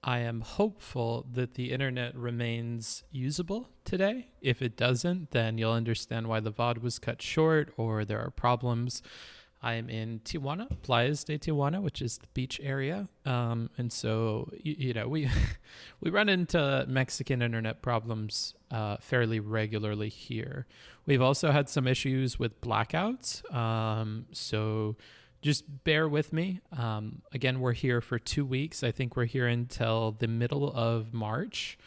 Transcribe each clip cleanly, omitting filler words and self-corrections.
I am hopeful that the internet remains usable today. If it doesn't, then you'll understand why the VOD was cut short or there are problems. I am in Tijuana, Playas de Tijuana, which is the beach area. And so, we we run into Mexican internet problems fairly regularly here. We've also had some issues with blackouts. So just bear with me. Again, we're here for 2 weeks. I think we're here until the middle of March.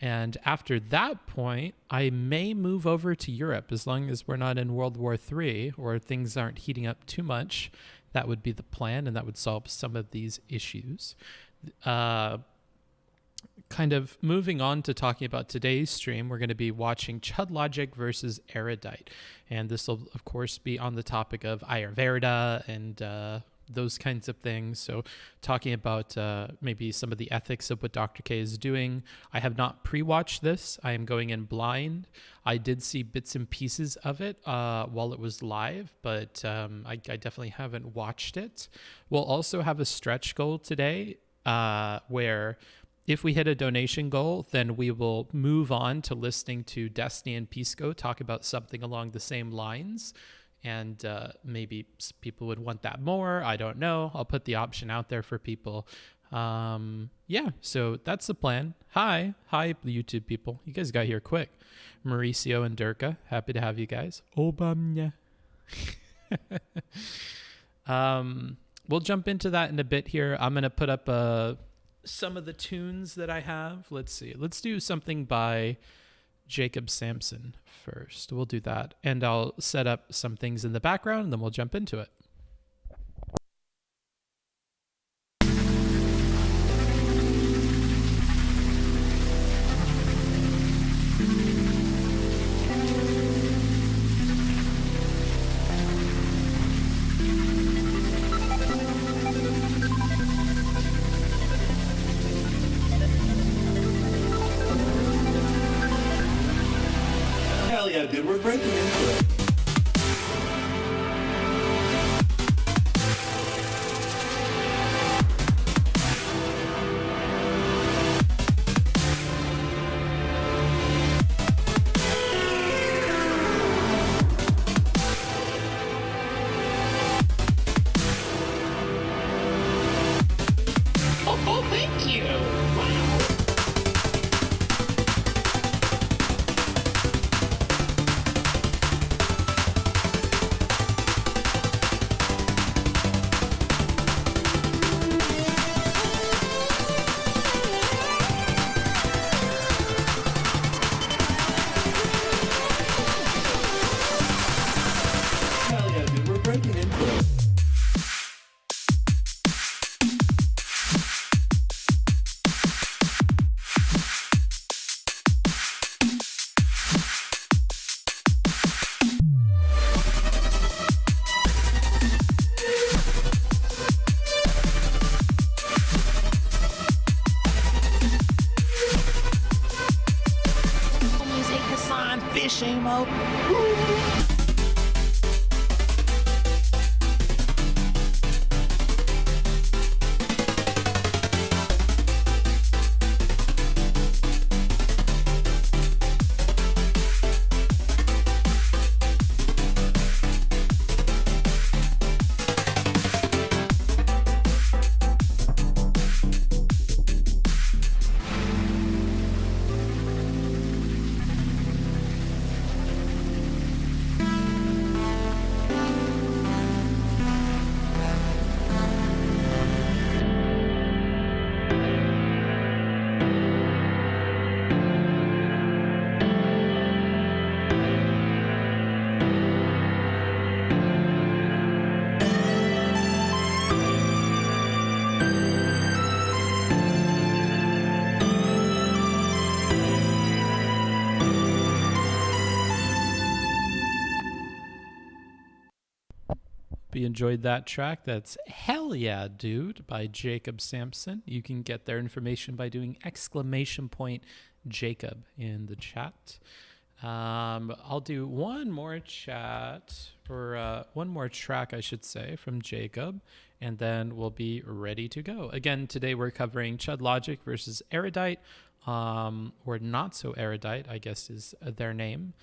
And after that point, I may move over to Europe as long as we're not in World War III or things aren't heating up too much. That would be the plan, and that would solve some of these issues. Kind of moving on to talking about today's stream, we're going to be watching ChudLogic versus Erudite. And this will, of course, be on the topic of Ayurveda and those kinds of things. So talking about maybe some of the ethics of what Dr. K is doing. I have not pre-watched this. I am going in blind. I did see bits and pieces of it while it was live, but I definitely haven't watched it. We'll also have a stretch goal today where if we hit a donation goal, then we will move on to listening to Destiny and Pisco talk about something along the same lines. And maybe people would want that more. I don't know. I'll put the option out there for people. Yeah, so that's the plan. Hi, YouTube people. You guys got here quick. Mauricio and Durka, happy to have you guys. Obama. We'll jump into that in a bit here. I'm going to put up some of the tunes that I have. Let's see. Let's do something by Jacob Sampson first. We'll do that. And I'll set up some things in the background and then we'll jump into it. Yeah, dude, we're breaking into it. Oh, thank you. Wow. Hell yeah, dude, we're breaking into it. Music Hassan fishing mode. Hope you enjoyed that track. That's Hell Yeah Dude by Jacob Sampson. You can get their information by doing !Jacob in the chat. I'll do one more chat, or one more track, I should say, from Jacob, and then we'll be ready to go. Again, today we're covering ChudLogic versus Erudite, or Not So Erudite, I guess is their name,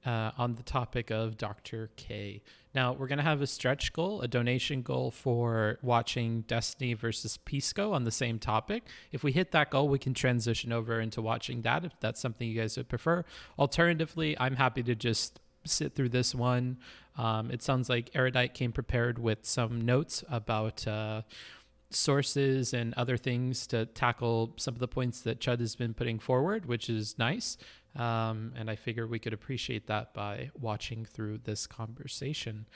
on the topic of Dr. K. Now, we're going to have a stretch goal, a donation goal for watching Destiny versus Pisco on the same topic. If we hit that goal, we can transition over into watching that if that's something you guys would prefer. Alternatively, I'm happy to just sit through this one. It sounds like Erudite came prepared with some notes about sources and other things to tackle some of the points that Chud has been putting forward, which is nice. And I figure we could appreciate that by watching through this conversation.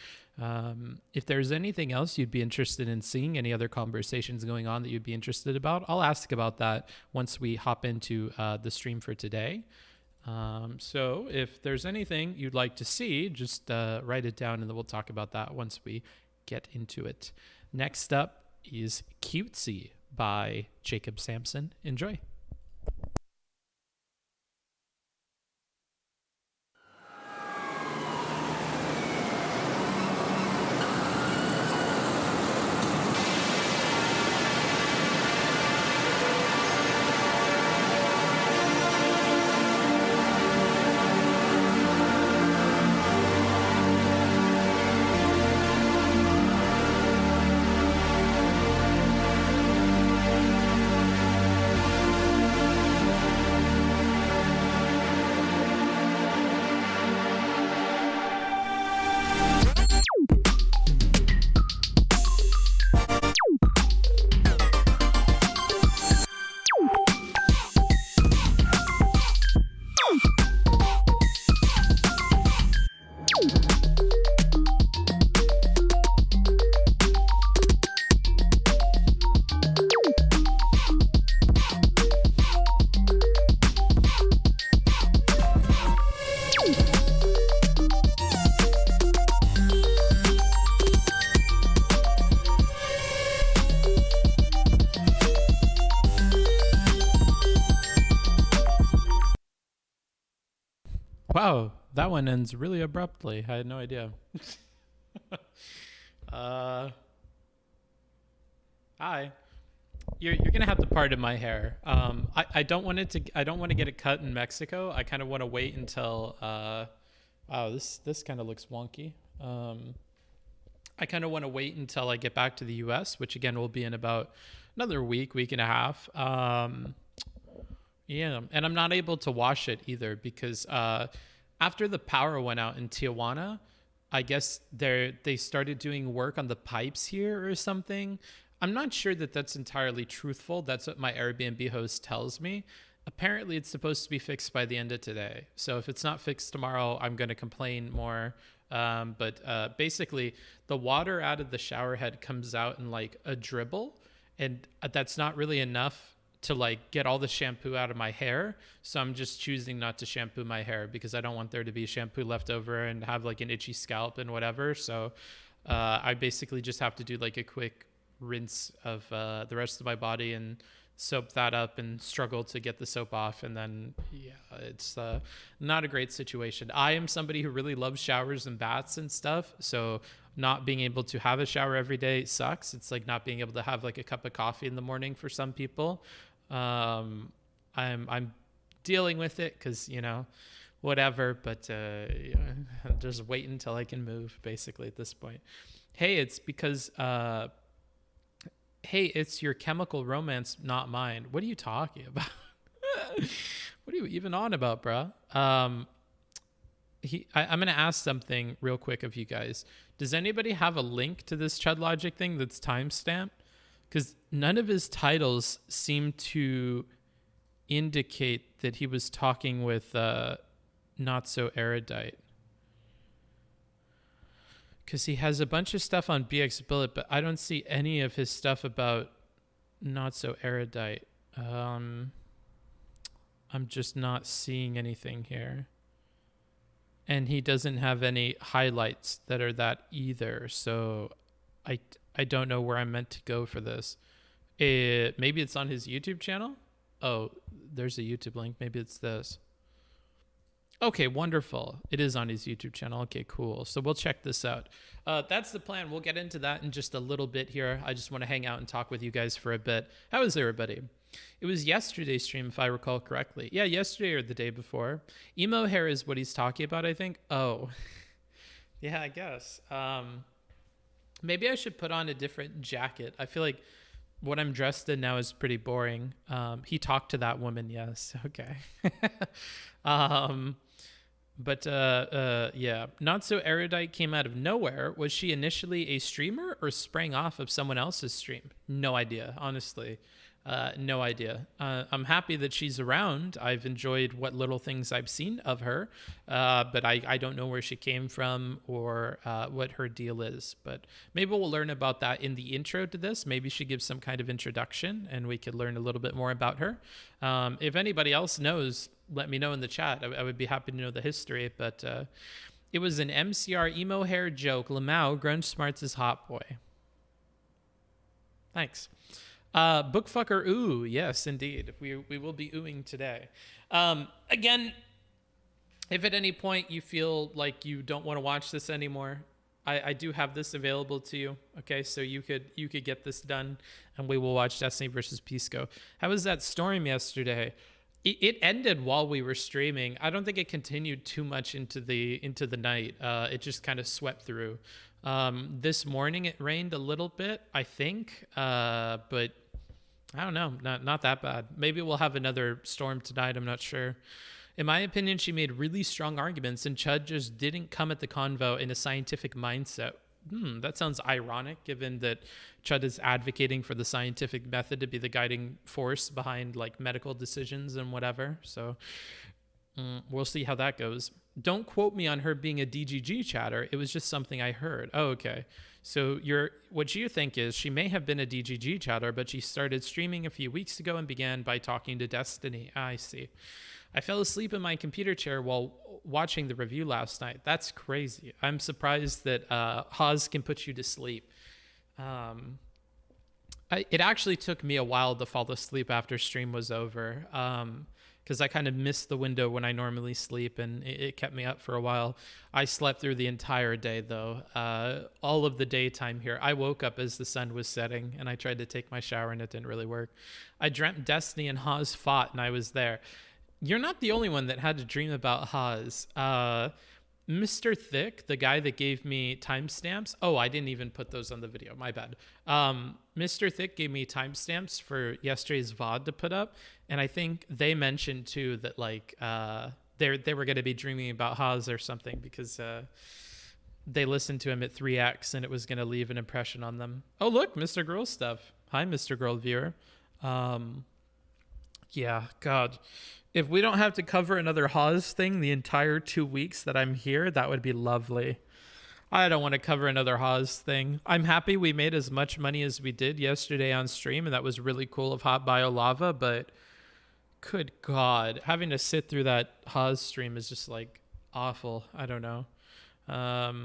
If there's anything else you'd be interested in seeing, any other conversations going on that you'd be interested about, I'll ask about that once we hop into the stream for today. So if there's anything you'd like to see, just write it down and then we'll talk about that once we get into it. Next up is Cutesy by Jacob Sampson. Enjoy. Wow, that one ends really abruptly. I had no idea. Hi. You're gonna have to pardon my hair. I don't want to get it cut in Mexico. I kind of want to wait until wow, this kind of looks wonky. I kind of want to wait until I get back to the US, which again will be in about another week and a half. Yeah, and I'm not able to wash it either because after the power went out in Tijuana, I guess they started doing work on the pipes here or something. I'm not sure that that's entirely truthful. That's what my Airbnb host tells me. Apparently, it's supposed to be fixed by the end of today. So if it's not fixed tomorrow, I'm going to complain more. But basically, the water out of the shower head comes out in like a dribble, and that's not really enough to like get all the shampoo out of my hair. So I'm just choosing not to shampoo my hair because I don't want there to be shampoo left over and have like an itchy scalp and whatever. So I basically just have to do like a quick rinse of the rest of my body and soap that up and struggle to get the soap off. And then, yeah, it's not a great situation. I am somebody who really loves showers and baths and stuff. So not being able to have a shower every day sucks. It's like not being able to have like a cup of coffee in the morning for some people. I'm dealing with it because, you know, whatever, but just wait until I can move basically at this point. Hey, it's because hey, it's your chemical romance, not mine. What are you talking about? What are you even on about, bruh? I'm going to ask something real quick of you guys. Does anybody have a link to this ChudLogic thing that's timestamped? Because none of his titles seem to indicate that he was talking with Not So Erudite. Because he has a bunch of stuff on BX Billet, but I don't see any of his stuff about Not So Erudite. I'm just not seeing anything here. And he doesn't have any highlights that are that either. So I don't know where I'm meant to go for this. Maybe it's on his YouTube channel. Oh, there's a YouTube link. Maybe it's this. Okay, wonderful. It is on his YouTube channel. Okay, cool. So we'll check this out. That's the plan. We'll get into that in just a little bit here. I just want to hang out and talk with you guys for a bit. How is everybody? It was yesterday's stream, if I recall correctly. Yeah, yesterday or the day before. Emo hair is what he's talking about, I think. Oh, yeah, I guess. Maybe I should put on a different jacket. I feel like what I'm dressed in now is pretty boring. He talked to that woman, yes. Okay. Yeah, Not So Erudite came out of nowhere. Was she initially a streamer or sprang off of someone else's stream? No idea, honestly. No idea. I'm happy that she's around. I've enjoyed what little things I've seen of her, but I don't know where she came from or what her deal is. But maybe we'll learn about that in the intro to this. Maybe she gives some kind of introduction and we could learn a little bit more about her. If anybody else knows, let me know in the chat. I would be happy to know the history. But it was an MCR emo hair joke. Lamau, Grunge Smarts is hot boy. Thanks. Bookfucker ooh, yes indeed, we will be oohing today. Again, if at any point you feel like you don't want to watch this anymore, I do have this available to you. Okay, so you could get this done and we will watch Destiny versus Pisco. How was that storm yesterday? It ended while we were streaming. I don't think it continued too much into the night. It just kind of swept through. This morning it rained a little bit, I think, but I don't know, not that bad. Maybe we'll have another storm tonight, I'm not sure. In my opinion, she made really strong arguments and Chud just didn't come at the convo in a scientific mindset. That sounds ironic given that Chud is advocating for the scientific method to be the guiding force behind like medical decisions and whatever. So we'll see how that goes. Don't quote me on her being a DGG chatter. It was just something I heard. Oh, okay. So what you think is she may have been a DGG chatter, but she started streaming a few weeks ago and began by talking to Destiny. I see. I fell asleep in my computer chair while watching the review last night. That's crazy. I'm surprised that Haas can put you to sleep. It actually took me a while to fall asleep after stream was over. Because I kind of missed the window when I normally sleep, and it kept me up for a while. I slept through the entire day, though. All of the daytime here. I woke up as the sun was setting, and I tried to take my shower, and it didn't really work. I dreamt Destiny and Haas fought, and I was there. You're not the only one that had to dream about Haas. Mr. Thick, the guy that gave me timestamps. Oh, I didn't even put those on the video. My bad. Mr. Thick gave me timestamps for yesterday's VOD to put up. And I think they mentioned too that like they were going to be dreaming about Haas or something because they listened to him at 3x and it was going to leave an impression on them. Oh, look, Mr. Girl stuff. Hi, Mr. Girl viewer. Yeah, God. If we don't have to cover another Haas thing the entire 2 weeks that I'm here, that would be lovely. I don't want to cover another Haas thing. I'm happy we made as much money as we did yesterday on stream, and that was really cool of Hot Bio Lava, but good God, having to sit through that Haas stream is just like awful. I don't know. But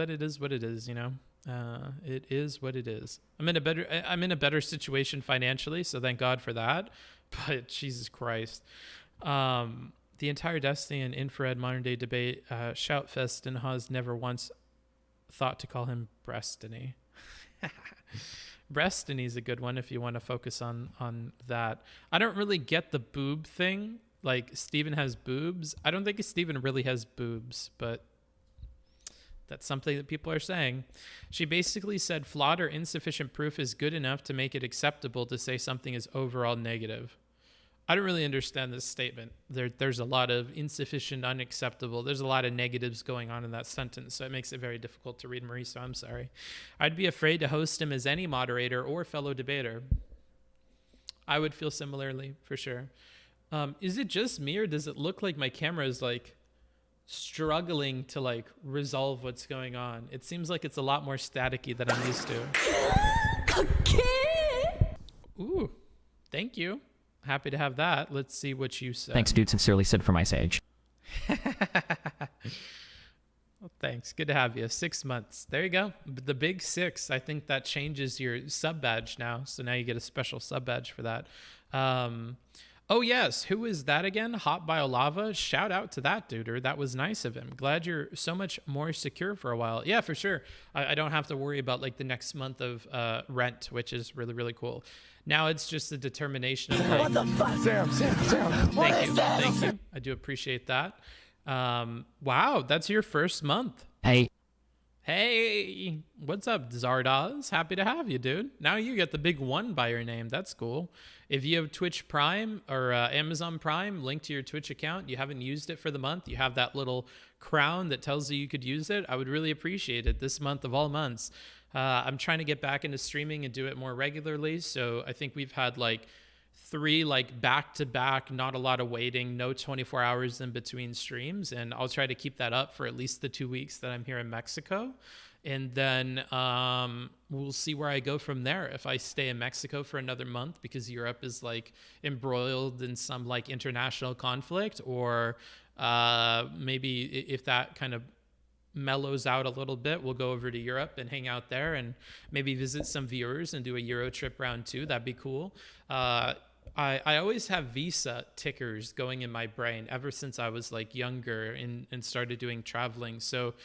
it is what it is, you know. It is what it is. I'm in a better situation financially, so thank God for that. But Jesus Christ, the entire Destiny and infrared modern day debate, Shoutfest and Haas never once thought to call him Breastiny. Breastiny's a good one if you want to focus on that. I don't really get the boob thing. Like Steven has boobs. I don't think Steven really has boobs, but that's something that people are saying. She basically said flawed or insufficient proof is good enough to make it acceptable to say something is overall negative. I don't really understand this statement. There's a lot of insufficient, unacceptable. There's a lot of negatives going on in that sentence, so it makes it very difficult to read, Marie, so I'm sorry. I'd be afraid to host him as any moderator or fellow debater. I would feel similarly, for sure. Is it just me, or does it look like my camera is like struggling to like resolve what's going on? It seems like it's a lot more staticky than I'm used to. Ooh, thank you. Happy to have that. Let's see what you said. Thanks, dude. Sincerely, Sid for my sage. Well, thanks. Good to have you. 6 months. There you go. The big 6. I think that changes your sub badge now. So now you get a special sub badge for that. Oh, yes. Who is that again? Hot Biolava? Shout out to that duder. That was nice of him. Glad you're so much more secure for a while. Yeah, for sure. I don't have to worry about like the next month of rent, which is really, really cool. Now it's just the determination of like, What the fuck? Sam. thank you. Thank you. I do appreciate that. Wow, that's your first month. Hey, what's up, Zardoz? Happy to have you, dude. Now you get the big one by your name. That's cool. If you have Twitch Prime or Amazon Prime linked to your Twitch account, you haven't used it for the month, you have that little crown that tells you could use it, I would really appreciate it this month of all months. I'm trying to get back into streaming and do it more regularly, so I think we've had like 3 like back-to-back, not a lot of waiting, no 24 hours in between streams, and I'll try to keep that up for at least the 2 weeks that I'm here in Mexico, and then we'll see where I go from there. If I stay in Mexico for another month because Europe is like embroiled in some like international conflict, or maybe if that kind of mellows out a little bit, we'll go over to Europe and hang out there and maybe visit some viewers and do a Euro trip round 2. That'd be cool. I always have visa tickers going in my brain ever since I was like younger and started doing traveling. So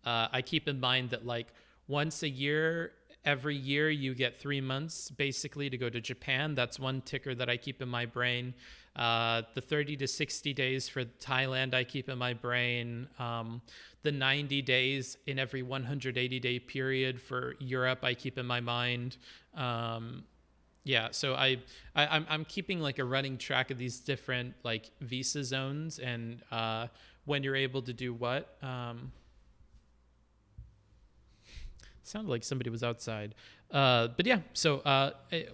I keep in mind that like once a year, every year you get 3 months basically to go to Japan. That's one ticker that I keep in my brain. The 30 to 60 days for Thailand I keep in my brain. The 90 days in every 180 day period for Europe I keep in my mind. Yeah, so I'm keeping like a running track of these different like visa zones and when you're able to do what. Sounded like somebody was outside. But yeah, so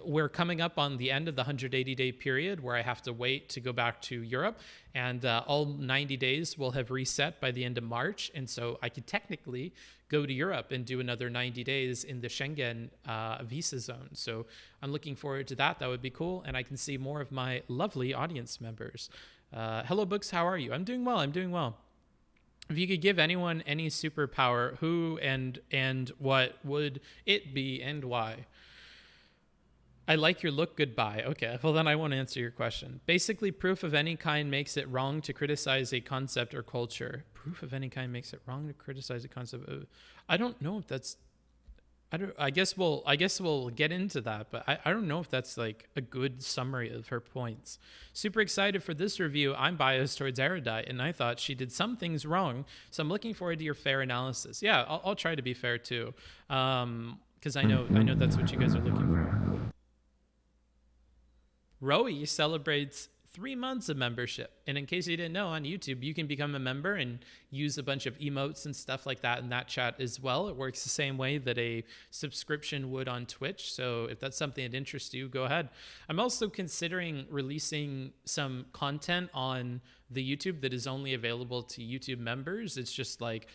we're coming up on the end of the 180-day period where I have to wait to go back to Europe. And all 90 days will have reset by the end of March. And so I could technically go to Europe and do another 90 days in the Schengen visa zone. So I'm looking forward to that. That would be cool. And I can see more of my lovely audience members. Hello, Books. How are you? I'm doing well. I'm doing well. If you could give anyone any superpower, who and what would it be and why? I like your look, goodbye. Okay, well then I won't answer your question. Basically, proof of any kind makes it wrong to criticize a concept or culture. Proof of any kind makes it wrong to criticize a concept. I don't know if that's... I guess we'll get into that, but I don't know if that's like a good summary of her points. Super excited for this review. I'm biased towards Erudite, and I thought she did some things wrong, so I'm looking forward to your fair analysis. Yeah, I'll try to be fair too, because I know that's what you guys are looking for. Rowie celebrates 3 months of membership. And in case you didn't know, on YouTube, you can become a member and use a bunch of emotes and stuff like that in that chat as well. It works the same way that a subscription would on Twitch. So if that's something that interests you, go ahead. I'm also considering releasing some content on the YouTube that is only available to YouTube members. It's just like,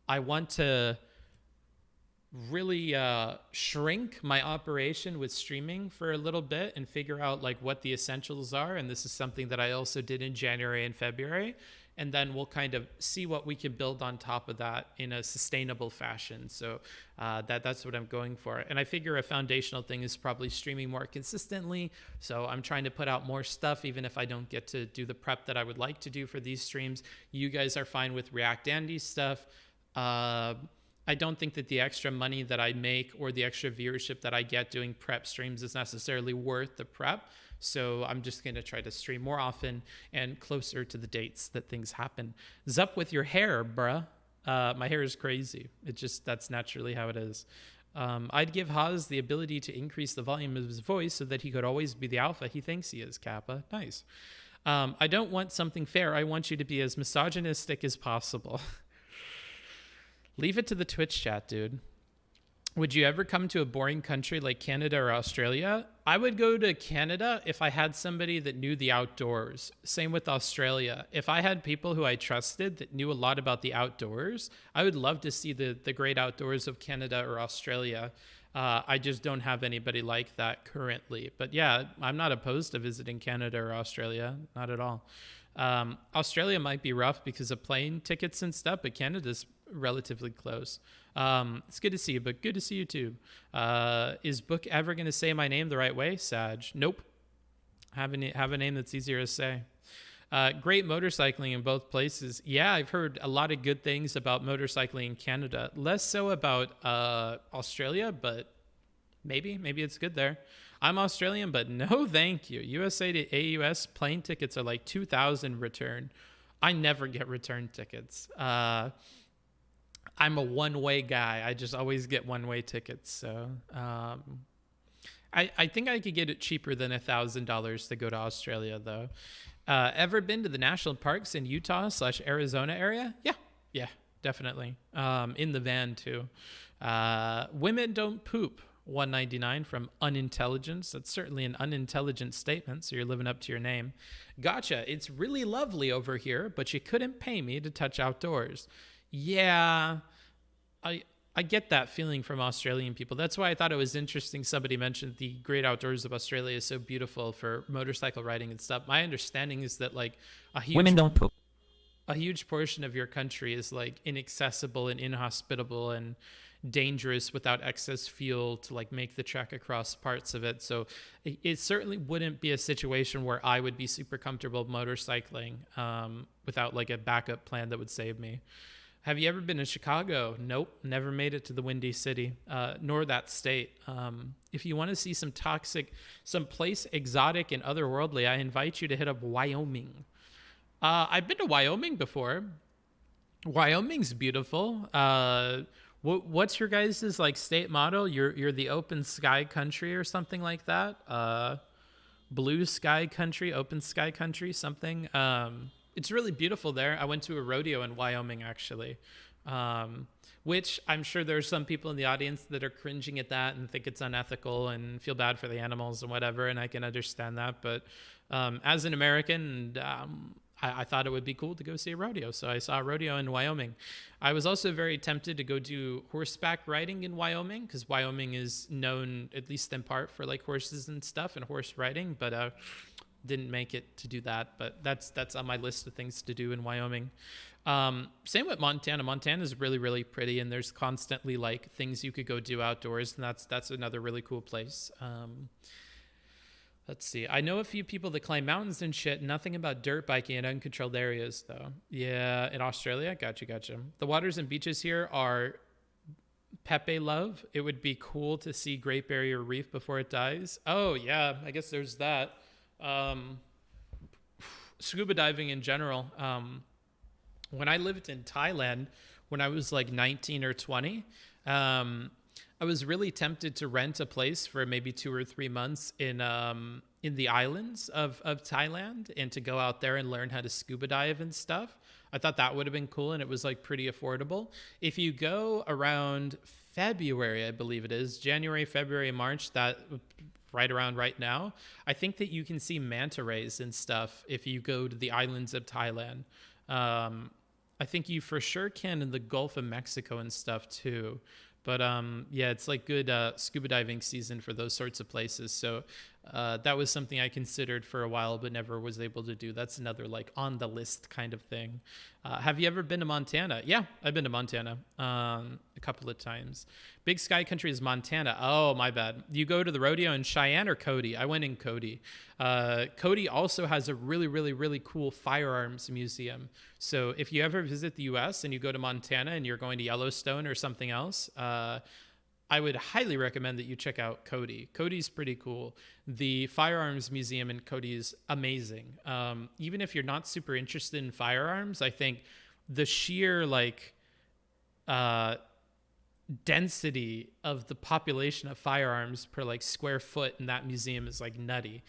I want to really shrink my operation with streaming for a little bit and figure out like what the essentials are, and this is something that I also did in January and February, and then we'll kind of see what we can build on top of that in a sustainable fashion. So that's what I'm going for, and I figure a foundational thing is probably streaming more consistently. So I'm trying to put out more stuff even if I don't get to do the prep that I would like to do for these streams. You guys are fine with React Andy stuff. I don't think that the extra money that I make or the extra viewership that I get doing prep streams is necessarily worth the prep. So I'm just going to try to stream more often and closer to the dates that things happen. Zup with your hair, bruh. My hair is crazy. That's naturally how it is. I'd give Haas the ability to increase the volume of his voice so that he could always be the alpha he thinks he is, Kappa. Nice. I don't want something fair. I want you to be as misogynistic as possible. Leave it to the Twitch chat, dude. Would you ever come to a boring country like Canada or Australia? I would go to Canada if I had somebody that knew the outdoors. Same with Australia. If I had people who I trusted that knew a lot about the outdoors, I would love to see the great outdoors of Canada or Australia. I just don't have anybody like that currently. But yeah, I'm not opposed to visiting Canada or Australia. Not at all. Australia might be rough because of plane tickets and stuff, but Canada's relatively close. It's good to see you, but good to see you too. Is Book ever going to say my name the right way? Sag. Nope. Have a name that's easier to say. Great motorcycling in both places. Yeah, I've heard a lot of good things about motorcycling in Canada. Less so about Australia, but maybe it's good there. I'm Australian, but no thank you. USA to AUS plane tickets are like $2,000 return. I never get return tickets. I'm a one-way guy. I just always get one-way tickets. So I think I could get it cheaper than $1,000 to go to Australia, though. Ever been to the national parks in Utah/Arizona area? Yeah, definitely. In the van too. Women don't poop. $1.99 from Unintelligence. That's certainly an unintelligent statement, so you're living up to your name. Gotcha. It's really lovely over here, but you couldn't pay me to touch outdoors. Yeah, I get that feeling from Australian people. That's why I thought it was interesting somebody mentioned the great outdoors of Australia is so beautiful for motorcycle riding and stuff. My understanding is that like Women don't poop. a huge portion of your country is like inaccessible and inhospitable and dangerous without excess fuel to like make the trek across parts of it. So it certainly wouldn't be a situation where I would be super comfortable motorcycling without like a backup plan that would save me. Have you ever been to Chicago? Nope, never made it to the Windy City, nor that state. If you want to see some place exotic and otherworldly, I invite you to hit up Wyoming. I've been to Wyoming before. Wyoming's beautiful. What's your guys' like state motto? You're the open sky country or something like that. Blue sky country, open sky country, something. It's really beautiful there. I went to a rodeo in Wyoming, actually, which I'm sure there's some people in the audience that are cringing at that and think it's unethical and feel bad for the animals and whatever, and I can understand that. But as an American, I thought it would be cool to go see a rodeo, so I saw a rodeo in Wyoming. I was also very tempted to go do horseback riding in Wyoming because Wyoming is known, at least in part, for like horses and stuff and horse riding, but didn't make it to do that. But that's on my list of things to do in Wyoming. Same with Montana. Montana is really, really pretty, and there's constantly like things you could go do outdoors, and that's another really cool place. Let's see. I know a few people that climb mountains and shit. Nothing about dirt biking in uncontrolled areas, though. Yeah, in Australia? Gotcha. The waters and beaches here are Pepe love. It would be cool to see Great Barrier Reef before it dies. Oh, yeah. I guess there's that. Scuba diving in general. When I lived in Thailand, when I was like 19 or 20, I was really tempted to rent a place for maybe 2 or 3 months in the islands of Thailand and to go out there and learn how to scuba dive and stuff. I thought that would have been cool, and it was like pretty affordable. If you go around February, I believe it is, January, February, March, that right around right now, I think that you can see manta rays and stuff if you go to the islands of Thailand. I think you for sure can in the Gulf of Mexico and stuff too. But yeah, it's like good scuba diving season for those sorts of places. So that was something I considered for a while, but never was able to do. That's another like on the list kind of thing. Have you ever been to Montana? Yeah, I've been to Montana a couple of times. Big Sky Country is Montana. Oh, my bad. You go to the rodeo in Cheyenne or Cody? I went in Cody. Cody also has a really, really, really cool firearms museum. So if you ever visit the U.S. and you go to Montana and you're going to Yellowstone or something else, I would highly recommend that you check out Cody. Cody's pretty cool. The firearms museum in Cody is amazing. Even if you're not super interested in firearms, I think the sheer like density of the population of firearms per like square foot in that museum is like nutty.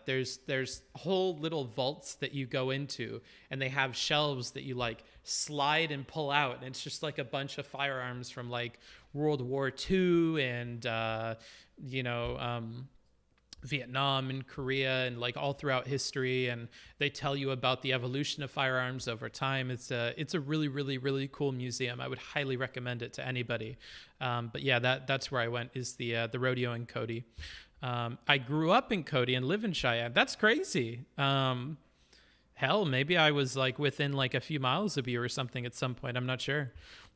There's whole little vaults that you go into, and they have shelves that you like slide and pull out, and it's just like a bunch of firearms from like World War II and Vietnam and Korea and like all throughout history, and they tell you about the evolution of firearms over time. It's a really, really, really cool museum. I would highly recommend it to anybody. But yeah, that's where I went, is the rodeo in Cody. I grew up in Cody and live in Cheyenne. That's crazy. Hell, maybe I was like within like a few miles of you or something at some point. I'm not sure.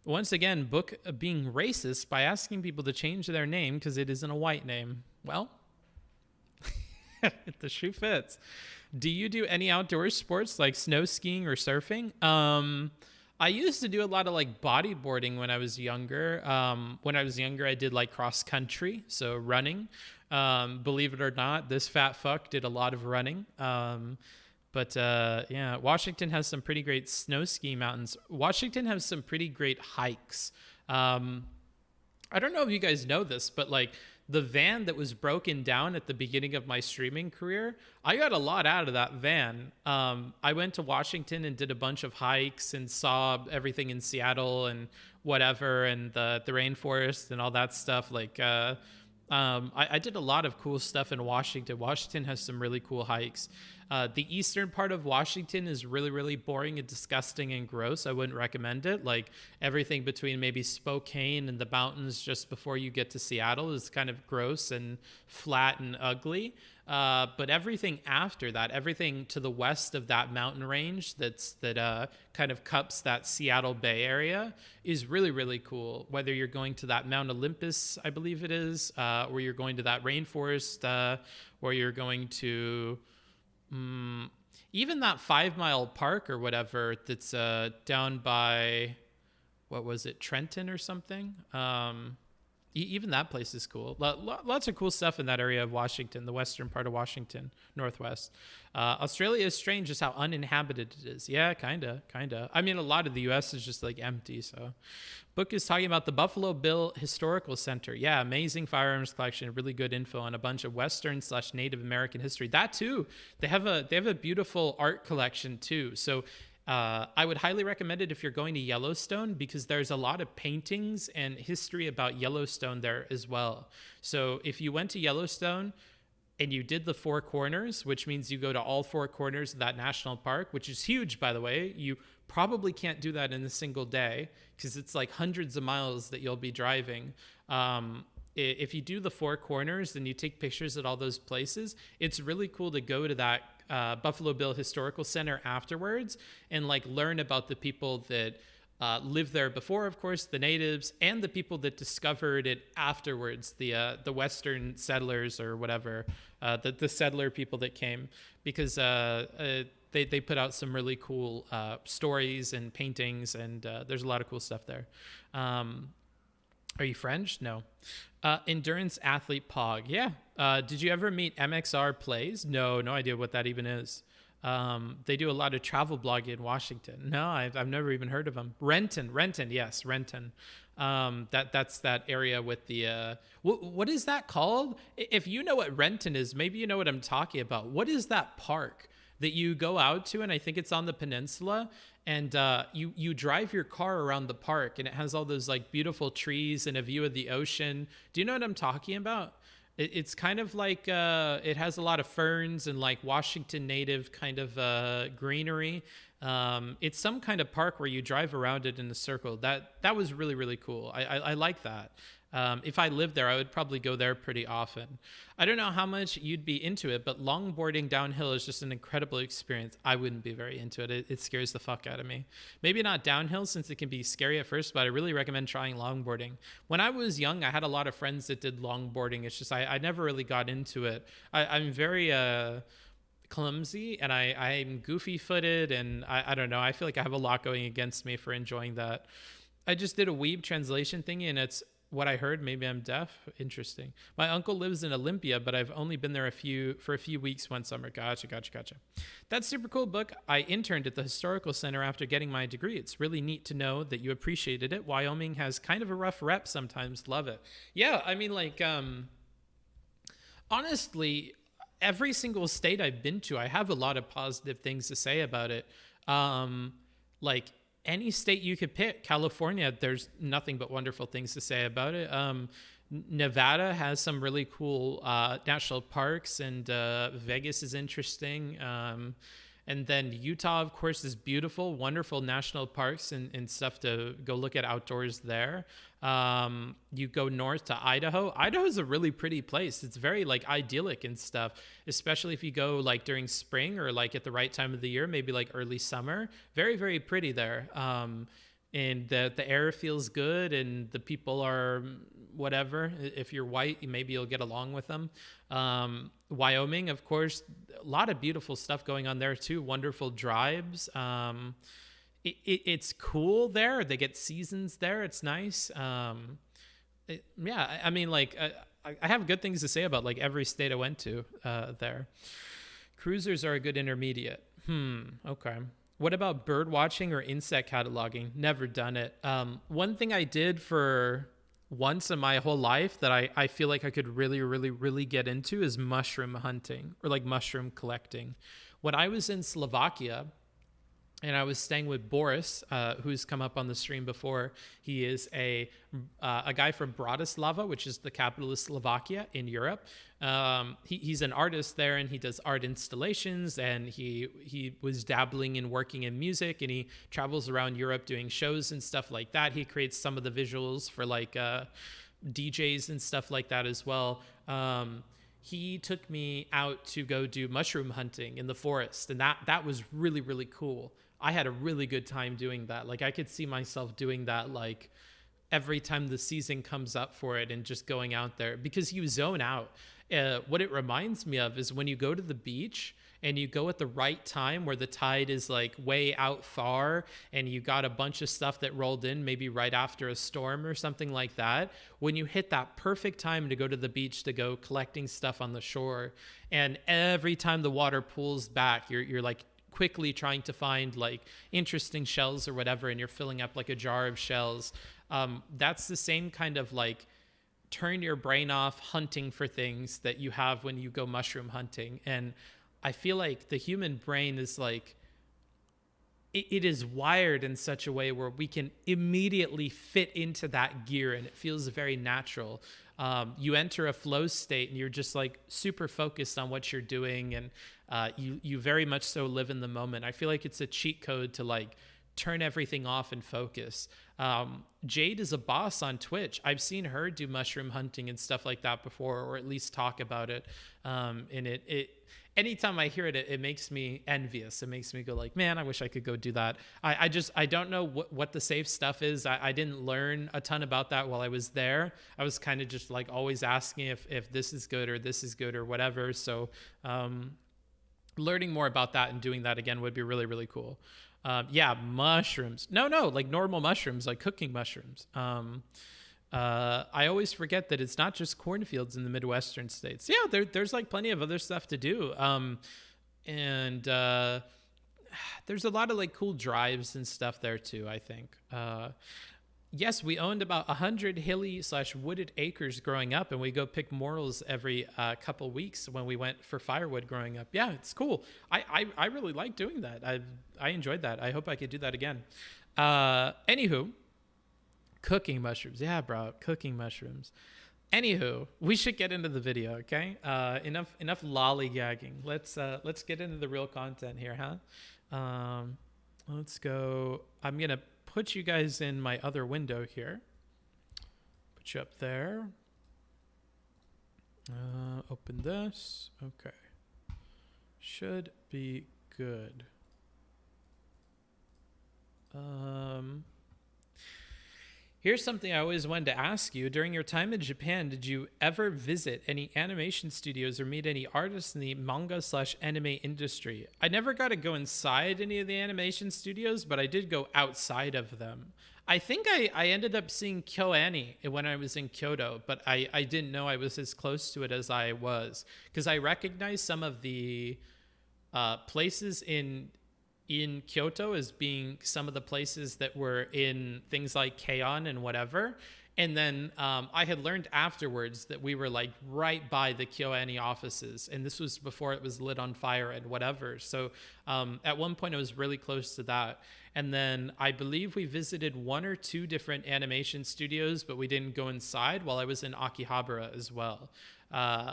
Once again, book being racist by asking people to change their name because it isn't a white name. Well, The shoe fits. Do you do any outdoor sports like snow skiing or surfing? I used to do a lot of like bodyboarding when I was younger. I did like cross country, so running. Believe it or not, this fat fuck did a lot of running. But yeah, Washington has some pretty great snow ski mountains. Washington has some pretty great hikes. I don't know if you guys know this, but like the van that was broken down at the beginning of my streaming career, I got a lot out of that van. I went to Washington and did a bunch of hikes and saw everything in Seattle and whatever, and the rainforest and all that stuff. Like, I did a lot of cool stuff in Washington. Washington has some really cool hikes. The eastern part of Washington is really, really boring and disgusting and gross. I wouldn't recommend it. Like everything between maybe Spokane and the mountains just before you get to Seattle is kind of gross and flat and ugly. But everything after that, everything to the west of that mountain range that kind of cups that Seattle Bay area is really, really cool. Whether you're going to that Mount Olympus, I believe it is, or you're going to that rainforest, or you're going to even that 5 Mile Park or whatever that's down by, what was it, Trenton or something? Even that place is cool. Lots of cool stuff in that area of Washington, the western part of Washington, northwest. Australia is strange just how uninhabited it is. Yeah, kind of. I mean, a lot of the U.S. is just like empty. So, book is talking about the Buffalo Bill Historical Center. Yeah, amazing firearms collection, really good info on a bunch of Western/Native American history. That too, they have a beautiful art collection too. So. I would highly recommend it if you're going to Yellowstone because there's a lot of paintings and history about Yellowstone there as well. So if you went to Yellowstone and you did the Four Corners, which means you go to all four corners of that national park, which is huge, by the way, you probably can't do that in a single day because it's like hundreds of miles that you'll be driving. If you do the Four Corners and you take pictures at all those places, it's really cool to go to that Buffalo Bill Historical Center afterwards and like learn about the people that lived there before, of course, the natives, and the people that discovered it afterwards, the Western settlers or whatever, the settler people that came, because they put out some really cool stories and paintings, and there's a lot of cool stuff there. Are you French? No. Endurance athlete Pog. Yeah. Did you ever meet MXR Plays? No idea what that even is. They do a lot of travel blogging in Washington. No, I've never even heard of them. Renton. Yes, Renton. That's that area with the what is that called? If you know what Renton is, maybe you know what I'm talking about. What is that park that you go out to? And I think it's on the peninsula. And you drive your car around the park, and it has all those like beautiful trees and a view of the ocean. Do you know what I'm talking about? It's kind of like it has a lot of ferns and like Washington native kind of greenery. It's some kind of park where you drive around it in a circle. That was really, really cool. I like that. If I lived there, I would probably go there pretty often. I don't know how much you'd be into it, but longboarding downhill is just an incredible experience. I wouldn't be very into it. It scares the fuck out of me. Maybe not downhill since it can be scary at first, but I really recommend trying longboarding. When I was young, I had a lot of friends that did longboarding. It's just I never really got into it. I'm very clumsy, and I'm goofy footed, and I don't know. I feel like I have a lot going against me for enjoying that. I just did a Weeb translation thingy, and it's what I heard. Maybe I'm deaf. Interesting. My uncle lives in Olympia, but I've only been there for a few weeks one summer. Gotcha. That's super cool book. I interned at the historical center after getting my degree. It's really neat to know that you appreciated it. Wyoming has kind of a rough rep sometimes. Love it. Yeah, I mean, like, honestly, every single state I've been to, I have a lot of positive things to say about it. Like, any state you could pick, California, there's nothing but wonderful things to say about it. Nevada has some really cool national parks, and Vegas is interesting. And then Utah, of course, is beautiful, wonderful national parks and stuff to go look at outdoors there. You go north to Idaho. Idaho is a really pretty place. It's very like idyllic and stuff, especially if you go like during spring or like at the right time of the year, maybe like early summer. Very, very pretty there. And the air feels good, and the people are whatever. If you're white, maybe you'll get along with them. Wyoming, of course, a lot of beautiful stuff going on there too. Wonderful drives. It's cool there. They get seasons there. It's nice. Yeah, I mean, like, I have good things to say about like every state I went to there. Cruisers are a good intermediate. Okay. What about bird watching or insect cataloging? Never done it. One thing I did for once in my whole life that I feel like I could really, really, really get into is mushroom hunting or like mushroom collecting. When I was in Slovakia, and I was staying with Boris, who's come up on the stream before. He is a guy from Bratislava, which is the capital of Slovakia in Europe. He's an artist there, and he does art installations, and he was dabbling in working in music, and he travels around Europe doing shows and stuff like that. He creates some of the visuals for like DJs and stuff like that as well. He took me out to go do mushroom hunting in the forest, and that was really, really cool. I had a really good time doing that. Like I could see myself doing that like every time the season comes up for it and just going out there because you zone out. What it reminds me of is when you go to the beach and you go at the right time where the tide is like way out far and you got a bunch of stuff that rolled in maybe right after a storm or something like that. When you hit that perfect time to go to the beach to go collecting stuff on the shore, and every time the water pulls back, you're like quickly trying to find like interesting shells or whatever, and you're filling up like a jar of shells. That's the same kind of like turn your brain off hunting for things that you have when you go mushroom hunting. And I feel like the human brain is like, it is wired in such a way where we can immediately fit into that gear and it feels very natural. You enter a flow state and you're just like super focused on what you're doing, and you very much so live in the moment. I feel like it's a cheat code to like turn everything off and focus. Jade is a boss on Twitch. I've seen her do mushroom hunting and stuff like that before, or at least talk about it. And it anytime I hear it, it makes me envious. It makes me go like, man, I wish I could go do that. I don't know what the safe stuff is. I didn't learn a ton about that while I was there. I was kind of just like always asking if this is good or this is good or whatever. So learning more about that and doing that again would be really, really cool. Yeah, mushrooms. No, like normal mushrooms, like cooking mushrooms. I always forget that it's not just cornfields in the Midwestern states. Yeah, there's like plenty of other stuff to do. And there's a lot of like cool drives and stuff there too, I think. Yes, we owned about 100 hilly/wooded acres growing up, and we go pick morels every couple weeks when we went for firewood growing up. Yeah, it's cool. I really like doing that. I enjoyed that. I hope I could do that again. Anywho, cooking mushrooms. Yeah, bro, cooking mushrooms. Anywho, we should get into the video, okay? Enough lollygagging. Let's get into the real content here, huh? Let's go. I'm gonna put you guys in my other window here. Put you up there. Open this. Okay. Should be good. Here's something I always wanted to ask you. During your time in Japan, did you ever visit any animation studios or meet any artists in the manga/anime industry? I never got to go inside any of the animation studios, but I did go outside of them. I think I ended up seeing KyoAni when I was in Kyoto, but I didn't know I was as close to it as I was, because I recognized some of the places in Kyoto as being some of the places that were in things like K-On! And whatever. And then I had learned afterwards that we were like right by the KyoAni offices. And this was before it was lit on fire and whatever. So at one point I was really close to that. And then I believe we visited 1 or 2 different animation studios, but we didn't go inside while I was in Akihabara as well.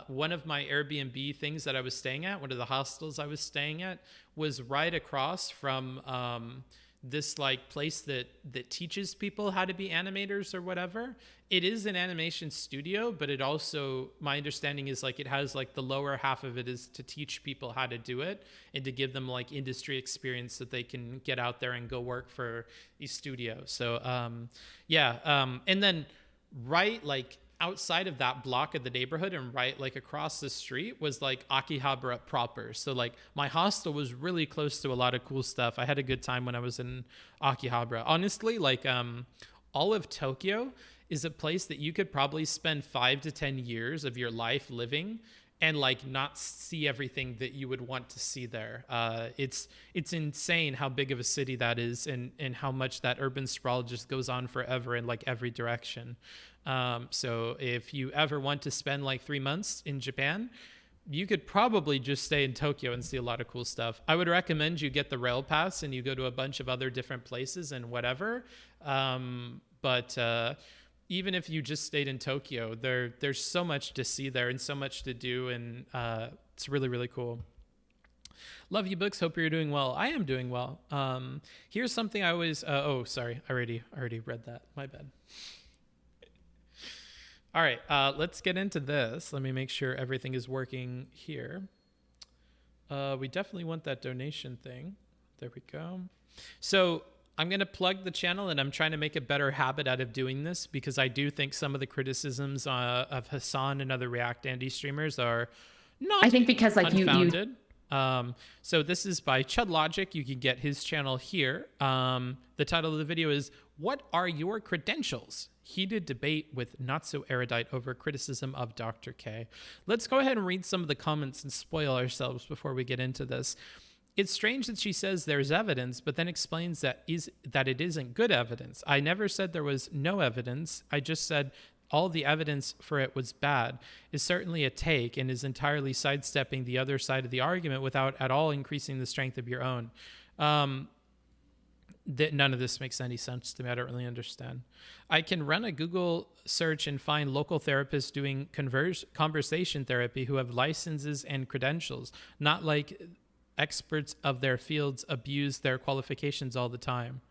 One of my Airbnb things that I was staying at, one of the hostels I was staying at, was right across from this like place that teaches people how to be animators or whatever. It is an animation studio, but it also, my understanding is like it has like the lower half of it is to teach people how to do it and to give them like industry experience so that they can get out there and go work for a studio. So and then right like outside of that block of the neighborhood and right like across the street was like Akihabara proper. So like my hostel was really close to a lot of cool stuff. I had a good time when I was in Akihabara. Honestly, like all of Tokyo is a place that you could probably spend 5 to 10 years of your life living and like not see everything that you would want to see there. It's insane how big of a city that is, and how much that urban sprawl just goes on forever in like every direction. So if you ever want to spend like 3 months in Japan, you could probably just stay in Tokyo and see a lot of cool stuff. I would recommend you get the rail pass and you go to a bunch of other different places and whatever. But even if you just stayed in Tokyo, there's so much to see there and so much to do, and it's really, really cool. Love you, books. Hope you're doing well. I am doing well. Here's something I always... oh, sorry. I already read that. My bad. All right, let's get into this. Let me make sure everything is working here. We definitely want that donation thing. There we go. So I'm going to plug the channel, and I'm trying to make a better habit out of doing this, because I do think some of the criticisms of Hassan and other React Andy streamers are not I think because like unfounded. So this is by ChudLogic. You can get his channel here. The title of the video is "What Are Your Credentials? Heated Debate with Not So Erudite Over Criticism of Dr. K." Let's go ahead and read some of the comments and spoil ourselves before we get into this. It's strange that she says there's evidence, but then explains that it isn't good evidence. I never said there was no evidence. I just said all the evidence for it was bad. Is certainly a take and is entirely sidestepping the other side of the argument without at all increasing the strength of your own. None of this makes any sense to me. I don't really understand. I can run a Google search and find local therapists doing conversation therapy who have licenses and credentials, not like experts of their fields abuse their qualifications all the time.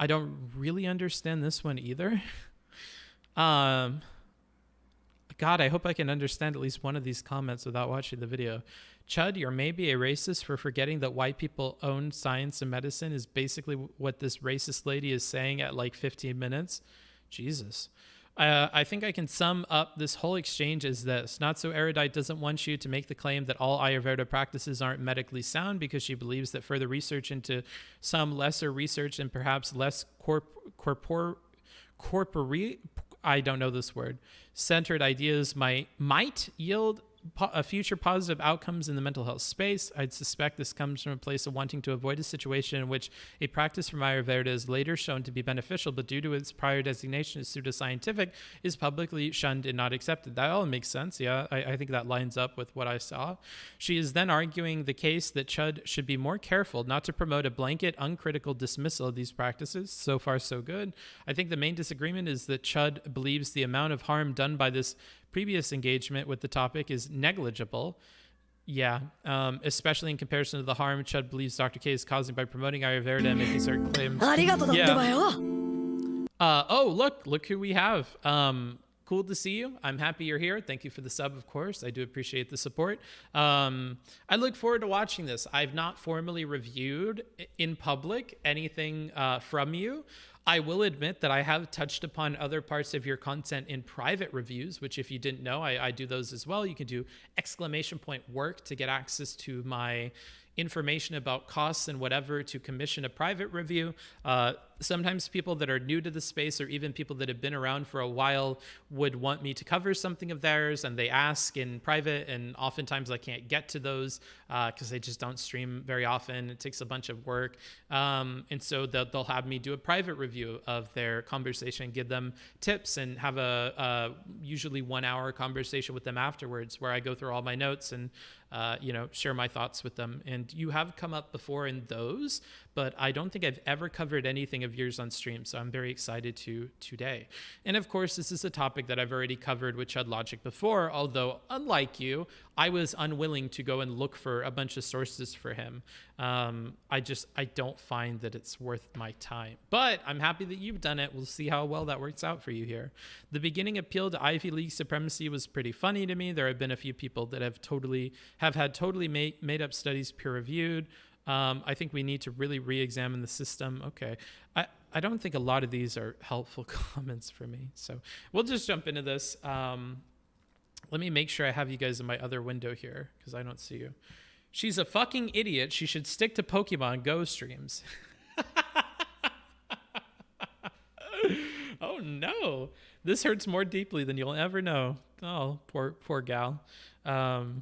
I don't really understand this one either. God, I hope I can understand at least one of these comments without watching the video. Chud, you're maybe a racist for forgetting that white people own science and medicine is basically what this racist lady is saying at like 15 minutes. Jesus. I think I can sum up this whole exchange as this. Not So Erudite doesn't want you to make the claim that all Ayurveda practices aren't medically sound, because she believes that further research into some lesser research and perhaps less I don't know this word, centered ideas might yield future positive outcomes in the mental health space. I'd suspect this comes from a place of wanting to avoid a situation in which a practice from Ayurveda is later shown to be beneficial, but due to its prior designation as pseudoscientific, is publicly shunned and not accepted. That all makes sense. Yeah, I think that lines up with what I saw. She is then arguing the case that Chud should be more careful not to promote a blanket, uncritical dismissal of these practices. So far, so good. I think the main disagreement is that Chud believes the amount of harm done by this previous engagement with the topic is negligible. Yeah, especially in comparison to the harm Chud believes Dr. K is causing by promoting Ayurveda and making certain claims. Yeah. Oh, look who we have. Cool to see you. I'm happy you're here. Thank you for the sub, of course. I do appreciate the support. I look forward to watching this. I've not formally reviewed in public anything from you. I will admit that I have touched upon other parts of your content in private reviews, which if you didn't know, I do those as well. You can do !work to get access to my information about costs and whatever to commission a private review. Sometimes people that are new to the space, or even people that have been around for a while, would want me to cover something of theirs, and they ask in private, and oftentimes I can't get to those because they just don't stream very often. It takes a bunch of work, and so they'll have me do a private review of their conversation, give them tips, and have a usually 1 hour conversation with them afterwards, where I go through all my notes and share my thoughts with them. And you have come up before in those, but I don't think I've ever covered anything of yours on stream, so I'm very excited to today. And of course, this is a topic that I've already covered with ChudLogic before, although unlike you, I was unwilling to go and look for a bunch of sources for him. I don't find that it's worth my time, but I'm happy that you've done it. We'll see how well that works out for you here. The beginning appeal to Ivy League supremacy was pretty funny to me. There have been a few people that have had totally made up studies peer reviewed. I think we need to really re-examine the system. Okay. I don't think a lot of these are helpful comments for me. So we'll just jump into this. Let me make sure I have you guys in my other window here because I don't see you. She's a fucking idiot. She should stick to Pokemon Go streams. Oh no. This hurts more deeply than you'll ever know. Oh, poor gal. Toe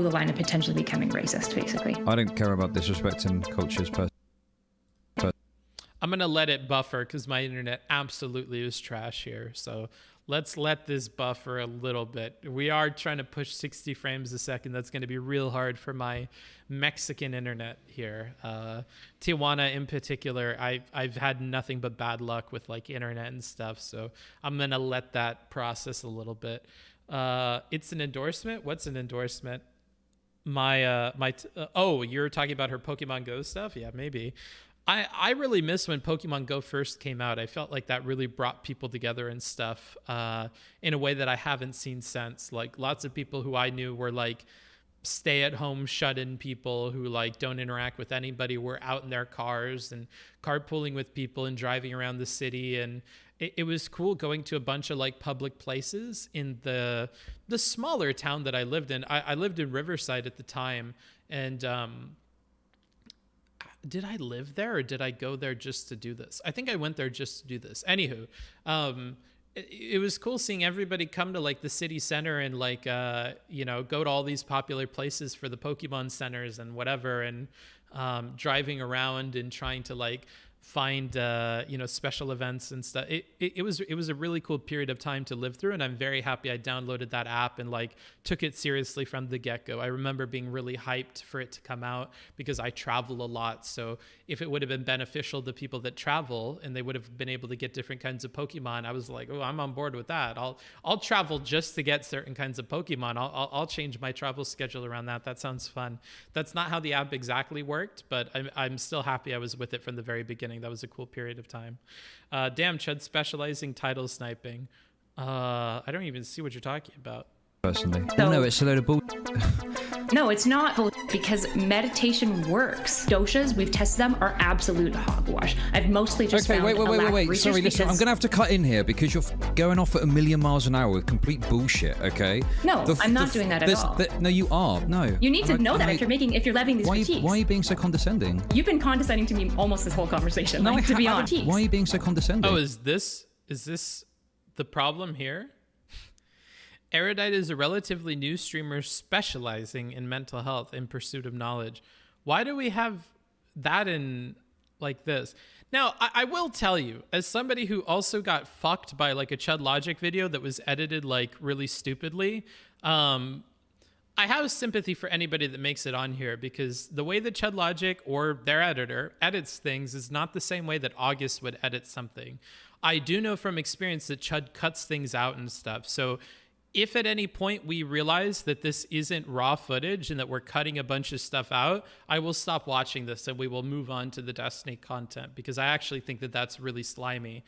the line of potentially becoming racist, basically. I don't care about disrespecting cultures per. I'm going to let it buffer because my internet absolutely is trash here. So let's let this buffer a little bit. We are trying to push 60 frames a second. That's going to be real hard for my Mexican internet here. Tijuana in particular, I've had nothing but bad luck with like internet and stuff. So I'm going to let that process a little bit. It's an endorsement. What's an endorsement? Oh, you're talking about her Pokemon Go stuff? Yeah, maybe. I really miss when Pokemon Go first came out. I felt like that really brought people together and stuff in a way that I haven't seen since. Like lots of people who I knew were like stay-at-home shut-in people who like don't interact with anybody, were out in their cars and carpooling with people and driving around the city. And it was cool going to a bunch of like public places in the smaller town that I lived in. I lived in Riverside at the time, and did I live there or did I go there just to do this? I think I went there just to do this. Anywho, it was cool seeing everybody come to like the city center and like, go to all these popular places for the Pokemon centers and whatever, and driving around and trying to like find special events and stuff. It was a really cool period of time to live through, and I'm very happy I downloaded that app and like took it seriously from the get-go. I remember being really hyped for it to come out because I travel a lot, so if it would have been beneficial to people that travel and they would have been able to get different kinds of Pokemon, I was like, oh, I'm on board with that. I'll travel just to get certain kinds of Pokemon. I'll change my travel schedule around that. That sounds fun. That's not how the app exactly worked, but I'm still happy I was with it from the very beginning. That was a cool period of time. Damn, Chud specializing title sniping. I don't even see what you're talking about. Personally. No, it's a load of bull. No, it's not, because meditation works. Doshas, we've tested them, are absolute hogwash. I've mostly just found wait. research Sorry, listen, I'm gonna have to cut in here because you're going off at 1,000,000 miles an hour with complete bullshit. Okay? No, I'm not doing that at all. No, you are. No. You need to know that if you're levying these critiques. Why are you being so condescending? You've been condescending to me almost this whole conversation. No, to be honest. Why are you being so condescending? Oh, is this the problem here? Erudite is a relatively new streamer specializing in mental health in pursuit of knowledge. Why do we have that in like this? Now, I will tell you, as somebody who also got fucked by like a ChudLogic video that was edited like really stupidly, I have sympathy for anybody that makes it on here, because the way that ChudLogic or their editor edits things is not the same way that August would edit something. I do know from experience that Chud cuts things out and stuff. So if at any point we realize that this isn't raw footage and that we're cutting a bunch of stuff out, I will stop watching this and we will move on to the Destiny content, because I actually think that that's really slimy.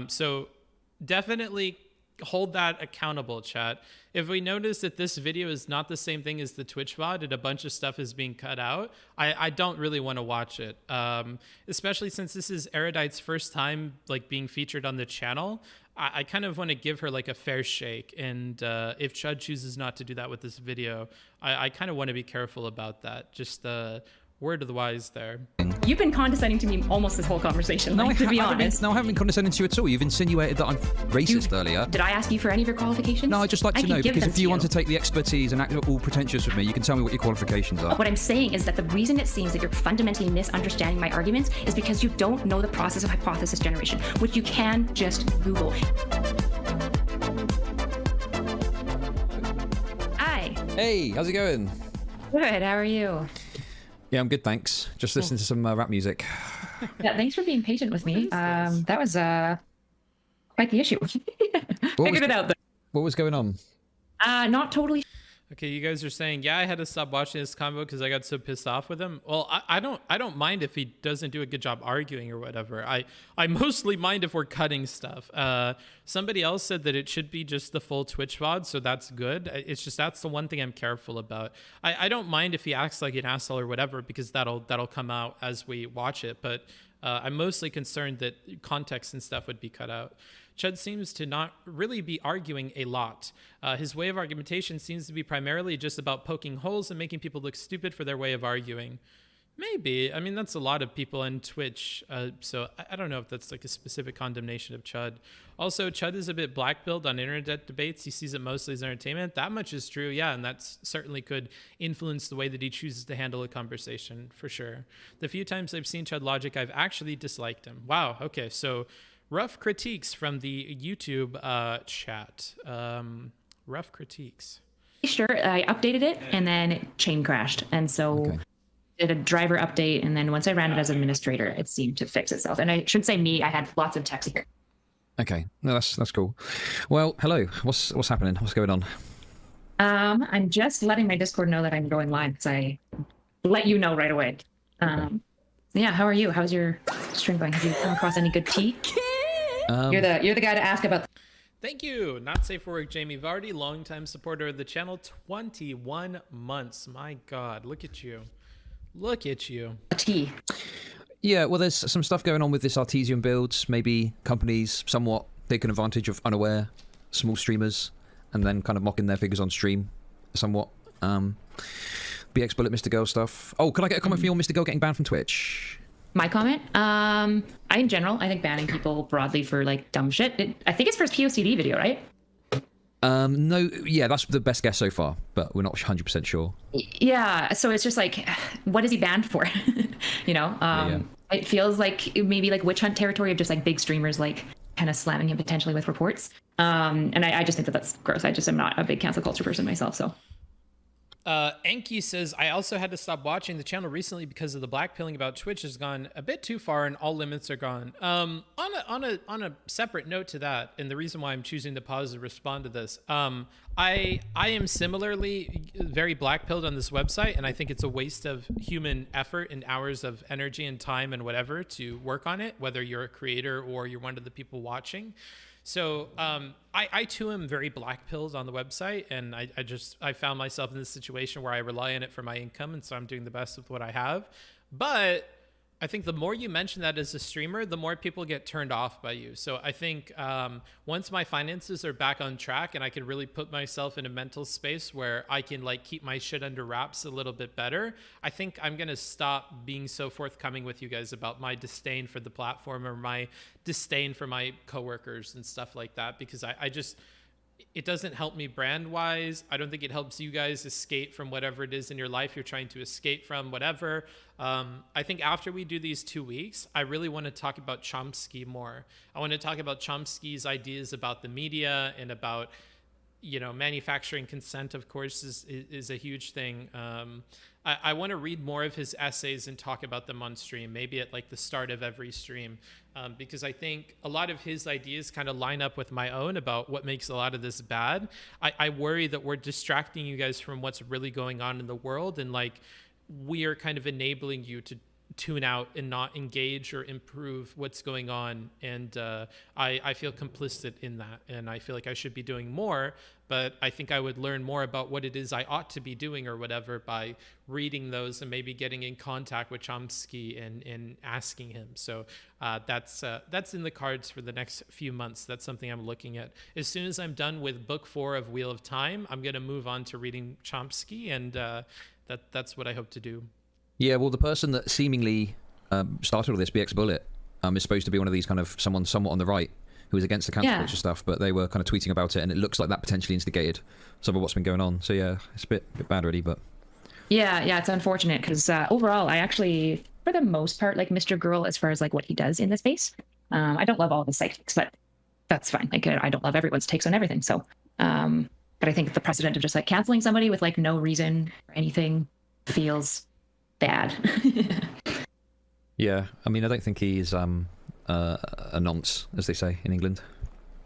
So definitely hold that accountable, chat. If we notice that this video is not the same thing as the Twitch VOD and a bunch of stuff is being cut out, I don't really want to watch it. Especially since this is Erudite's first time like being featured on the channel. I kind of want to give her like a fair shake, and if Chud chooses not to do that with this video, I kind of want to be careful about that. Just word of the wise there. You've been condescending to me almost this whole conversation, to be honest. No, I haven't been condescending to you at all. You've insinuated that I'm racist earlier. Did I ask you for any of your qualifications? No, I'd just like to know, because if you want to take the expertise and act all pretentious with me, you can tell me what your qualifications are. What I'm saying is that the reason it seems that you're fundamentally misunderstanding my arguments is because you don't know the process of hypothesis generation, which you can just Google. Hi. Hey, how's it going? Good, how are you? Yeah, I'm good, thanks. Just listening to some rap music. Yeah, thanks for being patient with me. That was quite the issue. Figured it out though. What was going on? Not totally. Okay, you guys are saying, yeah, I had to stop watching this combo because I got so pissed off with him. Well, I don't mind if he doesn't do a good job arguing or whatever. I mostly mind if we're cutting stuff. Somebody else said that it should be just the full Twitch VOD, so that's good. It's just that's the one thing I'm careful about. I don't mind if he acts like an asshole or whatever because that'll come out as we watch it. But I'm mostly concerned that context and stuff would be cut out. Chud seems to not really be arguing a lot. His way of argumentation seems to be primarily just about poking holes and making people look stupid for their way of arguing. Maybe. I mean, that's a lot of people on Twitch, so I don't know if that's like a specific condemnation of Chud. Also, Chud is a bit black-pilled on internet debates. He sees it mostly as entertainment. That much is true, yeah, and that certainly could influence the way that he chooses to handle a conversation, for sure. The few times I've seen ChudLogic, I've actually disliked him. Wow, okay, so rough critiques from the YouTube chat. Rough critiques. Sure, I updated it and then it chain crashed. And so did a driver update. And then once I ran it as administrator, it seemed to fix itself. And I shouldn't say me, I had lots of text here. Okay, no, that's cool. Well, hello. What's happening? What's going on? I'm just letting my Discord know that I'm going live because I let you know right away. Yeah, how are you? How's your stream going? Have you come across any good tea? You're the guy to ask about. Thank you. Not safe for work, Jamie Vardy, longtime supporter of the channel, 21 months. My God, look at you. Look at you. Tea. Yeah, well, there's some stuff going on with this Artesian builds. Maybe companies somewhat taking advantage of unaware small streamers and then kind of mocking their figures on stream somewhat. BX Bullet, Mr. Girl stuff. Oh, can I get a comment from you on Mr. Girl getting banned from Twitch? My comment? In general, I think banning people broadly for like dumb shit. I think it's for his POCD video, right? No, yeah, that's the best guess so far, but we're not 100% sure. Yeah, so it's just like, what is he banned for? You know, Yeah. It feels like maybe like witch hunt territory of just like big streamers like kind of slamming him potentially with reports. And I just think that that's gross. I just am not a big cancel culture person myself, so. Enki says, I also had to stop watching the channel recently because of the blackpilling about Twitch has gone a bit too far and all limits are gone. On a separate note to that, and the reason why I'm choosing to pause and respond to this, I am similarly very blackpilled on this website, and I think it's a waste of human effort and hours of energy and time and whatever to work on it, whether you're a creator or you're one of the people watching. So I too am very black-pilled on the website, and I found myself in this situation where I rely on it for my income, and so I'm doing the best with what I have. But I think the more you mention that as a streamer, the more people get turned off by you. So I think once my finances are back on track and I can really put myself in a mental space where I can like keep my shit under wraps a little bit better, I think I'm going to stop being so forthcoming with you guys about my disdain for the platform or my disdain for my coworkers and stuff like that, because I just... it doesn't help me brand wise. I don't think it helps you guys escape from whatever it is in your life you're trying to escape from, whatever. I think after we do these 2 weeks, I really want to talk about Chomsky more. I want to talk about Chomsky's ideas about the media and about, you know, manufacturing consent, of course, is a huge thing. I want to read more of his essays and talk about them on stream, maybe at like the start of every stream, because I think a lot of his ideas kind of line up with my own about what makes a lot of this bad. I worry that we're distracting you guys from what's really going on in the world, and like we are kind of enabling you to tune out and not engage or improve what's going on. And I feel complicit in that, and I feel like I should be doing more, but I think I would learn more about what it is I ought to be doing or whatever by reading those and maybe getting in contact with Chomsky and asking him. So that's in the cards for the next few months. That's something I'm looking at. As soon as I'm done with book 4 of Wheel of Time, I'm going to move on to reading Chomsky, and that's what I hope to do. Yeah, well, the person that seemingly started all this, BX Bullet, is supposed to be one of these kind of someone somewhat on the right who was against the cancel culture stuff, but they were kind of tweeting about it, and it looks like that potentially instigated some of what's been going on. So yeah, it's a bit bad already, but... Yeah, it's unfortunate because overall, I actually, for the most part, like Mr. Girl as far as like what he does in the space. I don't love all of his psychics, but that's fine. Like I don't love everyone's takes on everything. So, but I think the precedent of just like canceling somebody with like no reason or anything feels bad. Yeah, I mean, I don't think he's a nonce, as they say in England.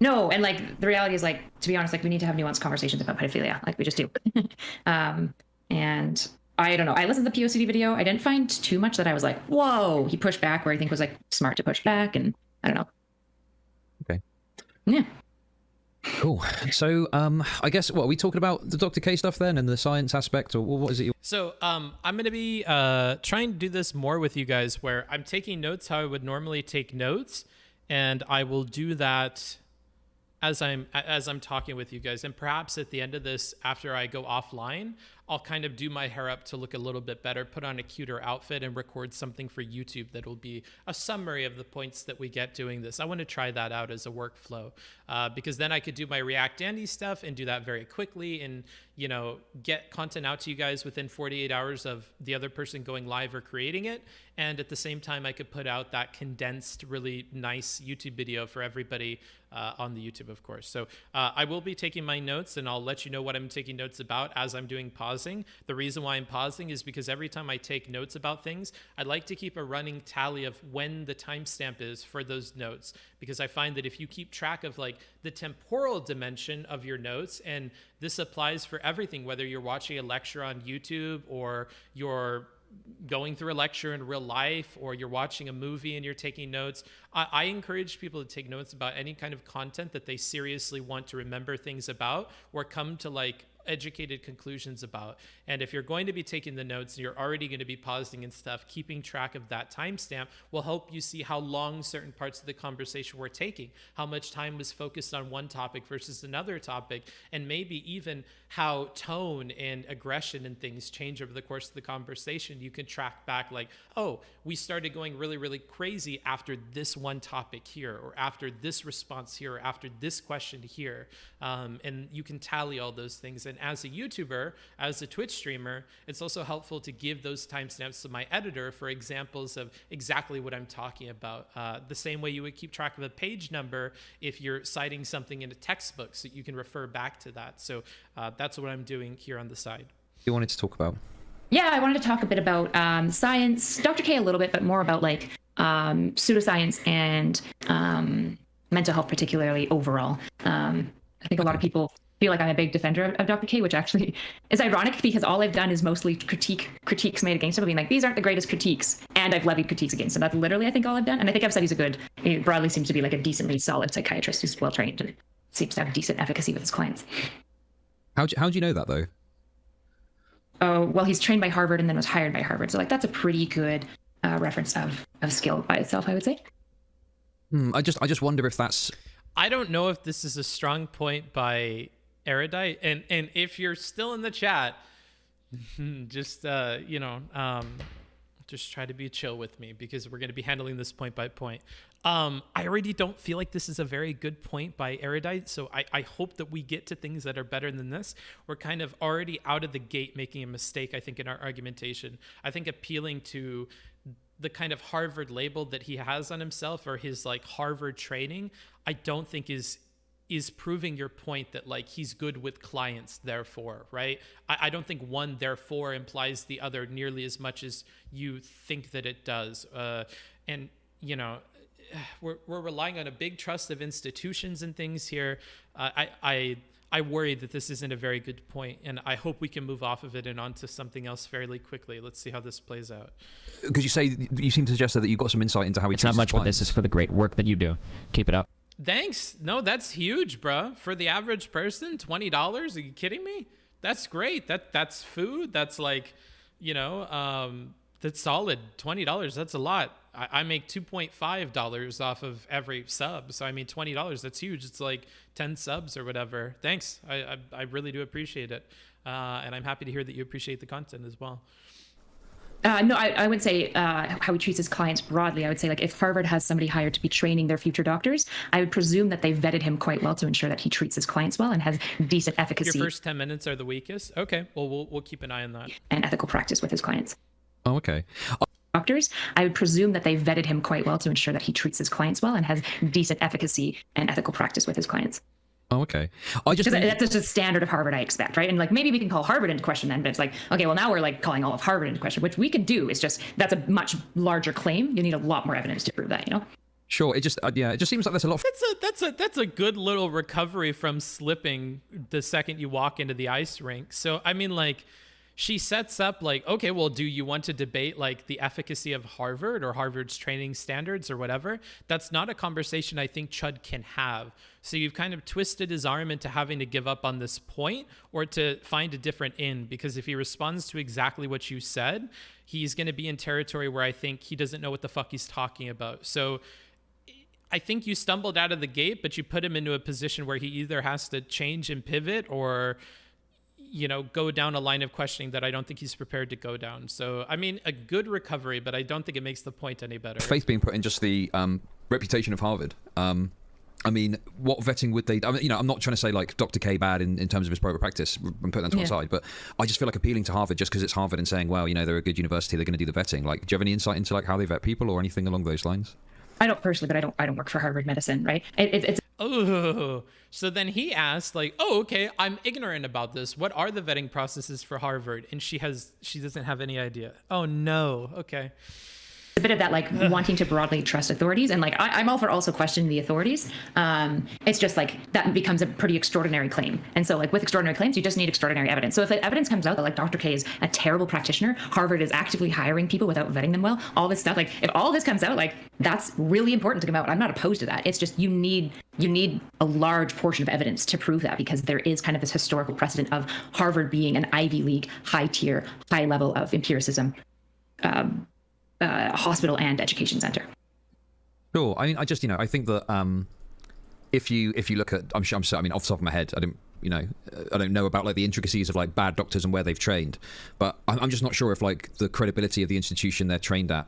No, and like the reality is, like, to be honest, like we need to have nuanced conversations about pedophilia, like we just do. And I don't know. I listened to the POCD video. I didn't find too much that I was like, whoa, he pushed back, where I think was like smart to push back, and I don't know. Okay. Yeah. Cool. So, I guess what are we talking about, the Dr. K stuff then, and the science aspect, or what is it? So I'm going to be trying to do this more with you guys, where I'm taking notes how I would normally take notes, and I will do that as I'm talking with you guys. And perhaps at the end of this, after I go offline, I'll kind of do my hair up to look a little bit better, put on a cuter outfit, and record something for YouTube that will be a summary of the points that we get doing this. I want to try that out as a workflow, because then I could do my React Andy stuff and do that very quickly, and get content out to you guys within 48 hours of the other person going live or creating it. And at the same time, I could put out that condensed, really nice YouTube video for everybody on the YouTube, of course. So I will be taking my notes, and I'll let you know what I'm taking notes about as I'm doing pausing. The reason why I'm pausing is because every time I take notes about things, I'd like to keep a running tally of when the timestamp is for those notes, because I find that if you keep track of like the temporal dimension of your notes, and this applies for everything, whether you're watching a lecture on YouTube, or you're going through a lecture in real life, or you're watching a movie and you're taking notes. I encourage people to take notes about any kind of content that they seriously want to remember things about, or come to like educated conclusions about. And if you're going to be taking the notes and you're already going to be pausing and stuff, keeping track of that timestamp will help you see how long certain parts of the conversation were taking, how much time was focused on one topic versus another topic, and maybe even how tone and aggression and things change over the course of the conversation. You can track back like, oh, we started going really, really crazy after this one topic here, or after this response here, or after this question here. And you can tally all those things. And as a YouTuber, as a Twitch streamer, it's also helpful to give those timestamps to my editor for examples of exactly what I'm talking about. The same way you would keep track of a page number if you're citing something in a textbook, so you can refer back to that. So that's what I'm doing here on the side. You wanted to talk about? Yeah, I wanted to talk a bit about science, Dr. K a little bit, but more about like pseudoscience and mental health, particularly overall. I think a lot of people feel like I'm a big defender of Dr. K, which actually is ironic, because all I've done is mostly critiques made against him, being like, these aren't the greatest critiques, and I've levied critiques against him. That's literally, I think, all I've done. And I think I've said he broadly seems to be like a decently solid psychiatrist who's well trained and seems to have decent efficacy with his clients. How do you know that though? Oh, well, he's trained by Harvard and then was hired by Harvard. So like that's a pretty good reference of skill by itself, I would say. I just wonder if that's... I don't know if this is a strong point by Erudite, and if you're still in the chat, just just try to be chill with me, because we're going to be handling this point by point. I already don't feel like this is a very good point by Erudite, so I hope that we get to things that are better than this. We're kind of already out of the gate making a mistake, I think, in our argumentation. I think appealing to the kind of Harvard label that he has on himself, or his like Harvard training, I don't think is proving your point that like he's good with clients, therefore, right? I don't think one therefore implies the other nearly as much as you think that it does. And we're relying on a big trust of institutions and things here. I worry that this isn't a very good point, and I hope we can move off of it and onto something else fairly quickly. Let's see how this plays out. Because you seem to suggest that you've got some insight into how he It's not much, but this is for the great work that you do. Keep it up. Thanks. No, that's huge, bro. For the average person, $20? Are you kidding me? That's great. That's food. That's like, that's solid. $20. That's a lot. I make $2.5 off of every sub. So I mean, $20, that's huge. It's like 10 subs or whatever. Thanks. I really do appreciate it. And I'm happy to hear that you appreciate the content as well. No, I would say how he treats his clients broadly. I would say, like, if Harvard has somebody hired to be training their future doctors, I would presume that they vetted him quite well to ensure that he treats his clients well and has decent efficacy. Your first 10 minutes are the weakest? Okay, well, we'll keep an eye on that. And ethical practice with his clients. Oh, okay. Doctors, I would presume that they vetted him quite well to ensure that he treats his clients well and has decent efficacy and ethical practice with his clients. Oh, okay. That's just a standard of Harvard, I expect, right? And like maybe we can call Harvard into question then, but it's like, okay, well now we're like calling all of Harvard into question, which we can do. It's just that's a much larger claim. You need a lot more evidence to prove that, Sure. It just it just seems like there's a lot of That's a good little recovery from slipping the second you walk into the ice rink. So I mean, like, she sets up like, okay, well, do you want to debate like the efficacy of Harvard or Harvard's training standards or whatever? That's not a conversation I think Chud can have. So you've kind of twisted his arm into having to give up on this point or to find a different in, because if he responds to exactly what you said, he's going to be in territory where I think he doesn't know what the fuck he's talking about. So I think you stumbled out of the gate, but you put him into a position where he either has to change and pivot or, you know, go down a line of questioning that I don't think he's prepared to go down. So, I mean, a good recovery, but I don't think it makes the point any better. faith being put in just the reputation of Harvard. I mean, what vetting would they... I mean, you know, I'm not trying to say, like, Dr. K bad in terms of his private practice and put that to one side, but I just feel like appealing to Harvard just because it's Harvard and saying, well, you know, they're a good university, they're going to do the vetting. Like, do you have any insight into, like, how they vet people or anything along those lines? I don't personally, but I don't work for Harvard Medicine, right? It's Oh, so then he asked, like, oh, okay, I'm ignorant about this. What are the vetting processes for Harvard? And she doesn't have any idea. Oh, no. Okay. a bit of that, like wanting to broadly trust authorities. And like, I'm all for also questioning the authorities. It's just like that becomes a pretty extraordinary claim. And so like with extraordinary claims, you just need extraordinary evidence. So if the evidence comes out that like Dr. K is a terrible practitioner, Harvard is actively hiring people without vetting them well, all this stuff, like if all this comes out, like that's really important to come out. I'm not opposed to that. It's just you need a large portion of evidence to prove that, because there is kind of this historical precedent of Harvard being an Ivy League, high tier, high level of empiricism hospital and education center. Sure. I mean, I just, I think that if you look at, I'm sure, I mean, off the top of my head, I don't know about like the intricacies of like bad doctors and where they've trained, but I'm just not sure if like the credibility of the institution they're trained at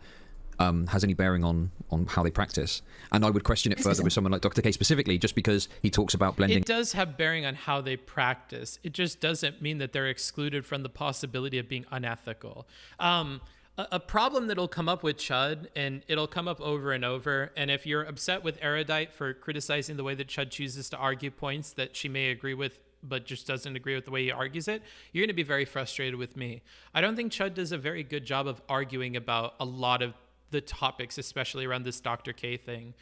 has any bearing on how they practice. And I would question it further with someone like Dr. K specifically, just because he talks about blending. It does have bearing on how they practice. It just doesn't mean that they're excluded from the possibility of being unethical. A problem that'll come up with Chud, and it'll come up over and over, and if you're upset with Erudite for criticizing the way that Chud chooses to argue points that she may agree with but just doesn't agree with the way he argues it, you're going to be very frustrated with me. I don't think Chud does a very good job of arguing about a lot of the topics, especially around this Dr. K thing.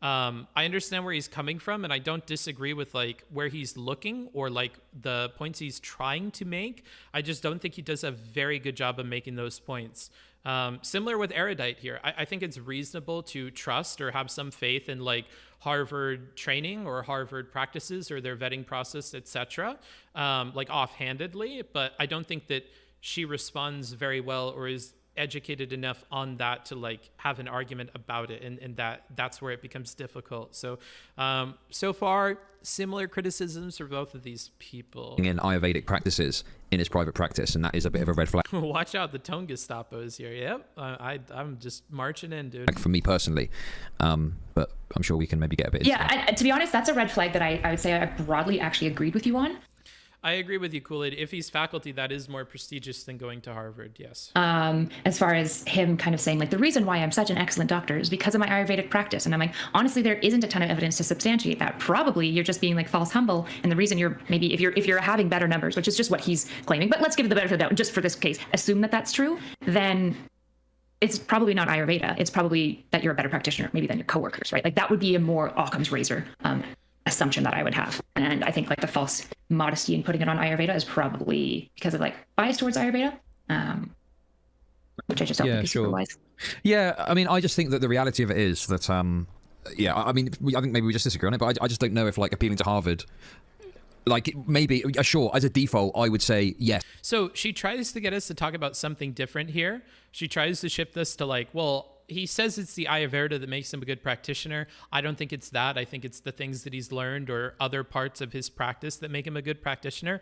I understand where he's coming from, and I don't disagree with like where he's looking or like the points he's trying to make. I just don't think he does a very good job of making those points. Similar with Erudite here. I think it's reasonable to trust or have some faith in like Harvard training or Harvard practices or their vetting process, etc. Like offhandedly, but I don't think that she responds very well or is educated enough on that to like have an argument about it, and that's where it becomes difficult. So so far similar criticisms for both of these people in Ayurvedic practices in his private practice, and that is a bit of a red flag. Watch out, the tone Gestapo's here. Yep, I'm just marching in, dude. Like for me personally, but I'm sure we can maybe get a bit to be honest, that's a red flag that I would say I broadly actually agreed with you on. I agree with you, Kool-Aid. If he's faculty, that is more prestigious than going to Harvard, yes. As far as him kind of saying, like, the reason why I'm such an excellent doctor is because of my Ayurvedic practice. And I'm like, honestly, there isn't a ton of evidence to substantiate that. Probably you're just being like false humble. And the reason you're maybe, if you're having better numbers, which is just what he's claiming, but let's give it the benefit of the doubt, just for this case, assume that that's true, then it's probably not Ayurveda. It's probably that you're a better practitioner, maybe than your coworkers, right? Like that would be a more Occam's razor assumption that I would have. And I think like the false modesty in putting it on Ayurveda is probably because of like bias towards Ayurveda, which I just don't think is super wise. Yeah, I mean, I just think that the reality of it is that, I mean, I think maybe we just disagree on it, but I just don't know if like appealing to Harvard, like maybe, sure, as a default, I would say yes. So she tries to get us to talk about something different here. She tries to shift this to like, well, he says it's the Ayurveda that makes him a good practitioner. I don't think it's that. I think it's the things that he's learned or other parts of his practice that make him a good practitioner.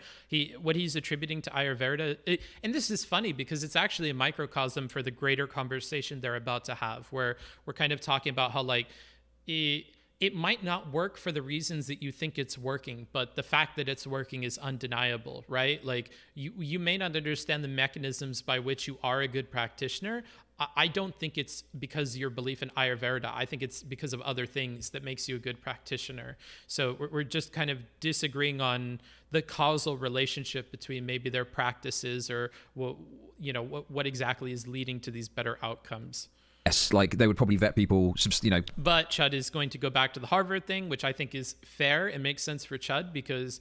What he's attributing to Ayurveda, and this is funny because it's actually a microcosm for the greater conversation they're about to have, where we're kind of talking about how like it might not work for the reasons that you think it's working, but the fact that it's working is undeniable, right? Like you may not understand the mechanisms by which you are a good practitioner. I don't think it's because of your belief in Ayurveda. I think it's because of other things that makes you a good practitioner. So we're just kind of disagreeing on the causal relationship between maybe their practices or what exactly is leading to these better outcomes. Yes, like they would probably vet people, But Chud is going to go back to the Harvard thing, which I think is fair and makes sense for Chud, because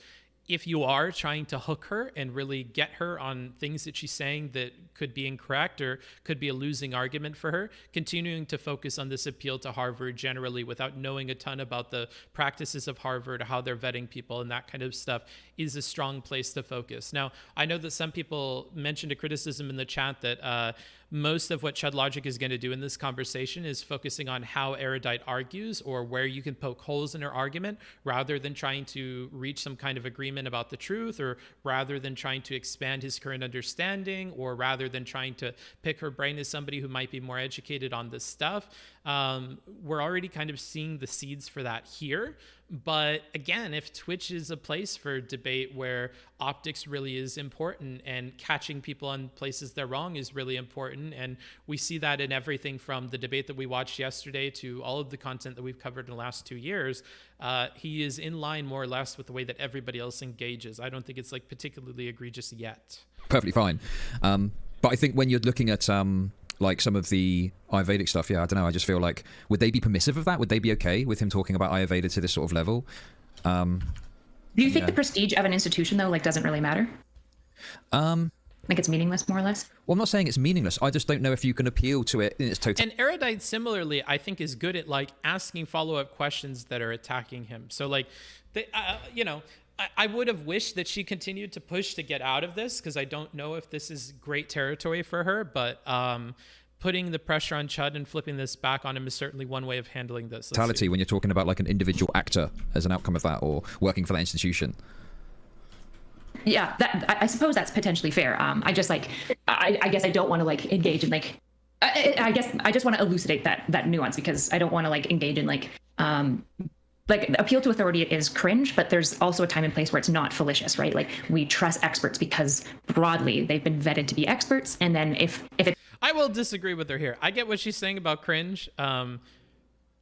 if you are trying to hook her and really get her on things that she's saying that could be incorrect or could be a losing argument for her, continuing to focus on this appeal to Harvard generally without knowing a ton about the practices of Harvard, how they're vetting people and that kind of stuff is a strong place to focus. Now, I know that some people mentioned a criticism in the chat that most of what ChudLogic is going to do in this conversation is focusing on how Erudite argues or where you can poke holes in her argument rather than trying to reach some kind of agreement about the truth, or rather than trying to expand his current understanding, or rather than trying to pick her brain as somebody who might be more educated on this stuff. We're already kind of seeing the seeds for that here. But again, if Twitch is a place for debate where optics really is important and catching people on places they're wrong is really important, and we see that in everything from the debate that we watched yesterday to all of the content that we've covered in the last 2 years, he is in line more or less with the way that everybody else engages. I don't think it's like particularly egregious yet. Perfectly fine. But I think when you're looking at like some of the Ayurvedic stuff, yeah, I don't know, I just feel like, would they be permissive of that? Would they be okay with him talking about Ayurveda to this sort of level? Do you think the prestige of an institution, though, like, doesn't really matter? Like it's meaningless, more or less? Well, I'm not saying it's meaningless. I just don't know if you can appeal to it in its totality. And Erudite, similarly, I think is good at like asking follow-up questions that are attacking him. So like, I would have wished that she continued to push to get out of this, because I don't know if this is great territory for her, but putting the pressure on Chud and flipping this back on him is certainly one way of handling this. Totality, when you're talking about like an individual actor as an outcome of that, or working for that institution. Yeah, I suppose that's potentially fair. I just like, I guess I don't want to like engage in like, I guess I just want to elucidate that nuance, because I don't want to like engage in like appeal to authority is cringe, but there's also a time and place where it's not fallacious, right? Like we trust experts because broadly they've been vetted to be experts. And then if it, I will disagree with her here. I get what she's saying about cringe.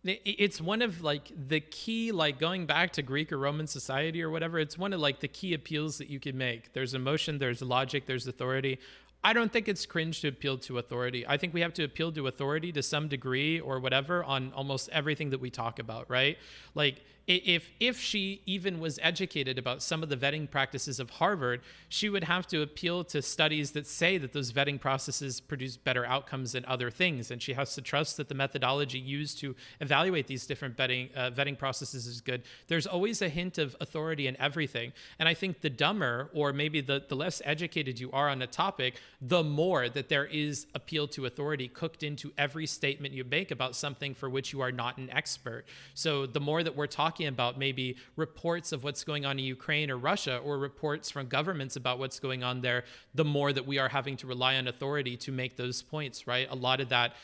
It's one of like the key, like going back to Greek or Roman society or whatever, it's one of like the key appeals that you can make. There's emotion, there's logic, there's authority. I don't think it's cringe to appeal to authority. I think we have to appeal to authority to some degree or whatever on almost everything that we talk about, right? Like if she even was educated about some of the vetting practices of Harvard, she would have to appeal to studies that say that those vetting processes produce better outcomes than other things. And she has to trust that the methodology used to evaluate these different vetting processes is good. There's always a hint of authority in everything. And I think the dumber, or maybe the less educated you are on a topic, the more that there is appeal to authority cooked into every statement you make about something for which you are not an expert. So the more that we're talking about maybe reports of what's going on in Ukraine or Russia, or reports from governments about what's going on there, the more that we are having to rely on authority to make those points, right? A lot of that,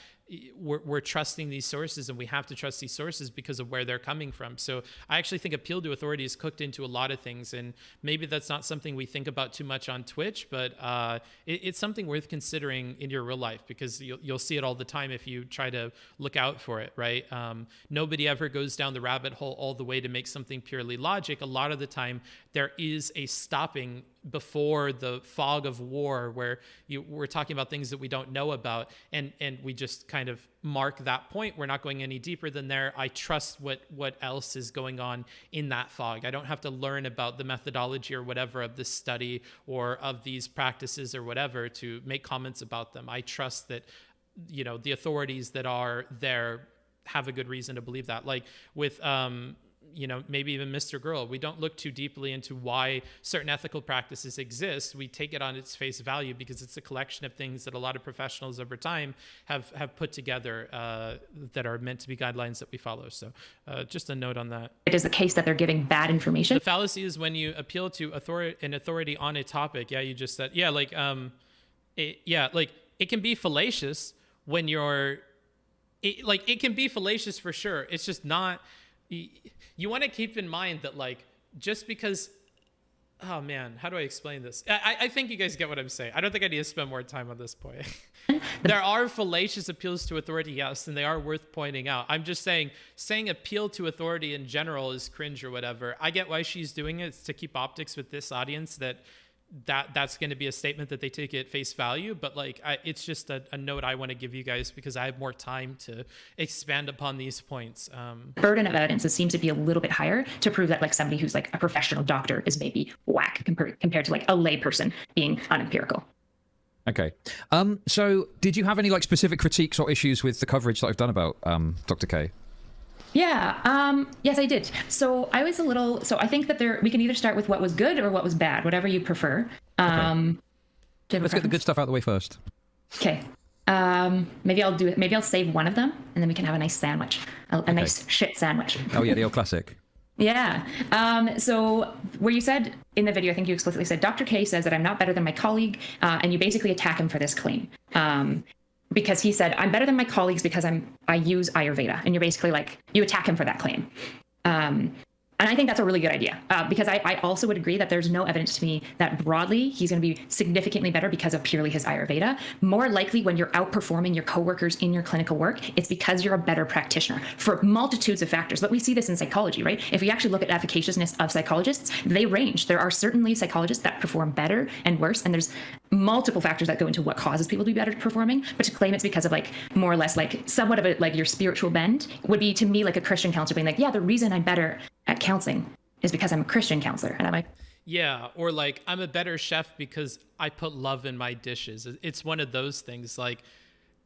we're trusting these sources, and we have to trust these sources because of where they're coming from. So I actually think appeal to authority is cooked into a lot of things, and maybe that's not something we think about too much on Twitch, but it's something worth considering in your real life, because you'll see it all the time if you try to look out for it, right? Nobody ever goes down the rabbit hole all the way to make something purely logic. A lot of the time there is a stopping before the fog of war, where we're talking about things that we don't know about, and we just kind of mark that point. We're not going any deeper than there. I trust what else is going on in that fog. I don't have to learn about the methodology or whatever of this study or of these practices or whatever to make comments about them. I trust that, the authorities that are there have a good reason to believe that. Like with maybe even Mr. Girl, we don't look too deeply into why certain ethical practices exist. We take it on its face value because it's a collection of things that a lot of professionals over time have put together that are meant to be guidelines that we follow. So just a note on that. It is the case that they're giving bad information. The fallacy is when you appeal to authority on a topic. Yeah, you just said, it can be fallacious when it can be fallacious for sure. It's just not. You want to keep in mind that, like, just because, oh man, how do I explain this? I think you guys get what I'm saying. I don't think I need to spend more time on this point. There are fallacious appeals to authority, yes, and they are worth pointing out. I'm just saying appeal to authority in general is cringe or whatever. I get why she's doing it. It's to keep optics with this audience that that's going to be a statement that they take at face value. But like, it's just a note I want to give you guys because I have more time to expand upon these points. Burden of evidence seems to be a little bit higher to prove that like somebody who's like a professional doctor is maybe whack compared to like a lay person being unempirical. Okay. So did you have any like specific critiques or issues with the coverage that I've done about Dr. K? Yeah. Yes, I did. So I was so I think that we can either start with what was good or what was bad, whatever you prefer. Okay. Let's get the good stuff out of the way first. Okay. Maybe I'll do it. Maybe I'll save one of them and then we can have a nice sandwich, a nice shit sandwich. Oh yeah, the old classic. Yeah. So where you said in the video, I think you explicitly said, Dr. K says that I'm not better than my colleague, and you basically attack him for this claim. Because he said, I'm better than my colleagues because I use Ayurveda. And you're basically like, you attack him for that claim. And I think that's a really good idea because I also would agree that there's no evidence to me that broadly he's going to be significantly better because of purely his Ayurveda. More likely when you're outperforming your coworkers in your clinical work, it's because you're a better practitioner for multitudes of factors. But we see this in psychology, right? If we actually look at efficaciousness of psychologists, they range. There are certainly psychologists that perform better and worse, and there's multiple factors that go into what causes people to be better at performing. But to claim it's because of like more or less like somewhat of a like your spiritual bend would be to me like a Christian counselor being like, yeah, the reason I'm better at counseling is because I'm a Christian counselor. And I'm like, yeah, or like I'm a better chef because I put love in my dishes. It's one of those things. Like,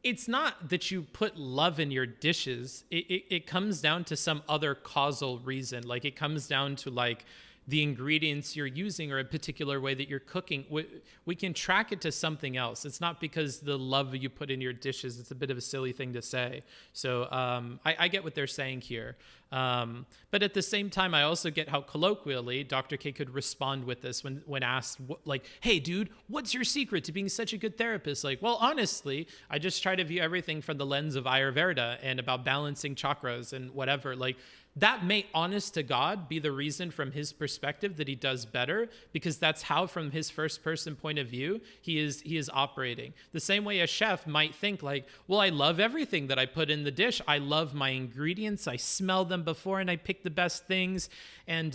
it's not that you put love in your dishes. It comes down to some other causal reason. Like, it comes down to like the ingredients you're using or a particular way that you're cooking. We can track it to something else. It's not because the love you put in your dishes. It's a bit of a silly thing to say. So I get what they're saying here. But at the same time, I also get how colloquially Dr. K could respond with this when asked, like, hey, dude, what's your secret to being such a good therapist? Like, well, honestly, I just try to view everything from the lens of Ayurveda and about balancing chakras and whatever. Like, that may, honest to God, be the reason from his perspective that he does better, because that's how, from his first person point of view, he is operating. The same way a chef might think like, well, I love everything that I put in the dish. I love my ingredients. I smell them before and I pick the best things. And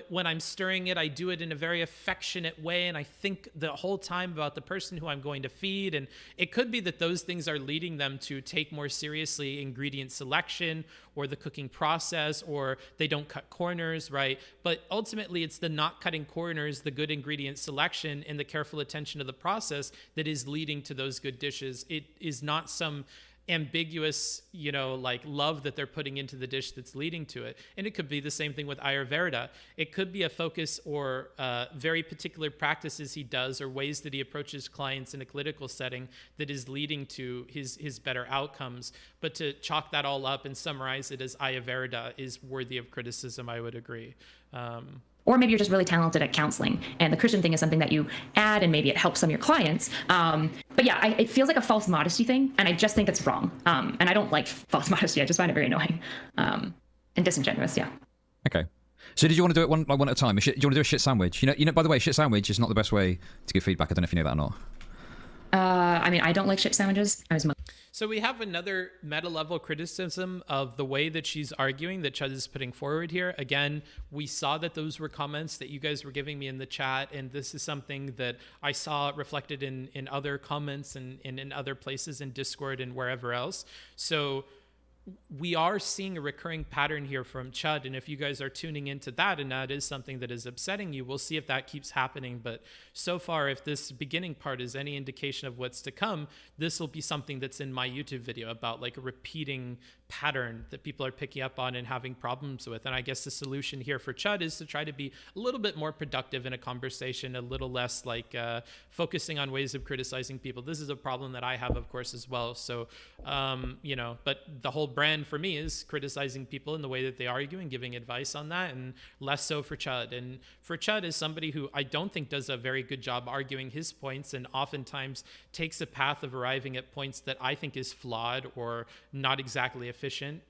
when I'm stirring it, I do it in a very affectionate way. And I think the whole time about the person who I'm going to feed. And it could be that those things are leading them to take more seriously ingredient selection or the cooking process, or they don't cut corners, right? But ultimately, it's the not cutting corners, the good ingredient selection, and the careful attention to the process that is leading to those good dishes. It is not some ambiguous, like love that they're putting into the dish that's leading to it. And it could be the same thing with Ayurveda. It could be a focus or very particular practices he does or ways that he approaches clients in a clinical setting that is leading to his better outcomes. But to chalk that all up and summarize it as Ayurveda is worthy of criticism, I would agree. Or maybe you're just really talented at counseling, and the Christian thing is something that you add, and maybe it helps some of your clients. But yeah, it feels like a false modesty thing, and I just think that's wrong. And I don't like false modesty. I just find it very annoying and disingenuous. Yeah. Okay. So did you want to do it one at a time? Do you want to do a shit sandwich? You know. By the way, shit sandwich is not the best way to give feedback. I don't know if you know that or not. I mean, I don't like shit sandwiches. So we have another meta-level criticism of the way that she's arguing that Chud is putting forward here. Again, we saw that those were comments that you guys were giving me in the chat, and this is something that I saw reflected in other comments and in other places in Discord and wherever else. So we are seeing a recurring pattern here from Chud, and if you guys are tuning into that and that is something that is upsetting you, we'll see if that keeps happening. But so far, if this beginning part is any indication of what's to come, this will be something that's in my YouTube video about like a repeating pattern that people are picking up on and having problems with. And I guess the solution here for Chud is to try to be a little bit more productive in a conversation, a little less like focusing on ways of criticizing people. This is a problem that I have, of course, as well. So, but the whole brand for me is criticizing people in the way that they argue and giving advice on that, and less so for Chud. And for Chud is somebody who I don't think does a very good job arguing his points, and oftentimes takes a path of arriving at points that I think is flawed or not exactly efficient.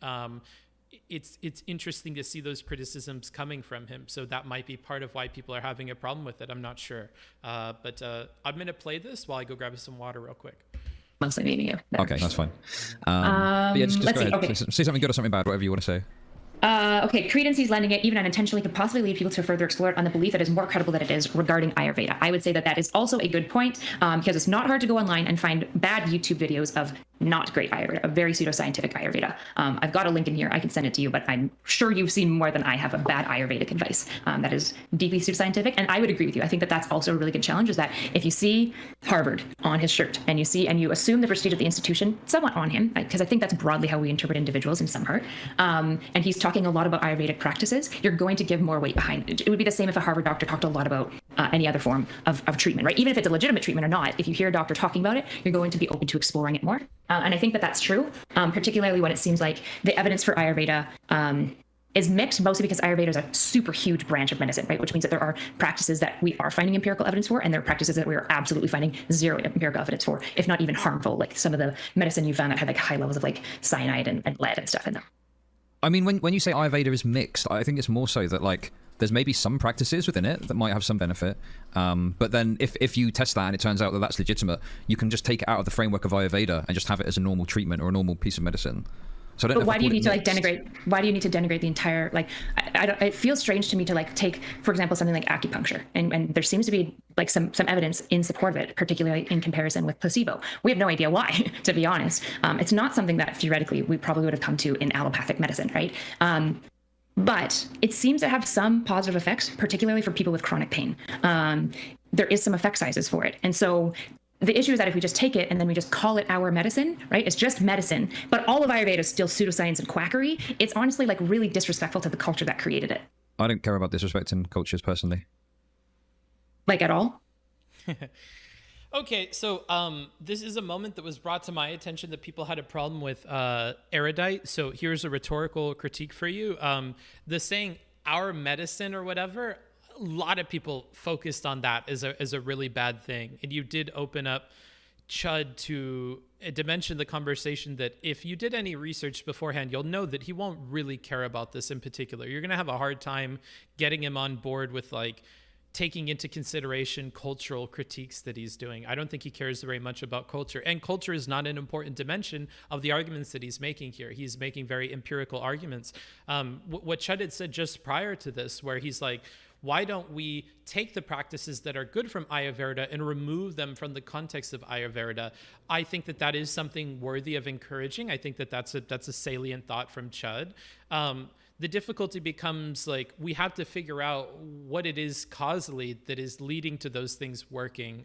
It's interesting to see those criticisms coming from him. So that might be part of why people are having a problem with it. I'm not sure. But I'm going to play this while I go grab some water real quick. Mostly meeting you. Okay, that's fine. Yeah, just go ahead. Okay. Say something good or something bad, whatever you want to say. Okay, credence he's lending it, even unintentionally, could possibly lead people to further explore it on the belief that it is more credible than it is regarding Ayurveda. I would say that that is also a good point, because it's not hard to go online and find bad YouTube videos of not great Ayurveda, a very pseudoscientific Ayurveda. I've got a link in here. I can send it to you, but I'm sure you've seen more than I have of bad Ayurvedic advice that is deeply pseudoscientific. And I would agree with you. I think that that's also a really good challenge, is that if you see Harvard on his shirt and you assume the prestige of the institution somewhat on him, because I think that's broadly how we interpret individuals in some part, and he's talking a lot about Ayurvedic practices, you're going to give more weight behind it. It would be the same if a Harvard doctor talked a lot about any other form of treatment, right? Even if it's a legitimate treatment or not, if you hear a doctor talking about it, you're going to be open to exploring it more. And I think that that's true, particularly when it seems like the evidence for Ayurveda is mixed, mostly because Ayurveda is a super huge branch of medicine, right? Which means that there are practices that we are finding empirical evidence for, and there are practices that we are absolutely finding zero empirical evidence for, if not even harmful, like some of the medicine you found that had like high levels of like cyanide and lead and stuff in them. I mean, when you say Ayurveda is mixed, I think it's more so that like there's maybe some practices within it that might have some benefit, but then if you test that and it turns out that that's legitimate, you can just take it out of the framework of Ayurveda and just have it as a normal treatment or a normal piece of medicine. So I don't know. But why do you need to like denigrate? Why do you need to denigrate the entire like? I don't. It feels strange to me to like take, for example, something like acupuncture, and there seems to be like some evidence in support of it, particularly in comparison with placebo. We have no idea why, to be honest. It's not something that theoretically we probably would have come to in allopathic medicine, right? But it seems to have some positive effects, particularly for people with chronic pain. There is some effect sizes for it, and so. The issue is that if we just take it and then we just call it our medicine, right? It's just medicine, but all of Ayurveda is still pseudoscience and quackery. It's honestly like really disrespectful to the culture that created it. I don't care about disrespecting cultures personally. Like at all? Okay, so this is a moment that was brought to my attention that people had a problem with Erudite. So here's a rhetorical critique for you. The saying "our medicine" or whatever, a lot of people focused on that as a really bad thing. And you did open up Chud to a dimension of the conversation that if you did any research beforehand, you'll know that he won't really care about this in particular. You're going to have a hard time getting him on board with like taking into consideration cultural critiques that he's doing. I don't think he cares very much about culture, and culture is not an important dimension of the arguments that he's making here. He's making very empirical arguments. What Chud had said just prior to this, where he's like, why don't we take the practices that are good from Ayurveda and remove them from the context of Ayurveda? I think that that is something worthy of encouraging. I think that that's a salient thought from Chud. The difficulty becomes like we have to figure out what it is causally that is leading to those things working.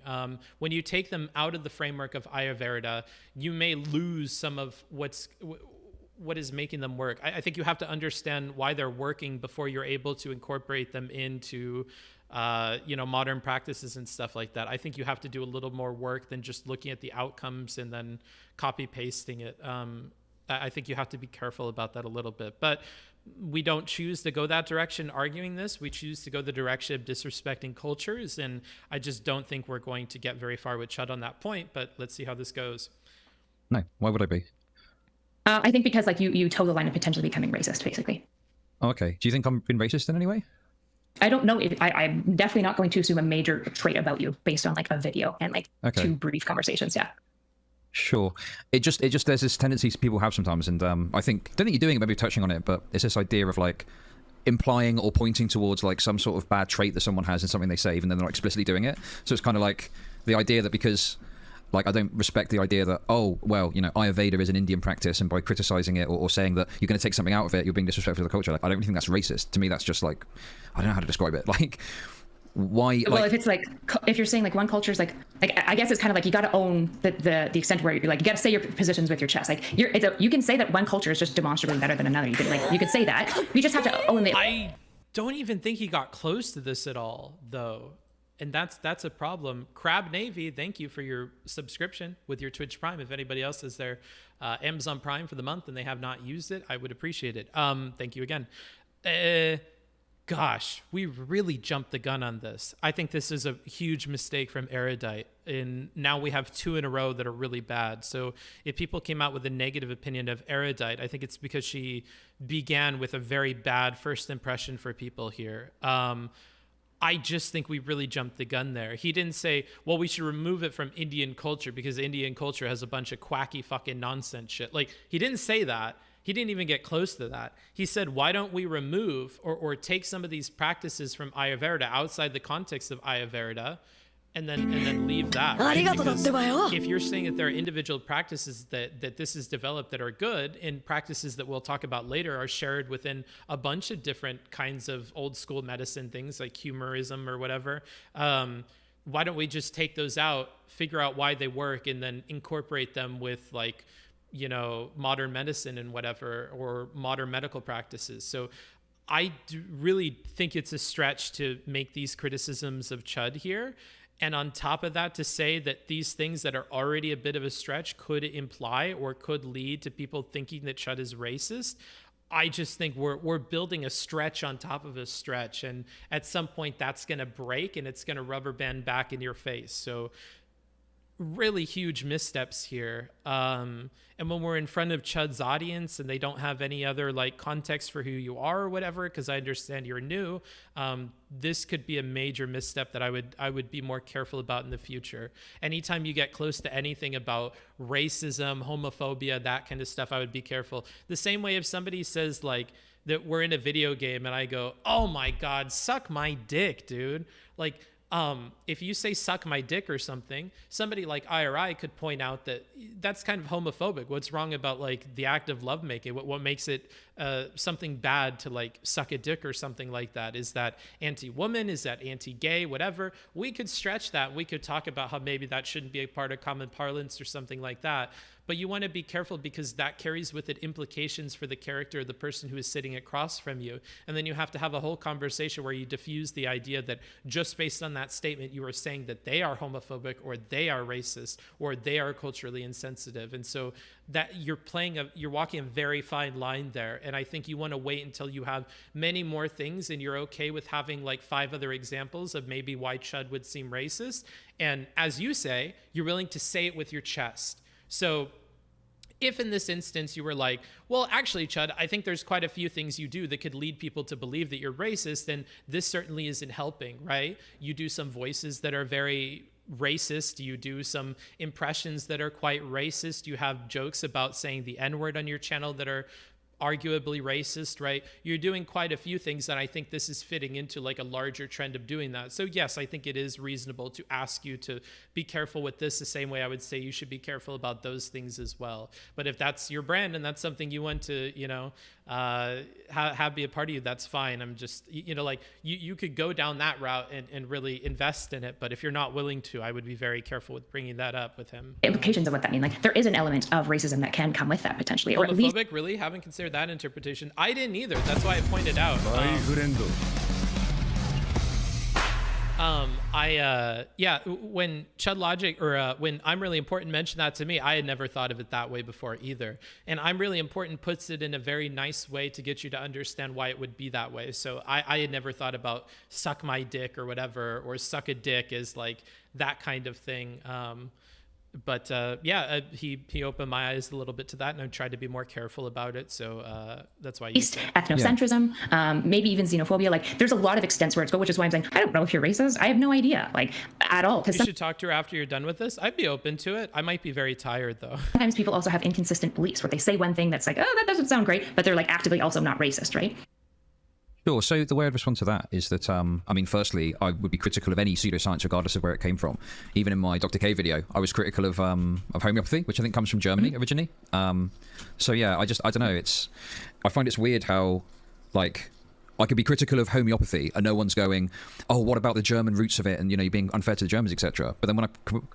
When you take them out of the framework of Ayurveda, you may lose some of what is making them work. I think you have to understand why they're working before you're able to incorporate them into modern practices and stuff like that. I think you have to do a little more work than just looking at the outcomes and then copy pasting it. I think you have to be careful about that a little bit, but we don't choose to go that direction arguing this. We choose to go the direction of disrespecting cultures, and I just don't think we're going to get very far with Chud on that point, but let's see how this goes. No, why would I be? I think because like you toe the line of potentially becoming racist, basically. Okay. Do you think I've been racist in any way? I don't know. I'm definitely not going to assume a major trait about you based on like a video and like two brief conversations. Yeah. Sure. It just there's this tendency people have sometimes, and don't think you're doing it, maybe touching on it, but it's this idea of like implying or pointing towards like some sort of bad trait that someone has in something they say, even though they're not explicitly doing it. So it's kind of like the idea that because like I don't respect the idea that, oh, well, Ayurveda is an Indian practice, and by criticizing it or saying that you're going to take something out of it, you're being disrespectful to the culture. Like, I don't think that's racist. To me, that's just like, I don't know how to describe it. Like, why? Well, if it's like, if you're saying like one culture is like I guess it's kind of like you got to own the extent where you're like, you got to say your positions with your chest. Like you can say that one culture is just demonstrably better than another. You could say that. You just have to own it. I don't even think he got close to this at all, though. And that's a problem. Crab Navy, thank you for your subscription with your Twitch Prime. If anybody else has their Amazon Prime for the month and they have not used it, I would appreciate it. Thank you again. Gosh, we really jumped the gun on this. I think this is a huge mistake from Erudite. And now we have two in a row that are really bad. So if people came out with a negative opinion of Erudite, I think it's because she began with a very bad first impression for people here. I just think we really jumped the gun there. He didn't say, well, we should remove it from Indian culture because Indian culture has a bunch of quacky fucking nonsense shit. Like, he didn't say that. He didn't even get close to that. He said, why don't we remove or take some of these practices from Ayurveda outside the context of Ayurveda and then leave that. Right? Because if you're saying that there are individual practices that this is developed that are good, and practices that we'll talk about later are shared within a bunch of different kinds of old school medicine things like humorism or whatever, why don't we just take those out, figure out why they work, and then incorporate them with like, you know, modern medicine and whatever, or modern medical practices. So I really think it's a stretch to make these criticisms of Chud here. And on top of that, to say that these things that are already a bit of a stretch could imply or could lead to people thinking that Chud is racist, I just think we're building a stretch on top of a stretch. And at some point that's going to break and it's going to rubber band back in your face. So really huge missteps here. And when we're in front of Chud's audience and they don't have any other like context for who you are or whatever, because I understand you're new, this could be a major misstep that I would be more careful about in the future. Anytime you get close to anything about racism, homophobia, that kind of stuff, I would be careful. The same way if somebody says like that we're in a video game and I go, oh my God, suck my dick, dude. Like, if you say suck my dick or something, somebody like IRI could point out that that's kind of homophobic. What's wrong about like the act of lovemaking? What makes it something bad to like suck a dick or something like that? Is that anti-woman? Is that anti-gay? Whatever. We could stretch that. We could talk about how maybe that shouldn't be a part of common parlance or something like that. But you want to be careful because that carries with it implications for the character of the person who is sitting across from you. And then you have to have a whole conversation where you diffuse the idea that just based on that statement, you are saying that they are homophobic or they are racist or they are culturally insensitive. And so that you're walking a very fine line there. And I think you want to wait until you have many more things and you're okay with having like 5 other examples of maybe why Chud would seem racist. And as you say, you're willing to say it with your chest. So if in this instance you were like, well, actually, Chud, I think there's quite a few things you do that could lead people to believe that you're racist, then this certainly isn't helping, right? You do some voices that are very racist. You do some impressions that are quite racist. You have jokes about saying the N-word on your channel that are arguably racist, right? You're doing quite a few things, and I think this is fitting into like a larger trend of doing that. So yes, I think it is reasonable to ask you to be careful with this the same way I would say you should be careful about those things as well. But if that's your brand and that's something you want to, you know, have be a part of you, that's fine. I'm just, you know, like you could go down that route and really invest in it. But if you're not willing to, I would be very careful with bringing that up with him. Implications of what that mean. Like there is an element of racism that can come with that potentially. Or at least really? Haven't considered that interpretation. I didn't either. That's why I pointed out. When ChudLogic or when I'm Really Important mentioned that to me, I had never thought of it that way before either. And I'm Really Important puts it in a very nice way to get you to understand why it would be that way. So I had never thought about suck my dick or whatever, or suck a dick as like that kind of thing. But he opened my eyes a little bit to that, and I tried to be more careful about it. So that's why ethnocentrism, maybe even xenophobia. Like there's a lot of extents where it's go, which is why I'm saying I don't know if you're racist. I have no idea, like at all. You should talk to her after you're done with this. I'd be open to it. I might be very tired though. Sometimes people also have inconsistent beliefs where they say one thing that's like, oh, that doesn't sound great, but they're like actively also not racist, right? Sure. So the way I'd respond to that is that, I mean, firstly, I would be critical of any pseudoscience regardless of where it came from. Even in my Dr. K video, I was critical of homeopathy, which I think comes from Germany originally. So yeah, I don't know. I find it's weird how, like, I could be critical of homeopathy and no one's going, oh, what about the German roots of it? And, you know, you're being unfair to the Germans, etc. But then when I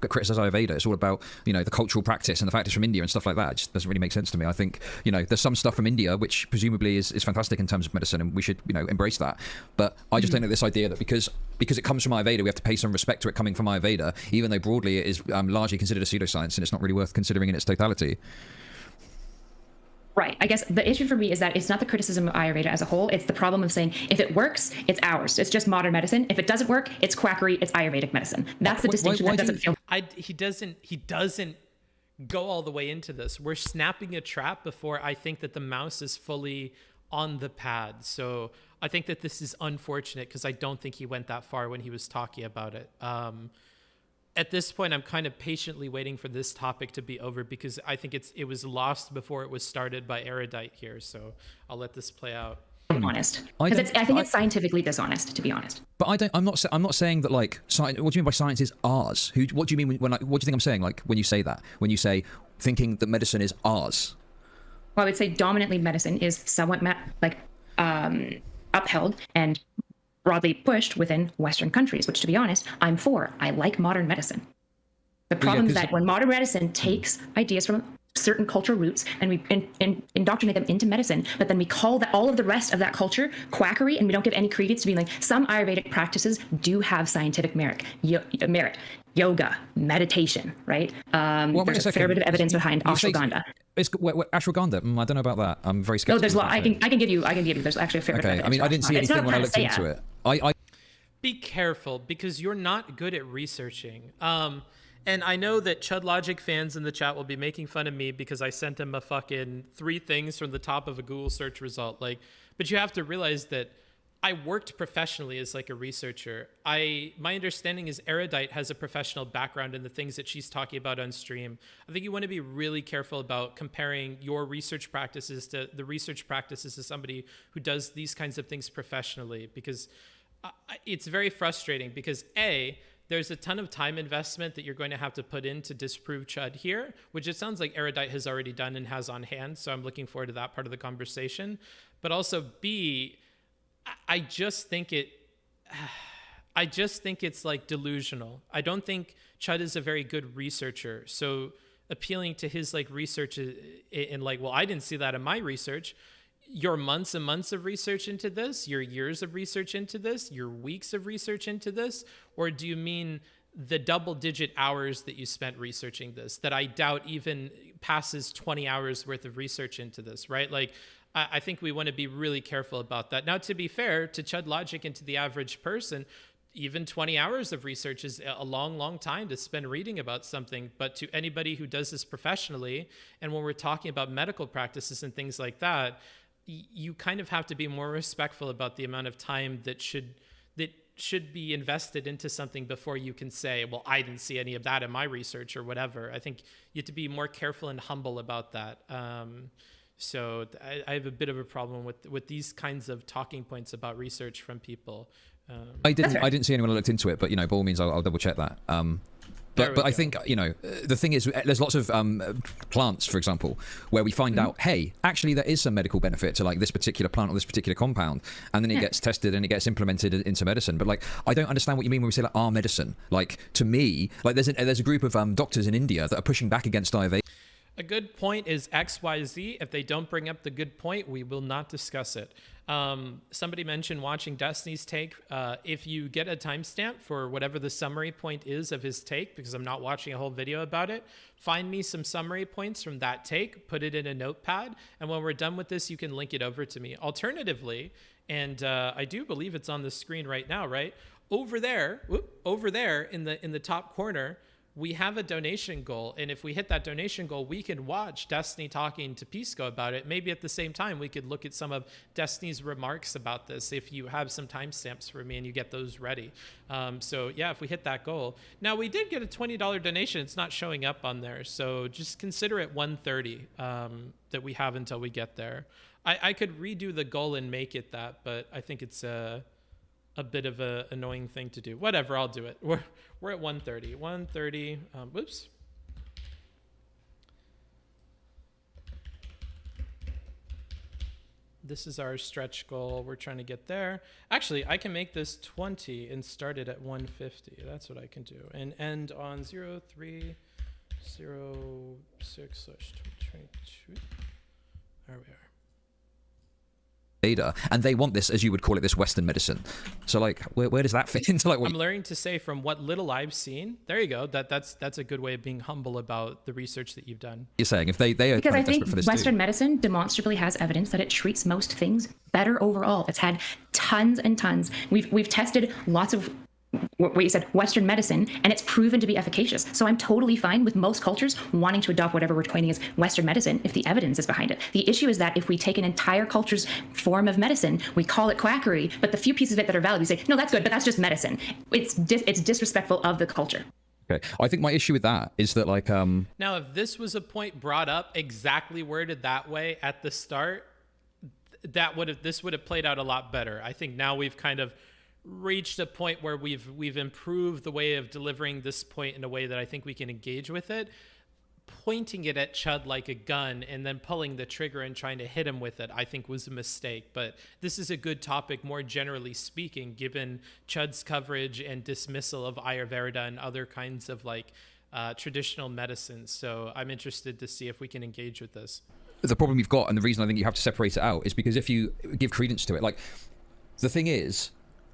criticize Ayurveda, it's all about, you know, the cultural practice and the fact it's from India and stuff like that. It just doesn't really make sense to me. I think, you know, there's some stuff from India which presumably is fantastic in terms of medicine, and we should, you know, embrace that. But I just don't know this idea that because it comes from Ayurveda, we have to pay some respect to it coming from Ayurveda, even though broadly it is largely considered a pseudoscience and it's not really worth considering in its totality. Right. I guess the issue for me is that it's not the criticism of Ayurveda as a whole. It's the problem of saying if it works, it's ours. It's just modern medicine. If it doesn't work, it's quackery. It's Ayurvedic medicine. That's the distinction that doesn't feel. He doesn't go all the way into this. We're snapping a trap before I think that the mouse is fully on the pad. So I think that this is unfortunate because I don't think he went that far when he was talking about it. at this point, I'm kind of patiently waiting for this topic to be over because I think it was lost before it was started by Erudite here. So I'll let this play out. Honest, because I think it's scientifically dishonest, to be honest. But I'm not saying that like science. What do you mean by science is ours? What do you mean when what do you think I'm saying? Like when you say that, when you say thinking that medicine is ours? Well, I would say dominantly medicine is somewhat upheld and broadly pushed within Western countries, which, to be honest, I'm for. I like modern medicine. The problem is that when modern medicine takes ideas from certain cultural roots and we indoctrinate them into medicine, but then we call all of the rest of that culture quackery, and we don't give any credence to being like, some Ayurvedic practices do have scientific merit. Yoga, meditation, right? There's a fair bit of evidence behind ashwagandha. Ashwagandha. I don't know about that. I'm very skeptical. No, there's a lot. I can give you. There's actually a fair bit of evidence. I mean, I didn't see anything when I looked into it. I Be careful because you're not good at researching. And I know that ChudLogic fans in the chat will be making fun of me because I sent them a fucking 3 things from the top of a Google search result. But you have to realize that I worked professionally as like a researcher. My understanding is Erudite has a professional background in the things that she's talking about on stream. I think you want to be really careful about comparing your research practices to the research practices of somebody who does these kinds of things professionally, because it's very frustrating because there's a ton of time investment that you're going to have to put in to disprove Chud here, which it sounds like Erudite has already done and has on hand. So I'm looking forward to that part of the conversation. But also B, I just think it's like delusional. I don't think Chud is a very good researcher. So appealing to his like research and like, well, I didn't see that in my research. Your months and months of research into this, your years of research into this, your weeks of research into this, or do you mean the double-digit hours that you spent researching this, that I doubt even passes 20 hours worth of research into this, right? Like, I think we want to be really careful about that. Now, to be fair to ChudLogic and to the average person, even 20 hours of research is a long, long time to spend reading about something. But to anybody who does this professionally, and when we're talking about medical practices and things like that, you kind of have to be more respectful about the amount of time that should be invested into something before you can say, well, I didn't see any of that in my research or whatever. I think you have to be more careful and humble about that. So I have a bit of a problem with these kinds of talking points about research from people. I didn't see anyone who looked into it, but by all means, I'll double check that. But I think, the thing is, there's lots of plants, for example, where we find out, hey, actually there is some medical benefit to like this particular plant or this particular compound, and then it gets tested and it gets implemented into medicine. But like, I don't understand what you mean when we say like our medicine. Like, to me, like there's a group of doctors in India that are pushing back against Ayurveda. A good point is XYZ. If they don't bring up the good point, we will not discuss it. Somebody mentioned watching Destiny's take. If you get a timestamp for whatever the summary point is of his take, because I'm not watching a whole video about it, find me some summary points from that take, put it in a notepad, and when we're done with this, you can link it over to me. Alternatively, and I do believe it's on the screen right now, right? Over there in the top corner, we have a donation goal, and if we hit that donation goal, we can watch Destiny talking to Pisco about it. Maybe at the same time, we could look at some of Destiny's remarks about this if you have some timestamps for me and you get those ready. So yeah, if we hit that goal. Now, we did get a $20 donation. It's not showing up on there, so just consider it $130 that we have until we get there. I could redo the goal and make it that, but I think it's a bit of a annoying thing to do. Whatever, I'll do it. We're at 130. 130. Whoops. This is our stretch goal. We're trying to get there. Actually, I can make this 20 and start it at 150. That's what I can do. And end on 0306/22. There we are. And they want this, as you would call it, this Western medicine. So like, where does that fit into like? I'm learning to say from what little I've seen. There you go. That's a good way of being humble about the research that you've done. You're saying if they are because I think for this Western medicine demonstrably has evidence that it treats most things better overall. It's had tons and tons. We've tested lots of what you said, Western medicine, and it's proven to be efficacious. So I'm totally fine with most cultures wanting to adopt whatever we're coining as Western medicine if the evidence is behind it. The issue is that if we take an entire culture's form of medicine, we call it quackery, but the few pieces of it that are valid, we say, no, that's good, but that's just medicine. It's disrespectful of the culture. Okay. I think my issue with that is that, like, Now, if this was a point brought up exactly worded that way at the start, this would have played out a lot better. I think now we've kind of reached a point where we've improved the way of delivering this point in a way that I think we can engage with it. Pointing it at Chud like a gun and then pulling the trigger and trying to hit him with it, I think was a mistake. But this is a good topic, more generally speaking, given Chud's coverage and dismissal of Ayurveda and other kinds of like traditional medicines. So I'm interested to see if we can engage with this. the problem you've got, and the reason I think you have to separate it out, is because if you give credence to it, like, the thing is,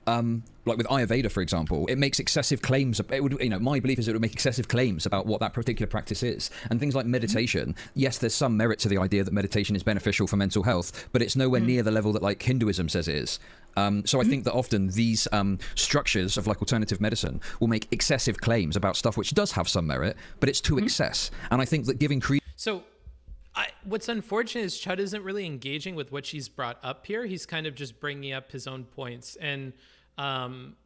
like with Ayurveda, for example, it makes excessive claims. It would, my belief is it would make excessive claims about what that particular practice is. And things like meditation, yes, there's some merit to the idea that meditation is beneficial for mental health, but it's nowhere near the level that like Hinduism says it is. So I think that often these structures of like alternative medicine will make excessive claims about stuff which does have some merit, but it's to excess. And I think that giving credence. So what's unfortunate is Chud isn't really engaging with what she's brought up here. He's kind of just bringing up his own points. And I'm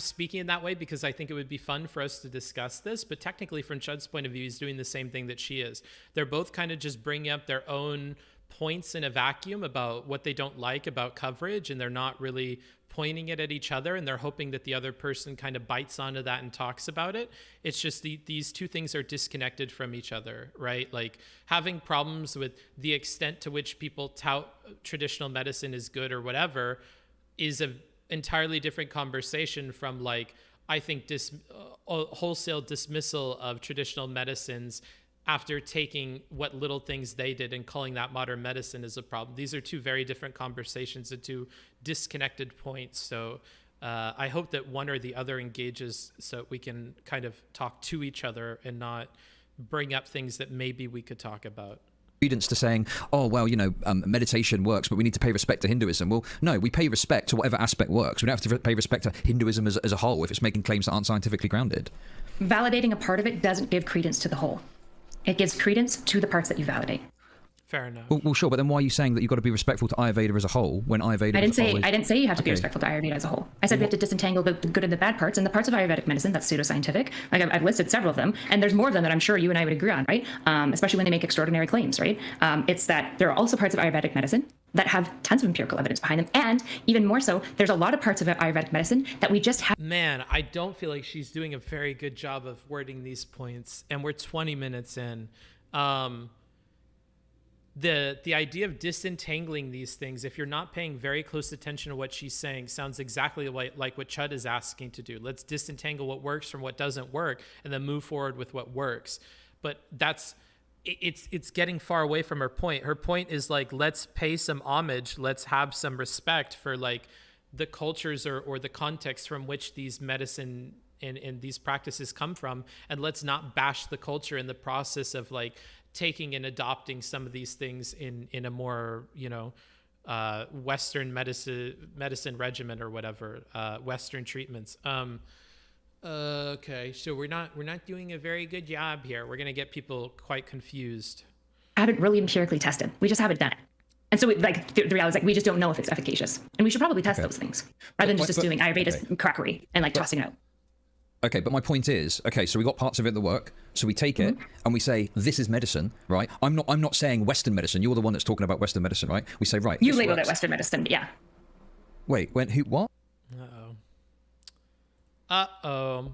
speaking in that way because I think it would be fun for us to discuss this. But technically, from Chud's point of view, he's doing the same thing that she is. They're both kind of just bringing up their own points in a vacuum about what they don't like about coverage, and they're not really pointing it at each other, and they're hoping that the other person kind of bites onto that and talks about it. It's just these two things are disconnected from each other, right? Like having problems with the extent to which people tout traditional medicine is good or whatever is an entirely different conversation from like, I think wholesale dismissal of traditional medicines after taking what little things they did and calling that modern medicine is a problem. These are two very different conversations and two disconnected points. So I hope that one or the other engages so we can kind of talk to each other and not bring up things that maybe we could talk about. Credence to saying, oh, well, meditation works, but we need to pay respect to Hinduism. Well, no, we pay respect to whatever aspect works. We don't have to pay respect to Hinduism as a whole if it's making claims that aren't scientifically grounded. Validating a part of it doesn't give credence to the whole. It gives credence to the parts that you validate. Fair enough. Well, sure, but then why are you saying that you've got to be respectful to Ayurveda as a whole when Ayurveda? I didn't say you have to be respectful to Ayurveda as a whole. I said we have to disentangle the good and the bad parts, and the parts of Ayurvedic medicine that's pseudoscientific. Like I've listed several of them, and there's more of them that I'm sure you and I would agree on, right? Especially when they make extraordinary claims, right? It's that there are also parts of Ayurvedic medicine that have tons of empirical evidence behind them, and even more so, there's a lot of parts of Ayurvedic medicine that we just have. Man, I don't feel like she's doing a very good job of wording these points, and we're 20 minutes in. The idea of disentangling these things, if you're not paying very close attention to what she's saying, sounds exactly like what Chud is asking to do. Let's disentangle what works from what doesn't work and then move forward with what works. But it's getting far away from her point. Her point is like, let's pay some homage. Let's have some respect for like the cultures or the context from which these medicine and these practices come from. And let's not bash the culture in the process of like taking and adopting some of these things in a more, Western medicine regimen or whatever, Western treatments. Okay, so we're not doing a very good job here. We're going to get people quite confused. Haven't really empirically tested. We just haven't done it. And so the reality is like, we just don't know if it's efficacious. And we should probably test those things rather than just doing Ayurveda's crackery and like tossing it out. Okay, but my point is, so we got parts of it that work, so we take it and we say, this is medicine, right? I'm not saying Western medicine. You're the one that's talking about Western medicine, right? We say, right. You labeled it Western medicine, yeah. Wait, what? Uh-oh.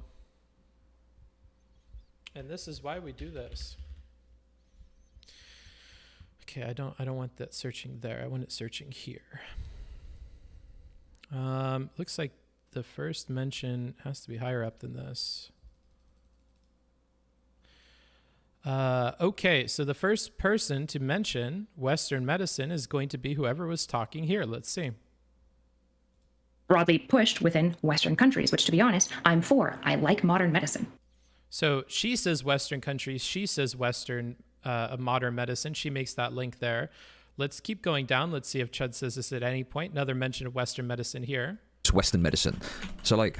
And this is why we do this. Okay, I don't want that searching there. I want it searching here. Looks like the first mention has to be higher up than this. Okay, so the first person to mention Western medicine is going to be whoever was talking here. Let's see. Broadly pushed within Western countries, which to be honest, I'm for. I like modern medicine. So she says Western countries. She says Western modern medicine. She makes that link there. Let's keep going down. Let's see if Chud says this at any point. Another mention of Western medicine here. Western medicine. So like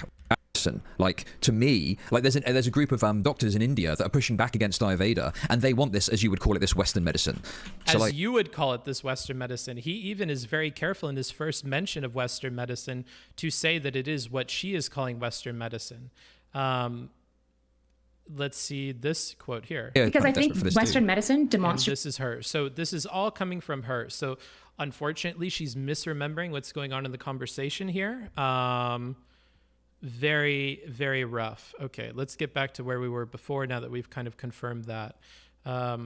to me, like there's a group of doctors in India that are pushing back against Ayurveda, and they want this, as you would call it, this Western medicine. So as you would call it, this Western medicine. He even is very careful in his first mention of Western medicine to say that it is what she is calling Western medicine. Let's see this quote here. Yeah, Because I'm I think desperate for this Western too. medicine And demonstrates. this is her. So this is all coming from her. So unfortunately, she's misremembering what's going on in the conversation here. Very, very rough. Okay, let's get back to where we were before now that we've kind of confirmed that. I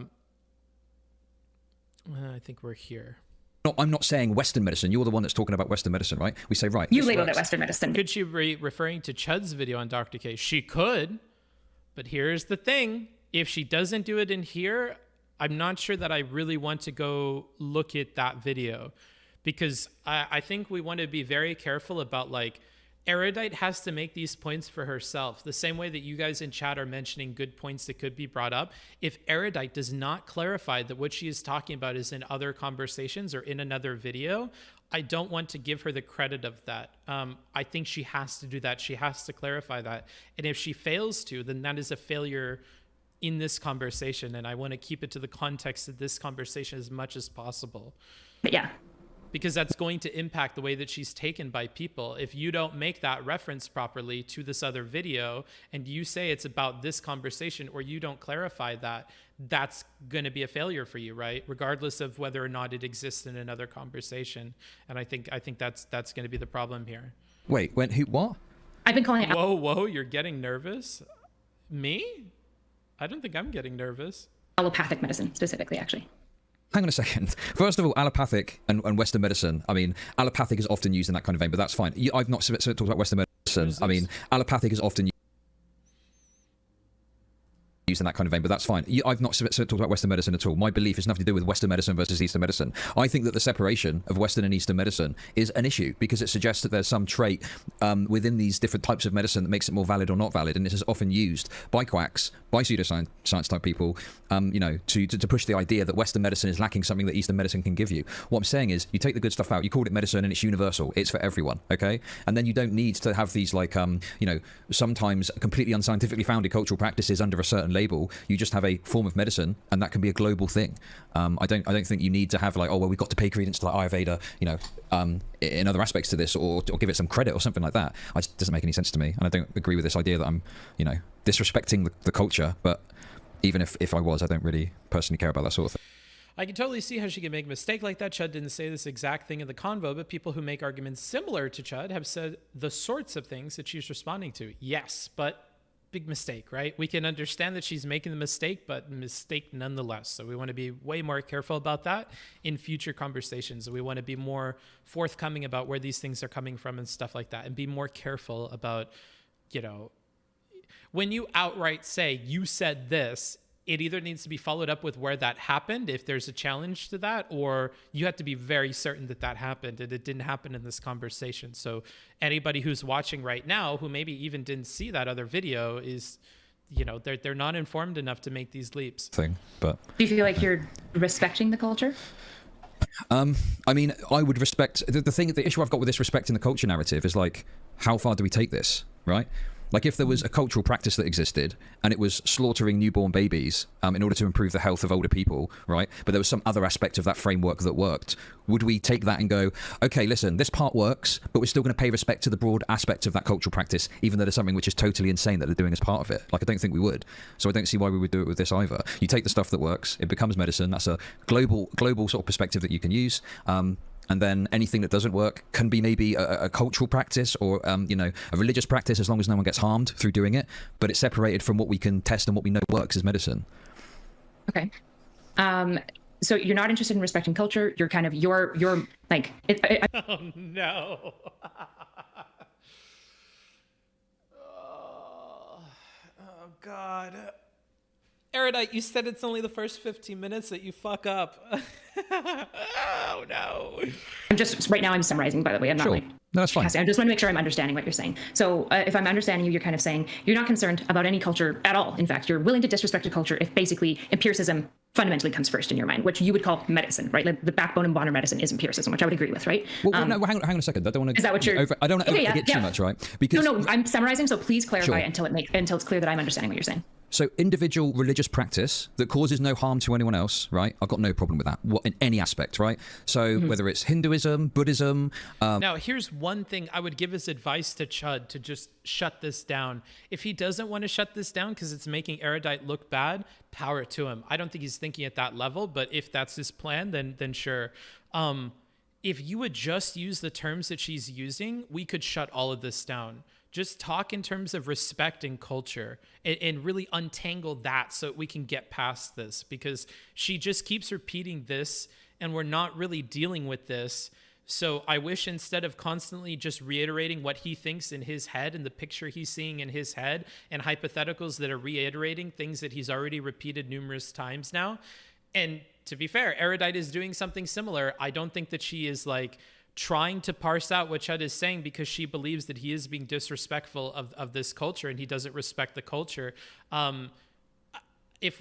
think we're here. No, I'm not saying Western medicine. You're the one that's talking about Western medicine, right? We say, right. You this labeled it works. Western medicine. Could she be referring to Chud's video on Dr. K? She could, but here's the thing. If she doesn't do it in here, I'm not sure that I really want to go look at that video, because I think we want to be very careful about, like, Erudite has to make these points for herself, the same way that you guys in chat are mentioning good points that could be brought up. If Erudite does not clarify that what she is talking about is in other conversations or in another video, I don't want to give her the credit of that. I think she has to do that. She has to clarify that. And if she fails to, then that is a failure in this conversation. And I want to keep it to the context of this conversation as much as possible, But yeah, because that's going to impact the way that she's taken by people. If you don't make that reference properly to this other video and you say it's about this conversation, or you don't clarify that, that's going to be a failure for you, right? Regardless of whether or not it exists in another conversation. And I think that's going to be the problem here. Wait, what? I've been calling it Whoa, you're getting nervous? Me? I don't think I'm getting nervous. allopathic medicine specifically, actually. Hang on a second. First of all, allopathic and Western medicine. I mean, allopathic is often used in that kind of vein, but that's fine. I've not talked about Western medicine. I mean, allopathic is often used in that kind of vein, but that's fine. I've not talked about Western medicine at all. My belief has nothing to do with Western medicine versus Eastern medicine. I think that the separation of Western and Eastern medicine is an issue, because it suggests that there's some trait within these different types of medicine that makes it more valid or not valid, and this is often used by quacks, by pseudoscience type people, to push the idea that Western medicine is lacking something that Eastern medicine can give you. What I'm saying is, you take the good stuff out, you call it medicine, and it's universal. It's for everyone, okay? And then you don't need to have these, like, sometimes completely unscientifically founded cultural practices under a certain label. You just have a form of medicine, and that can be a global thing. I don't think you need to have, like, oh well, we've got to pay credence to, like, Ayurveda, in other aspects to this, or give it some credit or something like that. It just doesn't make any sense to me, and I don't agree with this idea that I'm, disrespecting the culture. But even if I was, I don't really personally care about that sort of thing. I can totally see how she can make a mistake like that. Chud didn't say this exact thing in the convo, but people who make arguments similar to Chud have said the sorts of things that she's responding to. Yes, but big mistake, right? We can understand that she's making the mistake, but mistake nonetheless. So we want to be way more careful about that in future conversations. We want to be more forthcoming about where these things are coming from and stuff like that, and be more careful about, when you outright say you said this, it either needs to be followed up with where that happened, if there's a challenge to that, or you have to be very certain that that happened and it didn't happen in this conversation. So anybody who's watching right now who maybe even didn't see that other video is, they're not informed enough to make these leaps. But Do you feel like you're respecting the culture? I mean, I would respect the issue I've got with this respecting the culture narrative is, like, how far do we take this, right? Like, if there was a cultural practice that existed and it was slaughtering newborn babies in order to improve the health of older people, right? But there was some other aspect of that framework that worked. Would we take that and go, okay, listen, this part works, but we're still going to pay respect to the broad aspect of that cultural practice, even though there's something which is totally insane that they're doing as part of it? Like, I don't think we would. So I don't see why we would do it with this either. You take the stuff that works, it becomes medicine. That's a global sort of perspective that you can use. And then anything that doesn't work can be maybe a cultural practice or, a religious practice, as long as no one gets harmed through doing it. But it's separated from what we can test and what we know works as medicine. Okay. So you're not interested in respecting culture. You're kind of, you're like, Oh, no. Oh, God. Erudite, you said it's only the first 15 minutes that you fuck up. Oh, no. right now I'm summarizing, by the way. I'm not Sure. like, No, that's fine. I just want to make sure I'm understanding what you're saying. So if I'm understanding you, you're kind of saying you're not concerned about any culture at all. In fact, you're willing to disrespect a culture if basically empiricism fundamentally comes first in your mind, which you would call medicine, right? Like the backbone of modern medicine is empiricism, which I would agree with, right? Well, no, hang on a second. I don't want to. Is that what you're? I don't want to Okay, forget yeah. too much, right? Because No, I'm summarizing, so please clarify Sure. until it's clear that I'm understanding what you're saying. So individual religious practice that causes no harm to anyone else, right? I've got no problem with that in any aspect, right? So whether it's Hinduism, Buddhism. Now, here's one thing I would give as advice to Chud to just shut this down. If he doesn't want to shut this down because it's making Erudite look bad, power to him. I don't think he's thinking at that level, but if that's his plan, then sure. If you would just use the terms that she's using, we could shut all of this down. Just talk in terms of respect and culture and really untangle that so we can get past this, because she just keeps repeating this and we're not really dealing with this. So I wish instead of constantly just reiterating what he thinks in his head and the picture he's seeing in his head and hypotheticals that are reiterating things that he's already repeated numerous times now. And to be fair, Erudite is doing something similar. I don't think that she is like trying to parse out what Chud is saying because she believes that he is being disrespectful of this culture and he doesn't respect the culture. If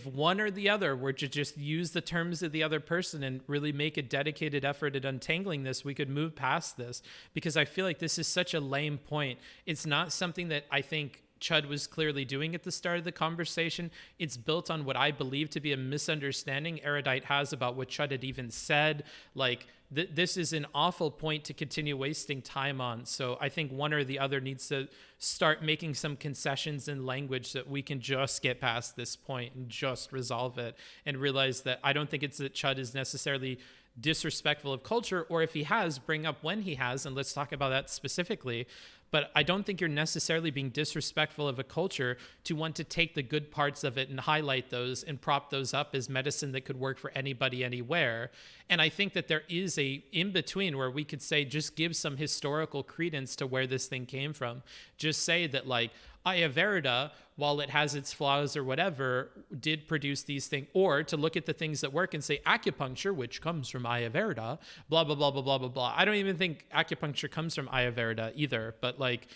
one or the other were to just use the terms of the other person and really make a dedicated effort at untangling this, we could move past this, because I feel like this is such a lame point. It's not something that I think Chud was clearly doing at the start of the conversation. It's built on what I believe to be a misunderstanding Erudite has about what Chud had even said. Like, this is an awful point to continue wasting time on. So I think one or the other needs to start making some concessions in language so that we can just get past this point and just resolve it and realize that I don't think it's that Chud is necessarily disrespectful of culture, or if he has, bring up when he has, and let's talk about that specifically. But I don't think you're necessarily being disrespectful of a culture to want to take the good parts of it and highlight those and prop those up as medicine that could work for anybody, anywhere. And I think that there is a in-between where we could say, just give some historical credence to where this thing came from. Just say that, like, Ayurveda, while it has its flaws or whatever, did produce these things. Or to look at the things that work and say acupuncture, which comes from Ayurveda, blah, blah, blah, blah, blah, blah, blah. I don't even think acupuncture comes from Ayurveda either. But like,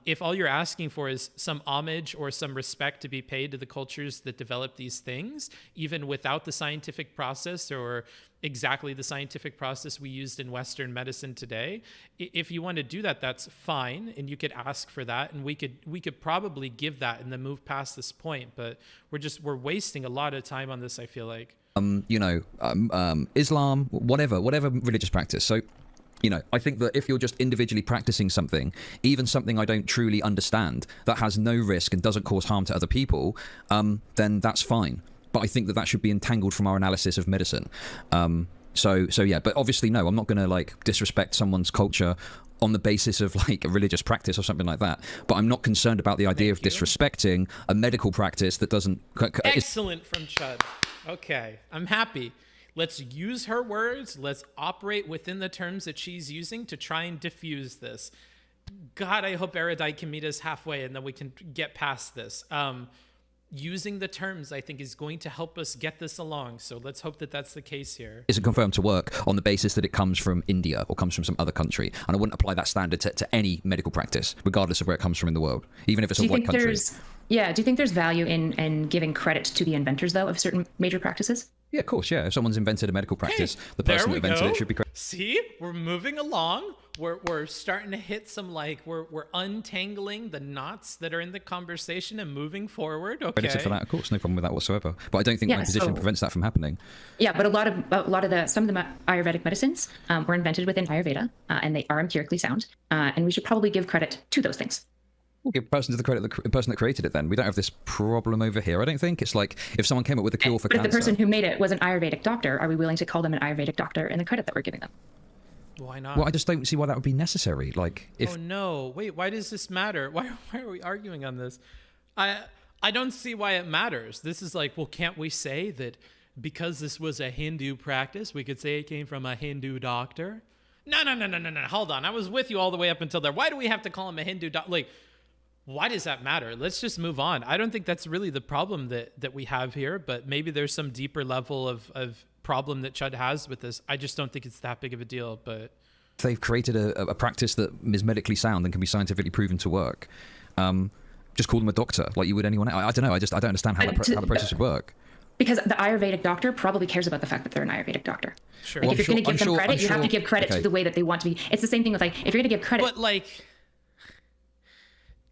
if all you're asking for is some homage or some respect to be paid to the cultures that develop these things, even without the scientific process or exactly the scientific process we used in Western medicine today, if you want to do that, that's fine, and you could ask for that, and we could probably give that and then move past this point. But we're wasting a lot of time on this, I feel like. Islam, whatever religious practice. So, I think that if you're just individually practicing something, even something I don't truly understand, that has no risk and doesn't cause harm to other people, then that's fine. But I think that should be entangled from our analysis of medicine. So yeah, but obviously, no, I'm not going to like disrespect someone's culture on the basis of like a religious practice or something like that. But I'm not concerned about the idea of disrespecting a medical practice that doesn't... Excellent from Chud. Okay, I'm happy. Let's use her words. Let's operate within the terms that she's using to try and diffuse this. God, I hope Erudite can meet us halfway and then we can get past this. Using the terms, I think, is going to help us get this along. So let's hope that that's the case here. Isn't confirmed to work on the basis that it comes from India or comes from some other country. And I wouldn't apply that standard to any medical practice, regardless of where it comes from in the world, even if it's a white country. Do you think there's value in giving credit to the inventors, though, of certain major practices? Yeah, of course, yeah. If someone's invented a medical practice, the person that invented it should be credited. See, we're moving along. We're starting to hit some, like, we're untangling the knots that are in the conversation and moving forward. Okay. Credited for that, of course, no problem with that whatsoever. But I don't think my position prevents that from happening. Yeah, but some of the Ayurvedic medicines were invented within Ayurveda, and they are empirically sound. And we should probably give credit to those things. We'll give person that created it then. We don't have this problem over here. I don't think it's like if someone came up with a cure for cancer. But if the person who made it was an Ayurvedic doctor, are we willing to call them an Ayurvedic doctor in the credit that we're giving them? Why not? Well, I just don't see why that would be necessary. Like, if... Oh no! Wait, why does this matter? Why are we arguing on this? I don't see why it matters. This is like, well, can't we say that because this was a Hindu practice, we could say it came from a Hindu doctor? No. Hold on. I was with you all the way up until there. Why do we have to call him a Hindu doctor? Like, why does that matter? Let's just move on. I don't think that's really the problem that we have here, but maybe there's some deeper level of problem that Chud has with this. I just don't think it's that big of a deal. But they've created a practice that is medically sound and can be scientifically proven to work. Just call them a doctor like you would anyone else. I don't know. I don't understand how the process would work. Because the Ayurvedic doctor probably cares about the fact that they're an Ayurvedic doctor. Sure. Like, if you're going to give them credit, you have to give credit to the way that they want to be. It's the same thing with, like, if you're going to give credit. But, like,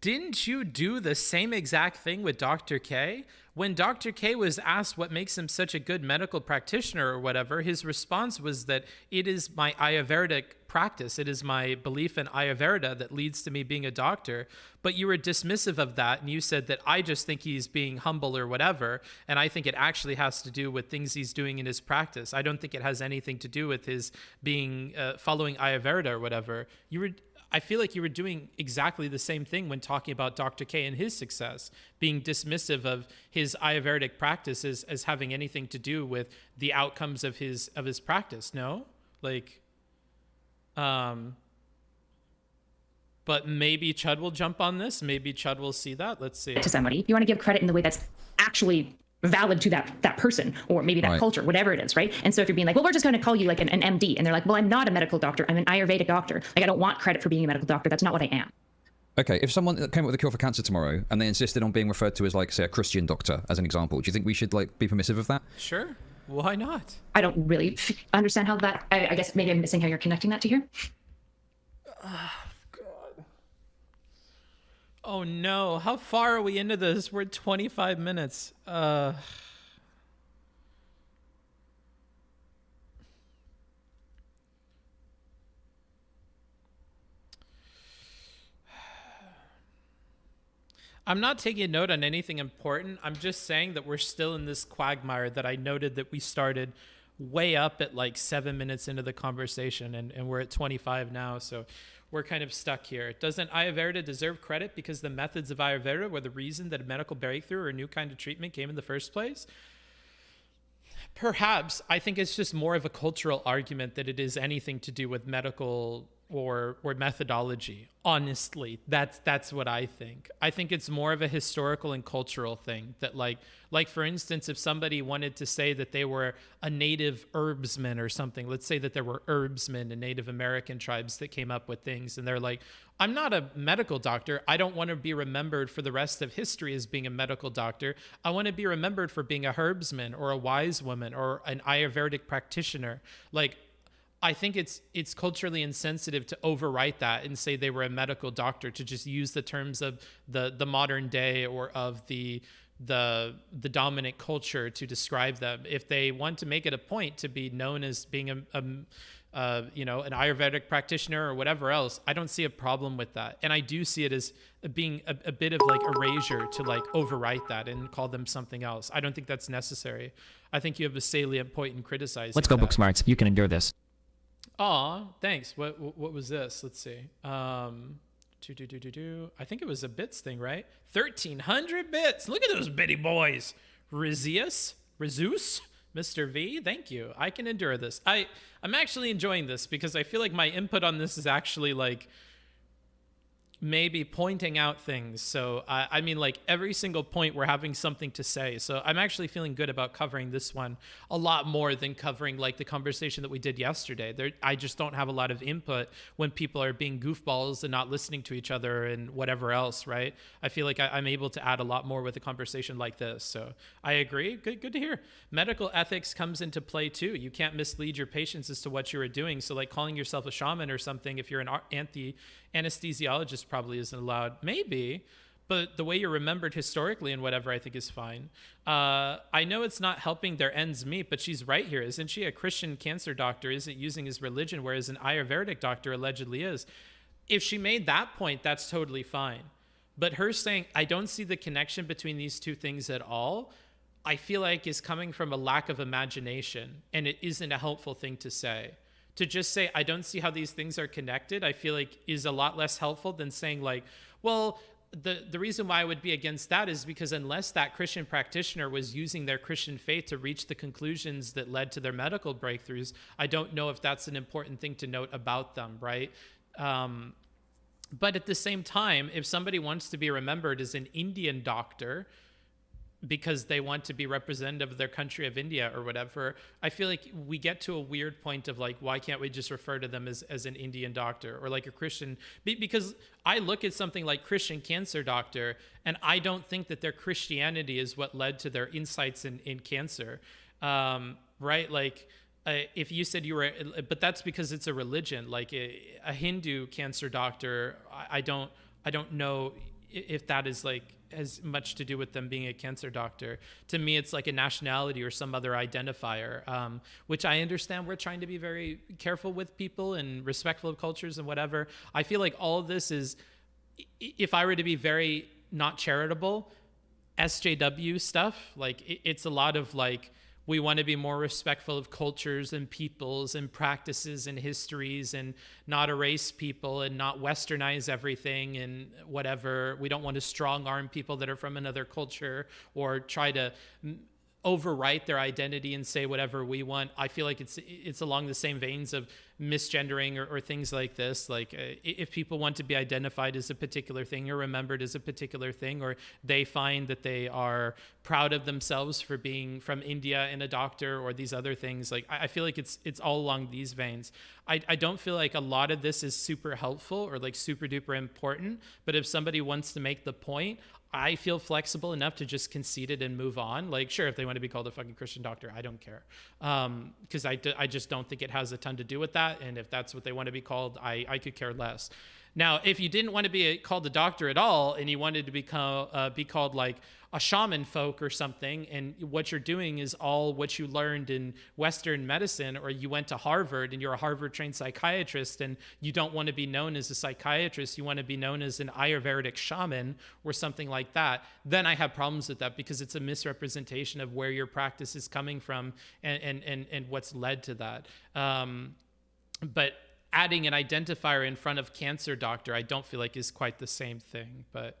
didn't you do the same exact thing with Dr. K? When Dr. K was asked what makes him such a good medical practitioner or whatever, his response was that it is my Ayurvedic practice. It is my belief in Ayurveda that leads to me being a doctor. But you were dismissive of that, and you said that I just think he's being humble or whatever, and I think it actually has to do with things he's doing in his practice. I don't think it has anything to do with his being following Ayurveda or whatever. I feel like you were doing exactly the same thing when talking about Dr. K and his success, being dismissive of his Ayurvedic practices as having anything to do with the outcomes of his practice. No, like, but maybe Chud will jump on this. Maybe Chud will see that. Let's see. To somebody, you want to give credit in the way that's actually valid to that person, or maybe that culture, whatever it is, right? And so if you're being like, well, we're just going to call you like an MD, and they're like, well, I'm not a medical doctor, I'm an Ayurvedic doctor, like I don't want credit for being a medical doctor, that's not what I am. Okay, if someone came up with a cure for cancer tomorrow and they insisted on being referred to as, like, say, a Christian doctor, as an example, do you think we should, like, be permissive of that? Sure, why not? I don't really understand how that, I guess maybe I'm missing how you're connecting that to here. Oh no, how far are we into this? We're at 25 minutes. I'm not taking a note on anything important. I'm just saying that we're still in this quagmire that I noted that we started way up at like 7 minutes into the conversation, and we're at 25 now, so we're kind of stuck here. Doesn't Ayurveda deserve credit because the methods of Ayurveda were the reason that a medical breakthrough or a new kind of treatment came in the first place? Perhaps. I think it's just more of a cultural argument that it is anything to do with medical or methodology. Honestly, that's what I think. I think it's more of a historical and cultural thing that like for instance, if somebody wanted to say that they were a native herbsman or something, let's say that there were herbsmen in Native American tribes that came up with things, and they're like, I'm not a medical doctor. I don't want to be remembered for the rest of history as being a medical doctor. I want to be remembered for being a herbsman or a wise woman or an Ayurvedic practitioner. Like, I think it's culturally insensitive to overwrite that and say they were a medical doctor, to just use the terms of the modern day or of the dominant culture to describe them. If they want to make it a point to be known as being an Ayurvedic practitioner or whatever else, I don't see a problem with that. And I do see it as being a bit of like erasure to like overwrite that and call them something else. I don't think that's necessary. I think you have a salient point in criticizing. Let's go, that. Booksmarts. You can endure this. Aw, thanks. What was this? Let's see. I think it was a bits thing, right? 1,300 bits. Look at those bitty boys. Rizeus, Mr. V, thank you. I can endure this. I'm actually enjoying this because I feel like my input on this is actually like maybe pointing out things. So I mean, like every single point we're having something to say. So I'm actually feeling good about covering this one a lot more than covering like the conversation that we did yesterday. I just don't have a lot of input when people are being goofballs and not listening to each other and whatever else, right? I feel like I'm able to add a lot more with a conversation like this. So I agree. Good to hear. Medical ethics comes into play too. You can't mislead your patients as to what you are doing. So like calling yourself a shaman or something, if you're an anesthesiologist, probably isn't allowed. Maybe, but the way you're remembered historically and whatever, I think is fine. I know it's not helping their ends meet, but she's right here. Isn't she a Christian cancer doctor? Isn't using his religion, whereas an Ayurvedic doctor allegedly is. If she made that point, that's totally fine. But her saying, I don't see the connection between these two things at all, I feel like is coming from a lack of imagination, and it isn't a helpful thing to say. To just say, I don't see how these things are connected, I feel like is a lot less helpful than saying like, well, the reason why I would be against that is because unless that Christian practitioner was using their Christian faith to reach the conclusions that led to their medical breakthroughs, I don't know if that's an important thing to note about them, right? But at the same time, if somebody wants to be remembered as an Indian doctor because they want to be representative of their country of India or whatever, I feel like we get to a weird point of like, why can't we just refer to them as an Indian doctor or like a Christian? Because I look at something like Christian cancer doctor, and I don't think that their Christianity is what led to their insights in cancer, right? Like if you said you were, but that's because it's a religion, like a Hindu cancer doctor, I don't know if that is like has much to do with them being a cancer doctor. To me, it's like a nationality or some other identifier, which I understand we're trying to be very careful with people and respectful of cultures and whatever. I feel like all of this is, if I were to be very not charitable, SJW stuff, like it's a lot of like, we want to be more respectful of cultures and peoples and practices and histories and not erase people and not westernize everything and whatever. We don't want to strong arm people that are from another culture or try to overwrite their identity and say whatever we want. I feel like it's along the same veins of misgendering or things like this. Like if people want to be identified as a particular thing or remembered as a particular thing, or they find that they are proud of themselves for being from India and a doctor or these other things, like I feel like it's all along these veins. I don't feel like a lot of this is super helpful or like super duper important, but if somebody wants to make the point, I feel flexible enough to just concede it and move on. Like, sure, if they want to be called a fucking Christian doctor, I don't care. Because I just don't think it has a ton to do with that. And if that's what they want to be called, I could care less. Now, if you didn't want to be called a doctor at all and you wanted to be called like a shaman folk or something, and what you're doing is all what you learned in Western medicine, or you went to Harvard and you're a Harvard-trained psychiatrist and you don't want to be known as a psychiatrist, you want to be known as an Ayurvedic shaman or something like that, then I have problems with that because it's a misrepresentation of where your practice is coming from and what's led to that. But adding an identifier in front of cancer doctor, I don't feel like is quite the same thing. But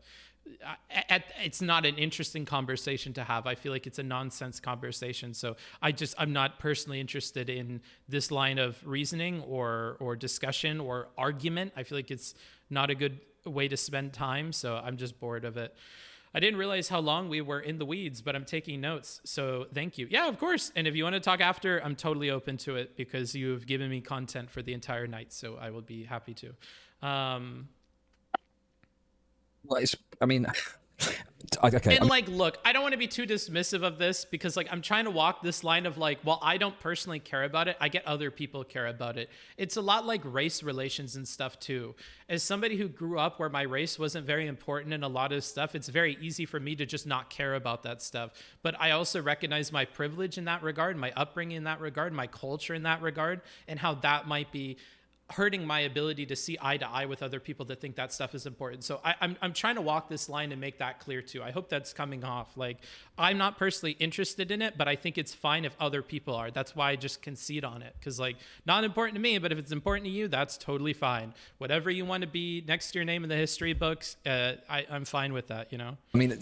it's not an interesting conversation to have. I feel like it's a nonsense conversation. So I'm not personally interested in this line of reasoning or discussion or argument. I feel like it's not a good way to spend time. So I'm just bored of it. I didn't realize how long we were in the weeds, but I'm taking notes. So thank you. Yeah, of course. And if you want to talk after, I'm totally open to it because you've given me content for the entire night. So I will be happy to. Well, okay. And like, look, I don't want to be too dismissive of this because like I'm trying to walk this line of like, well, I don't personally care about it. I get other people care about it. It's a lot like race relations and stuff too. As somebody who grew up where my race wasn't very important in a lot of stuff, it's very easy for me to just not care about that stuff. But I also recognize my privilege in that regard, my upbringing in that regard, my culture in that regard, and how that might be hurting my ability to see eye to eye with other people that think that stuff is important. So I'm trying to walk this line and make that clear too. I hope that's coming off. Like, I'm not personally interested in it, but I think it's fine if other people are. That's why I just concede on it. Because like, not important to me, but if it's important to you, that's totally fine. Whatever you want to be next to your name in the history books, I'm fine with that, you know? I mean,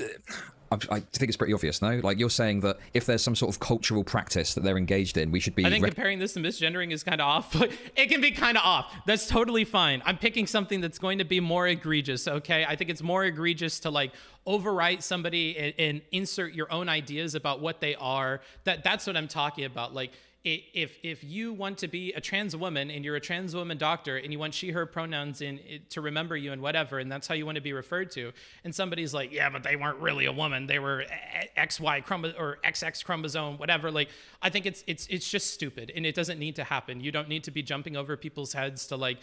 I think it's pretty obvious, no? Like, you're saying that if there's some sort of cultural practice that they're engaged in, we should be... I think comparing this to misgendering is kind of off. It can be kind of off. That's totally fine. I'm picking something that's going to be more egregious, okay? I think it's more egregious to, like, overwrite somebody and insert your own ideas about what they are. That's what I'm talking about. Like, if you want to be a trans woman and you're a trans woman doctor and you want she, her pronouns to remember you and whatever, and that's how you want to be referred to, and somebody's like, yeah, but they weren't really a woman, they were XY chromosome or XX chromosome, whatever, like, I think it's just stupid and it doesn't need to happen. You don't need to be jumping over people's heads to like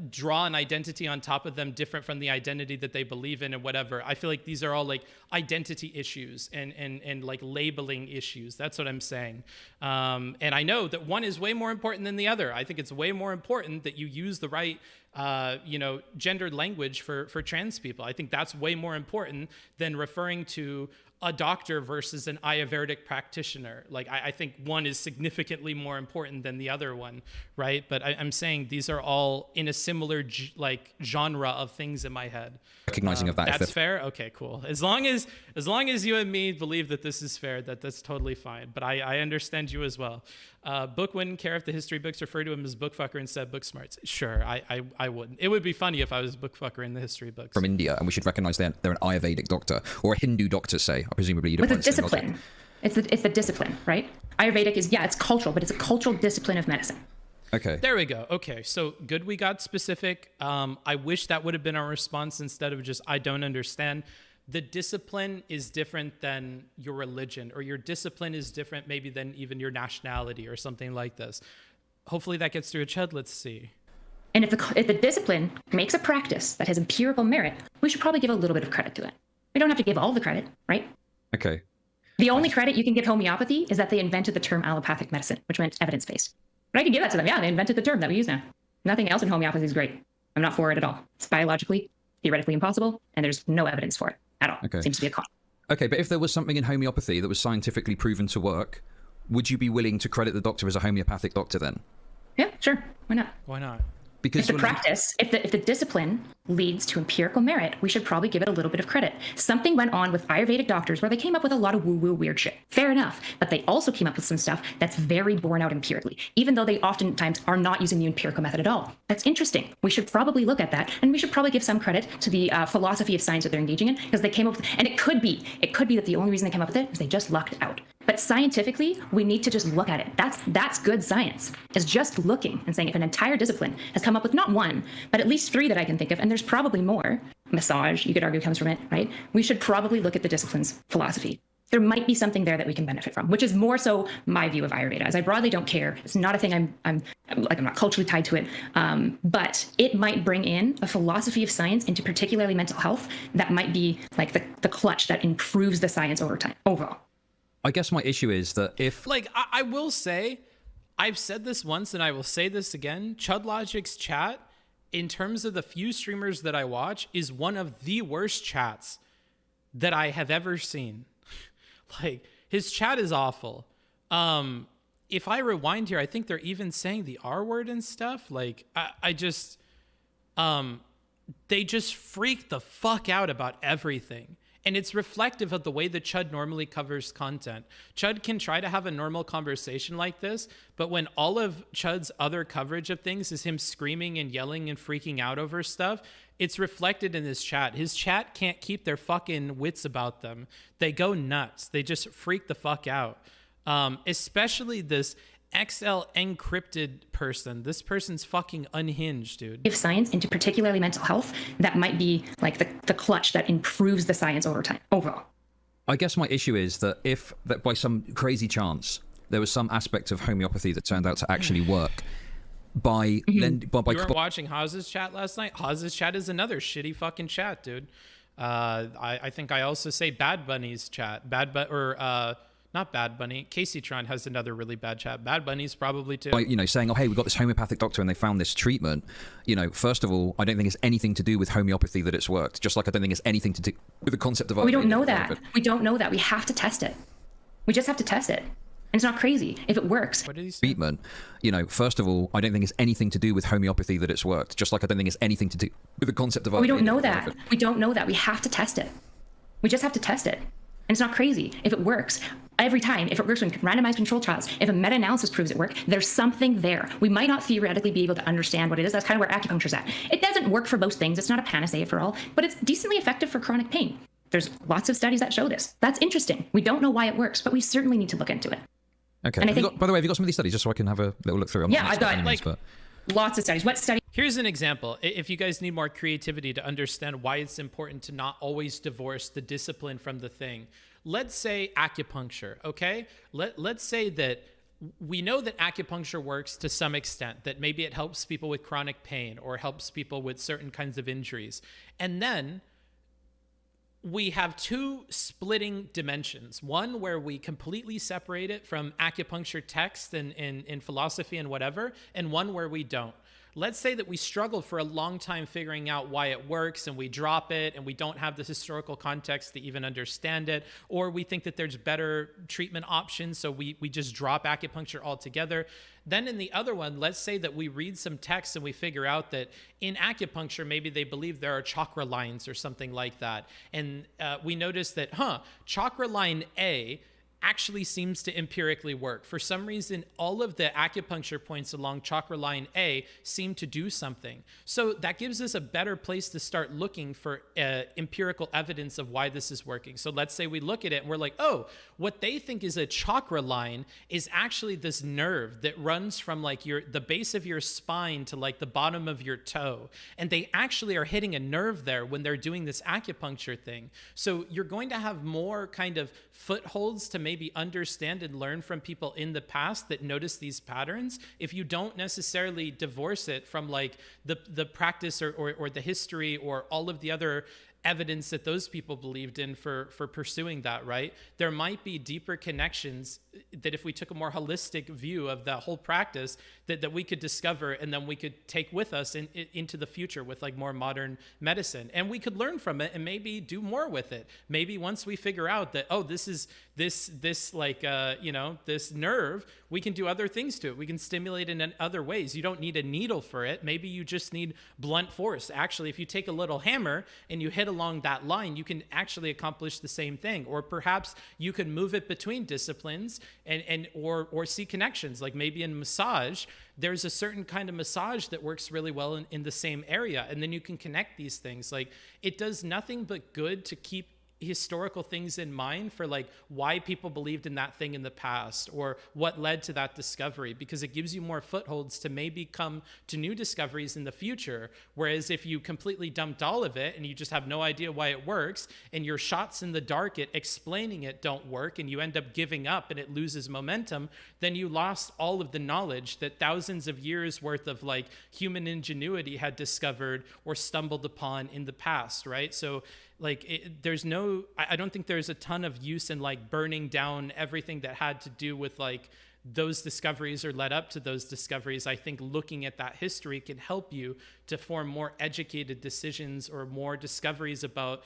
draw an identity on top of them different from the identity that they believe in and whatever. I feel like these are all like identity issues and like labeling issues. That's what I'm saying. And I know that one is way more important than the other. I think it's way more important that you use the right gendered language for trans people. I think that's way more important than referring to a doctor versus an Ayurvedic practitioner. Like, I think one is significantly more important than the other one, right? But I'm saying these are all in a similar genre of things in my head. Recognizing of that. That's fair? Okay, cool. As long as you and me believe that this is fair, that's totally fine. But I understand you as well. Book wouldn't care if the history books refer to him as bookfucker instead of book smarts. Sure, I wouldn't. It would be funny if I was a bookfucker in the history books. From India, and we should recognize they're an Ayurvedic doctor, or a Hindu doctor, say. Presumably you don't with a discipline. It's the discipline, right? Ayurvedic is, it's cultural, but it's a cultural discipline of medicine. Okay. There we go. Okay, so good we got specific. I wish that would have been our response instead of just, I don't understand. The discipline is different than your religion, or your discipline is different maybe than even your nationality or something like this. Hopefully that gets through a Chud. Let's see. And if the discipline makes a practice that has empirical merit, we should probably give a little bit of credit to it. We don't have to give all the credit, right? Okay. The only credit you can give homeopathy is that they invented the term allopathic medicine, which meant evidence-based. But I can give that to them. Yeah, they invented the term that we use now. Nothing else in homeopathy is great. I'm not for it at all. It's biologically, theoretically impossible, and there's no evidence for it at all. Okay. Seems to be a con. Okay, but if there was something in homeopathy that was scientifically proven to work, would you be willing to credit the doctor as a homeopathic doctor then? Yeah, sure. Why not? Why not? Because If the practice, if the discipline leads to empirical merit, we should probably give it a little bit of credit. Something went on with Ayurvedic doctors where they came up with a lot of woo-woo weird shit. Fair enough. But they also came up with some stuff that's very borne out empirically, even though they oftentimes are not using the empirical method at all. That's interesting. We should probably look at that, and we should probably give some credit to the philosophy of science that they're engaging in, because they came up with, and it could be that the only reason they came up with it is they just lucked out. But scientifically, we need to just look at it. That's good science, is just looking and saying if an entire discipline has come up with not one, but at least 3 that I can think of, and there's probably more. Massage, you could argue, comes from it, right? We should probably look at the discipline's philosophy. There might be something there that we can benefit from, which is more so my view of Ayurveda, as I broadly don't care. It's not a thing I'm not culturally tied to it, but it might bring in a philosophy of science into particularly mental health that might be like the clutch that improves the science over time, overall. I guess my issue is that if... Like, I will say, I've said this once and I will say this again, ChudLogic's chat, in terms of the few streamers that I watch, is one of the worst chats that I have ever seen. Like, his chat is awful. If I rewind here, I think they're even saying the R word and stuff. Like, I just... they just freak the fuck out about everything. And it's reflective of the way that Chud normally covers content. Chud can try to have a normal conversation like this, but when all of Chud's other coverage of things is him screaming and yelling and freaking out over stuff, it's reflected in his chat. His chat can't keep their fucking wits about them. They go nuts. They just freak the fuck out. Especially this XL encrypted person. This person's fucking unhinged, dude. If science into particularly mental health, that might be like the clutch that improves the science over time, overall. I guess my issue is that if that by some crazy chance there was some aspect of homeopathy that turned out to actually work, by then by You weren't watching Haz's chat last night? Haz's chat is another shitty fucking chat, dude. I think I also say Bad Bunny's chat. Not Bad Bunny. Casey Tron has another really bad chat. Bad Bunny's probably too. By, saying, oh, hey, we've got this homeopathic doctor and they found this treatment. First of all, I don't think it's anything to do with homeopathy that it's worked. Just like I don't think it's anything to do with the concept of... We don't know that. We don't know that. We have to test it. We just have to test it. And it's not crazy if it works. What did he say? Treatment, first of all, I don't think it's anything to do with homeopathy that it's worked. Just like I don't think it's anything to do with the concept of... We don't know that. We don't know that. We have to test it. We just have to test it. And it's not crazy if it works. Every time, if it works in randomized control trials, if a meta-analysis proves it works, there's something there. We might not theoretically be able to understand what it is. That's kind of where acupuncture's at. It doesn't work for most things. It's not a panacea for all, but it's decently effective for chronic pain. There's lots of studies that show this. That's interesting. We don't know why it works, but we certainly need to look into it. Okay. And I think, by the way, have you got some of these studies just so I can have a little look through? I've got lots of studies. What study? Here's an example. If you guys need more creativity to understand why it's important to not always divorce the discipline from the thing. Let's say acupuncture, okay? Let's say that we know that acupuncture works to some extent, that maybe it helps people with chronic pain or helps people with certain kinds of injuries. And then we have 2 splitting dimensions. One where we completely separate it from acupuncture text and philosophy and whatever, and one where we don't. Let's say that we struggle for a long time figuring out why it works and we drop it and we don't have the historical context to even understand it, or we think that there's better treatment options, so we just drop acupuncture altogether. Then in the other one, let's say that we read some text and we figure out that in acupuncture, maybe they believe there are chakra lines or something like that. And we notice that, chakra line A actually seems to empirically work. For some reason, all of the acupuncture points along chakra line A seem to do something. So that gives us a better place to start looking for empirical evidence of why this is working. So let's say we look at it and we're like, oh, what they think is a chakra line is actually this nerve that runs from like the base of your spine to like the bottom of your toe. And they actually are hitting a nerve there when they're doing this acupuncture thing. So you're going to have more kind of footholds to maybe maybe understand and learn from people in the past that notice these patterns, if you don't necessarily divorce it from like the practice or the history or all of the other evidence that those people believed in for pursuing that, right? There might be deeper connections that if we took a more holistic view of the whole practice that we could discover, and then we could take with us into the future with like more modern medicine, and we could learn from it and maybe do more with it. Maybe once we figure out that, oh, this is this like this nerve, we can do other things to it. We can stimulate it in other ways. You don't need a needle for it. Maybe you just need blunt force. Actually, if you take a little hammer and you hit along that line, you can actually accomplish the same thing. Or perhaps you can move it between disciplines or see connections. Like maybe in massage, there's a certain kind of massage that works really well in the same area, and then you can connect these things. Like it does nothing but good to keep historical things in mind for like why people believed in that thing in the past or what led to that discovery, because it gives you more footholds to maybe come to new discoveries in the future. Whereas if you completely dumped all of it and you just have no idea why it works, and your shots in the dark at explaining it don't work, and you end up giving up and it loses momentum, then you lost all of the knowledge that thousands of years worth of like human ingenuity had discovered or stumbled upon in the past, right? So like I don't think there's a ton of use in like burning down everything that had to do with like those discoveries or led up to those discoveries. I think looking at that history can help you to form more educated decisions or more discoveries about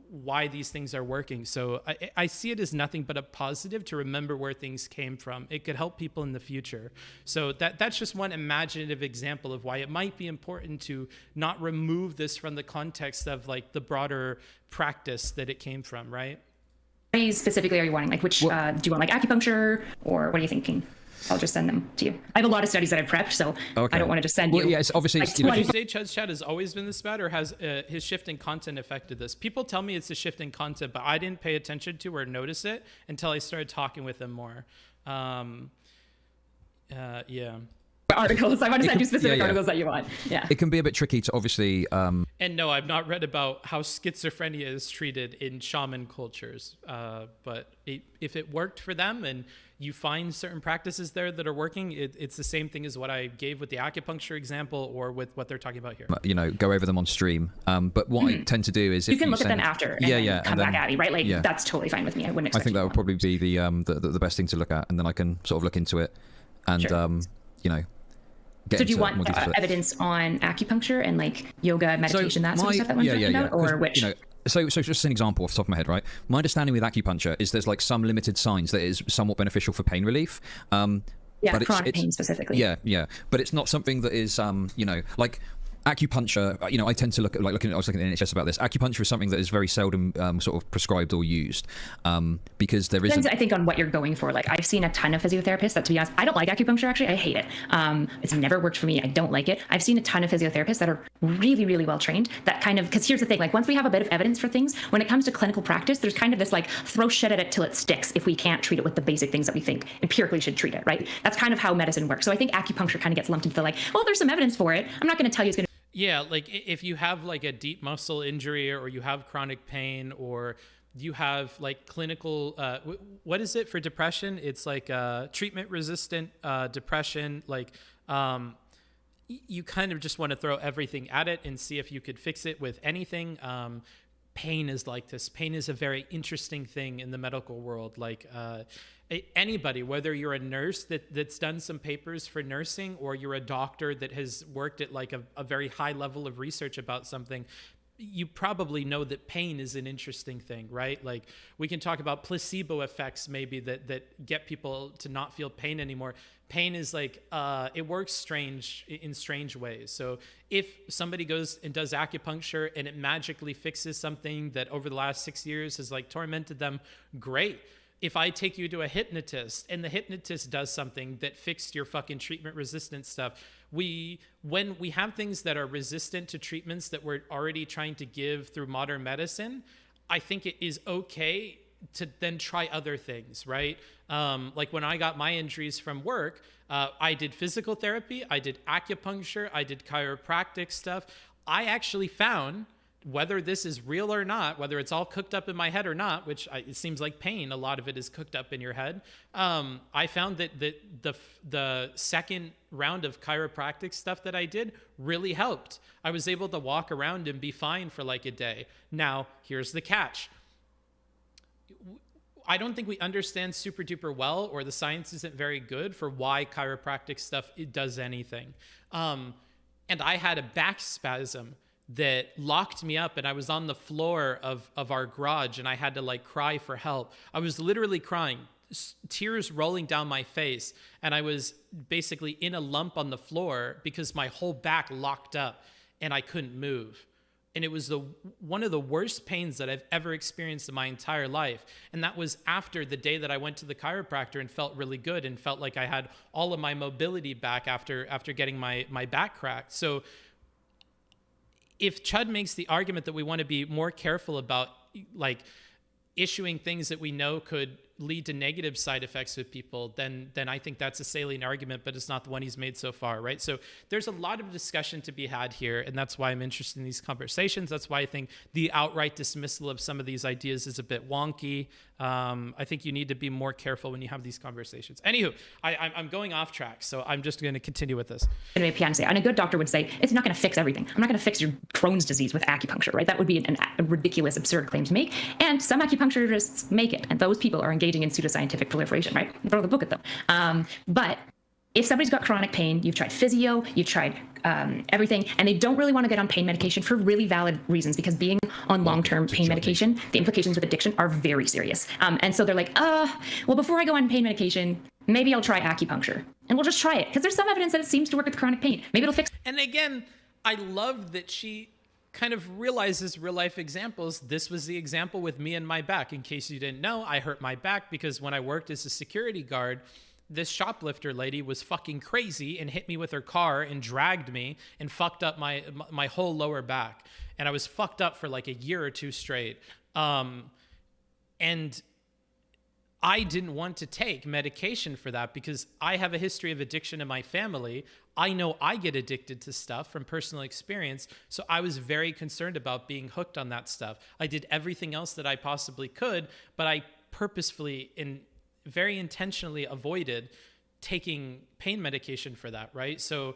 why these things are working. So I see it as nothing but a positive to remember where things came from. It could help people in the future. So that's just one imaginative example of why it might be important to not remove this from the context of like the broader practice that it came from, right? What specifically are you wanting? Like which, do you want like acupuncture, or what are you thinking? I'll just send them to you. I have a lot of studies that I've prepped, so I don't want to just send you. Yeah, it's obviously. Like You know, Would you say Chud's Chat has always been this bad, or has his shift in content affected this? People tell me it's a shift in content, but I didn't pay attention to or notice it until I started talking with him more. Yeah. Articles. I want to send you specific articles that you want. Yeah. it can be a bit tricky to obviously. And no, I've not read about how schizophrenia is treated in shaman cultures. But if it worked for them and you find certain practices there that are working, it's the same thing as what I gave with the acupuncture example or with what they're talking about here. Go over them on stream. But what I tend to do is you can look at them after and come back at me, right? Like that's totally fine with me. I wouldn't expect I think that would probably be the best thing to look at, and then I can sort of look into it and So do you want evidence on acupuncture and like yoga, meditation, that sort of stuff that we're talking about, or which? So just an example off the top of my head, right? My understanding with acupuncture is there's like some limited signs that it is somewhat beneficial for pain relief. But chronic pain specifically. Yeah. But it's not something that is, like acupuncture. I tend to look at I was looking at the NHS about this. Acupuncture is something that is very seldom sort of prescribed or used because there isn't. I think on what you're going for. Like I've seen a ton of physiotherapists that, to be honest, I don't like acupuncture. Actually, I hate it. It's never worked for me. I don't like it. I've seen a ton of physiotherapists that are really, really well trained. That kind of, because here's the thing. Like once we have a bit of evidence for things, when it comes to clinical practice, there's kind of this like throw shit at it till it sticks. If we can't treat it with the basic things that we think empirically should treat it, right? That's kind of how medicine works. So I think acupuncture kind of gets lumped into the like, well, there's some evidence for it. I'm not going to tell you it's going to. Yeah, like if you have like a deep muscle injury or you have chronic pain or you have like clinical, what is it for depression? It's like treatment resistant depression. Like you kind of just want to throw everything at it and see if you could fix it with anything. Pain is like this. Pain is a very interesting thing in the medical world. Like anybody, whether you're a nurse that's done some papers for nursing or you're a doctor that has worked at like a very high level of research about something, you probably know that pain is an interesting thing, right? Like we can talk about placebo effects maybe that get people to not feel pain anymore. Pain is like, it works in strange ways. So if somebody goes and does acupuncture and it magically fixes something that over the last 6 years has like tormented them, great. If I take you to a hypnotist and the hypnotist does something that fixed your fucking treatment resistant stuff, when we have things that are resistant to treatments that we're already trying to give through modern medicine, I think it is okay to then try other things, right? Like when I got my injuries from work, I did physical therapy, I did acupuncture, I did chiropractic stuff. I actually found whether this is real or not, whether it's all cooked up in my head or not, which it seems like pain, a lot of it is cooked up in your head. I found that the second round of chiropractic stuff that I did really helped. I was able to walk around and be fine for like a day. Now, here's the catch. I don't think we understand super duper well, or the science isn't very good for why chiropractic stuff it does anything. And I had a back spasm that locked me up, and I was on the floor of our garage, and I had to like cry for help. I was literally crying, tears rolling down my face, and I was basically in a lump on the floor because my whole back locked up and I couldn't move. And it was one of the worst pains that I've ever experienced in my entire life. And that was after the day that I went to the chiropractor and felt really good and felt like I had all of my mobility back after getting my back cracked. So if Chud makes the argument that we want to be more careful about like issuing things that we know could lead to negative side effects with people, then I think that's a salient argument, but it's not the one he's made so far, right? So there's a lot of discussion to be had here, and that's why I'm interested in these conversations. That's why I think the outright dismissal of some of these ideas is a bit wonky. I think you need to be more careful when you have these conversations. Anywho, I'm going off track, so I'm just going to continue with this. And a good doctor would say, it's not going to fix everything. I'm not going to fix your Crohn's disease with acupuncture, right? That would be a ridiculous, absurd claim to make. And some acupuncturists make it, and those people are engaging in pseudoscientific proliferation, right? Throw the book at them. But if somebody's got chronic pain, you've tried physio, you've tried everything, and they don't really want to get on pain medication for really valid reasons, because being on long-term pain medication, the implications with addiction are very serious. And so they're like, well, before I go on pain medication, maybe I'll try acupuncture. And we'll just try it, because there's some evidence that it seems to work with chronic pain. Maybe it'll fix. And again, I love that she kind of realizes real life examples. This was the example with me and my back. In case you didn't know, I hurt my back because when I worked as a security guard, this shoplifter lady was fucking crazy and hit me with her car and dragged me and fucked up my whole lower back. And I was fucked up for like a year or two straight. And I didn't want to take medication for that because I have a history of addiction in my family. I know I get addicted to stuff from personal experience. So I was very concerned about being hooked on that stuff. I did everything else that I possibly could, but I purposefully and very intentionally avoided taking pain medication for that, right? So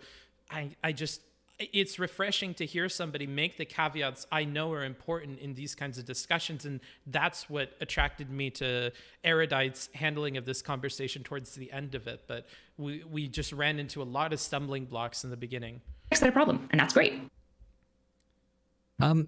I just, it's refreshing to hear somebody make the caveats I know are important in these kinds of discussions. And that's what attracted me to Erudite's handling of this conversation towards the end of it. But we just ran into a lot of stumbling blocks in the beginning. Fix their problem, and that's great.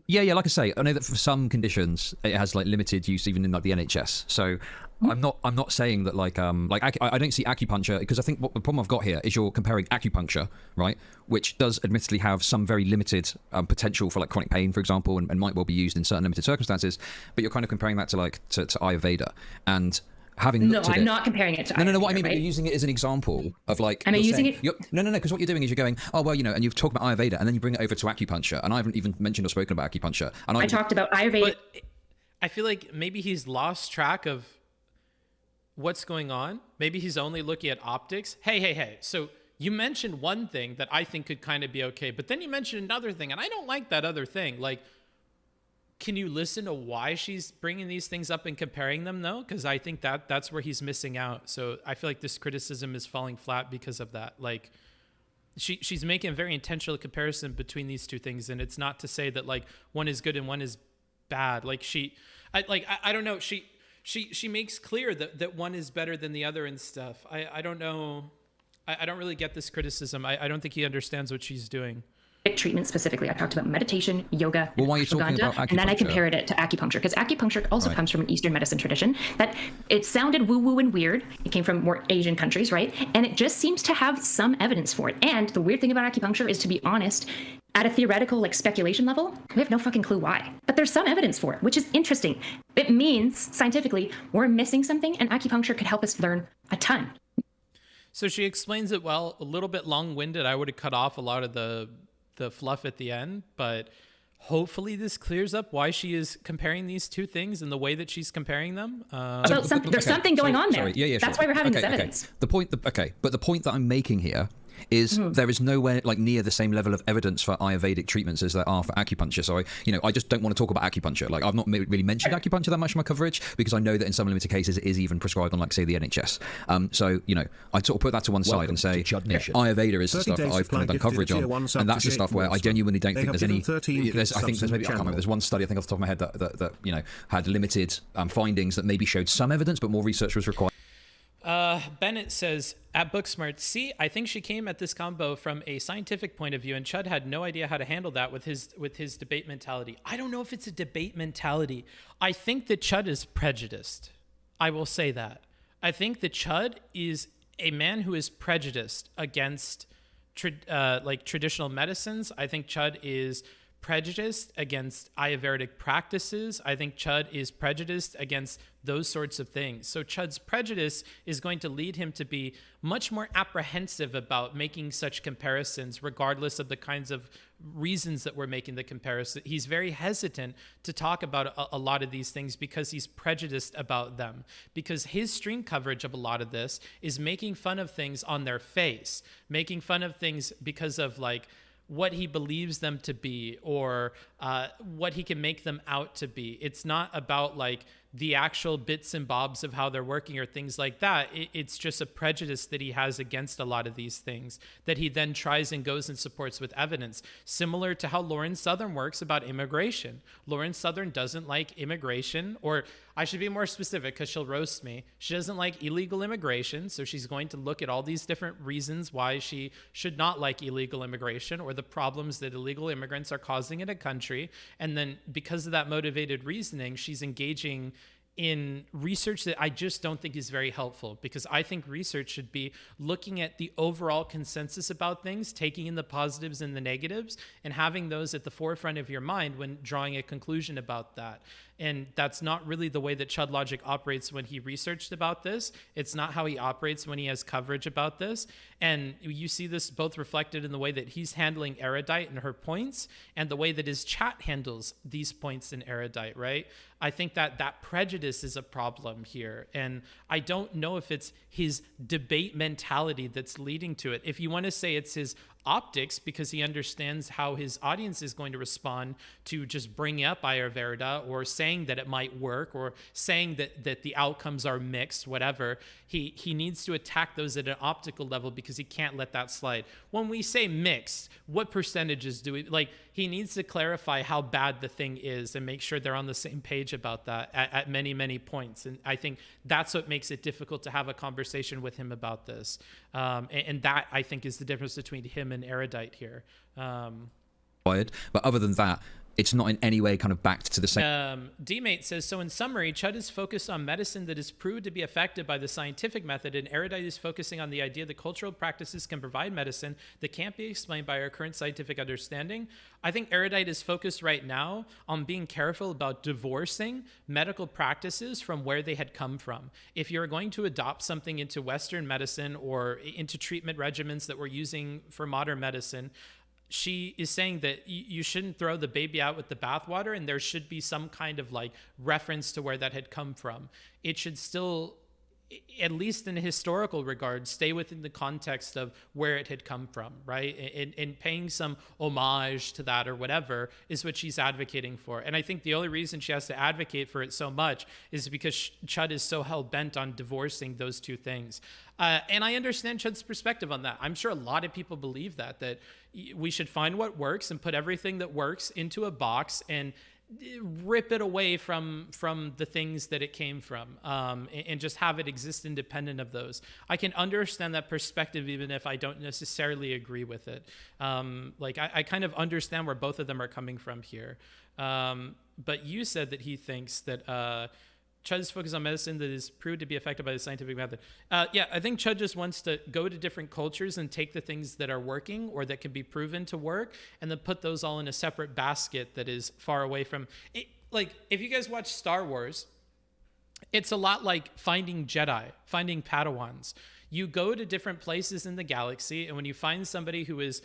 Yeah, like I say, I know that for some conditions it has like limited use even in like the NHS. So I'm not saying that like I don't see acupuncture, because I think what the problem I've got here is you're comparing acupuncture, right, which does admittedly have some very limited potential for like chronic pain, for example, and might well be used in certain limited circumstances, but you're kind of comparing that to like to Ayurveda. And having no, I'm not comparing it to Ayurveda, no. What I mean, right? but you're using it as an example of like. Am I using it? No, because what you're doing is you're going, oh well, and you've talked about Ayurveda, and then you bring it over to acupuncture, and I haven't even mentioned or spoken about acupuncture. And I talked about Ayurveda. But I feel like maybe he's lost track of what's going on. Maybe he's only looking at optics. Hey. So you mentioned one thing that I think could kind of be okay, but then you mentioned another thing, and I don't like that other thing. Like, can you listen to why she's bringing these things up and comparing them, though? Because I think that's where he's missing out. So I feel like this criticism is falling flat because of that. Like, she's making a very intentional comparison between these two things, and it's not to say that like one is good and one is bad. Like I don't know. She makes clear that one is better than the other and stuff. I don't know. I don't really get this criticism. I don't think he understands what she's doing. Treatment specifically, I talked about meditation, yoga, well, why are you talking about acupuncture? And then I compared it to acupuncture, because acupuncture also comes from an Eastern medicine tradition that it sounded woo-woo and weird. It came from more Asian countries, right? And it just seems to have some evidence for it. And the weird thing about acupuncture is, to be honest, at a theoretical like speculation level, we have no fucking clue why. But there's some evidence for it, which is interesting. It means scientifically we're missing something, and acupuncture could help us learn a ton. So she explains it well, a little bit long-winded. I would have cut off a lot of the fluff at the end, but hopefully this clears up why she is comparing these two things and the way that she's comparing them. There's something going on there. Yeah, That's why we're having this evidence. But the point that I'm making here is there is nowhere like near the same level of evidence for Ayurvedic treatments as there are for acupuncture. So I just don't want to talk about acupuncture. Like I've not really mentioned acupuncture that much in my coverage because I know that in some limited cases it is even prescribed on, like, say, the NHS. So I sort of put that to one side and say Ayurveda is the stuff that I've kind of done coverage on, and that's the stuff where I genuinely don't think there's any. I think there's maybe, I can't remember. There's one study I think off the top of my head that had limited findings that maybe showed some evidence, but more research was required. Bennett says, at Booksmart, see, I think she came at this combo from a scientific point of view, and Chud had no idea how to handle that with his debate mentality. I don't know if it's a debate mentality. I think that Chud is prejudiced. I will say that. I think that Chud is a man who is prejudiced against traditional medicines. I think Chud is prejudiced against Ayurvedic practices. I think Chud is prejudiced against those sorts of things. So Chud's prejudice is going to lead him to be much more apprehensive about making such comparisons, regardless of the kinds of reasons that we're making the comparison. He's very hesitant to talk about a lot of these things because he's prejudiced about them, because his stream coverage of a lot of this is making fun of things on their face, making fun of things because of like what he believes them to be, or what he can make them out to be. It's not about like the actual bits and bobs of how they're working or things like that. It's just a prejudice that he has against a lot of these things that he then tries and goes and supports with evidence, similar to how Lauren Southern works about immigration. Lauren Southern doesn't like immigration, or I should be more specific because she'll roast me. She doesn't like illegal immigration, so she's going to look at all these different reasons why she should not like illegal immigration or the problems that illegal immigrants are causing in a country. And then because of that motivated reasoning, she's engaging in research that I just don't think is very helpful, because I think research should be looking at the overall consensus about things, taking in the positives and the negatives, and having those at the forefront of your mind when drawing a conclusion about that. And that's not really the way that ChudLogic operates when he researched about this. It's not how he operates when he has coverage about this. And you see this both reflected in the way that he's handling Erudite and her points, and the way that his chat handles these points in Erudite, right? I think that prejudice is a problem here. And I don't know if it's his debate mentality that's leading to it. If you want to say it's his optics, because he understands how his audience is going to respond to just bringing up Ayurveda, or saying that it might work, or saying that the outcomes are mixed, whatever, he needs to attack those at an optical level, because he can't let that slide. When we say mixed, what percentages do we, like, he needs to clarify how bad the thing is and make sure they're on the same page about that at many, many points. And I think that's what makes it difficult to have a conversation with him about this. And that, I think, is the difference between him and Erudite here. But other than that, it's not in any way kind of backed to the same. D-Mate says, so in summary, Chud is focused on medicine that is proved to be effective by the scientific method, and Erudite is focusing on the idea that cultural practices can provide medicine that can't be explained by our current scientific understanding. I think Erudite is focused right now on being careful about divorcing medical practices from where they had come from. If you're going to adopt something into Western medicine or into treatment regimens that we're using for modern medicine, she is saying that you shouldn't throw the baby out with the bathwater, and there should be some kind of like reference to where that had come from. It should still, at least in a historical regard, stay within the context of where it had come from, right? And paying some homage to that or whatever is what she's advocating for. And I think the only reason she has to advocate for it so much is because Chud is so hell-bent on divorcing those two things. And I understand Chud's perspective on that. I'm sure a lot of people believe that we should find what works and put everything that works into a box and rip it away from the things that it came from, and just have it exist independent of those. I can understand that perspective, even if I don't necessarily agree with it. I kind of understand where both of them are coming from here. But you said that he thinks that Chud is focused on medicine that is proved to be effective by the scientific method. Yeah, I think Chud just wants to go to different cultures and take the things that are working or that can be proven to work, and then put those all in a separate basket that is far away from it. Like, if you guys watch Star Wars, it's a lot like finding Jedi, finding Padawans. You go to different places in the galaxy, and when you find somebody who is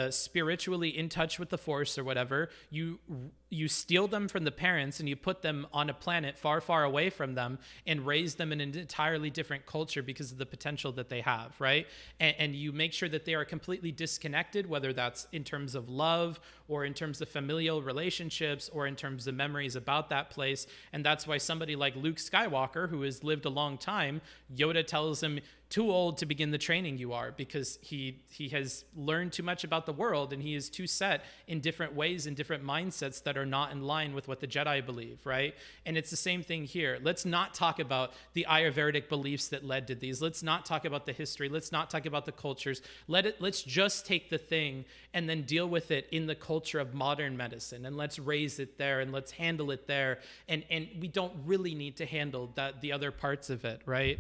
spiritually in touch with the Force or whatever, you steal them from the parents and you put them on a planet far, far away from them and raise them in an entirely different culture because of the potential that they have, right? And you make sure that they are completely disconnected, whether that's in terms of love or in terms of familial relationships or in terms of memories about that place. And that's why somebody like Luke Skywalker, who has lived a long time, Yoda tells him, too old to begin the training you are, because he has learned too much about the world and he is too set in different ways and different mindsets that are not in line with what the Jedi believe, right? And it's the same thing here. Let's not talk about the Ayurvedic beliefs that led to these. Let's not talk about the history. Let's not talk about the cultures. Let's just take the thing and then deal with it in the culture of modern medicine, and let's raise it there and let's handle it there. And we don't really need to handle the other parts of it, right?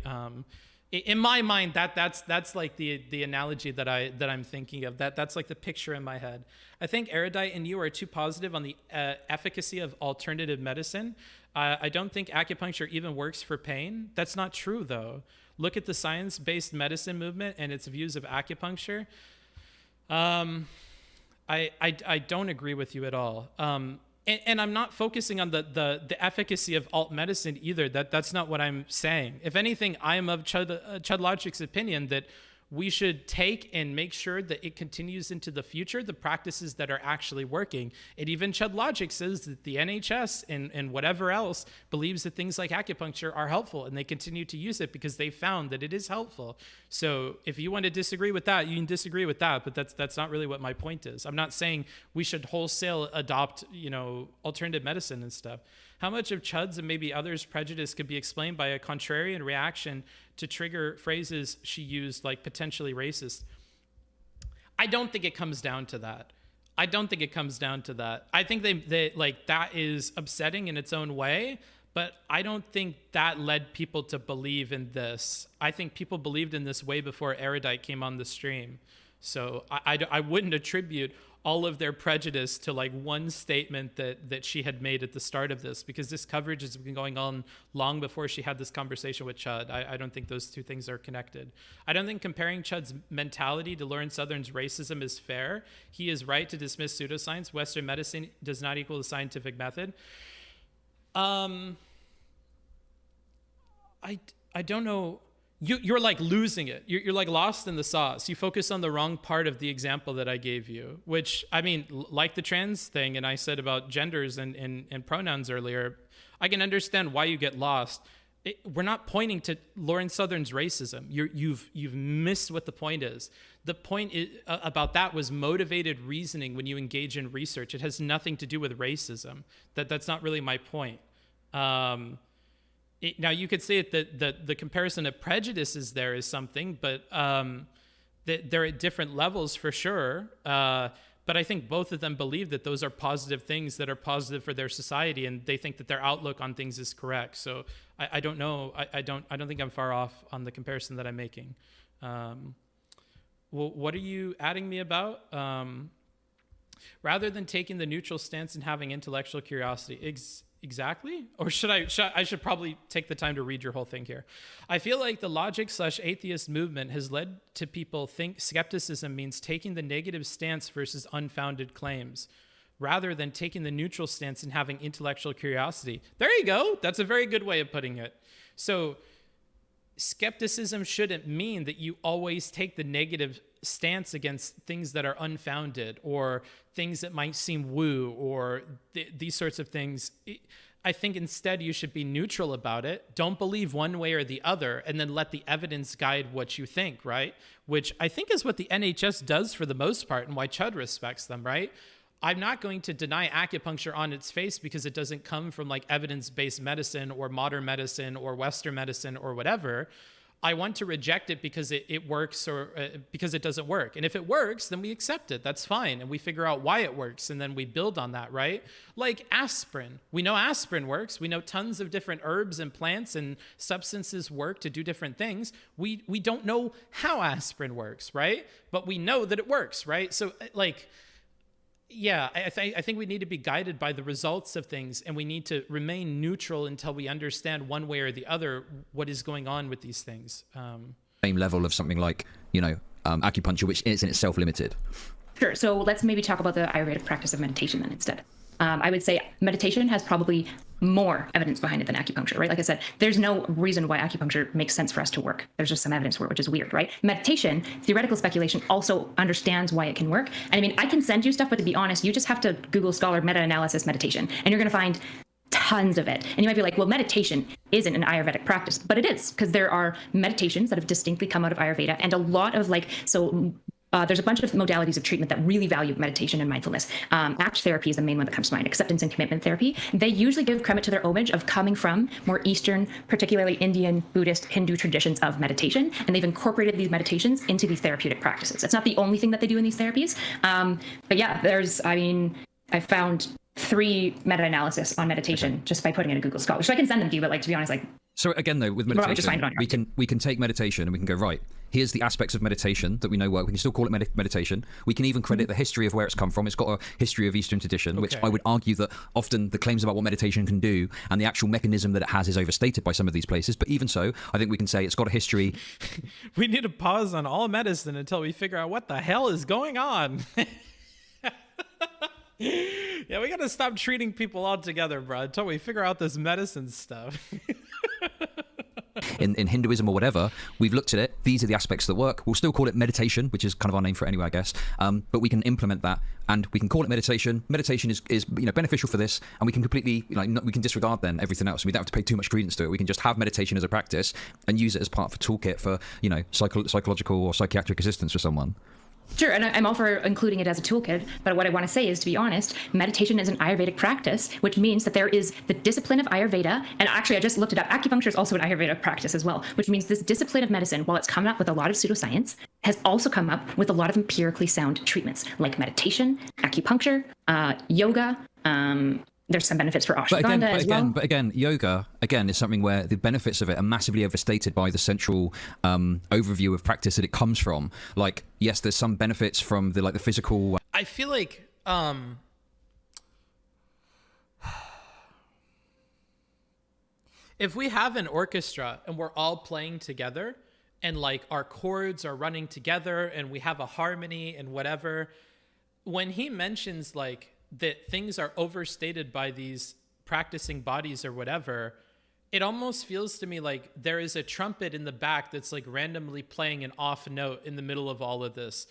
In my mind, that's like the analogy that I'm thinking of. That's like the picture in my head. I think Erudite and you are too positive on the efficacy of alternative medicine. I don't think acupuncture even works for pain. That's not true, though. Look at the science-based medicine movement and its views of acupuncture. I don't agree with you at all. And I'm not focusing on the efficacy of alt medicine either. That's not what I'm saying. If anything, I am of ChudLogic's opinion that we should take and make sure that it continues into the future, the practices that are actually working. And even ChudLogic says that the NHS and whatever else believes that things like acupuncture are helpful, and they continue to use it because they found that it is helpful. So if you want to disagree with that, you can disagree with that, but that's not really what my point is. I'm not saying we should wholesale adopt, alternative medicine and stuff. How much of Chud's and maybe others' prejudice could be explained by a contrarian reaction to trigger phrases she used, like potentially racist? I don't think it comes down to that. I think they like, that is upsetting in its own way, but I don't think that led people to believe in this. I think people believed in this way before Erudite came on the stream. So I wouldn't attribute all of their prejudice to like one statement that she had made at the start of this, because this coverage has been going on long before she had this conversation with Chud. I don't think those two things are connected. I don't think comparing Chud's mentality to Lauren Southern's racism is fair. He is right to dismiss pseudoscience. Western medicine does not equal the scientific method. I don't know. You're like losing it. You're like lost in the sauce. You focus on the wrong part of the example that I gave you, which, I mean, like the trans thing, and I said about genders and pronouns earlier, I can understand why you get lost. We're not pointing to Lauren Southern's racism. You've missed what the point is. The point about that was motivated reasoning when you engage in research. It has nothing to do with racism. That's not really my point. Now, you could say that the comparison of prejudices there is something, but they're at different levels for sure. But I think both of them believe that those are positive things that are positive for their society, and they think that their outlook on things is correct. So I don't know. I don't think I'm far off on the comparison that I'm making. Well, what are you adding me about? Rather than taking the neutral stance and having intellectual curiosity. Exactly? Or should I should probably take the time to read your whole thing here. I feel like the logic/atheist movement has led to people think skepticism means taking the negative stance versus unfounded claims, rather than taking the neutral stance and having intellectual curiosity. There you go. That's a very good way of putting it. So skepticism shouldn't mean that you always take the negative stance against things that are unfounded or things that might seem woo or these sorts of things. I think instead you should be neutral about it. Don't believe one way or the other, and then let the evidence guide what you think, right? Which I think is what the NHS does for the most part, and why Chud respects them, right? I'm not going to deny acupuncture on its face because it doesn't come from like evidence-based medicine or modern medicine or Western medicine or whatever. I want to reject it because it works or because it doesn't work. And if it works, then we accept it. That's fine. And we figure out why it works. And then we build on that, right? Like aspirin. We know aspirin works. We know tons of different herbs and plants and substances work to do different things. We don't know how aspirin works, right? But we know that it works, right? So like, yeah, I think we need to be guided by the results of things, and we need to remain neutral until we understand one way or the other what is going on with these things. Same level of something like, acupuncture, which is in itself limited. Sure. So let's maybe talk about the Ayurvedic practice of meditation then instead. I would say meditation has probably more evidence behind it than acupuncture, right? Like I said, there's no reason why acupuncture makes sense for us to work. There's just some evidence for it, which is weird, right? Meditation, theoretical speculation, also understands why it can work. And I mean, I can send you stuff, but to be honest, you just have to Google Scholar meta-analysis meditation, and you're going to find tons of it. And you might be like, well, meditation isn't an Ayurvedic practice, but it is, because there are meditations that have distinctly come out of Ayurveda, and a lot of there's a bunch of modalities of treatment that really value meditation and mindfulness. ACT therapy is the main one that comes to mind, acceptance and commitment therapy. They usually give credit to their homage of coming from more Eastern, particularly Indian, Buddhist, Hindu traditions of meditation, and they've incorporated these meditations into these therapeutic practices. It's not the only thing that they do in these therapies. But yeah, I found 3 meta-analysis on meditation just by putting in a Google Scholar. So I can send them to you, but to be honest, So again, though, with meditation, we can take meditation and we can go, right, here's the aspects of meditation that we know work. We can still call it meditation. We can even credit the history of where it's come from. It's got a history of Eastern tradition, which I would argue that often the claims about what meditation can do and the actual mechanism that it has is overstated by some of these places. But even so, I think we can say it's got a history. We need to pause on all medicine until we figure out what the hell is going on. Yeah, we gotta stop treating people all together, bro, until we figure out this medicine stuff. In Hinduism or whatever, we've looked at it. These are the aspects that work. We'll still call it meditation, which is kind of our name for it anyway, I guess. But we can implement that, and we can call it meditation. Meditation is beneficial for this, and we can completely we can disregard then everything else. We don't have to pay too much credence to it. We can just have meditation as a practice and use it as part of a toolkit for psychological or psychiatric assistance for someone. Sure, and I'm all for including it as a toolkit, but what I want to say is, to be honest, meditation is an Ayurvedic practice, which means that there is the discipline of Ayurveda, and actually I just looked it up, acupuncture is also an Ayurvedic practice as well, which means this discipline of medicine, while it's come up with a lot of pseudoscience, has also come up with a lot of empirically sound treatments, like meditation, acupuncture, yoga, there's some benefits for ashwagandha as well. But again, yoga, is something where the benefits of it are massively overstated by the central overview of practice that it comes from. Like, yes, there's some benefits from the physical. I feel like if we have an orchestra and we're all playing together and our chords are running together and we have a harmony and whatever, when he mentions that things are overstated by these practicing bodies or whatever, it almost feels to me like there is a trumpet in the back that's randomly playing an off note in the middle of all of this.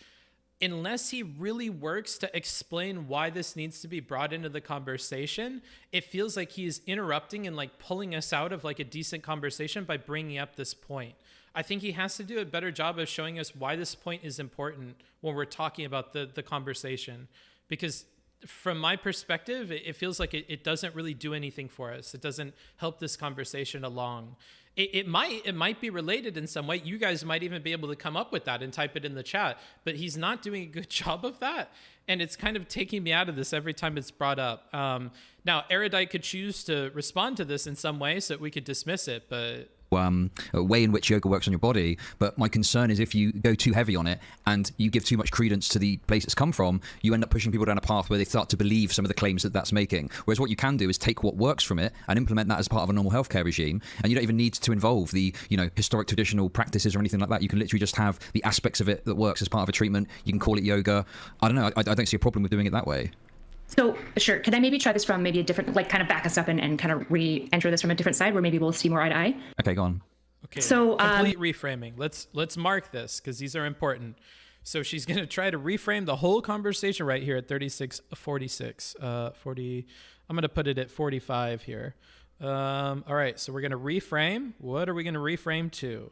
Unless he really works to explain why this needs to be brought into the conversation, it feels like he's interrupting and pulling us out of a decent conversation by bringing up this point. I think he has to do a better job of showing us why this point is important when we're talking about the conversation, because from my perspective, it feels like it doesn't really do anything for us. It doesn't help this conversation along. It might be related in some way. You guys might even be able to come up with that and type it in the chat, but he's not doing a good job of that. And it's kind of taking me out of this every time it's brought up. Now, Erudite could choose to respond to this in some way so that we could dismiss it, but a way in which yoga works on your body. But my concern is if you go too heavy on it and you give too much credence to the place it's come from, you end up pushing people down a path where they start to believe some of the claims that that's making. Whereas what you can do is take what works from it and implement that as part of a normal healthcare regime, and you don't even need to involve the historic traditional practices or anything like that. You can literally just have the aspects of it that works as part of a treatment. You can call it yoga. I don't know. I don't see a problem with doing it that way. So sure, could I maybe try this from maybe a different, kind of back us up and kind of re-enter this from a different side where maybe we'll see more eye to eye? Okay, go on. Okay, so complete reframing. Let's mark this because these are important. So she's going to try to reframe the whole conversation right here at 36:46. 40. I'm going to put it at 45 here. All right, so we're going to reframe. What are we going to reframe to?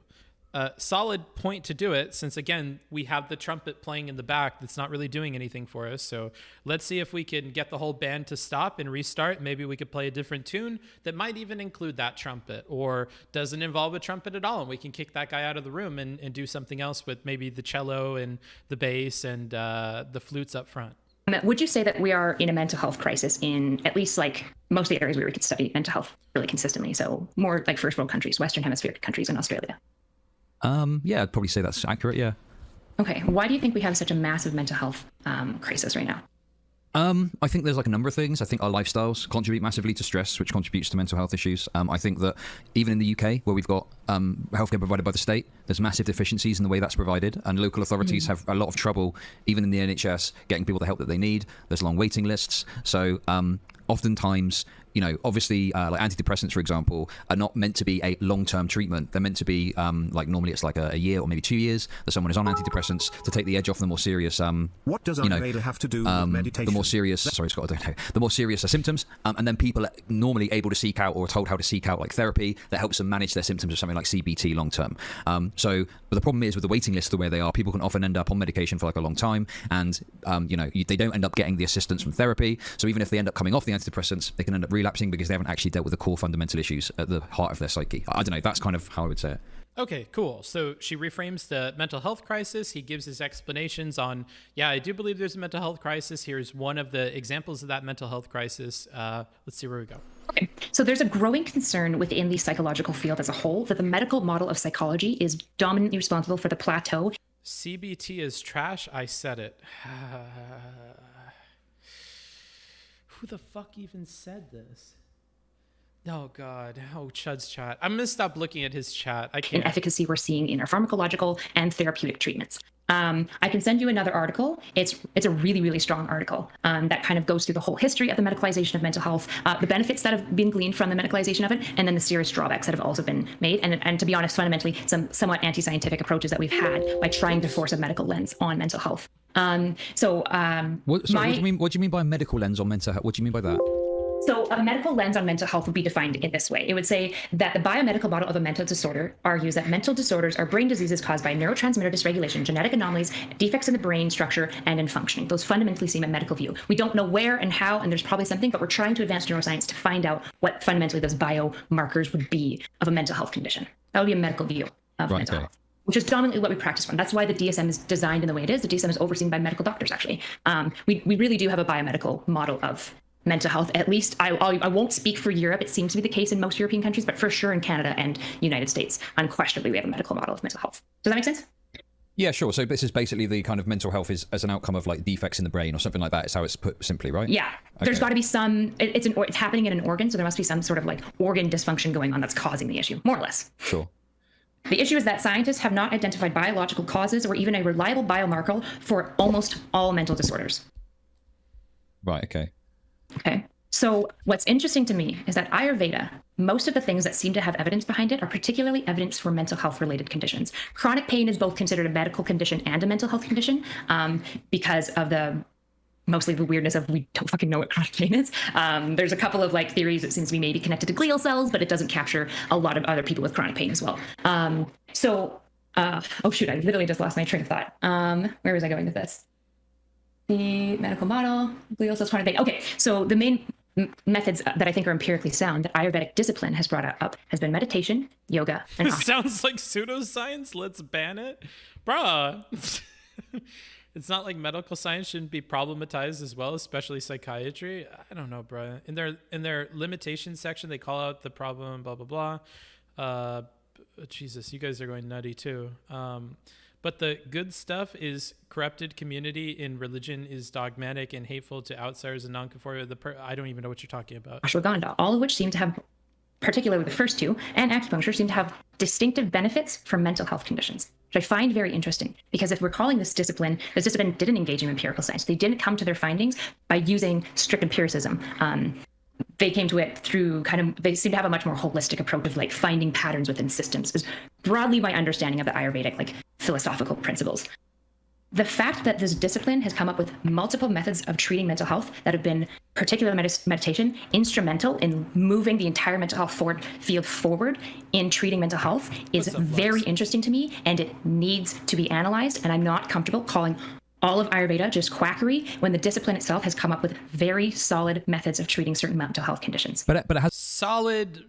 Solid point to do it, since again we have the trumpet playing in the back that's not really doing anything for us. So let's see if we can get the whole band to stop and restart. Maybe we could play a different tune that might even include that trumpet, or doesn't involve a trumpet at all, and we can kick that guy out of the room and do something else with maybe the cello and the bass and the flutes up front. Would you say that we are in a mental health crisis in at least most of the areas where we could study mental health really consistently? So more first world countries, Western Hemisphere countries, and Australia. Yeah, I'd probably say that's accurate, yeah. Okay, why do you think we have such a massive mental health crisis right now? I think there's like a number of things. I think our lifestyles contribute massively to stress, which contributes to mental health issues. I think that even in the UK, where we've got healthcare provided by the state, there's massive deficiencies in the way that's provided, and local authorities have a lot of trouble, even in the NHS, getting people the help that they need. There's long waiting lists. So oftentimes, you know, obviously, like antidepressants, for example, are not meant to be a long-term treatment. They're meant to be, like normally it's like a year or maybe 2 years that someone is on antidepressants to take the edge off the more serious, What does Ayurveda have to do with meditation? the more serious, sorry, Scott, I don't know, the more serious symptoms. And then people are normally able to seek out or are told how to seek out like therapy that helps them manage their symptoms of something like CBT long-term. But the problem is with the waiting lists the way they are, people can often end up on medication for like a long time, and they don't end up getting the assistance from therapy. So even if they end up coming off the antidepressants, they can end up relapsing because they haven't actually dealt with the core fundamental issues at the heart of their psyche. I don't know, that's kind of how I would say it. Okay, cool. So she reframes the mental health crisis. He gives his explanations on, yeah, I do believe there's a mental health crisis. Here's one of the examples of that mental health crisis. Let's see where we go. Okay, so there's a growing concern within the psychological field as a whole that the medical model of psychology is dominantly responsible for the plateau. CBT is trash. I said it. Who the fuck even said this? Oh, God. Oh, Chud's chat. I'm going to stop looking at his chat. I can't. In efficacy we're seeing in our pharmacological and therapeutic treatments. I can send you another article. It's a really, really strong article that kind of goes through the whole history of the medicalization of mental health, the benefits that have been gleaned from the medicalization of it, and then the serious drawbacks that have also been made. And to be honest, fundamentally, some somewhat anti-scientific approaches that we've had by trying to force a medical lens on mental health. What do you mean by medical lens on mental health? What do you mean by that? So a medical lens on mental health would be defined in this way. It would say that the biomedical model of a mental disorder argues that mental disorders are brain diseases caused by neurotransmitter dysregulation, genetic anomalies, defects in the brain structure, and in functioning. Those fundamentally seem a medical view. We don't know where and how, and there's probably something, but we're trying to advance neuroscience to find out what fundamentally those biomarkers would be of a mental health condition. That would be a medical view of mental health, which is dominantly what we practice from. That's why the DSM is designed in the way it is. The DSM is overseen by medical doctors, actually. We really do have a biomedical model of mental health. At least I won't speak for Europe. It seems to be the case in most European countries, but for sure in Canada and United States, unquestionably, we have a medical model of mental health. Does that make sense? Yeah, sure. So this is basically the kind of mental health is as an outcome of like defects in the brain or something like that. Is how it's put simply, right? Yeah. Okay. There's got to be some. It's happening in an organ, so there must be some sort of like organ dysfunction going on that's causing the issue, more or less. Sure. The issue is that scientists have not identified biological causes or even a reliable biomarker for almost all mental disorders. Right. Okay. Okay. So what's interesting to me is that Ayurveda, most of the things that seem to have evidence behind it are particularly evidence for mental health related conditions. Chronic pain is both considered a medical condition and a mental health condition because of mostly the weirdness of we don't fucking know what chronic pain is. There's a couple of like theories that seems to be maybe connected to glial cells, but it doesn't capture a lot of other people with chronic pain as well. Oh shoot, I literally just lost my train of thought. Where was I going with this? The medical model, glial cells, chronic pain. Okay, so the main methods that I think are empirically sound that Ayurvedic discipline has brought up has been meditation, yoga, and It sounds like pseudoscience. Let's ban it. Bruh. It's not like medical science shouldn't be problematized as well, especially psychiatry. I don't know, bruh. In their limitations section, they call out the problem, blah, blah, blah. Jesus, you guys are going nutty too. But the good stuff is corrupted community in religion is dogmatic and hateful to outsiders and non-conforming. I don't even know what you're talking about. ashwagandha, all of which seem to have, particularly the first two, and acupuncture seem to have distinctive benefits for mental health conditions, which I find very interesting because if we're calling this discipline didn't engage in empirical science. They didn't come to their findings by using strict empiricism. They came to it through they seem to have a much more holistic approach of like finding patterns within systems is broadly my understanding of the Ayurvedic like philosophical principles. The fact that this discipline has come up with multiple methods of treating mental health that have been, particularly meditation, instrumental in moving the entire mental health field forward in treating mental health is very interesting to me, and it needs to be analyzed, and I'm not comfortable calling all of Ayurveda just quackery when the discipline itself has come up with very solid methods of treating certain mental health conditions. But it has solid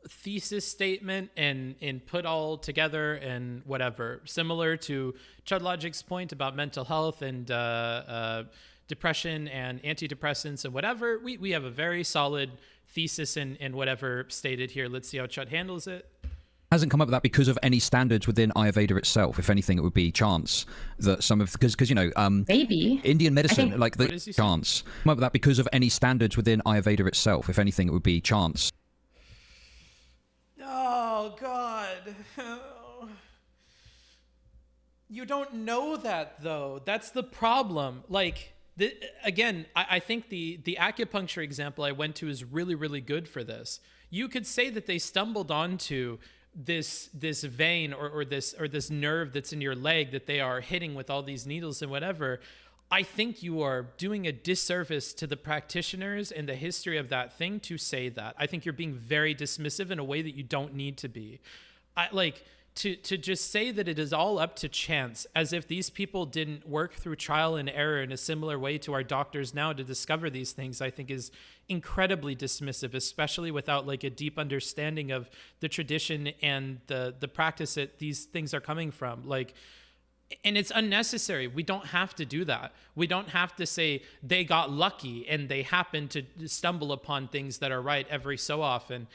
thesis statement and put all together and whatever, similar to ChudLogic's point about mental health and depression and antidepressants and whatever. We have a very solid thesis and whatever stated here. Let's see how Chud handles it. hasn't come up with that because of any standards within Ayurveda itself. If anything, it would be chance that some of, because you know, Maybe Indian medicine, think- like the chance, come up with that because of any standards within Ayurveda itself. If anything, it would be chance. Oh God. You don't know that though. That's the problem. Like again, I think the acupuncture example I went to is really, really good for this. You could say that they stumbled onto this vein or this nerve that's in your leg that they are hitting with all these needles and whatever. I think you are doing a disservice to the practitioners and the history of that thing to say that. I think you're being very dismissive in a way that you don't need to be. To just say that it is all up to chance, as if these people didn't work through trial and error in a similar way to our doctors now to discover these things, I think is incredibly dismissive, especially without like a deep understanding of the tradition and the practice that these things are coming from. Like, and it's unnecessary. We don't have to do that. We don't have to say they got lucky and they happen to stumble upon things that are right every so often.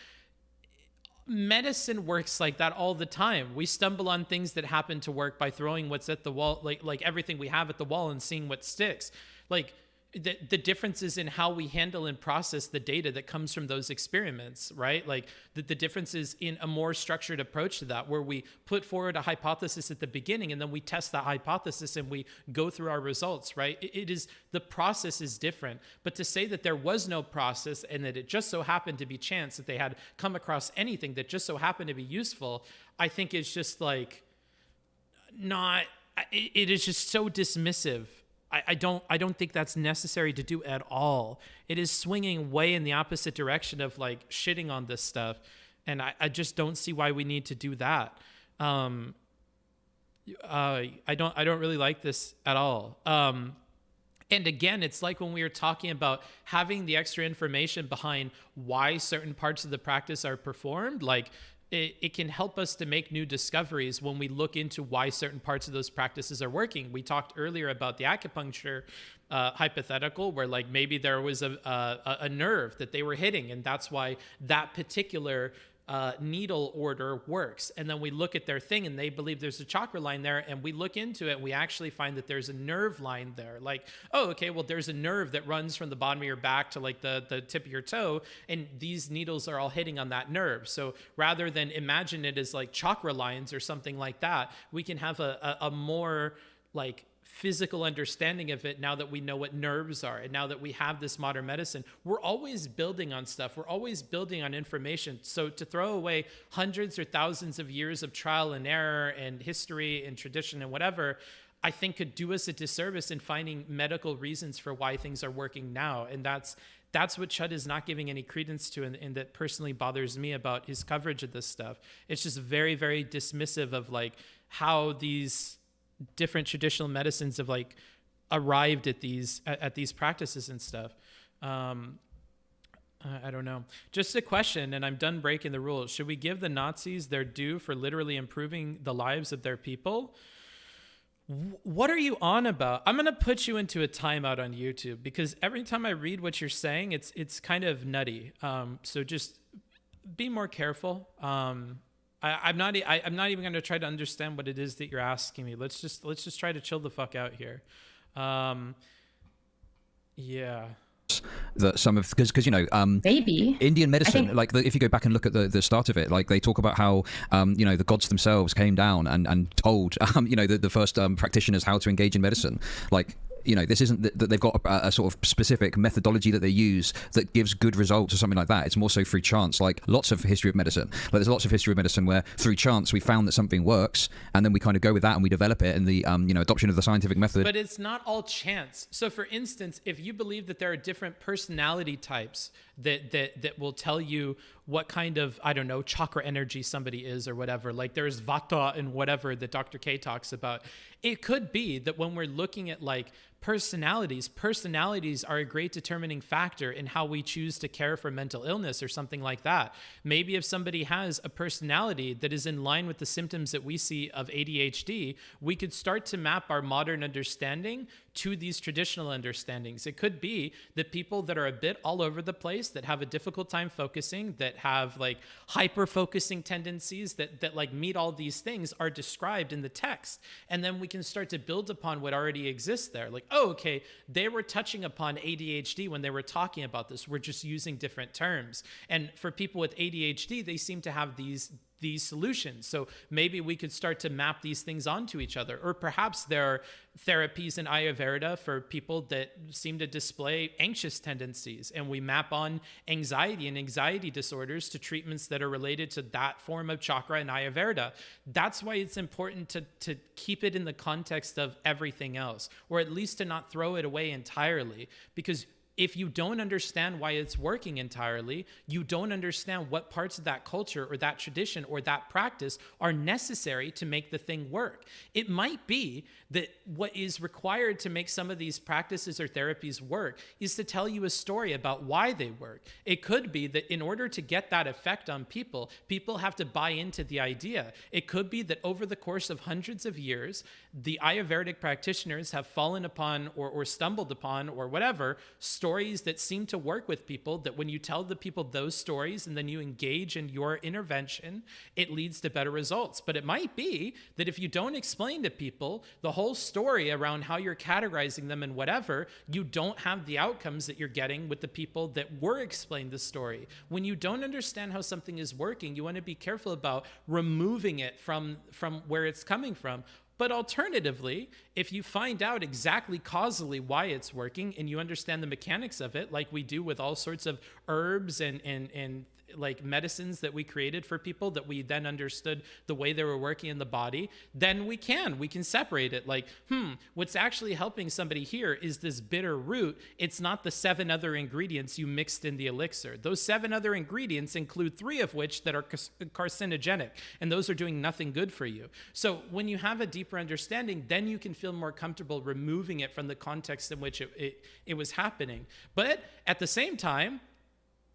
Medicine works like that all the time. We stumble on things that happen to work by throwing what's at the wall, like everything we have at the wall, and seeing what sticks. Like the differences in how we handle and process the data that comes from those experiments, right? Like the differences in a more structured approach to that, where we put forward a hypothesis at the beginning and then we test that hypothesis and we go through our results, right? It is, the process is different. But to say that there was no process and that it just so happened to be chance that they had come across anything that just so happened to be useful, I think is just like not, it is just so dismissive. I don't think that's necessary to do at all. It is swinging way in the opposite direction of like shitting on this stuff. And I just don't see why we need to do that. I don't really like this at all. And again, it's like when we were talking about having the extra information behind why certain parts of the practice are performed, like it can help us to make new discoveries when we look into why certain parts of those practices are working. We talked earlier about the acupuncture hypothetical, where like maybe there was a nerve that they were hitting, and that's why that particular needle order works. And then we look at their thing and they believe there's a chakra line there, and we look into it and we actually find that there's a nerve line there. Like, oh, okay, well, there's a nerve that runs from the bottom of your back to like the tip of your toe, and these needles are all hitting on that nerve. So rather than imagine it as like chakra lines or something like that, we can have a more like physical understanding of it now that we know what nerves are, and now that we have this modern medicine. We're always building on stuff. We're always building on information. So to throw away hundreds or thousands of years of trial and error and history and tradition and whatever, I think could do us a disservice in finding medical reasons for why things are working now. And that's what Chud is not giving any credence to, and that personally bothers me about his coverage of this stuff. It's just very, very dismissive of like how these different traditional medicines have like arrived at these practices and stuff. I don't know. Just a question, and I'm done breaking the rules. Should we give the Nazis their due for literally improving the lives of their people? What are you on about? I'm gonna put you into a timeout on YouTube, because every time I read what you're saying, it's kind of nutty. So just be more careful. I'm not even going to try to understand what it is that you're asking me. Let's just try to chill the fuck out here. Yeah. That some of, because you know, maybe Indian medicine, like if you go back and look at the start of it, like they talk about how you know, the gods themselves came down and told you know, the first practitioners how to engage in medicine. Like, you know, this isn't that they've got a sort of specific methodology that they use that gives good results or something like that. It's more so through chance, like lots of history of medicine. Like there's lots of history of medicine where through chance we found that something works, and then we kind of go with that and we develop it in the you know, adoption of the scientific method. But it's not all chance. So for instance, if you believe that there are different personality types that will tell you what kind of, I don't know, chakra energy somebody is or whatever, like there's Vata and whatever that Dr. K talks about, it could be that when we're looking at like personalities are a great determining factor in how we choose to care for mental illness or something like that. Maybe if somebody has a personality that is in line with the symptoms that we see of ADHD, we could start to map our modern understanding to these traditional understandings. It could be that people that are a bit all over the place, that have a difficult time focusing, that have like hyper focusing tendencies, that like meet all these things, are described in the text. And then we can start to build upon what already exists there. Like, oh, okay, they were touching upon ADHD when they were talking about this. We're just using different terms. And for people with ADHD, they seem to have these solutions. So maybe we could start to map these things onto each other. Or perhaps there are therapies in Ayurveda for people that seem to display anxious tendencies, and we map on anxiety and anxiety disorders to treatments that are related to that form of chakra in Ayurveda. That's why it's important to keep it in the context of everything else, or at least to not throw it away entirely, because if you don't understand why it's working entirely, you don't understand what parts of that culture or that tradition or that practice are necessary to make the thing work. It might be that what is required to make some of these practices or therapies work is to tell you a story about why they work. It could be that in order to get that effect on people, people have to buy into the idea. It could be that over the course of hundreds of years, the Ayurvedic practitioners have fallen upon or stumbled upon or whatever stories that seem to work with people, that when you tell the people those stories and then you engage in your intervention, it leads to better results. But it might be that if you don't explain to people the whole story around how you're categorizing them and whatever, you don't have the outcomes that you're getting with the people that were explained the story. When you don't understand how something is working, you want to be careful about removing it from where it's coming from. But alternatively, if you find out exactly causally why it's working and you understand the mechanics of it, like we do with all sorts of herbs and like medicines that we created for people, that we then understood the way they were working in the body, then we can separate it. Like, what's actually helping somebody here is this bitter root. It's not the 7 other ingredients you mixed in the elixir. Those 7 other ingredients include 3 of which that are carcinogenic, and those are doing nothing good for you. So when you have a deeper understanding, then you can feel more comfortable removing it from the context in which it was happening. But at the same time,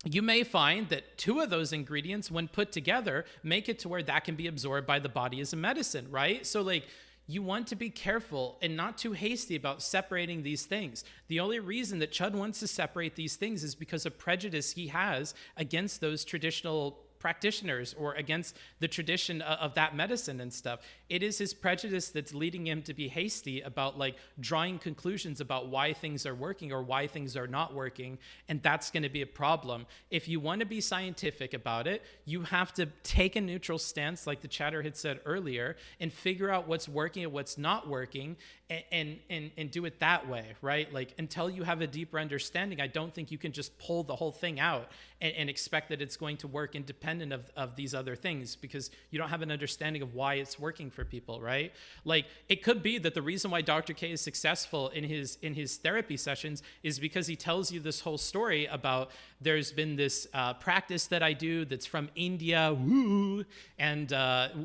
you may find that 2 of those ingredients, when put together, make it to where that can be absorbed by the body as a medicine, right? So like, you want to be careful and not too hasty about separating these things. The only reason that Chud wants to separate these things is because of prejudice he has against those traditional practitioners or against the tradition of that medicine and stuff. It is his prejudice that's leading him to be hasty about like drawing conclusions about why things are working or why things are not working, and that's going to be a problem. If you want to be scientific about it, you have to take a neutral stance, like the chatter had said earlier, and figure out what's working and what's not working, and do it that way, right? Like, until you have a deeper understanding, I don't think you can just pull the whole thing out and expect that it's going to work independent of these other things, because you don't have an understanding of why it's working for people, right? Like, it could be that the reason why Dr. K is successful in his therapy sessions is because he tells you this whole story about there's been this practice that I do that's from India, woo, and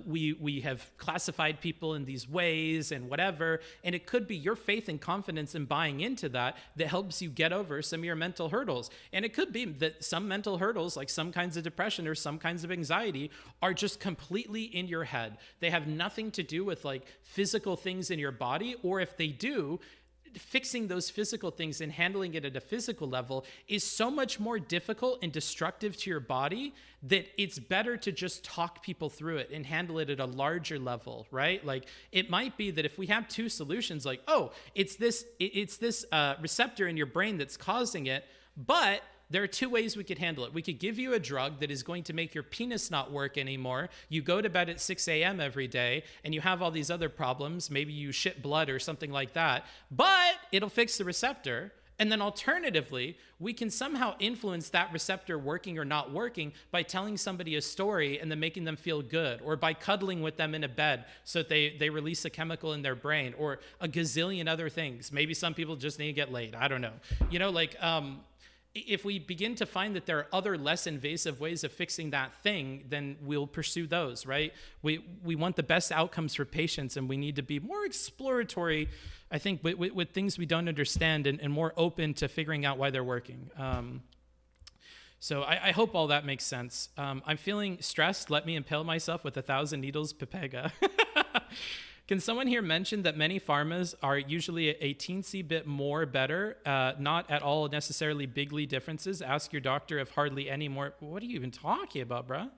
we have classified people in these ways and whatever, and it could be your faith and confidence in buying into that helps you get over some of your mental hurdles. And it could be that some mental hurdles, like some kinds of depression or some kinds of anxiety, are just completely in your head. They have nothing to do with like physical things in your body, or if they do, fixing those physical things and handling it at a physical level is so much more difficult and destructive to your body that it's better to just talk people through it and handle it at a larger level, right? Like, it might be that if we have 2 solutions, like, oh, it's this receptor in your brain that's causing it, but there are 2 ways we could handle it. We could give you a drug that is going to make your penis not work anymore. You go to bed at 6 a.m. every day, and you have all these other problems. Maybe you shit blood or something like that, but it'll fix the receptor. And then alternatively, we can somehow influence that receptor working or not working by telling somebody a story and then making them feel good, or by cuddling with them in a bed so that they release a chemical in their brain, or a gazillion other things. Maybe some people just need to get laid. I don't know. You know, like, if we begin to find that there are other less invasive ways of fixing that thing, then we'll pursue those, right? We want the best outcomes for patients, and we need to be more exploratory, I think, with things we don't understand, and more open to figuring out why they're working. So I hope all that makes sense. I'm feeling stressed. Let me impale myself with 1,000 needles, Pepega. Can someone here mention that many pharmas are usually a teensy bit more better, not at all necessarily bigly differences? Ask your doctor if hardly any more. What are you even talking about, bruh?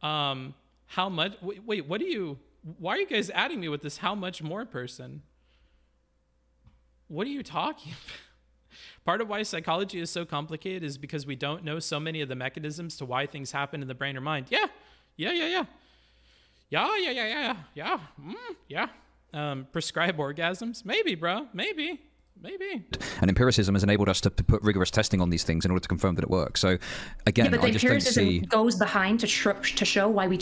How much? Wait, what do you? Why are you guys adding me with this how much more person? What are you talking about? Part of why psychology is so complicated is because we don't know so many of the mechanisms to why things happen in the brain or mind. Yeah. Prescribe orgasms? Maybe, bro. Maybe. And empiricism has enabled us to put rigorous testing on these things in order to confirm that it works. So again, but the I just don't empiricism see... goes behind to show why we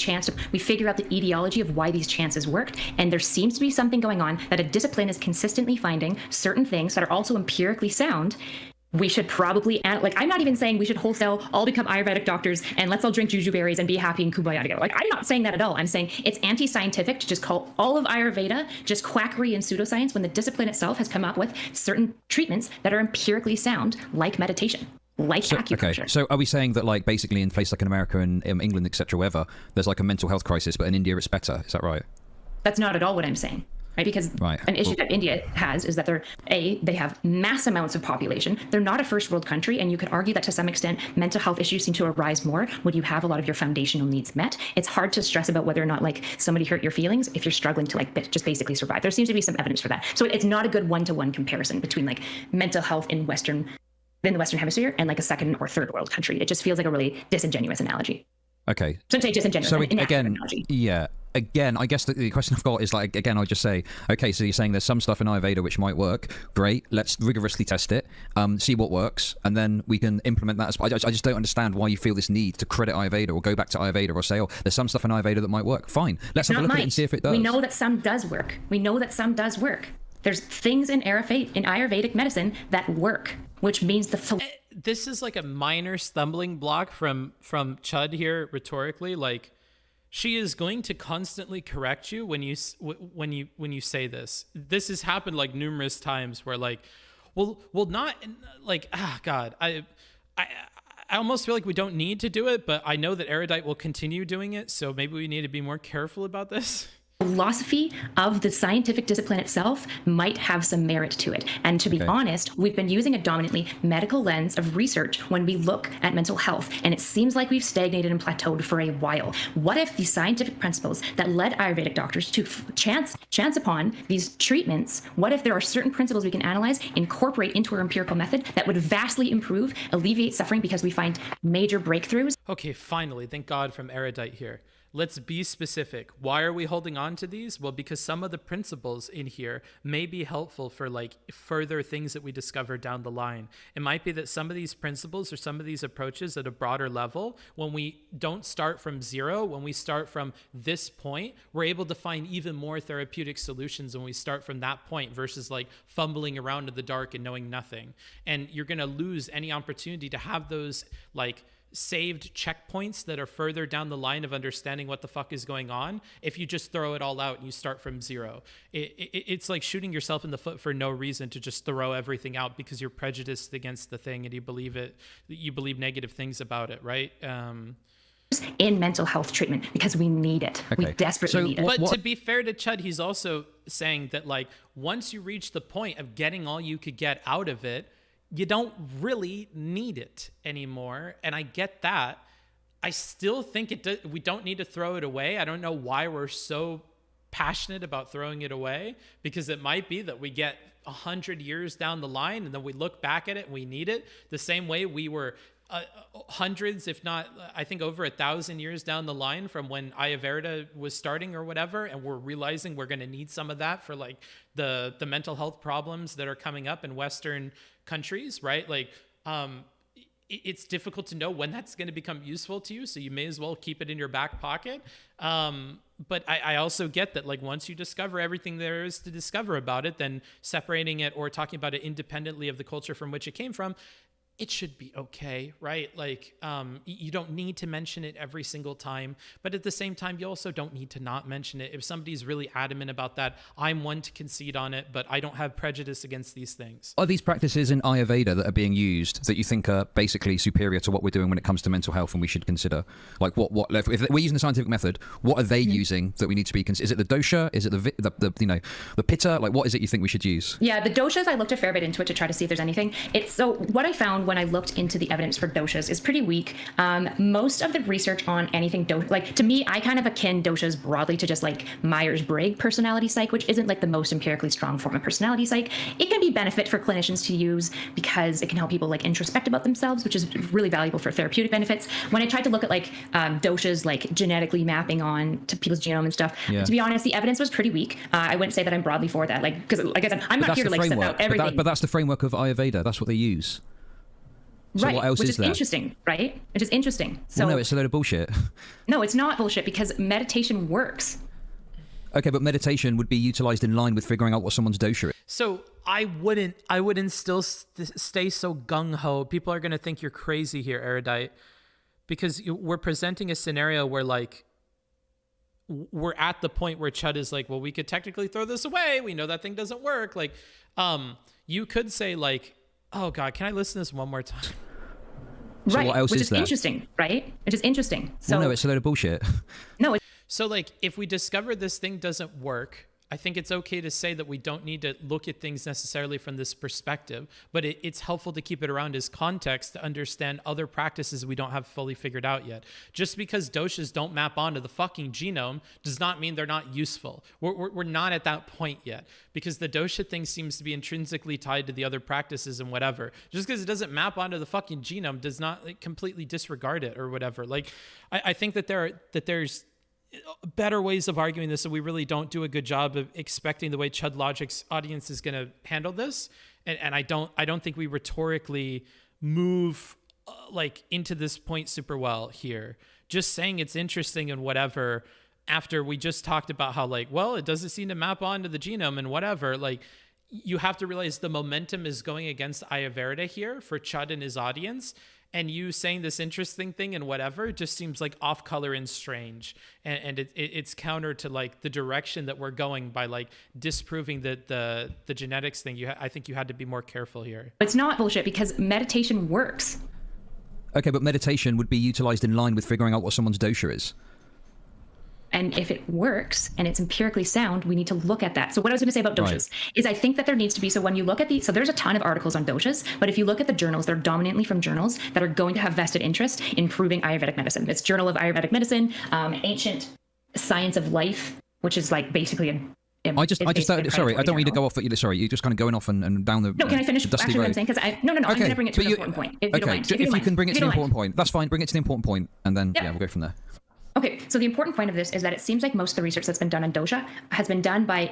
figure out the etiology of why these chances worked, and there seems to be something going on that a discipline is consistently finding certain things that are also empirically sound. We should probably, I'm not even saying we should wholesale all become Ayurvedic doctors and let's all drink juju berries and be happy and kumbaya together. Like, I'm not saying that at all. I'm saying it's anti-scientific to just call all of Ayurveda just quackery and pseudoscience when the discipline itself has come up with certain treatments that are empirically sound, like meditation, like acupuncture. Okay, so are we saying that, like, basically in places like in America and England, etc., wherever, there's like a mental health crisis, but in India it's better? Is that right? That's not at all what I'm saying. Right? Because an issue that India has is that they have mass amounts of population. They're not a first world country, and you could argue that to some extent mental health issues seem to arise more when you have a lot of your foundational needs met. It's hard to stress about whether or not like somebody hurt your feelings if you're struggling to like just basically survive. There seems to be some evidence for that. So it's not a good one-to-one comparison between like mental health in the Western Hemisphere and like a second or third world country. It just feels like a really disingenuous analogy. Okay. So I'm saying disingenuous. So again, I guess the question I've got is like, again, I'll just say, okay, so you're saying there's some stuff in Ayurveda which might work. Great. Let's rigorously test it, see what works, and then we can implement that. I just don't understand why you feel this need to credit Ayurveda or go back to Ayurveda or say, oh, there's some stuff in Ayurveda that might work. Fine. Let's have a look at it and see if it does. We know that some does work. There's things in Ayurvedic medicine that work, which means this is like a minor stumbling block from Chud here rhetorically. Like, she is going to constantly correct you when you say this. This has happened like numerous times where like, well, not like, God, I almost feel like we don't need to do it, but I know that Erudite will continue doing it, so maybe we need to be more careful about this. Philosophy of the scientific discipline itself might have some merit to it. And to be honest, we've been using a dominantly medical lens of research when we look at mental health, and it seems like we've stagnated and plateaued for a while. What if the scientific principles that led Ayurvedic doctors to chance upon these treatments, what if there are certain principles we can analyze, incorporate into our empirical method that would vastly improve, alleviate suffering because we find major breakthroughs? Okay, finally, thank God from Erudite here. Let's be specific. Why are we holding on to these? Well, because some of the principles in here may be helpful for like further things that we discover down the line. It might be that some of these principles or some of these approaches at a broader level, when we don't start from zero, when we start from this point, we're able to find even more therapeutic solutions when we start from that point versus like fumbling around in the dark and knowing nothing. And you're going to lose any opportunity to have those like saved checkpoints that are further down the line of understanding what the fuck is going on if you just throw it all out and you start from zero. It's like shooting yourself in the foot for no reason to just throw everything out because you're prejudiced against the thing and you believe negative things about it, right? In mental health treatment because we need it. We desperately need it. But to be fair to Chud, he's also saying that like once you reach the point of getting all you could get out of it, you don't really need it anymore. And I get that. I still think we don't need to throw it away. I don't know why we're so passionate about throwing it away, because it might be that we get 100 years down the line and then we look back at it and we need it the same way we were hundreds, if not, I think over 1,000 years down the line from when Ayurveda was starting or whatever, and we're realizing we're going to need some of that for like the mental health problems that are coming up in Western countries, right? Like, it's difficult to know when that's going to become useful to you, so you may as well keep it in your back pocket. But I also get that, like, once you discover everything there is to discover about it, then separating it or talking about it independently of the culture from which it came from it should be okay, right? Like, you don't need to mention it every single time, but at the same time, you also don't need to not mention it. If somebody's really adamant about that, I'm one to concede on it, but I don't have prejudice against these things. Are these practices in Ayurveda that are being used that you think are basically superior to what we're doing when it comes to mental health and we should consider? Like, what if we're using the scientific method, what are they using that we need to be consider? Is it the dosha? Is it the pitta? Like, what is it you think we should use? Yeah, the doshas, I looked a fair bit into it to try to see if there's anything. So what I found when I looked into the evidence for doshas is pretty weak. Most of the research on anything like, to me, I kind of akin doshas broadly to just like Myers-Briggs personality psych, which isn't like the most empirically strong form of personality psych. It can be benefit for clinicians to use because it can help people like introspect about themselves, which is really valuable for therapeutic benefits. When I tried to look at like doshas like genetically mapping on to people's genome and stuff, to be honest, the evidence was pretty weak. I wouldn't say that I'm broadly for that, like, because like I said, I'm not here to like set out everything. But that's the framework of Ayurveda. That's what they use. So right, what else which is is there? Interesting, right? Which is interesting. So well, no, it's a load of bullshit. No, it's not bullshit because meditation works. Okay, but meditation would be utilized in line with figuring out what someone's dosha is. So I wouldn't still stay so gung-ho. People are going to think you're crazy here, Erudite, because we're presenting a scenario where like we're at the point where Chud is like, well, we could technically throw this away. We know that thing doesn't work. Like, you could say like, oh God, can I listen to this one more time? So right, what else which is is there? interesting, right? Which is interesting. So well, no, it's a load of bullshit. No, So like, if we discover this thing doesn't work, I think it's okay to say that we don't need to look at things necessarily from this perspective, but it's helpful to keep it around as context to understand other practices we don't have fully figured out yet. Just because doshas don't map onto the fucking genome does not mean they're not useful. We're not at that point yet, because the dosha thing seems to be intrinsically tied to the other practices and whatever. Just because it doesn't map onto the fucking genome does not like completely disregard it or whatever. Like, I think that there's better ways of arguing this, and we really don't do a good job of expecting the way ChudLogic's audience is going to handle this. And I don't think we rhetorically move like into this point super well here. Just saying it's interesting and whatever, after we just talked about how like, well, it doesn't seem to map onto the genome and whatever. Like, you have to realize the momentum is going against Ayurveda here for Chud and his audience. And you saying this interesting thing and whatever just seems like off color and strange. And it's counter to like the direction that we're going by like disproving the genetics thing. I think you had to be more careful here. it's not bullshit because meditation works. Okay, but meditation would be utilized in line with figuring out what someone's dosha is. And if it works and it's empirically sound, we need to look at that. So what I was going to say about doshas is I think that there needs to be, so when you look at so there's a ton of articles on doshas, but if you look at the journals, they're dominantly from journals that are going to have vested interest in proving Ayurvedic medicine. It's Journal of Ayurvedic Medicine, Ancient Science of Life, which is like basically I just sorry, I don't want you to go off. Sorry, you're just kind of going off and down the. No, can I finish dusty actually road. what I'm saying? Because I'm going to bring it to the important point. If you don't mind. If you can bring it to the important point, that's fine. Bring it to the important point, and then Yeah. we'll go from there. Okay, so the important point of this is that it seems like most of the research that's been done on dosha has been done by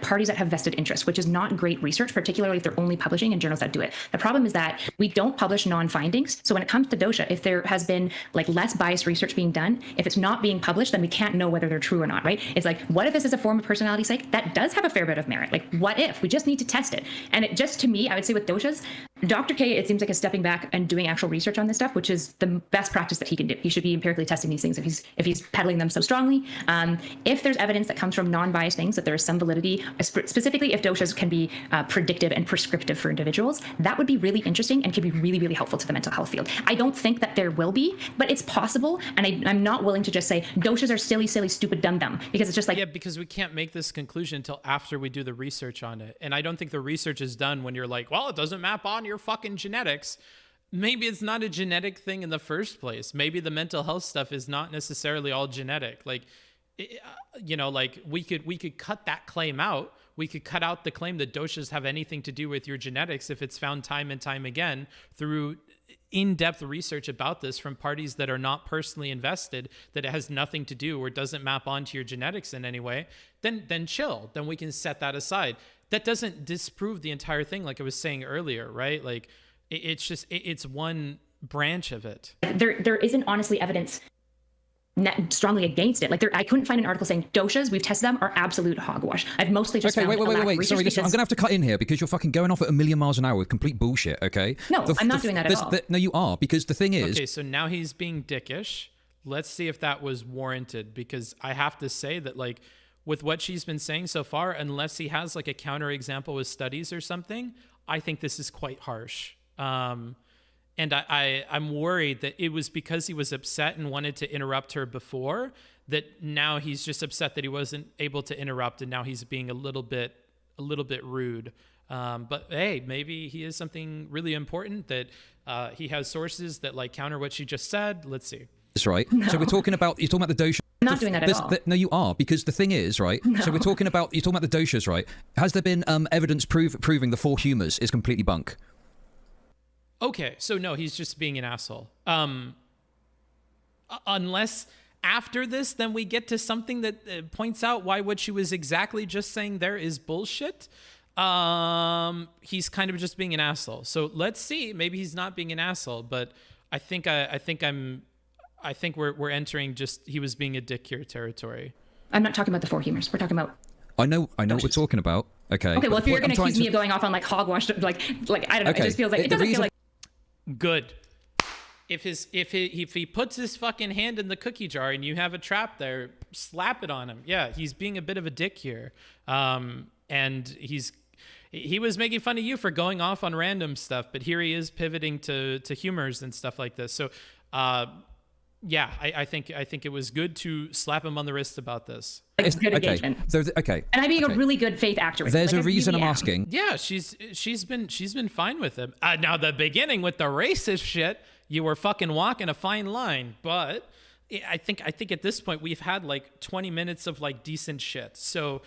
parties that have vested interest, which is not great research, particularly if they're only publishing in journals that do it. The problem is that we don't publish non-findings. So when it comes to dosha, if there has been like less biased research being done, if it's not being published, then we can't know whether they're true or not, right? It's like, what if this is a form of personality psych? That does have a fair bit of merit. Like, what if? We just need to test it. And it just, to me, I would say with doshas, Dr. K, it seems like is stepping back and doing actual research on this stuff, which is the best practice that he can do. He should be empirically testing these things if he's peddling them so strongly. If there's evidence that comes from non-biased things, that there is some validity, specifically if doshas can be predictive and prescriptive for individuals, that would be really interesting and could be really, really helpful to the mental health field. I don't think that there will be, but it's possible. And I'm not willing to just say doshas are silly, stupid, dumb, because it's just like... Yeah, because we can't make this conclusion until after we do the research on it. And I don't think the research is done when you're like, well, it doesn't map on your fucking genetics. Maybe it's not a genetic thing in the first place. Maybe the mental health stuff is not necessarily all genetic. Like, like we could cut that claim out. We could cut out the claim that doshas have anything to do with your genetics if it's found time and time again through in-depth research about this from parties that are not personally invested, that it has nothing to do or doesn't map onto your genetics in any way. Then chill. Then we can set that aside. That doesn't disprove the entire thing, like I was saying earlier, right? Like, it's just, it's one branch of it. There isn't honestly evidence strongly against it. Like I couldn't find an article saying doshas, we've tested them, are absolute hogwash. I've mostly just okay, found a lack of wait. research Sorry, listen, I'm because- gonna have to cut in here because you're fucking going off at a million miles an hour with complete bullshit. Okay? No, I'm not doing that at all. No, you are, because the thing is. Okay, so now he's being dickish. Let's see if that was warranted, because I have to say that, like, with what she's been saying so far, unless he has like a counterexample with studies or something, I think this is quite harsh. And I'm worried that it was because he was upset and wanted to interrupt her before, that now he's just upset that he wasn't able to interrupt, and now he's being a little bit rude. But hey, maybe he is something really important that he has sources that like counter what she just said. Let's see. That's right. No. So you're talking about the dosha. I'm not doing that at all. No, you are, because the thing is, right? No. So you're talking about the doshas, right? Has there been evidence proving the 4 humors is completely bunk? Okay, so no, he's just being an asshole. Unless after this, then we get to something that points out why what she was exactly just saying there is bullshit. He's kind of just being an asshole. So let's see. Maybe he's not being an asshole, but I think we're entering just he was being a dick here territory. I'm not talking about the 4 humors. We're talking about. I know what we're talking about. Okay. Okay. Well, if you're going to accuse me of going off on like hogwash, like I don't know, okay. It just feels like it doesn't feel like. Good. If he puts his fucking hand in the cookie jar and you have a trap there, slap it on him. Yeah, he's being a bit of a dick here. And he was making fun of you for going off on random stuff, but here he is pivoting to humors and stuff like this. So yeah, I think it was good to slap him on the wrist about this. It's good engagement. Okay. And I'm being a really good faith actor. There's a reason I'm asking. Yeah, she's been fine with him. Now the beginning with the racist shit, you were fucking walking a fine line, but I think at this point we've had like 20 minutes of like decent shit. So,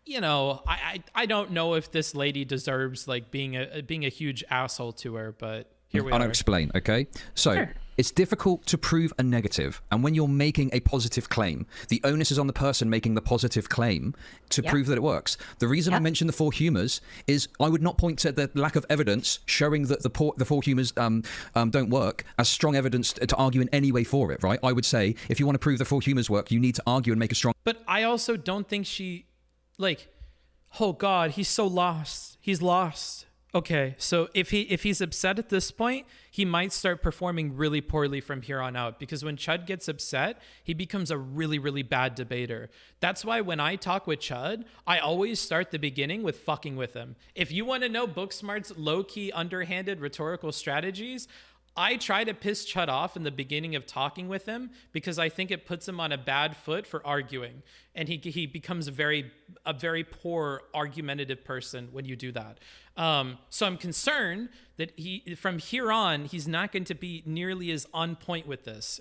you know, I don't know if this lady deserves like being a huge asshole to her, but here we are. I'll explain, okay? So, sure. It's difficult to prove a negative, and when you're making a positive claim, the onus is on the person making the positive claim to prove that it works. The reason I mentioned the 4 humors is I would not point to the lack of evidence showing that the 4 humors don't work as strong evidence to argue in any way for it, right? I would say if you want to prove the 4 humors work, you need to argue and make a strong... But I also don't think she, like, oh God, he's so lost. He's lost. Okay, so if he's upset at this point, he might start performing really poorly from here on out, because when Chud gets upset, he becomes a really, really bad debater. That's why when I talk with Chud, I always start the beginning with fucking with him. If you want to know Booksmart's low-key, underhanded rhetorical strategies, I try to piss Chud off in the beginning of talking with him because I think it puts him on a bad foot for arguing. And he becomes a very poor argumentative person when you do that. So I'm concerned that from here on, he's not going to be nearly as on point with this.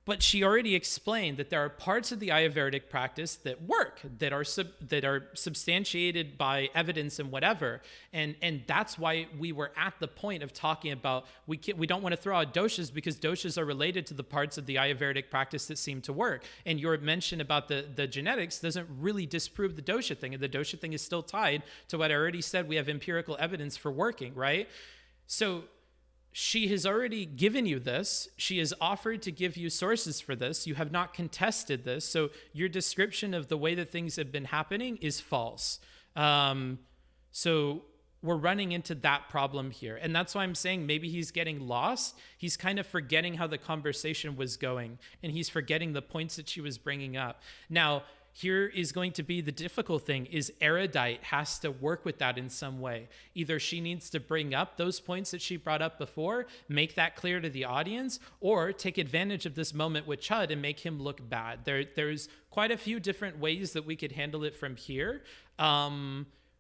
But she already explained that there are parts of the Ayurvedic practice that work, that are substantiated by evidence and whatever, and that's why we were at the point of talking about we don't want to throw out doshas because doshas are related to the parts of the Ayurvedic practice that seem to work. And your mention about the genetics doesn't really disprove the dosha thing, and the dosha thing is still tied to what I already said. We have empirical evidence for working, right? So she has already given you this. She has offered to give you sources for this. You have not contested this. So your description of the way that things have been happening is false. So we're running into that problem here. And that's why I'm saying maybe he's getting lost. He's kind of forgetting how the conversation was going, and he's forgetting the points that she was bringing up. Now, here is going to be the difficult thing is Erudite has to work with that in some way. Either she needs to bring up those points that she brought up before, make that clear to the audience, or take advantage of this moment with Chud and make him look bad. There's quite a few different ways that we could handle it from here.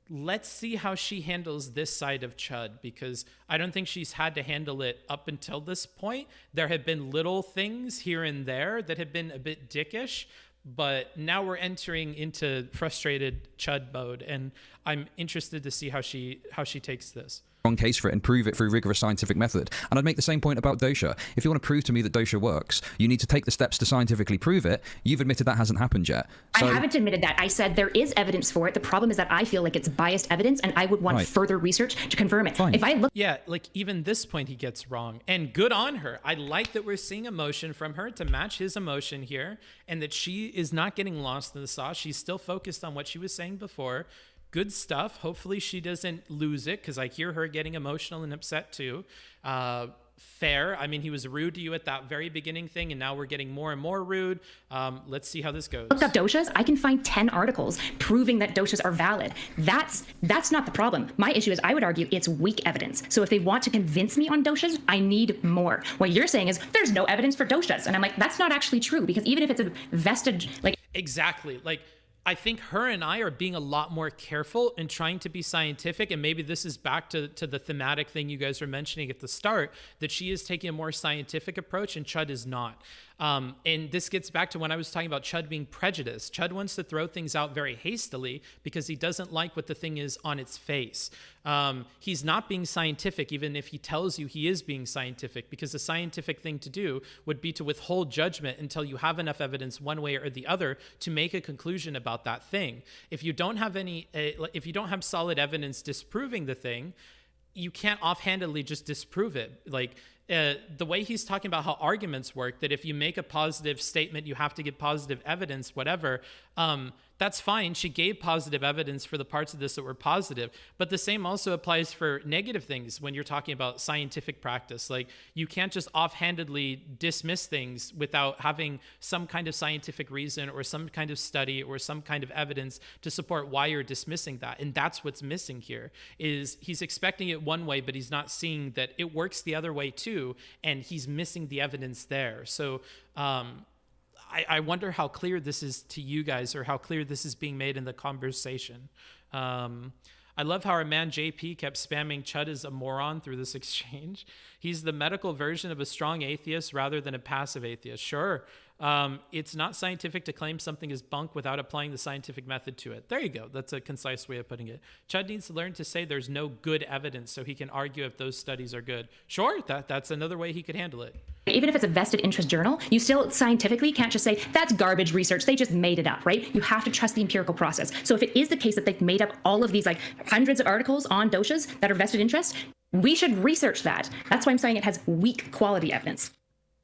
Let's see how she handles this side of Chud, because I don't think she's had to handle it up until this point. There have been little things here and there that have been a bit dickish, but now we're entering into frustrated chud mode, and I'm interested to see how she takes this. Case for it and prove it through rigorous scientific method. And I'd make the same point about dosha. If you want to prove to me that dosha works, you need to take the steps to scientifically prove it. You've admitted that hasn't happened yet. I haven't admitted that. I said there is evidence for it. The problem is that I feel like it's biased evidence, and I would want further research to confirm it. Fine. If I look, yeah, like even this point he gets wrong, and good on her. I like that we're seeing emotion from her to match his emotion here, and that she is not getting lost in the sauce. She's still focused on what she was saying before. Good stuff. Hopefully she doesn't lose it, because I hear her getting emotional and upset too. Fair. I mean, he was rude to you at that very beginning thing, and now we're getting more and more rude. Let's see how this goes. Looked up doshas. I can find 10 articles proving that doshas are valid. That's not the problem. My issue is, I would argue, it's weak evidence. So if they want to convince me on doshas, I need more. What you're saying is there's no evidence for doshas, and I'm like, that's not actually true, because even if it's a vested, like, exactly, like, I think her and I are being a lot more careful in trying to be scientific, and maybe this is back to the thematic thing you guys were mentioning at the start, that she is taking a more scientific approach and Chud is not. And this gets back to when I was talking about Chud being prejudiced. Chud wants to throw things out very hastily because he doesn't like what the thing is on its face. He's not being scientific, even if he tells you he is being scientific, because the scientific thing to do would be to withhold judgment until you have enough evidence one way or the other to make a conclusion about that thing. If you don't have if you don't have solid evidence disproving the thing, you can't offhandedly just disprove it. Like, the way he's talking about how arguments work, that if you make a positive statement, you have to give positive evidence, whatever. That's fine. She gave positive evidence for the parts of this that were positive, but the same also applies for negative things when you're talking about scientific practice. Like, you can't just offhandedly dismiss things without having some kind of scientific reason or some kind of study or some kind of evidence to support why you're dismissing that. And that's what's missing here, is he's expecting it one way, but he's not seeing that it works the other way too, and he's missing the evidence there. So, I wonder how clear this is to you guys, or how clear this is being made in the conversation. I love how our man JP kept spamming Chud as a moron through this exchange. He's the medical version of a strong atheist rather than a passive atheist. Sure. It's not scientific to claim something is bunk without applying the scientific method to it. There you go. That's a concise way of putting it. Chud needs to learn to say there's no good evidence so he can argue if those studies are good. Sure, that's another way he could handle it. Even if it's a vested interest journal, you still scientifically can't just say that's garbage research, they just made it up, right? You have to trust the empirical process. So if it is the case that they've made up all of these like hundreds of articles on doshas that are vested interest, we should research that. That's why I'm saying it has weak quality evidence.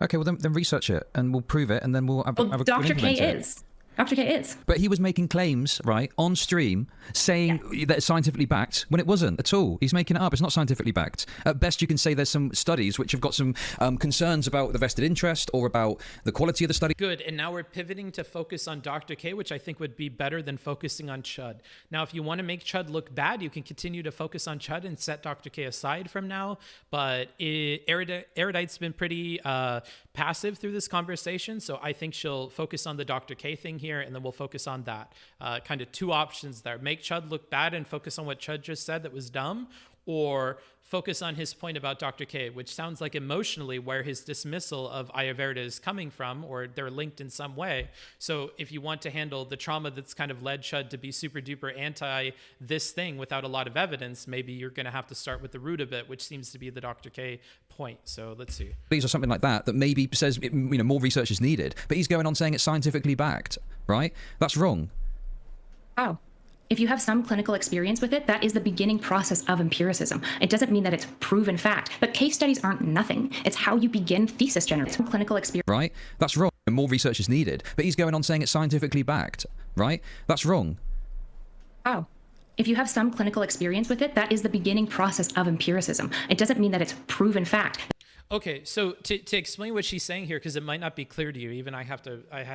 Okay, well then research it and we'll prove it, and then we'll have a Dr. K is. Dr. K is. But he was making claims, right, on stream, saying that it's scientifically backed when it wasn't at all. He's making it up. It's not scientifically backed. At best, you can say there's some studies which have got some concerns about the vested interest or about the quality of the study. Good. And now we're pivoting to focus on Dr. K, which I think would be better than focusing on Chud. Now, if you want to make Chud look bad, you can continue to focus on Chud and set Dr. K aside from now. But Erudite's been pretty passive through this conversation, so I think she'll focus on the Dr. K thing here, and then we'll focus on that. Kind of two options there. Make Chud look bad and focus on what Chud just said that was dumb, or focus on his point about Dr. K, which sounds like emotionally where his dismissal of Ayurveda is coming from, or they're linked in some way. So if you want to handle the trauma that's kind of led Chud to be super duper anti this thing without a lot of evidence, maybe you're going to have to start with the root of it, which seems to be the Dr. K point. So let's see. Or something like that maybe says more research is needed, but he's going on saying it's scientifically backed, right? That's wrong. Oh. If you have some clinical experience with it, that is the beginning process of empiricism. It doesn't mean that it's proven fact, but case studies aren't nothing. It's how you begin thesis generation. Clinical experience. Right? That's wrong. More research is needed, but he's going on saying it's scientifically backed, right? That's wrong. Oh. If you have some clinical experience with it, that is the beginning process of empiricism. It doesn't mean that it's proven fact. Okay, so to explain what she's saying here, because it might not be clear to you, even I had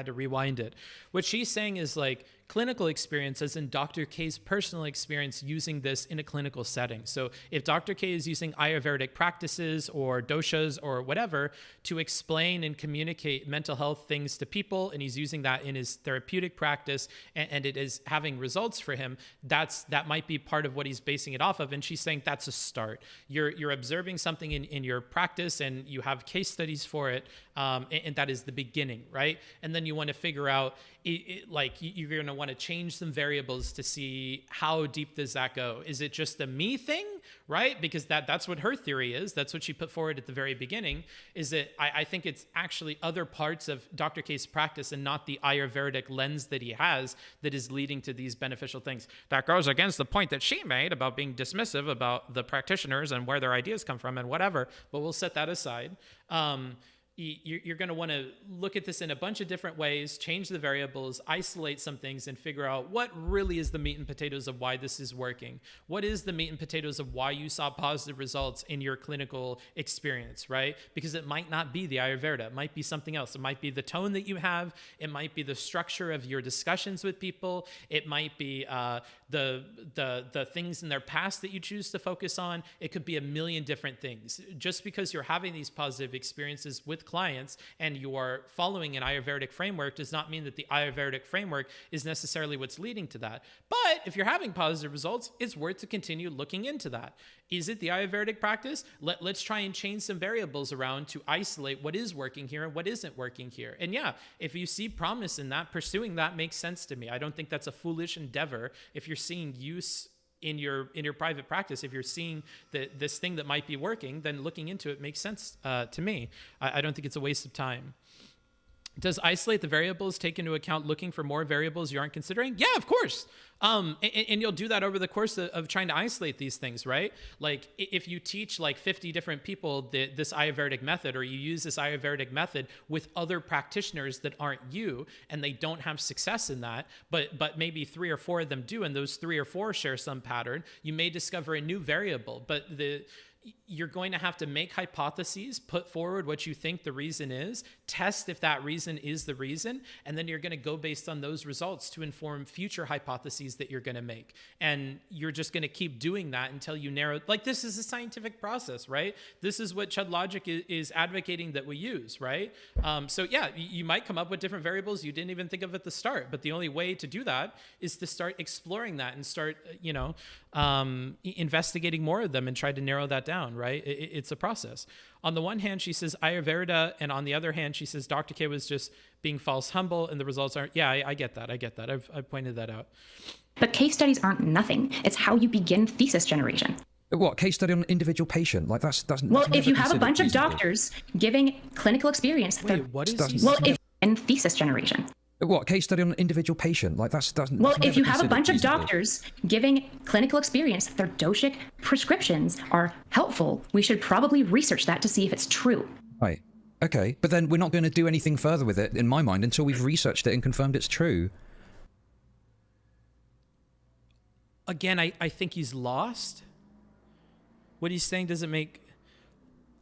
to rewind it. What she's saying is like clinical experience, as in Dr. K's personal experience using this in a clinical setting. So if Dr. K is using Ayurvedic practices or doshas or whatever to explain and communicate mental health things to people, and he's using that in his therapeutic practice, and it is having results for him, that might be part of what he's basing it off of. And she's saying that's a start. You're observing something in your practice, and you have case studies for it, and that is the beginning, right? And then you want to figure out you're going to want to change some variables to see how deep does that go. Is it just a me thing, right? Because that's what her theory is. That's what she put forward at the very beginning, is that I think it's actually other parts of Dr. K's practice and not the Ayurvedic lens that he has that is leading to these beneficial things. That goes against the point that she made about being dismissive about the practitioners and where their ideas come from and whatever, but we'll set that aside. You're going to want to look at this in a bunch of different ways, change the variables, isolate some things, and figure out what really is the meat and potatoes of why this is working. What is the meat and potatoes of why you saw positive results in your clinical experience, right? Because it might not be the Ayurveda. It might be something else. It might be the tone that you have. It might be the structure of your discussions with people. It might be the things in their past that you choose to focus on. It could be a million different things. Just because you're having these positive experiences with clients and you are following an Ayurvedic framework does not mean that the Ayurvedic framework is necessarily what's leading to that. But if you're having positive results, it's worth to continue looking into that. Is it the Ayurvedic practice? Let's try and change some variables around to isolate what is working here and what isn't working here. And yeah, if you see promise in that, pursuing that makes sense to me. I don't think that's a foolish endeavor. If you're seeing use in your private practice, if you're seeing this thing that might be working, then looking into it makes sense to me. I don't think it's a waste of time. Does isolate the variables take into account looking for more variables you aren't considering? Yeah, of course. And you'll do that over the course of trying to isolate these things, right? Like if you teach like 50 different people this Ayurvedic method, or you use this Ayurvedic method with other practitioners that aren't you, and they don't have success in that, but maybe 3 or 4 of them do, and those 3 or 4 share some pattern, you may discover a new variable. But you're going to have to make hypotheses, put forward what you think the reason is, test if that reason is the reason, and then you're going to go based on those results to inform future hypotheses that you're going to make. And you're just going to keep doing that until you narrow, like this is a scientific process, right? This is what ChudLogic is advocating that we use, right? So yeah, you might come up with different variables you didn't even think of at the start, but the only way to do that is to start exploring that and start, investigating more of them and try to narrow that down, right? It's a process. On the one hand, she says Ayurveda, and on the other hand, she says Dr. K was just being false humble, and the results aren't. Yeah, I get that. I've pointed that out. But case studies aren't nothing. It's how you begin thesis generation. What, case study on an individual patient? Like that's well, if you have a bunch of doctors giving clinical experience, what is he well, if in thesis generation. What, case study on an individual patient? Like that's doesn't. Well, if you have a bunch of doctors giving clinical experience, their doshic prescriptions are helpful, we should probably research that to see if it's true. Right. Okay. But then we're not going to do anything further with it, in my mind, until we've researched it and confirmed it's true. Again, I think he's lost. What he's saying doesn't make,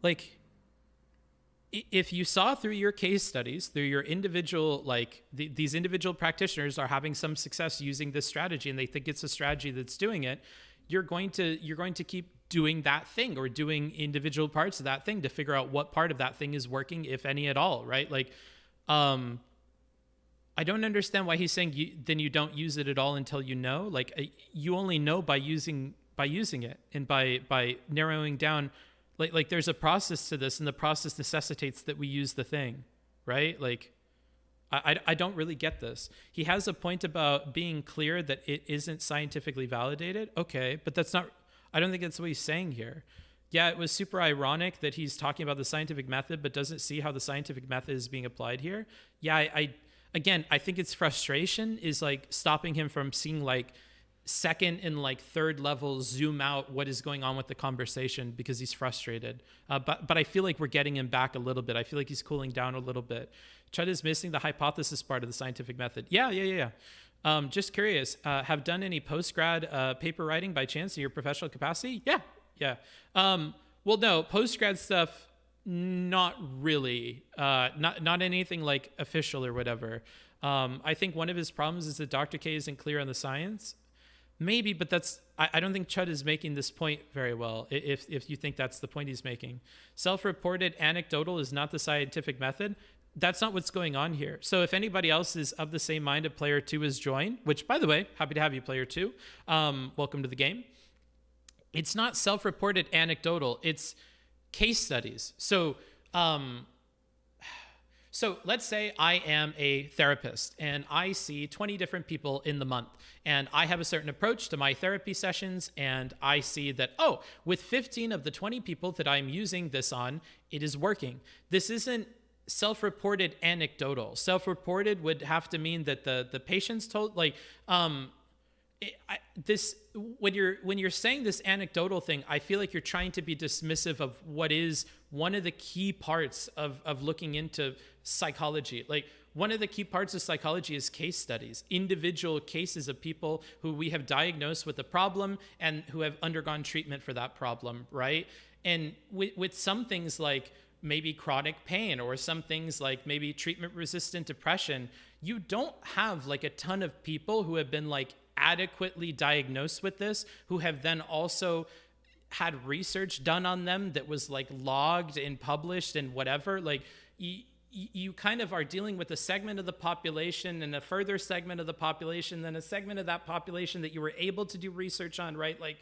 like, if you saw through your case studies, through your individual, like these individual practitioners are having some success using this strategy and they think it's a strategy that's doing it, you're going to keep doing that thing or doing individual parts of that thing to figure out what part of that thing is working, if any at all, right? Like, I don't understand why he's saying then you don't use it at all until you know. Like, you only know by using it and by narrowing down. Like there's a process to this, and the process necessitates that we use the thing, right? Like, I don't really get this. He has a point about being clear that it isn't scientifically validated. Okay, but I don't think that's what he's saying here. Yeah, it was super ironic that he's talking about the scientific method, but doesn't see how the scientific method is being applied here. Yeah, I think it's frustration is like stopping him from seeing like second and like third level zoom out what is going on with the conversation because he's frustrated. But I feel like we're getting him back a little bit. I feel like he's cooling down a little bit. Chud is missing the hypothesis part of the scientific method. Yeah. Just curious, have done any post-grad paper writing by chance in your professional capacity? Yeah. Well, no, post-grad stuff, not really. Not anything like official or whatever. I think one of his problems is that Dr. K isn't clear on the science. Maybe, but I don't think Chud is making this point very well, if you think that's the point he's making. Self-reported anecdotal is not the scientific method. That's not what's going on here. So if anybody else is of the same mind of player 2 is join, which, by the way, happy to have you, player 2. Welcome to the game. It's not self-reported anecdotal. It's case studies. So So let's say I am a therapist and I see 20 different people in the month, and I have a certain approach to my therapy sessions, and I see that, oh, with 15 of the 20 people that I'm using this on, it is working. This isn't self-reported anecdotal. Self-reported would have to mean that the patients told, like, when you're saying this anecdotal thing, I feel like you're trying to be dismissive of what is one of the key parts of looking into psychology. Like, one of the key parts of psychology is case studies, individual cases of people who we have diagnosed with a problem and who have undergone treatment for that problem, right? And with some things like maybe chronic pain, or some things like maybe treatment-resistant depression, you don't have like a ton of people who have been like adequately diagnosed with this, who have then also had research done on them that was like logged and published and whatever. Like, you kind of are dealing with a segment of the population and a further segment of the population, then a segment of that population that you were able to do research on, right? Like,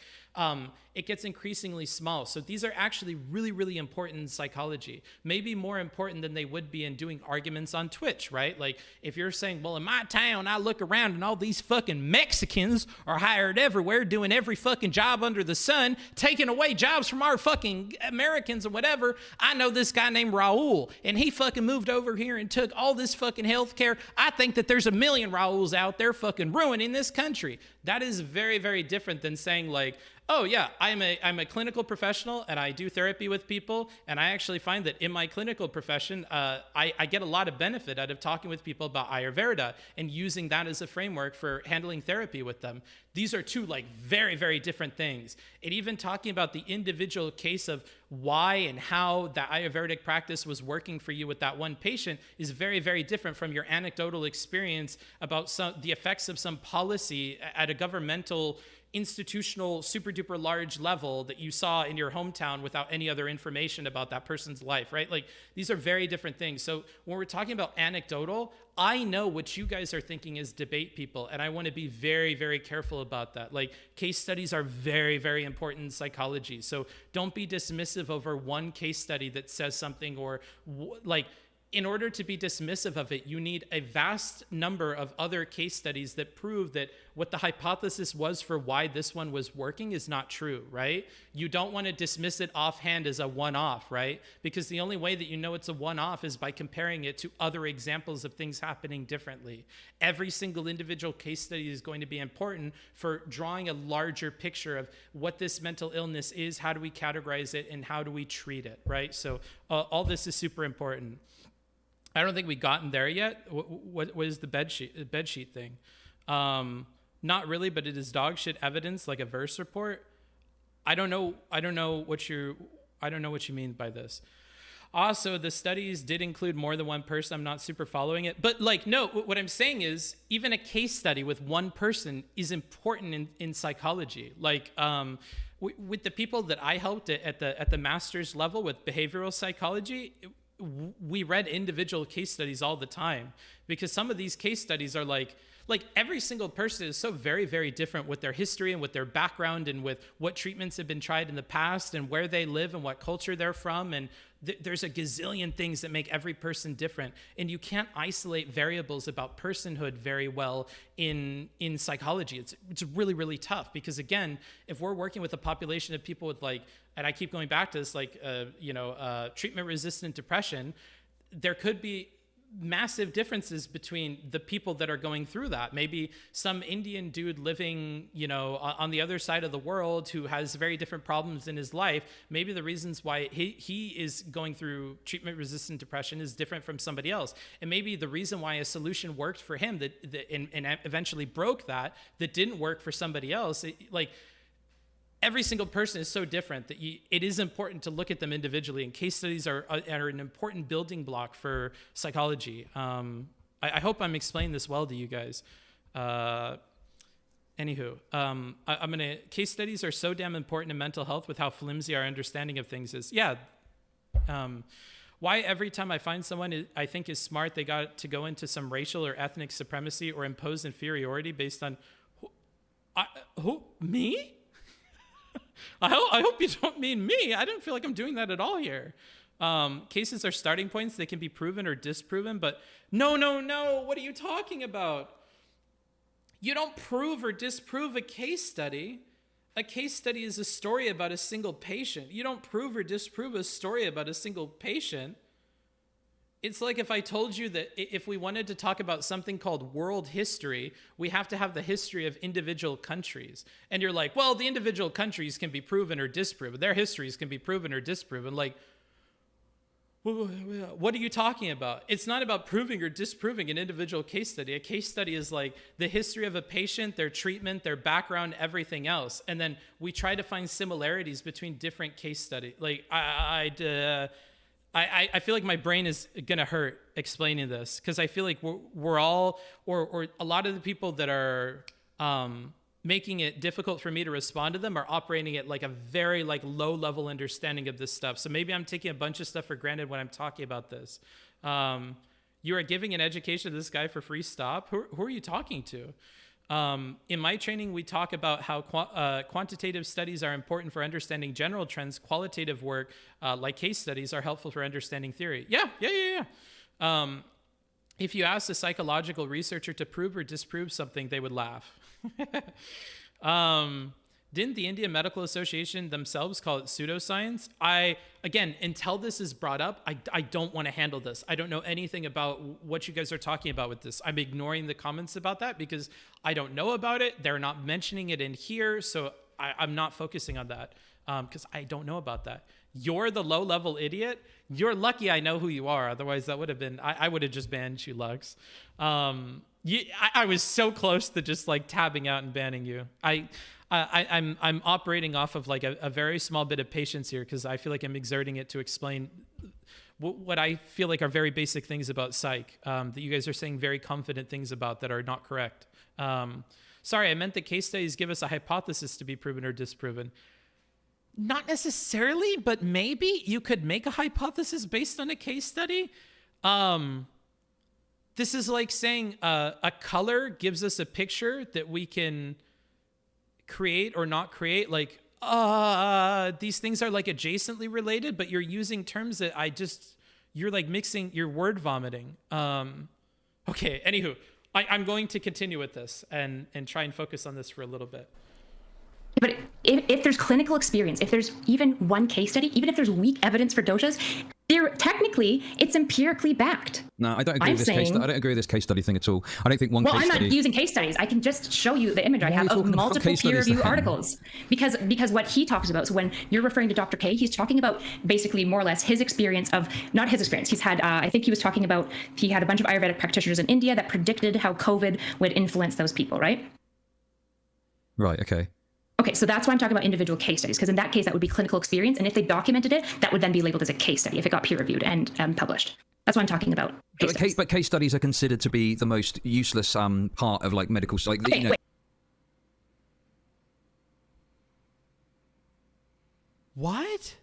it gets increasingly small. So these are actually really, really important in psychology, maybe more important than they would be in doing arguments on Twitch, right? Like, if you're saying, well, in my town, I look around and all these fucking Mexicans are hired everywhere, doing every fucking job under the sun, taking away jobs from our fucking Americans or whatever. I know this guy named Raul, and he fucking moved over here and took all this fucking healthcare. I think that there's a million Rauls out there fucking ruining this country. That is very, very different than saying like, oh yeah, I'm a clinical professional and I do therapy with people, and I actually find that in my clinical profession, I get a lot of benefit out of talking with people about Ayurveda and using that as a framework for handling therapy with them. These are two like very, very different things. And even talking about the individual case of why and how that Ayurvedic practice was working for you with that one patient is very, very different from your anecdotal experience about the effects of some policy at a governmental, institutional, super duper large level that you saw in your hometown without any other information about that person's life, right? Like, these are very different things. So when we're talking about anecdotal, I know what you guys are thinking is debate people, and I want to be very, very careful about that. Like, case studies are very, very important in psychology. So don't be dismissive over one case study that says something, or like, in order to be dismissive of it, you need a vast number of other case studies that prove that what the hypothesis was for why this one was working is not true, right? You don't want to dismiss it offhand as a one-off, right? Because the only way that you know it's a one-off is by comparing it to other examples of things happening differently. Every single individual case study is going to be important for drawing a larger picture of what this mental illness is, how do we categorize it, and how do we treat it, right? So all this is super important. I don't think we've gotten there yet. What is the bed sheet thing? Not really, but it is dog shit evidence, like a verse report. I don't know what you mean by this. Also, the studies did include more than one person. I'm not super following it, but like, no, what I'm saying is even a case study with one person is important in psychology. Like, with the people that I helped at the master's level with behavioral psychology, we read individual case studies all the time, because some of these case studies are like every single person is so very, very different with their history and with their background and with what treatments have been tried in the past and where they live and what culture they're from. And there's a gazillion things that make every person different. And you can't isolate variables about personhood very well in psychology. It's really, really tough, because again, if we're working with a population of people with like, and I keep going back to this, like, treatment-resistant depression, there could be massive differences between the people that are going through that. Maybe some Indian dude living, on the other side of the world who has very different problems in his life. Maybe the reasons why he is going through treatment-resistant depression is different from somebody else. And maybe the reason why a solution worked for him and eventually broke that didn't work for somebody else. Every single person is so different that it is important to look at them individually, and case studies are an important building block for psychology. I hope I'm explaining this well to you guys. Case studies are so damn important in mental health with how flimsy our understanding of things is. Yeah. Why every time I find someone I think is smart, they got to go into some racial or ethnic supremacy or impose inferiority based on me? I hope you don't mean me. I don't feel like I'm doing that at all here. Cases are starting points. They can be proven or disproven, but no. What are you talking about? You don't prove or disprove a case study. A case study is a story about a single patient. You don't prove or disprove a story about a single patient. It's like if I told you that if we wanted to talk about something called world history, we have to have the history of individual countries. And you're like, well, the individual countries can be proven or disproven. Their histories can be proven or disproven. Like, what are you talking about? It's not about proving or disproving an individual case study. A case study is like the history of a patient, their treatment, their background, everything else. And then we try to find similarities between different case studies. Like, I feel like my brain is gonna hurt explaining this, because I feel like we're all, or a lot of the people that are making it difficult for me to respond to them are operating at like a very like low level understanding of this stuff. So maybe I'm taking a bunch of stuff for granted when I'm talking about this. You are giving an education to this guy for free. Stop. Who are you talking to? In my training, we talk about how quantitative studies are important for understanding general trends. Qualitative work, like case studies, are helpful for understanding theory. Yeah. If you ask a psychological researcher to prove or disprove something, they would laugh. Didn't the Indian Medical Association themselves call it pseudoscience? Again, until this is brought up, I don't want to handle this. I don't know anything about what you guys are talking about with this. I'm ignoring the comments about that because I don't know about it. They're not mentioning it in here, so I'm not focusing on that because I don't know about that. You're the low-level idiot. You're lucky I know who you are. Otherwise, that would have been, I would have just banned you, Lux. I was so close to just like tabbing out and banning you. I'm operating off of like a very small bit of patience here because I feel like I'm exerting it to explain what I feel like are very basic things about psych that you guys are saying very confident things about that are not correct. Sorry, I meant that case studies give us a hypothesis to be proven or disproven. Not necessarily, but maybe you could make a hypothesis based on a case study. This is like saying a color gives us a picture that we can create or not create. Like, these things are like adjacently related, but you're using terms that you're like mixing, you're word vomiting. Okay, anywho, I'm going to continue with this and try and focus on this for a little bit. But if there's clinical experience, if there's even one case study, even if there's weak evidence for doshas, technically it's empirically backed. No, I don't agree with this case. I don't agree with this case study thing at all. I don't think one. Well, I'm not using case studies. I can just show you the image I have of multiple peer-reviewed articles. Because what he talks about. So when you're referring to Dr. K, he's talking about basically more or less his experience of not his experience. He's had, I think he was talking about he had a bunch of Ayurvedic practitioners in India that predicted how COVID would influence those people, right? Right. Okay. Okay, so that's why I'm talking about individual case studies, because in that case, that would be clinical experience. And if they documented it, that would then be labeled as a case study if it got peer reviewed and published. That's what I'm talking about. But case studies are considered to be the most useless part of like medical, like, okay, you know. Wait. What?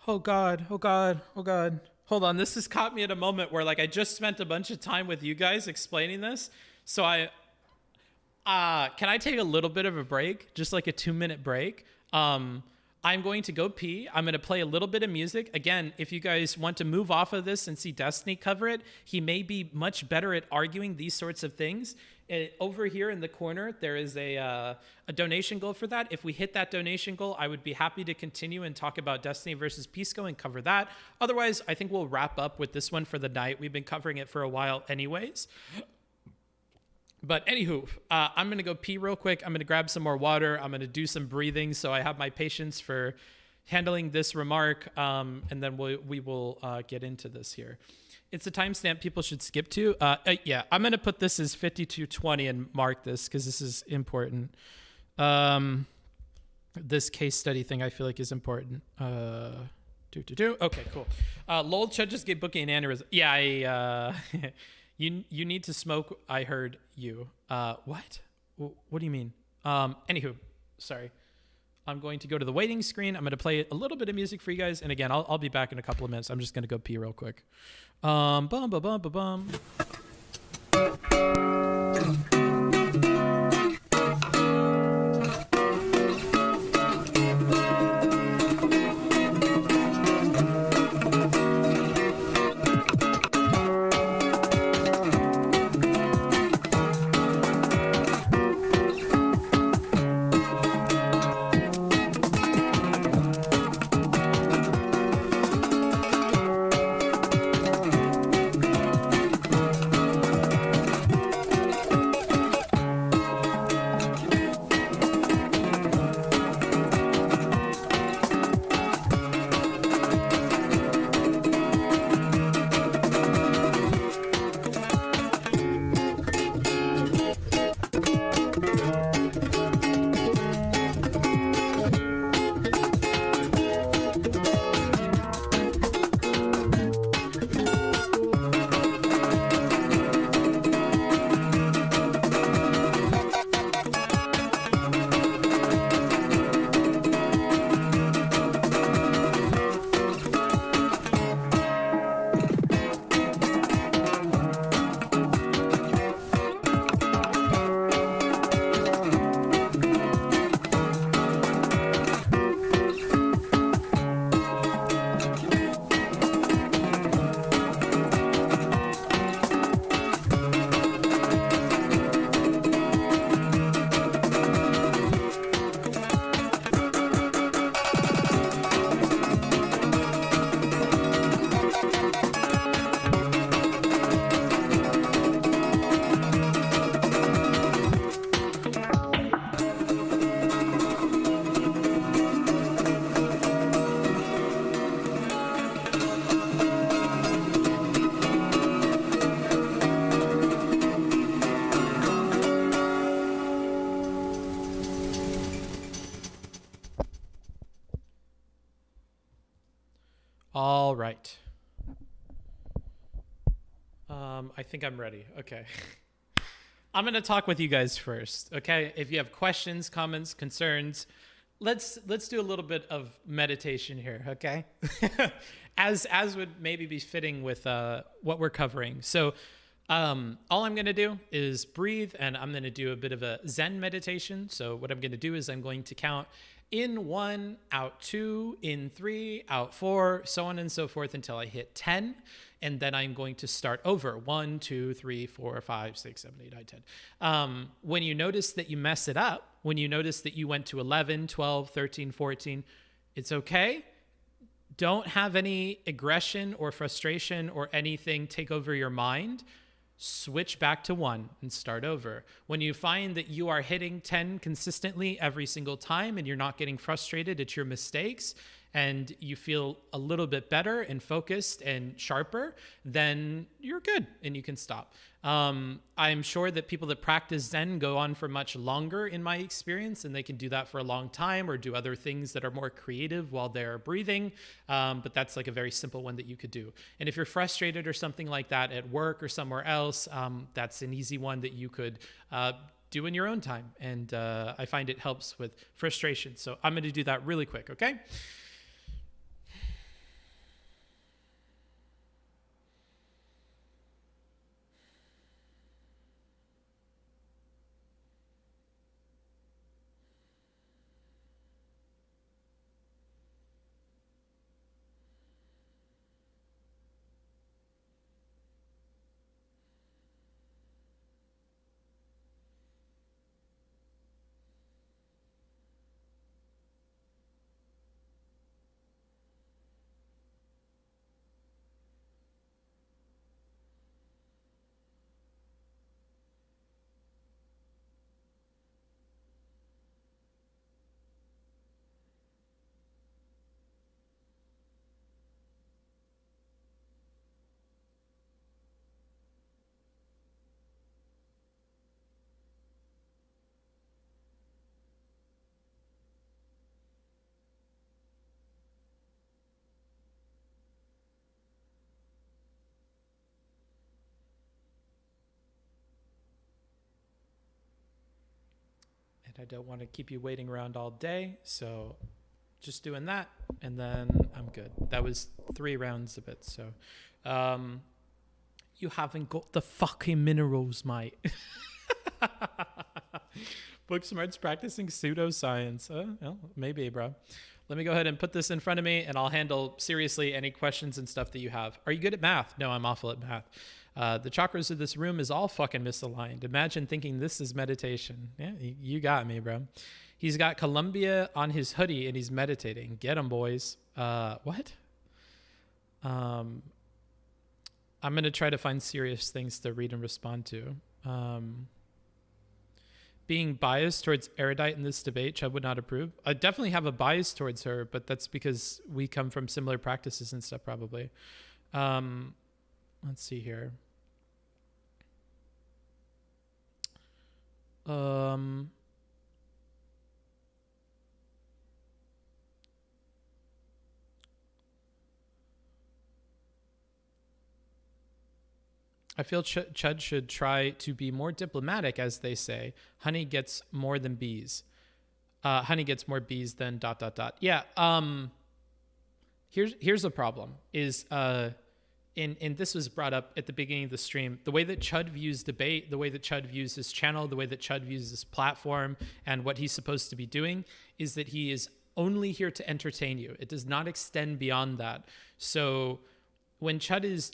Oh God. Hold on, this has caught me at a moment where like I just spent a bunch of time with you guys explaining this. So can I take a little bit of a break? Just like a 2-minute break. I'm going to go pee. I'm going to play a little bit of music. Again, if you guys want to move off of this and see Destiny cover it, he may be much better at arguing these sorts of things. Over here in the corner, there is a donation goal for that. If we hit that donation goal, I would be happy to continue and talk about Destiny versus Pisco and cover that. Otherwise, I think we'll wrap up with this one for the night. We've been covering it for a while anyways. But anywho, I'm going to go pee real quick. I'm going to grab some more water. I'm going to do some breathing so I have my patience for handling this remark. And then we will get into this here. It's a timestamp people should skip to. Yeah, I'm going to put this as 52:20 and mark this because this is important. This case study thing I feel like is important. Okay, cool. Lol, Chud just gave Bookie an aneurysm. Yeah, You need to smoke. I heard you. What? What do you mean? Anywho, sorry. I'm going to go to the waiting screen. I'm going to play a little bit of music for you guys. And again, I'll be back in a couple of minutes. I'm just going to go pee real quick. Bum, bum, bum, bum, bum. All right. I think I'm ready. Okay. I'm going to talk with you guys first, okay? If you have questions, comments, concerns, let's do a little bit of meditation here, okay? as would maybe be fitting with what we're covering. So all I'm going to do is breathe, and I'm going to do a bit of a Zen meditation. So what I'm going to do is I'm going to count in 1, out 2, in 3, out 4, so on and so forth until I hit 10. And then I'm going to start over. 1, 2, 3, 4, 5, 6, 7, 8, 9, 10. When you notice that you mess it up, when you notice that you went to 11, 12, 13, 14, it's okay. Don't have any aggression or frustration or anything take over your mind. Switch back to 1 and start over. When you find that you are hitting 10 consistently every single time and you're not getting frustrated at your mistakes and you feel a little bit better and focused and sharper, then you're good and you can stop. I'm sure that people that practice Zen go on for much longer in my experience, and they can do that for a long time or do other things that are more creative while they're breathing. But that's like a very simple one that you could do. And if you're frustrated or something like that at work or somewhere else, that's an easy one that you could do in your own time. And I find it helps with frustration. So I'm going to do that really quick, okay? And I don't want to keep you waiting around all day, so just doing that, and then I'm good. That was 3 rounds of it, so you haven't got the fucking minerals, mate. Booksmart's practicing pseudoscience. Well, maybe, bro. Let me go ahead and put this in front of me, and I'll handle seriously any questions and stuff that you have. Are you good at math? No, I'm awful at math. The chakras of this room is all fucking misaligned. Imagine thinking this is meditation. Yeah, you got me, bro. He's got Columbia on his hoodie and he's meditating. Get him, boys. What? I'm going to try to find serious things to read and respond to. Being biased towards Erudite in this debate, Chud would not approve. I definitely have a bias towards her, but that's because we come from similar practices and stuff, probably. Let's see here. I feel Chud should try to be more diplomatic, as they say. Honey gets more than bees. Honey gets more bees than ... Yeah. Here's the problem is, and this was brought up at the beginning of the stream, the way that Chud views debate, the way that Chud views his channel, the way that Chud views his platform and what he's supposed to be doing is that he is only here to entertain you. It does not extend beyond that. So when Chud is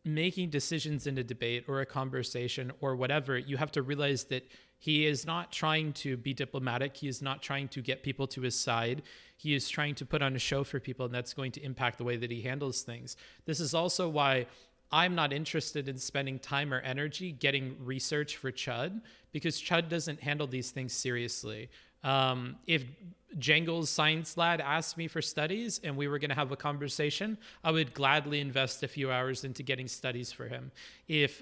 making decisions in a debate or a conversation or whatever, you have to realize that he is not trying to be diplomatic. He is not trying to get people to his side. He is trying to put on a show for people, and that's going to impact the way that he handles things. This is also why I'm not interested in spending time or energy getting research for Chud, because Chud doesn't handle these things seriously. If Jangle's Science Lad asked me for studies and we were going to have a conversation, I would gladly invest a few hours into getting studies for him. If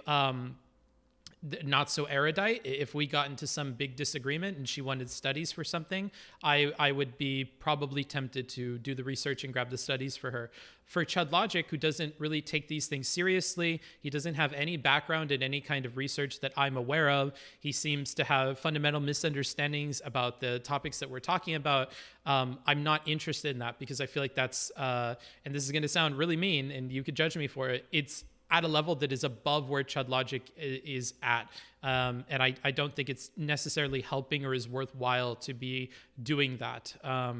not so erudite. If we got into some big disagreement and she wanted studies for something, I would be probably tempted to do the research and grab the studies for her. For ChudLogic, who doesn't really take these things seriously, he doesn't have any background in any kind of research that I'm aware of. He seems to have fundamental misunderstandings about the topics that we're talking about. I'm not interested in that because I feel like that's, and this is going to sound really mean, and you could judge me for it, it's at a level that is above where ChudLogic is at. And I don't think it's necessarily helping or is worthwhile to be doing that.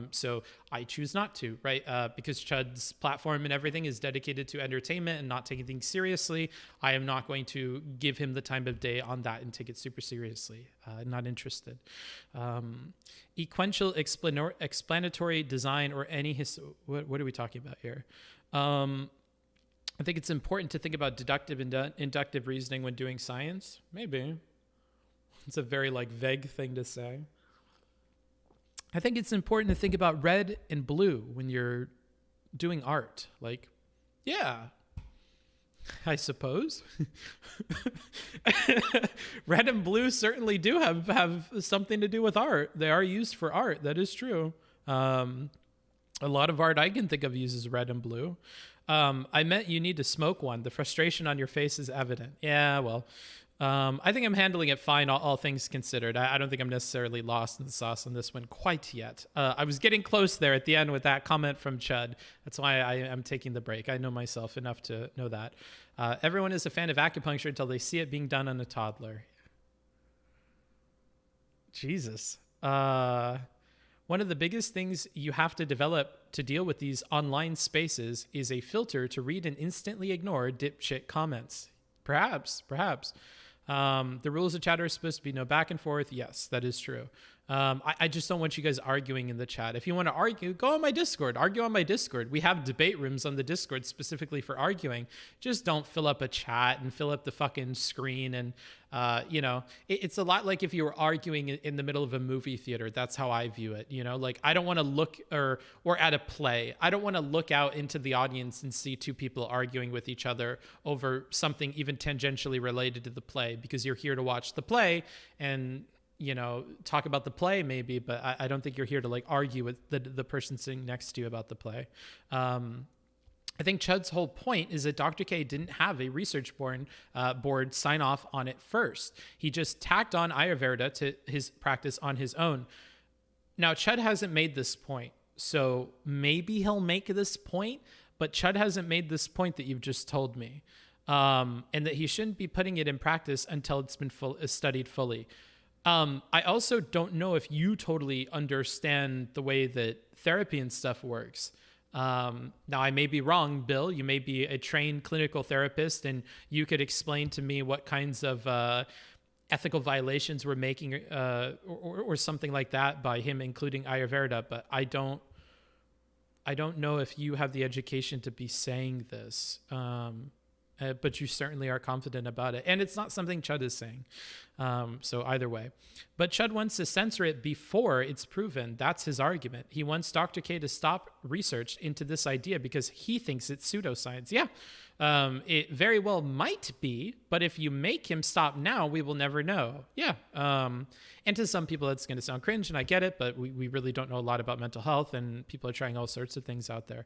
So I choose not to, right? Because Chud's platform and everything is dedicated to entertainment and not taking things seriously. I am not going to give him the time of day on that and take it super seriously. Not interested. Sequential explanatory design or any what are we talking about here? I think it's important to think about deductive and inductive reasoning when doing science. Maybe. It's a very vague thing to say. I think it's important to think about red and blue when you're doing art. Yeah, I suppose. Red and blue certainly do have something to do with art. They are used for art. That is true. A lot of art I can think of uses red and blue. I meant you need to smoke one. The frustration on your face is evident. Yeah, well, I think I'm handling it fine, all things considered. I don't think I'm necessarily lost in the sauce on this one quite yet. I was getting close there at the end with that comment from Chud. That's why I am taking the break. I know myself enough to know that. Everyone is a fan of acupuncture until they see it being done on a toddler. Jesus. One of the biggest things you have to develop to deal with these online spaces is a filter to read and instantly ignore dipshit comments. Perhaps. The rules of chatter are supposed to be no back and forth. Yes, that is true. I just don't want you guys arguing in the chat. If you want to argue, go on my Discord. Argue on my Discord. We have debate rooms on the Discord specifically for arguing. Just don't fill up a chat and fill up the fucking screen. And, it's a lot like if you were arguing in the middle of a movie theater. That's how I view it. I don't want to look or at a play. I don't want to look out into the audience and see two people arguing with each other over something even tangentially related to the play, because you're here to watch the play and talk about the play maybe, but I don't think you're here to argue with the person sitting next to you about the play. I think Chud's whole point is that Dr. K didn't have a research board sign off on it first. He just tacked on Ayurveda to his practice on his own. Now, Chud hasn't made this point, so maybe he'll make this point, but Chud hasn't made this point that you've just told me, and that he shouldn't be putting it in practice until it's been studied fully. I also don't know if you totally understand the way that therapy and stuff works. Now, I may be wrong, Bill. You may be a trained clinical therapist, and you could explain to me what kinds of ethical violations we're making or something like that by him including Ayurveda, but I don't know if you have the education to be saying this. But you certainly are confident about it. And it's not something Chud is saying. So either way. But Chud wants to censor it before it's proven. That's his argument. He wants Dr. K to stop research into this idea because he thinks it's pseudoscience. Yeah, it very well might be, but if you make him stop now, we will never know. Yeah. And to some people, it's going to sound cringe, and I get it, but we really don't know a lot about mental health, and people are trying all sorts of things out there,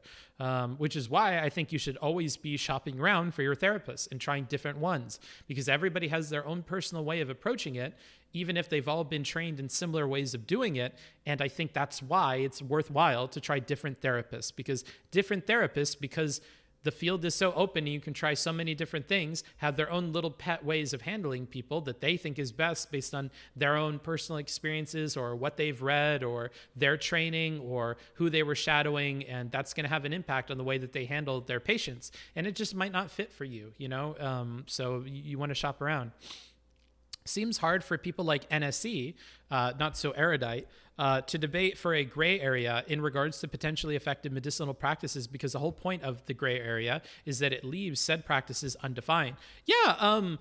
which is why I think you should always be shopping around for your therapist and trying different ones, because everybody has their own personal way of approaching it, even if they've all been trained in similar ways of doing it. And I think that's why it's worthwhile to try different therapists, because the field is so open and you can try so many different things, have their own little pet ways of handling people that they think is best based on their own personal experiences or what they've read or their training or who they were shadowing. And that's going to have an impact on the way that they handle their patients. And it just might not fit for you, so you want to shop around. Seems hard for people like NSE, not so erudite, to debate for a gray area in regards to potentially effective medicinal practices, because the whole point of the gray area is that it leaves said practices undefined. Yeah,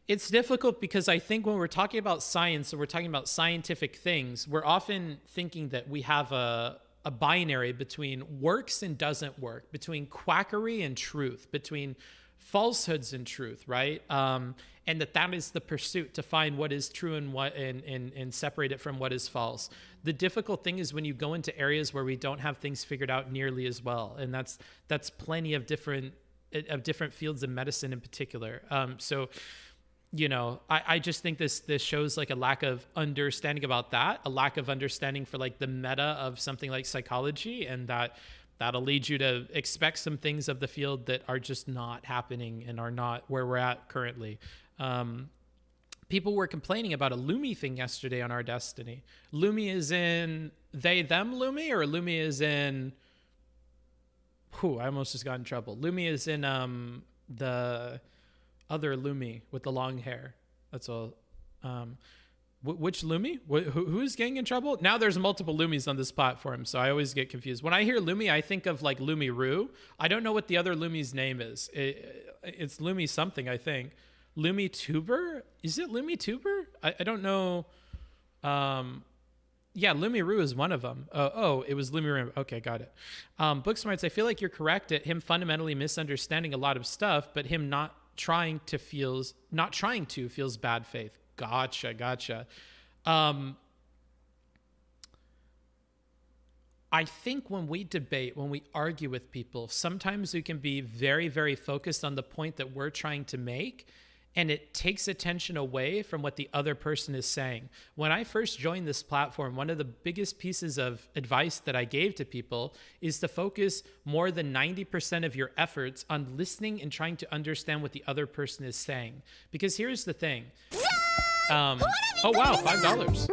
it's difficult because I think when we're talking about science and we're talking about scientific things, we're often thinking that we have a binary between works and doesn't work, between quackery and truth, between falsehoods and truth, right? And that is the pursuit, to find what is true and what and separate it from what is false. The difficult thing is when you go into areas where we don't have things figured out nearly as well, and that's plenty of different fields of medicine in particular. So, you know, I just think this shows like a lack of understanding about that, a lack of understanding for like the meta of something like psychology, and that'll lead you to expect some things of the field that are just not happening and are not where we're at currently. People were complaining about a Lumi thing yesterday on our Destiny. Lumi is in they, them Lumi, or Lumi is in... I almost just got in trouble. Lumi is in the other Lumi with the long hair. That's all. Which Lumi? Who's getting in trouble? Now there's multiple Lumis on this platform, so I always get confused. When I hear Lumi, I think of like Lumi Roo. I don't know what the other Lumi's name is. It's Lumi something, I think. Lumi Tuber? Is it Lumi Tuber? I don't know. Yeah, Lumi Roo is one of them. It was Lumi Roo. Okay, got it. Booksmarts, I feel like you're correct at him fundamentally misunderstanding a lot of stuff, but him not trying to feels bad faith. Gotcha. I think when we debate, when we argue with people, sometimes we can be very, very focused on the point that we're trying to make, and it takes attention away from what the other person is saying. When I first joined this platform, one of the biggest pieces of advice that I gave to people is to focus more than 90% of your efforts on listening and trying to understand what the other person is saying. Because here's the thing. Oh wow, $5.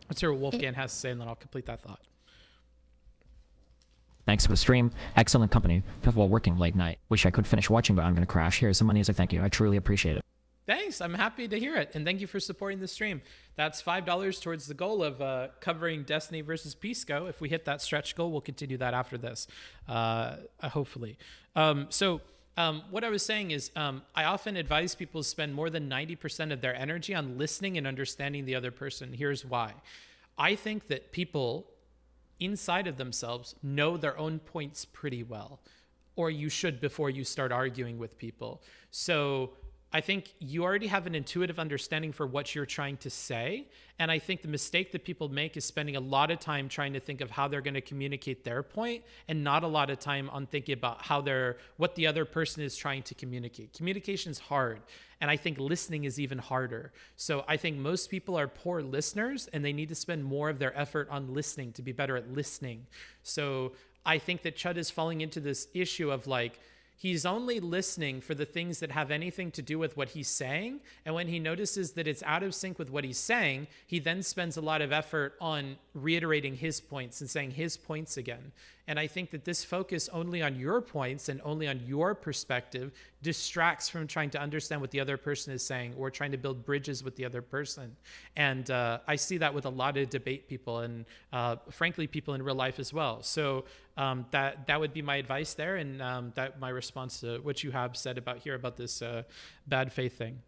Let's hear what Wolfgang has to say, and then I'll complete that thought. Thanks for the stream. Excellent company. While working late night. Wish I could finish watching, but I'm going to crash. Here's some money as a thank you. I truly appreciate it. Thanks. I'm happy to hear it. And thank you for supporting the stream. That's $5 towards the goal of covering Destiny versus Pisco. If we hit that stretch goal, we'll continue that after this, hopefully. What I was saying is I often advise people to spend more than 90% of their energy on listening and understanding the other person. Here's why. I think that people inside of themselves know their own points pretty well, or you should before you start arguing with people. So I think you already have an intuitive understanding for what you're trying to say. And I think the mistake that people make is spending a lot of time trying to think of how they're going to communicate their point, and not a lot of time on thinking about what the other person is trying to communicate. Communication's hard. And I think listening is even harder. So I think most people are poor listeners, and they need to spend more of their effort on listening to be better at listening. So I think that Chud is falling into this issue of like, he's only listening for the things that have anything to do with what he's saying. And when he notices that it's out of sync with what he's saying, he then spends a lot of effort on reiterating his points and saying his points again. And I think that this focus only on your points and only on your perspective distracts from trying to understand what the other person is saying, or trying to build bridges with the other person. And I see that with a lot of debate people, and frankly, people in real life as well. So that would be my advice there, and that my response to what you have said about this bad faith thing.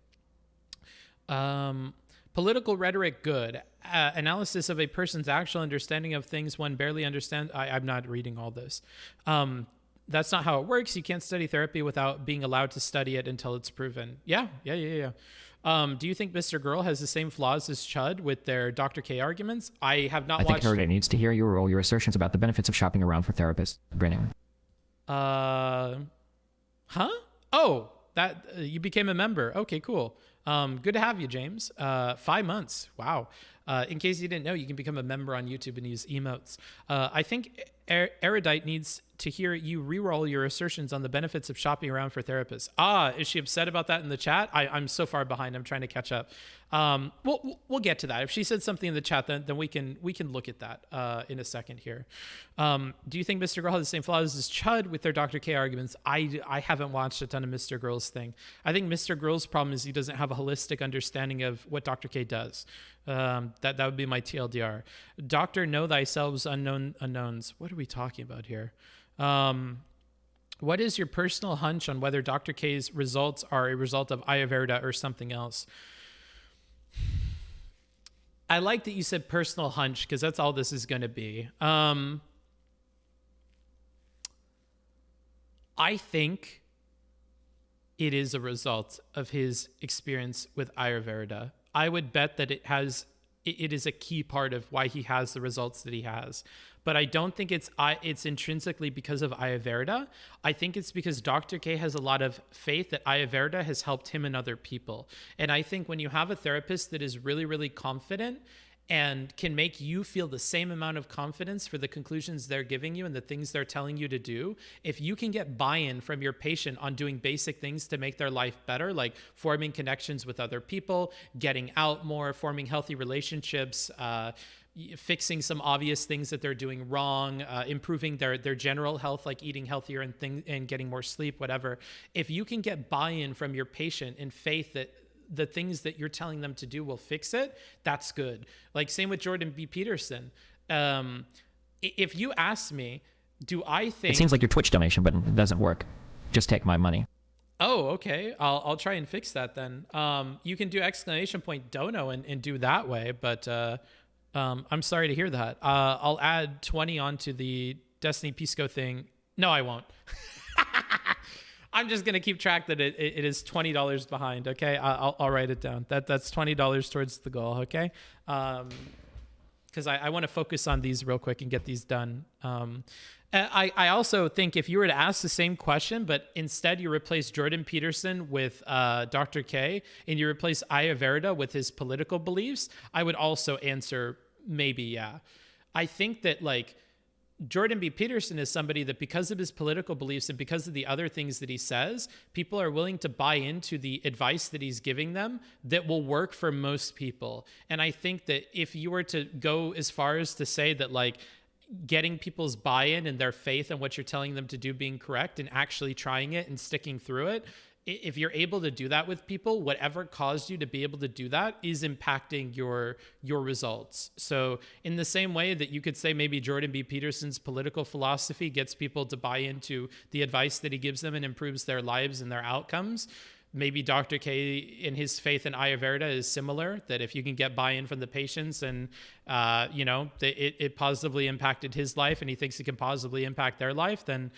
Political rhetoric, good. Analysis of a person's actual understanding of things one barely understands. I'm not reading all this. That's not how it works. You can't study therapy without being allowed to study it until it's proven. Yeah. Do you think Mr. Girl has the same flaws as Chud with their Dr. K arguments? I have not watched... I think Erudite needs to hear your assertions about the benefits of shopping around for therapists. Brennan. Huh? Oh, that you became a member. Okay, cool. Good to have you, James. 5 months. Wow. In case you didn't know, you can become a member on YouTube and use emotes. I think Erudite needs to hear you re-roll your assertions on the benefits of shopping around for therapists. Is she upset about that in the chat? I'm so far behind. I'm trying to catch up. We'll get to that. If she said something in the chat, then we can look at that in a second here. Do you think Mr. Girl has the same flaws as Chud with their Dr. K arguments? I haven't watched a ton of Mr. Girl's thing. I think Mr. Girl's problem is he doesn't have a holistic understanding of what Dr. K does. That would be my TLDR. Doctor, know thyself unknowns. What are we talking about here? What is your personal hunch on whether Dr. K's results are a result of Aya Verda or something else? I like that you said personal hunch, because that's all this is going to be. I think it is a result of his experience with Ayurveda. I would bet that it is a key part of why he has the results that he has. But I don't think it's intrinsically because of Ayurveda. I think it's because Dr. K has a lot of faith that Ayurveda has helped him and other people. And I think when you have a therapist that is really, really confident and can make you feel the same amount of confidence for the conclusions they're giving you and the things they're telling you to do, if you can get buy-in from your patient on doing basic things to make their life better, like forming connections with other people, getting out more, forming healthy relationships, fixing some obvious things that they're doing wrong, improving their general health, like eating healthier and getting more sleep, whatever. If you can get buy-in from your patient in faith that the things that you're telling them to do will fix it, that's good. Like same with Jordan B. Peterson. If you ask me, do I think... It seems like your Twitch donation button doesn't work. Just take my money. Oh, okay. I'll try and fix that then. You can do !dono and do that way, but I'm sorry to hear that. I'll add 20 onto the Destiny Pisco thing. No, I won't. I'm just going to keep track that it is $20 behind, okay? I'll write it down. That's $20 towards the goal, okay? Because I want to focus on these real quick and get these done. I also think if you were to ask the same question, but instead you replace Jordan Peterson with Dr. K, and you replace Ayurveda with his political beliefs, I would also answer maybe, yeah. I think that, like, Jordan B. Peterson is somebody that because of his political beliefs and because of the other things that he says, people are willing to buy into the advice that he's giving them that will work for most people. And I think that if you were to go as far as to say that, like, getting people's buy-in and their faith in what you're telling them to do being correct and actually trying it and sticking through it, if you're able to do that with people, whatever caused you to be able to do that is impacting your results. So in the same way that you could say maybe Jordan B. Peterson's political philosophy gets people to buy into the advice that he gives them and improves their lives and their outcomes, maybe Dr. K in his faith in Ayurveda is similar, that if you can get buy-in from the patients and, it positively impacted his life and he thinks it can positively impact their life, then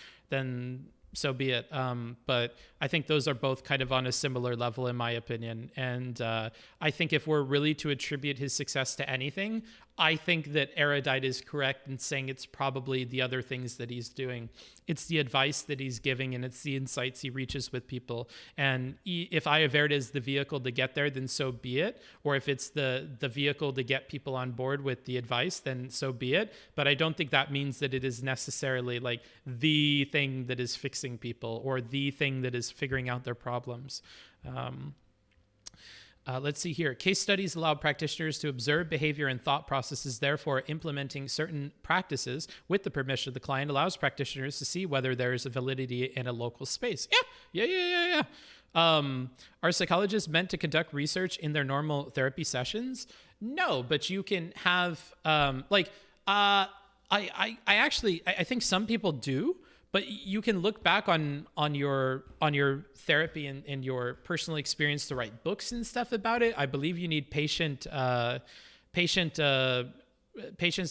so be it. But I think those are both kind of on a similar level in my opinion. And I think if we're really to attribute his success to anything, I think that Erudite is correct in saying it's probably the other things that he's doing. It's the advice that he's giving and it's the insights he reaches with people. And if Ayurveda is the vehicle to get there, then so be it. Or if it's the vehicle to get people on board with the advice, then so be it. But I don't think that means that it is necessarily like the thing that is fixing people or the thing that is figuring out their problems. Let's see here. Case studies allow practitioners to observe behavior and thought processes. Therefore, implementing certain practices with the permission of the client allows practitioners to see whether there is a validity in a local space. Yeah. Are psychologists meant to conduct research in their normal therapy sessions? No, but you can have I think some people do. But you can look back on your therapy and your personal experience to write books and stuff about it. I believe you need patients to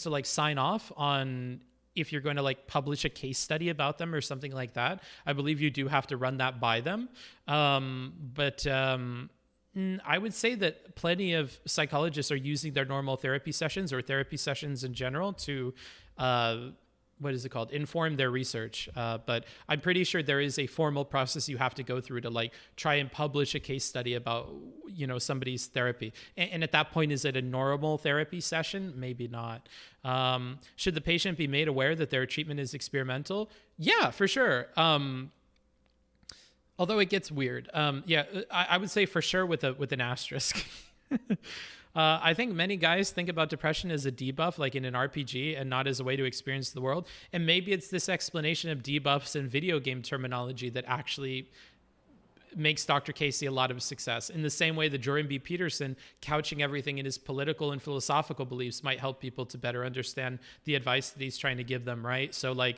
like sign off on if you're going to like publish a case study about them or something like that. I believe you do have to run that by them. But I would say that plenty of psychologists are using their normal therapy sessions or therapy sessions in general to inform their research. But I'm pretty sure there is a formal process you have to go through to like try and publish a case study about, somebody's therapy. And at that point, is it a normal therapy session? Maybe not. Should the patient be made aware that their treatment is experimental? Yeah, for sure. Although it gets weird. I would say for sure with an asterisk. I think many guys think about depression as a debuff, like in an RPG, and not as a way to experience the world. And maybe it's this explanation of debuffs and video game terminology that actually makes Dr. Casey a lot of success. In the same way that Jordan B. Peterson couching everything in his political and philosophical beliefs might help people to better understand the advice that he's trying to give them, right? So like,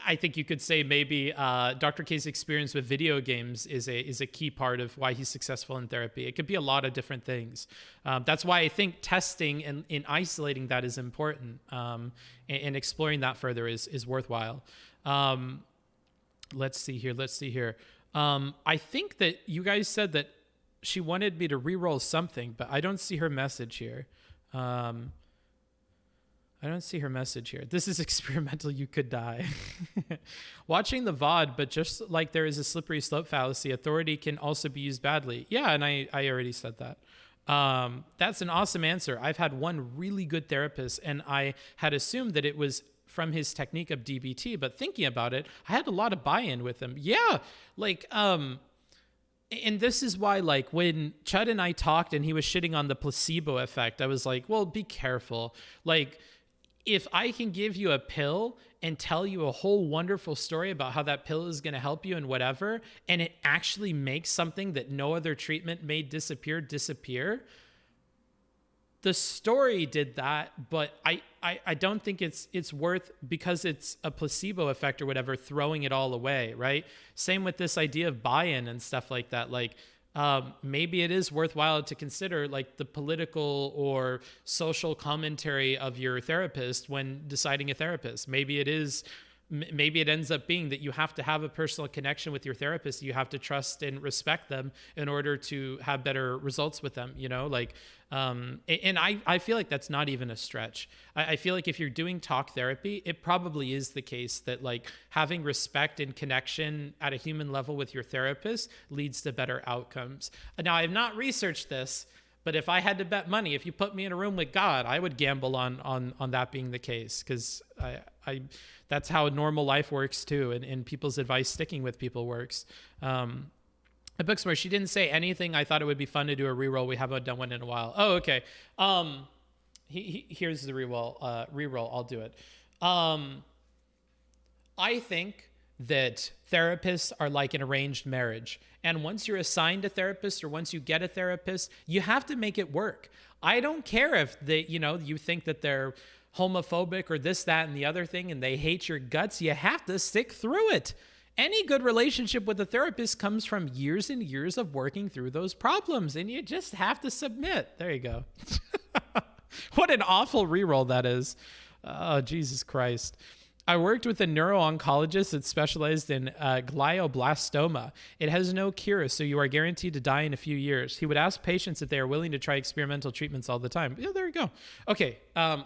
I think you could say maybe Dr. K's experience with video games is a key part of why he's successful in therapy. It could be a lot of different things. That's why I think testing and in isolating that is important, and exploring that further is worthwhile. Let's see here. I think that you guys said that she wanted me to re-roll something, but I don't see her message here. I don't see her message here. This is experimental. You could die. Watching the VOD, but just like there is a slippery slope fallacy, authority can also be used badly. Yeah, and I already said that. That's an awesome answer. I've had one really good therapist, and I had assumed that it was from his technique of DBT, but thinking about it, I had a lot of buy-in with him. Yeah, like, and this is why, like, when Chud and I talked and he was shitting on the placebo effect, I was like, well, be careful. Like, if I can give you a pill and tell you a whole wonderful story about how that pill is going to help you and whatever, and it actually makes something that no other treatment made disappear, the story did that, but I don't think it's worth, because it's a placebo effect or whatever, throwing it all away, right? Same with this idea of buy-in and stuff like that. Like, maybe it is worthwhile to consider like the political or social commentary of your therapist when deciding a therapist. Maybe it ends up being that you have to have a personal connection with your therapist. You have to trust and respect them in order to have better results with them, you know, like, and I feel like that's not even a stretch. I feel like if you're doing talk therapy, it probably is the case that like having respect and connection at a human level with your therapist leads to better outcomes. Now, I have not researched this, but if I had to bet money, if you put me in a room with God, I would gamble on that being the case, because I that's how normal life works too, and people's advice sticking with people works. At Booksmart, she didn't say anything. I thought it would be fun to do a reroll. We haven't done one in a while. Oh, okay. Here's the reroll. I'll do it. I think that therapists are like an arranged marriage. And once you're assigned a therapist, or once you get a therapist, you have to make it work. I don't care if you think that they're homophobic or this, that, and the other thing, and they hate your guts. You have to stick through it. Any good relationship with a therapist comes from years and years of working through those problems, and you just have to submit. There you go. What an awful reroll that is. Oh, Jesus Christ. I worked with a neuro-oncologist that specialized in glioblastoma. It has no cure, so you are guaranteed to die in a few years. He would ask patients if they are willing to try experimental treatments all the time. Yeah, there you go. Okay,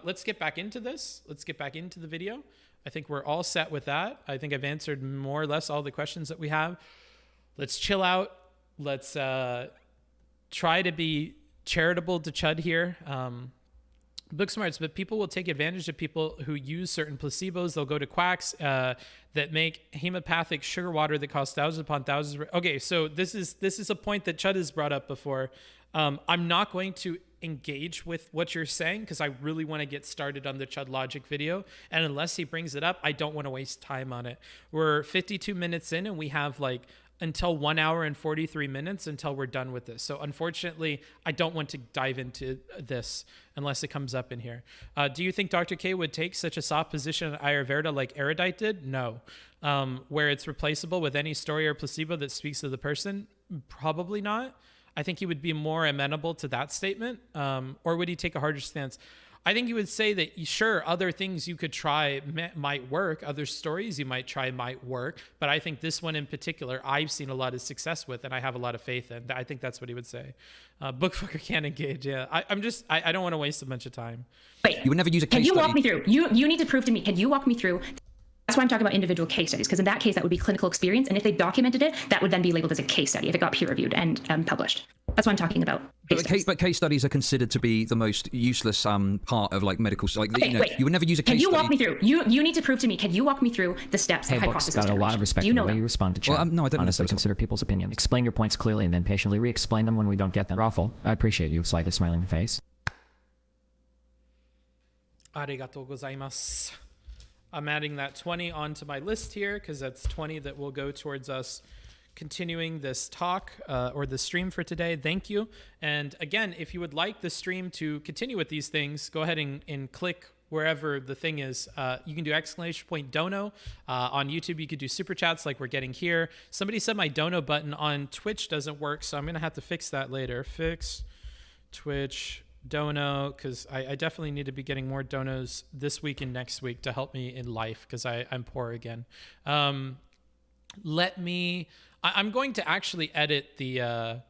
let's get back into this. Let's get back into the video. I think we're all set with that. I think I've answered more or less all the questions that we have. Let's chill out. Let's try to be charitable to Chud here. Booksmarts, but people will take advantage of people who use certain placebos. They'll go to quacks that make hemopathic sugar water that costs thousands upon thousands. Okay, so this is a point that Chud has brought up before. I'm not going to engage with what you're saying because I really want to get started on the ChudLogic video. And unless he brings it up, I don't want to waste time on it. We're 52 minutes in and we have like until 1 hour and 43 minutes until we're done with this. So unfortunately, I don't want to dive into this unless it comes up in here. Do you think Dr. K would take such a soft position on Ayurveda like Erudite did? No. Where it's replaceable with any story or placebo that speaks to the person? Probably not. I think he would be more amenable to that statement. Or would he take a harder stance? I think he would say that, sure, other things you could try might work. Other stories you might try might work. But I think this one in particular, I've seen a lot of success with, and I have a lot of faith in. I think that's what he would say. Bookfucker can't engage. Yeah, I don't want to waste a bunch of time. Wait, you would never use a case Can you study. walk me through? You need to prove to me. Can you walk me through? That's why I'm talking about individual case studies, because in that case, that would be clinical experience. And if they documented it, that would then be labeled as a case study if it got peer reviewed and published. That's what I'm talking about. But case studies are considered to be the most useless part of like medical. Like Okay, wait. you would never use a case Can you study. walk me through? You need to prove to me. Can you walk me through the steps Hey, of Books, hypothesis got a lot generation? of respect Do you for know the way that? you respond to chat. Well, no, I don't Honestly, know. consider people's opinions. Explain your points clearly and then patiently re-explain them when we don't get them. Raffle, I appreciate you. Slightly smiling face. Arigatou gozaimasu. I'm adding that 20 onto my list here because that's 20 that will go towards us continuing this talk or the stream for today. Thank you. And again, if you would like the stream to continue with these things, go ahead and click wherever the thing is. You can do ! dono. On YouTube, you could do super chats like we're getting here. Somebody said my dono button on Twitch doesn't work, so I'm going to have to fix that later. Fix Twitch dono, because I definitely need to be getting more donos this week and next week to help me in life because I'm poor again. Let me I'm going to actually edit the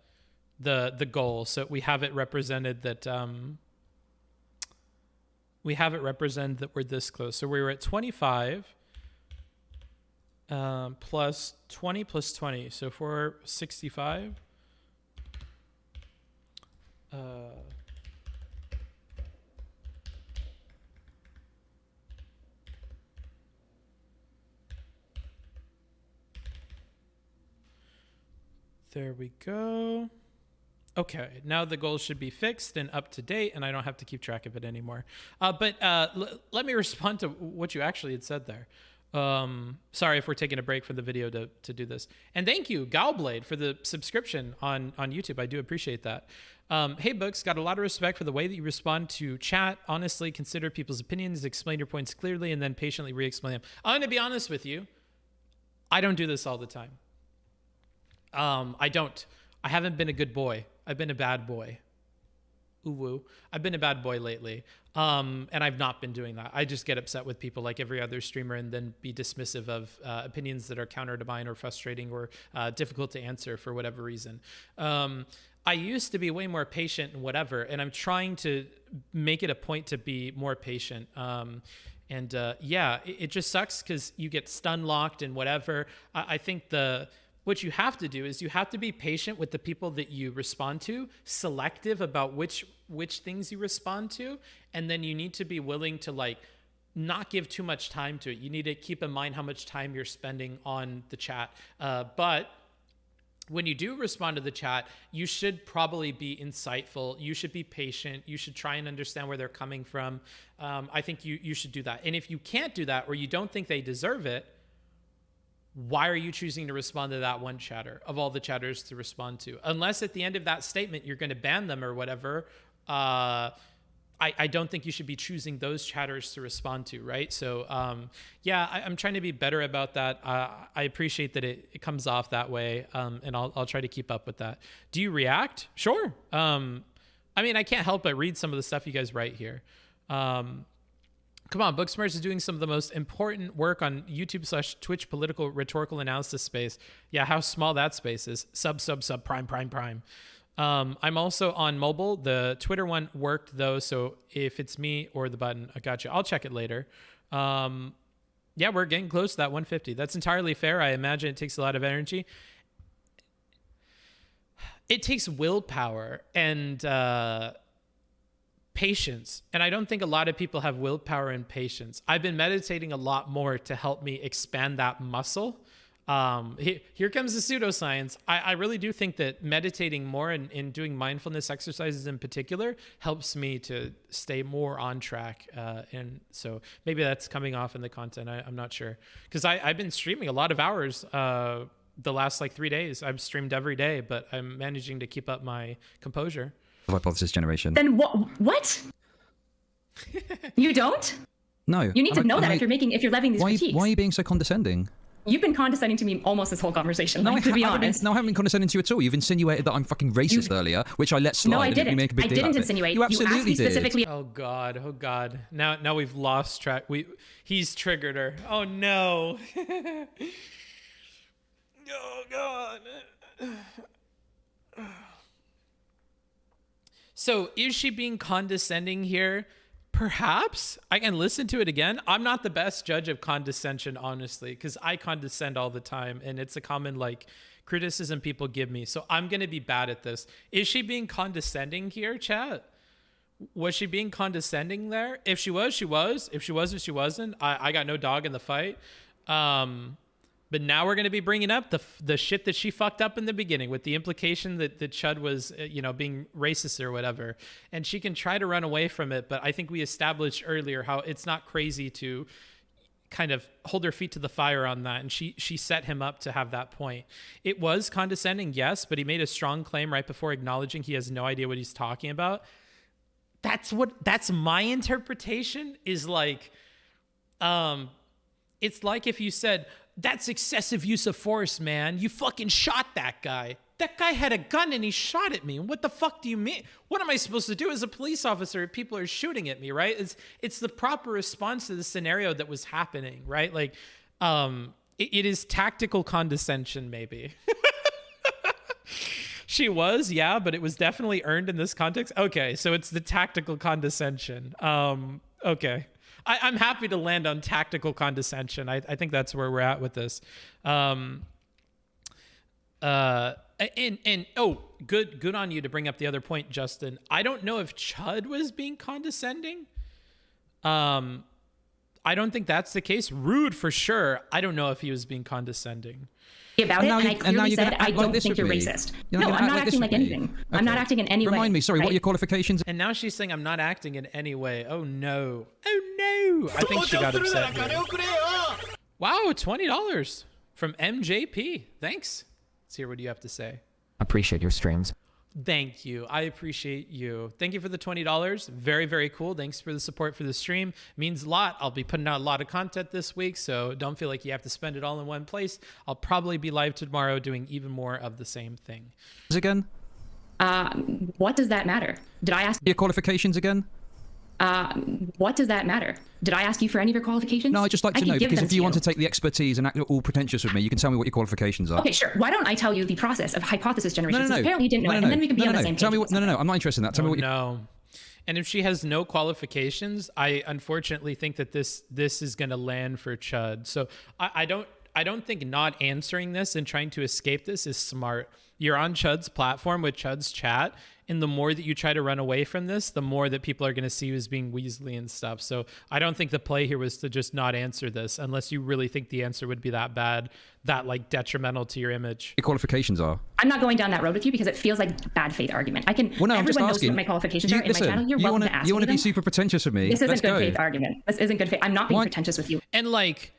goal so we have it represented that we're this close. So we were at 25 plus 20 plus 20. So if we're 65, there we go. Okay, now the goal should be fixed and up to date, and I don't have to keep track of it anymore. But let me respond to what you actually had said there. Sorry if we're taking a break from the video to do this. And thank you, Galblade, for the subscription on YouTube. I do appreciate that. Hey, Books, got a lot of respect for the way that you respond to chat. Honestly, consider people's opinions, explain your points clearly, and then patiently re-explain them. I'm going to be honest with you. I don't do this all the time. I don't. I haven't been a good boy. I've been a bad boy. Ooh woo. I've been a bad boy lately. And I've not been doing that. I just get upset with people like every other streamer and then be dismissive of opinions that are counter to mine or frustrating or difficult to answer for whatever reason. I used to be way more patient and whatever, and I'm trying to make it a point to be more patient. Yeah, it just sucks because you get stun locked and whatever. I think what you have to do is you have to be patient with the people that you respond to, selective about which things you respond to, and then you need to be willing to like not give too much time to it. You need to keep in mind how much time you're spending on the chat. But when you do respond to the chat, you should probably be insightful. You should be patient. You should try and understand where they're coming from. I think you should do that. And if you can't do that or you don't think they deserve it, why are you choosing to respond to that one chatter of all the chatters to respond to? Unless at the end of that statement you're going to ban them or whatever, I don't think you should be choosing those chatters to respond to, right? So yeah, I'm trying to be better about that. I appreciate that it comes off that way, and I'll try to keep up with that. Do you react? Sure. I mean, I can't help but read some of the stuff you guys write here. Come on, Booksmarts is doing some of the most important work on YouTube/Twitch political rhetorical analysis space. Yeah, how small that space is. Sub, prime. I'm also on mobile. The Twitter one worked though, so if it's me or the button, I got you. I'll check it later. Yeah, we're getting close to that 150. That's entirely fair. I imagine it takes a lot of energy. It takes willpower and patience. And I don't think a lot of people have willpower and patience. I've been meditating a lot more to help me expand that muscle. Here comes the pseudoscience. I really do think that meditating more and doing mindfulness exercises in particular helps me to stay more on track. And so maybe that's coming off in the content. I'm not sure. Because I've been streaming a lot of hours the last like 3 days. I've streamed every day, but I'm managing to keep up my composure. Hypothesis generation. Then what? You don't? No. You need to know that if you're levying these critiques. Why are you being so condescending? You've been condescending to me almost this whole conversation. No, to be honest. No, I haven't been condescending to you at all. You've insinuated that I'm fucking racist earlier, which I let slide. No, I didn't. You make a big I deal didn't out of it. insinuate. You absolutely asked me did. specifically. Oh God. Now we've lost track. He's triggered her. Oh no. Oh God. So is she being condescending here? Perhaps. I can listen to it again. I'm not the best judge of condescension, honestly, because I condescend all the time, and it's a common criticism people give me. So I'm going to be bad at this. Is she being condescending here, chat? Was she being condescending there? If she was, she was. If she wasn't, she wasn't. I got no dog in the fight. But now we're going to be bringing up the shit that she fucked up in the beginning with the implication that Chud was, being racist or whatever. And she can try to run away from it. But I think we established earlier how it's not crazy to kind of hold her feet to the fire on that. And she set him up to have that point. It was condescending, yes, but he made a strong claim right before acknowledging he has no idea what he's talking about. That's my interpretation is it's like if you said, that's excessive use of force, man. You fucking shot that guy. That guy had a gun and he shot at me. What the fuck do you mean? What am I supposed to do as a police officer if people are shooting at me, right? It's the proper response to the scenario that was happening, right? It is tactical condescension, maybe. She was, yeah, but it was definitely earned in this context. Okay, so it's the tactical condescension. Okay. I'm happy to land on tactical condescension. I think that's where we're at with this. And good on you to bring up the other point, Justin. I don't know if Chud was being condescending. I don't think that's the case. Rude for sure. I don't know if he was being condescending. About it, and I clearly said I don't think you're racist. No, I'm not acting like anything. I'm not acting in any way. Remind me, sorry, what are your qualifications? And now she's saying I'm not acting in any way. Oh no. Oh no. I think she got upset here. Wow, $20 from MJP. Thanks. Let's hear what you have to say. Appreciate your streams. Thank you. I appreciate you. Thank you for the $20. Very, very cool. Thanks for the support for the stream. It means a lot. I'll be putting out a lot of content this week, so don't feel like you have to spend it all in one place. I'll probably be live tomorrow doing even more of the same thing. Again? What does that matter? Did I ask your qualifications again? What does that matter? Did I ask you for any of your qualifications? No, I'd just like to know, because if you want to take the expertise and act all pretentious with me, you can tell me what your qualifications are. Okay, sure. Why don't I tell you the process of hypothesis generation? Since apparently you didn't know it, and then we can be on the same page. Tell me what, no, I'm not interested in that. Tell me what you... No. And if she has no qualifications, I unfortunately think that this is going to land for Chud. So I don't think not answering this and trying to escape this is smart. You're on Chud's platform with Chud's chat, and the more that you try to run away from this, the more that people are going to see you as being Weasley and stuff. So I don't think the play here was to just not answer this, unless you really think the answer would be that bad, that like detrimental to your image. Your qualifications are? I'm not going down that road with you because it feels like bad faith argument. I can. Well, no, I'm just everyone knows asking. what my qualifications are in my channel. You're welcome to ask You want to me be them. super pretentious with me? This isn't Let's good go. faith argument. This isn't good faith. I'm not being pretentious with you. And like,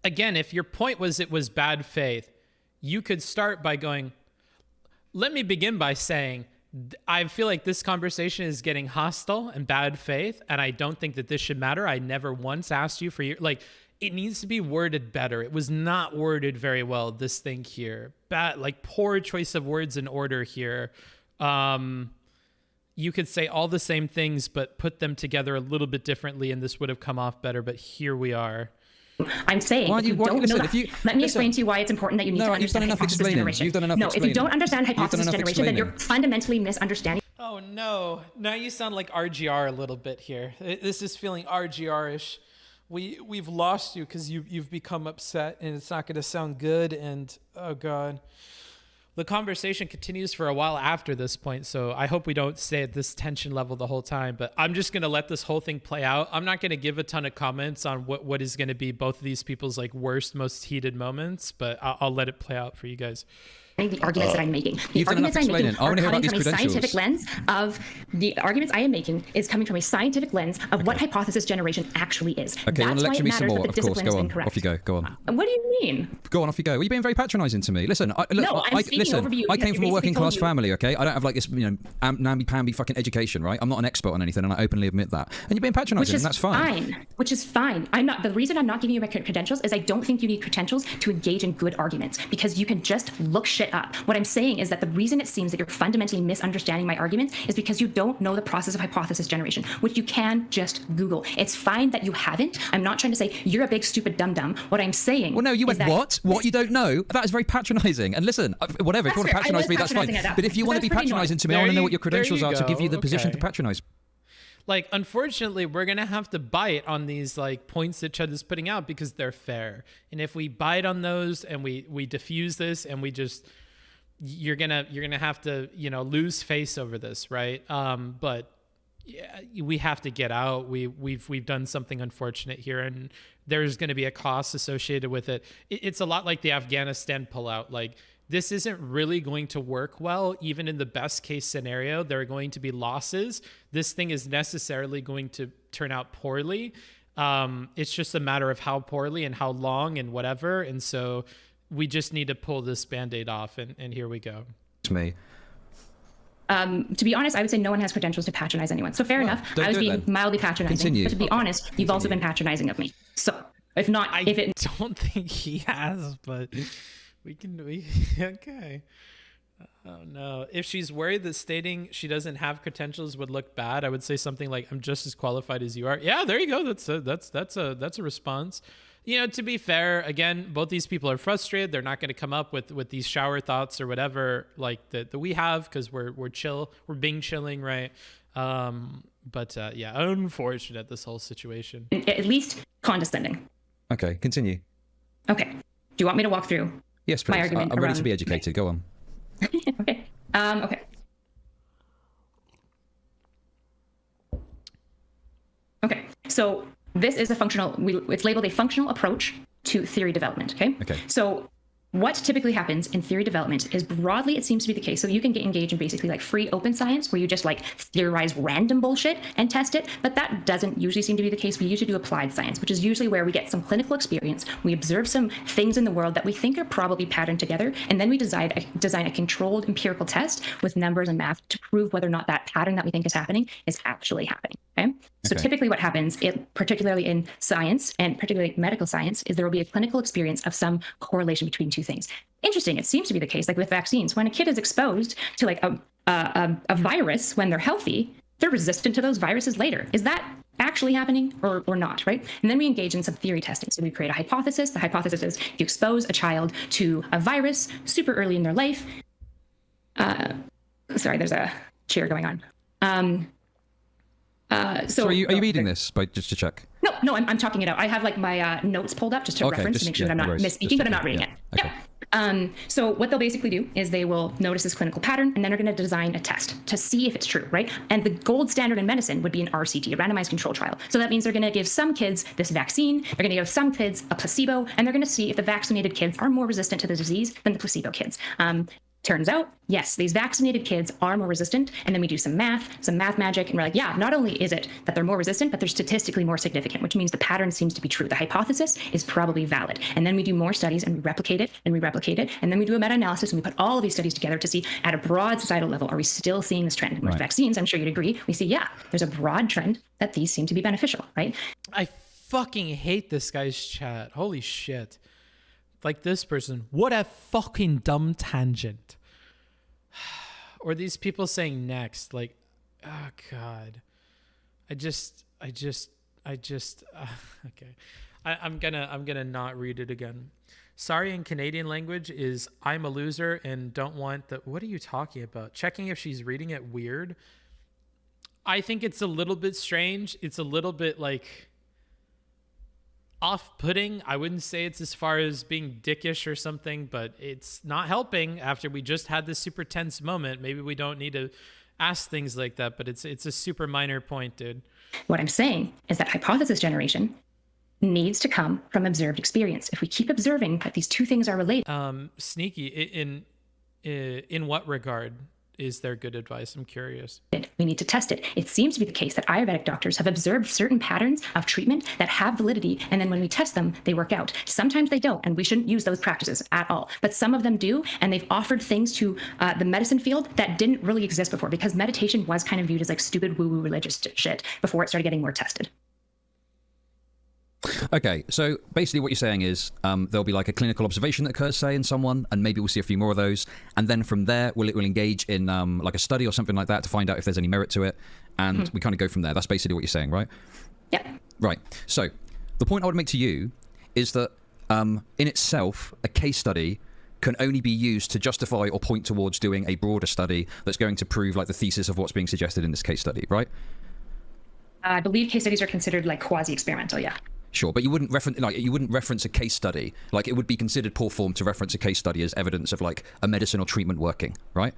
again, if your point was it was bad faith, you could start by going, let me begin by saying, I feel like this conversation is getting hostile and bad faith, and I don't think that this should matter. I never once asked you for your, like, it needs to be worded better. It was not worded very well, this thing here. Bad, like, poor choice of words and order here. You could say all the same things, but put them together a little bit differently, and this would have come off better, but here we are. I'm saying, let me explain to you why it's important that you need to understand hypothesis generation. You've done enough explaining. If you don't understand hypothesis generation, then you're fundamentally misunderstanding. Oh no, now you sound like RGR a little bit here. This is feeling RGR-ish. We've lost you because you've become upset, and it's not going to sound good, and oh god. The conversation continues for a while after this point, so I hope we don't stay at this tension level the whole time, but I'm just going to let this whole thing play out. I'm not going to give a ton of comments on what is going to be both of these people's like worst, most heated moments, but I'll let it play out for you guys. The arguments that I'm making. The arguments I'm making are coming from a scientific lens of the arguments I am making is coming from a scientific lens of what hypothesis generation actually is. Okay, you want to lecture me some more? Of course, go on. Off you go. Go on. What do you mean? Go on, off you go. Are you being very patronising to me? Listen, I came from a working class family, okay? I don't have like this, namby-pamby fucking education, right? I'm not an expert on anything, and I openly admit that. And you're being patronising, and that's fine. Which is fine. I'm not. The reason I'm not giving you my credentials is I don't think you need credentials to engage in good arguments because you can just look shit up. What I'm saying is that the reason it seems that you're fundamentally misunderstanding my arguments is because you don't know the process of hypothesis generation, which you can just Google. It's fine that you haven't. I'm not trying to say you're a big stupid dum-dum. What I'm saying. Well, no, you went what? What you don't know? That is very patronising. And listen, whatever. If you want to patronise me, that's fine. But if you want to be patronising to me, I want to know what your credentials are to give you the position to patronise. Like, unfortunately, we're going to have to bite on these like points that Chud is putting out because they're fair. And if we bite on those and we diffuse this and we just, you're gonna have to, lose face over this, right? But yeah, we have to get out. We've done something unfortunate here, and there's going to be a cost associated with it. It's a lot like the Afghanistan pullout. Like, this isn't really going to work well. Even in the best case scenario, there are going to be losses. This thing is necessarily going to turn out poorly. It's just a matter of how poorly and how long and whatever. And so we just need to pull this Band-Aid off, and here we go. To me. To be honest, I would say no one has credentials to patronize anyone. So fair enough. I was being mildly patronizing. Continue. But to be honest, you've also been patronizing of me. So if not, I don't think he has, but we okay. Oh no. If she's worried that stating she doesn't have credentials would look bad, I would say something like, "I'm just as qualified as you are." Yeah, there you go. That's a response. you know, to be fair, again, both these people are frustrated. They're not going to come up with these shower thoughts or whatever like that we have, because we're chill, we're being chilling, right? But yeah, unfortunate, this whole situation. At least condescending. Okay, continue. Okay. Do you want me to walk through? Yes, please. My argument I'm ready around... to be educated. Go on. Okay. Okay. Okay. So this is a functional, it's labeled a functional approach to theory development. Okay. Okay. So what typically happens in theory development is, broadly, it seems to be the case. So you can get engaged in basically like free open science, where you just like theorize random bullshit and test it. But that doesn't usually seem to be the case. We usually do applied science, which is usually where we get some clinical experience. We observe some things in the world that we think are probably patterned together. And then we design a controlled empirical test with numbers and math to prove whether or not that pattern that we think is happening is actually happening. Okay. So typically what happens, particularly in science and particularly medical science, is there will be a clinical experience of some correlation between two things. Interesting. It seems to be the case, like with vaccines. When a kid is exposed to like a virus when they're healthy, they're resistant to those viruses later. Is that actually happening or not, right? And then we engage in some theory testing. So we create a hypothesis. The hypothesis is you expose a child to a virus super early in their life. Sorry, there's a cheer going on. So are you reading this, just to check? No, I'm talking it out. I have like my notes pulled up just to reference to make sure that I'm not misspeaking, but I'm not reading it. Okay. Yeah. So what they'll basically do is they will notice this clinical pattern, and then they're going to design a test to see if it's true, right? And the gold standard in medicine would be an RCT, a randomized control trial. So that means they're going to give some kids this vaccine, they're going to give some kids a placebo, and they're going to see if the vaccinated kids are more resistant to the disease than the placebo kids. Turns out, yes, these vaccinated kids are more resistant. And then we do some math magic, and we're like, yeah, not only is it that they're more resistant, but they're statistically more significant, which means the pattern seems to be true. The hypothesis is probably valid. And then we do more studies and we replicate it and we replicate it. And then we do a meta-analysis and we put all of these studies together to see at a broad societal level, are we still seeing this trend? And with vaccines, I'm sure you'd agree, we see, yeah, there's a broad trend that these seem to be beneficial, right? I fucking hate this guy's chat. Holy shit. Like this person, what a fucking dumb tangent. Or these people saying next, like, oh God, okay. I'm gonna not read it again. Sorry in Canadian language is I'm a loser and don't want the, what are you talking about? Checking if she's reading it weird. I think it's a little bit strange. It's a little bit like off-putting. I wouldn't say it's as far as being dickish or something, but it's not helping after we just had this super tense moment. Maybe we don't need to ask things like that, but it's a super minor point, dude. What I'm saying is that hypothesis generation needs to come from observed experience. If we keep observing that these two things are related. Sneaky, in what regard is there good advice? I'm curious. We need to test it. It seems to be the case that Ayurvedic doctors have observed certain patterns of treatment that have validity, and then when we test them, they work out. Sometimes they don't, and we shouldn't use those practices at all. But some of them do, and they've offered things to the medicine field that didn't really exist before, because meditation was kind of viewed as like stupid woo-woo religious shit before it started getting more tested. Okay, so basically what you're saying is there'll be like a clinical observation that occurs, say, in someone, and maybe we'll see a few more of those, and then from there it will engage in like a study or something like that to find out if there's any merit to it, and we kind of go from there. That's basically what you're saying, right? Yeah. Right. So the point I would make to you is that in itself, a case study can only be used to justify or point towards doing a broader study that's going to prove like the thesis of what's being suggested in this case study, right? I believe case studies are considered like quasi-experimental, yeah. Sure, but you wouldn't reference a case study. Like, it would be considered poor form to reference a case study as evidence of like a medicine or treatment working, right?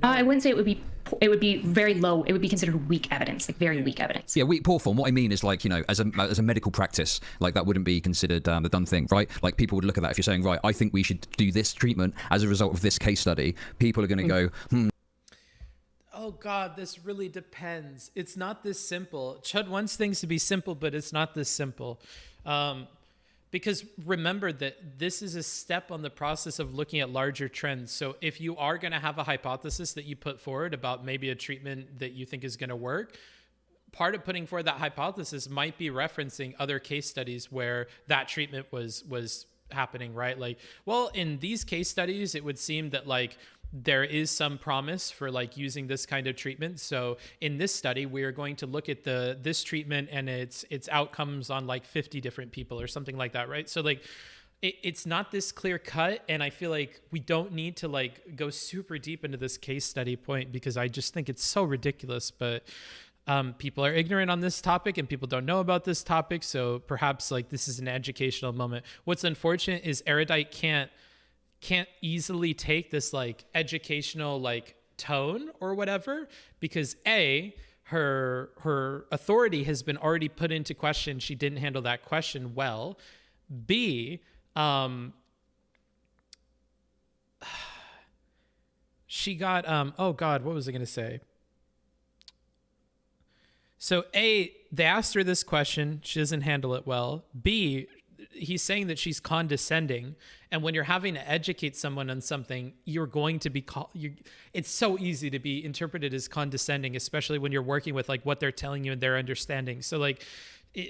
I wouldn't say it would be. It would be very low. It would be considered weak evidence, like very weak evidence. Yeah, poor form. What I mean is, like, you know, as a medical practice, like that wouldn't be considered the done thing, right? Like, people would look at that if you're saying, right, I think we should do this treatment as a result of this case study. People are going to go, Oh God, this really depends. It's not this simple. Chud wants things to be simple, but it's not this simple. Because remember that this is a step on the process of looking at larger trends. So if you are going to have a hypothesis that you put forward about maybe a treatment that you think is going to work, part of putting forward that hypothesis might be referencing other case studies where that treatment was happening, right? Like, well, in these case studies, it would seem that like there is some promise for like using this kind of treatment. So in this study, we are going to look at this treatment and its outcomes on like 50 different people or something like that, right? So like it's not this clear cut, and I feel like we don't need to like go super deep into this case study point because I just think it's so ridiculous. But people are ignorant on this topic and people don't know about this topic, so perhaps like this is an educational moment. What's unfortunate is Erudite can't easily take this like educational like tone or whatever, because her authority has been already put into question. She didn't handle that question well. B, she got oh god, what was I gonna say? So A, they asked her this question, she doesn't handle it well. B, he's saying that she's condescending, and when you're having to educate someone on something, you're going to be it's so easy to be interpreted as condescending, especially when you're working with like what they're telling you and their understanding. So like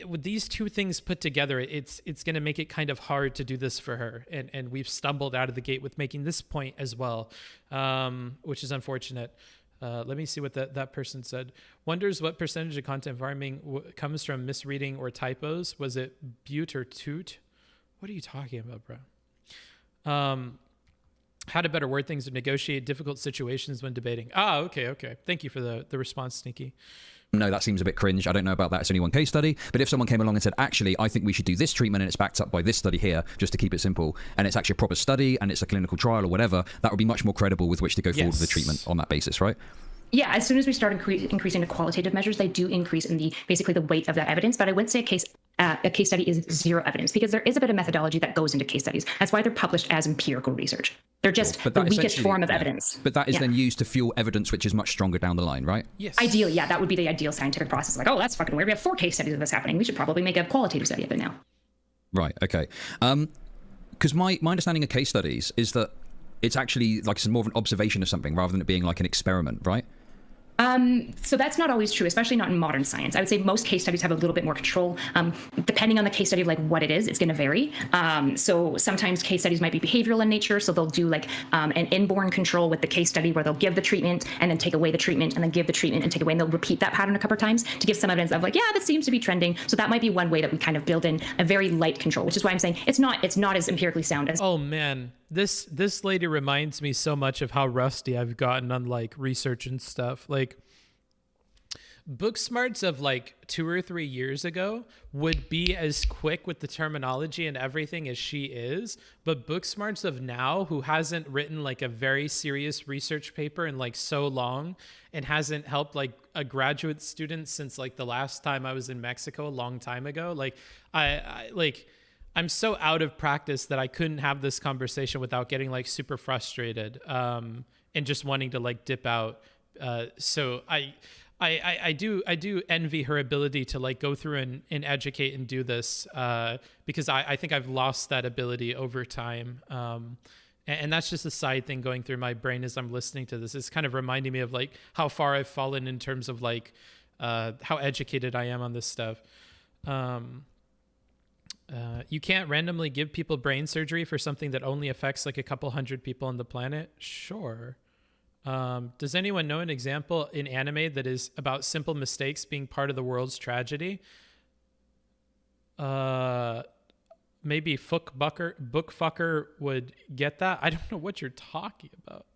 with these two things put together, it's going to make it kind of hard to do this for her, and we've stumbled out of the gate with making this point as well, which is unfortunate. Let me see what that person said. Wonders what percentage of content farming comes from misreading or typos. Was it butte or toot? What are you talking about, bro? How to better word things or negotiate difficult situations when debating. Okay. Thank you for the response, Sneaky. No, that seems a bit cringe. I don't know about that. It's only one case study. But if someone came along and said, actually, I think we should do this treatment and it's backed up by this study here, just to keep it simple, and it's actually a proper study and it's a clinical trial or whatever, that would be much more credible with which to go forward with the treatment on that basis, right? Yeah, as soon as we start increasing the qualitative measures, they do increase in basically the weight of that evidence. But I wouldn't say a case study is zero evidence, because there is a bit of methodology that goes into case studies. That's why they're published as empirical research. They're just the weakest form of evidence. But that is then used to fuel evidence which is much stronger down the line, right? Yes. Ideally, yeah, that would be the ideal scientific process. Like, oh, that's fucking weird. We have 4 case studies of this happening. We should probably make a qualitative study of it now. Right, okay. Because my understanding of case studies is that it's actually like it's more of an observation of something rather than it being like an experiment, right? So that's not always true, especially not in modern science. I would say most case studies have a little bit more control. Depending on the case study of like what it is, it's going to vary. So sometimes case studies might be behavioral in nature. So they'll do like an inborn control with the case study where they'll give the treatment and then take away the treatment and then give the treatment and take away. And they'll repeat that pattern a couple of times to give some evidence of like, yeah, this seems to be trending. So that might be one way that we kind of build in a very light control, which is why I'm saying it's not as empirically sound as. Oh man, this lady reminds me so much of how rusty I've gotten on like research and stuff. Like Booksmarts of like 2 or 3 years ago would be as quick with the terminology and everything as she is, but Booksmarts of now, who hasn't written like a very serious research paper in like so long and hasn't helped like a graduate student since like the last time I was in Mexico a long time ago, like I'm so out of practice that I couldn't have this conversation without getting like super frustrated and just wanting to like dip out. So I do envy her ability to like go through and educate and do this because I think I've lost that ability over time. And that's just a side thing going through my brain as I'm listening to this. It's kind of reminding me of like how far I've fallen in terms of like how educated I am on this stuff. You can't randomly give people brain surgery for something that only affects like a couple hundred people on the planet. Sure. Does anyone know an example in anime that is about simple mistakes being part of the world's tragedy? Maybe Bookfucker would get that. I don't know what you're talking about.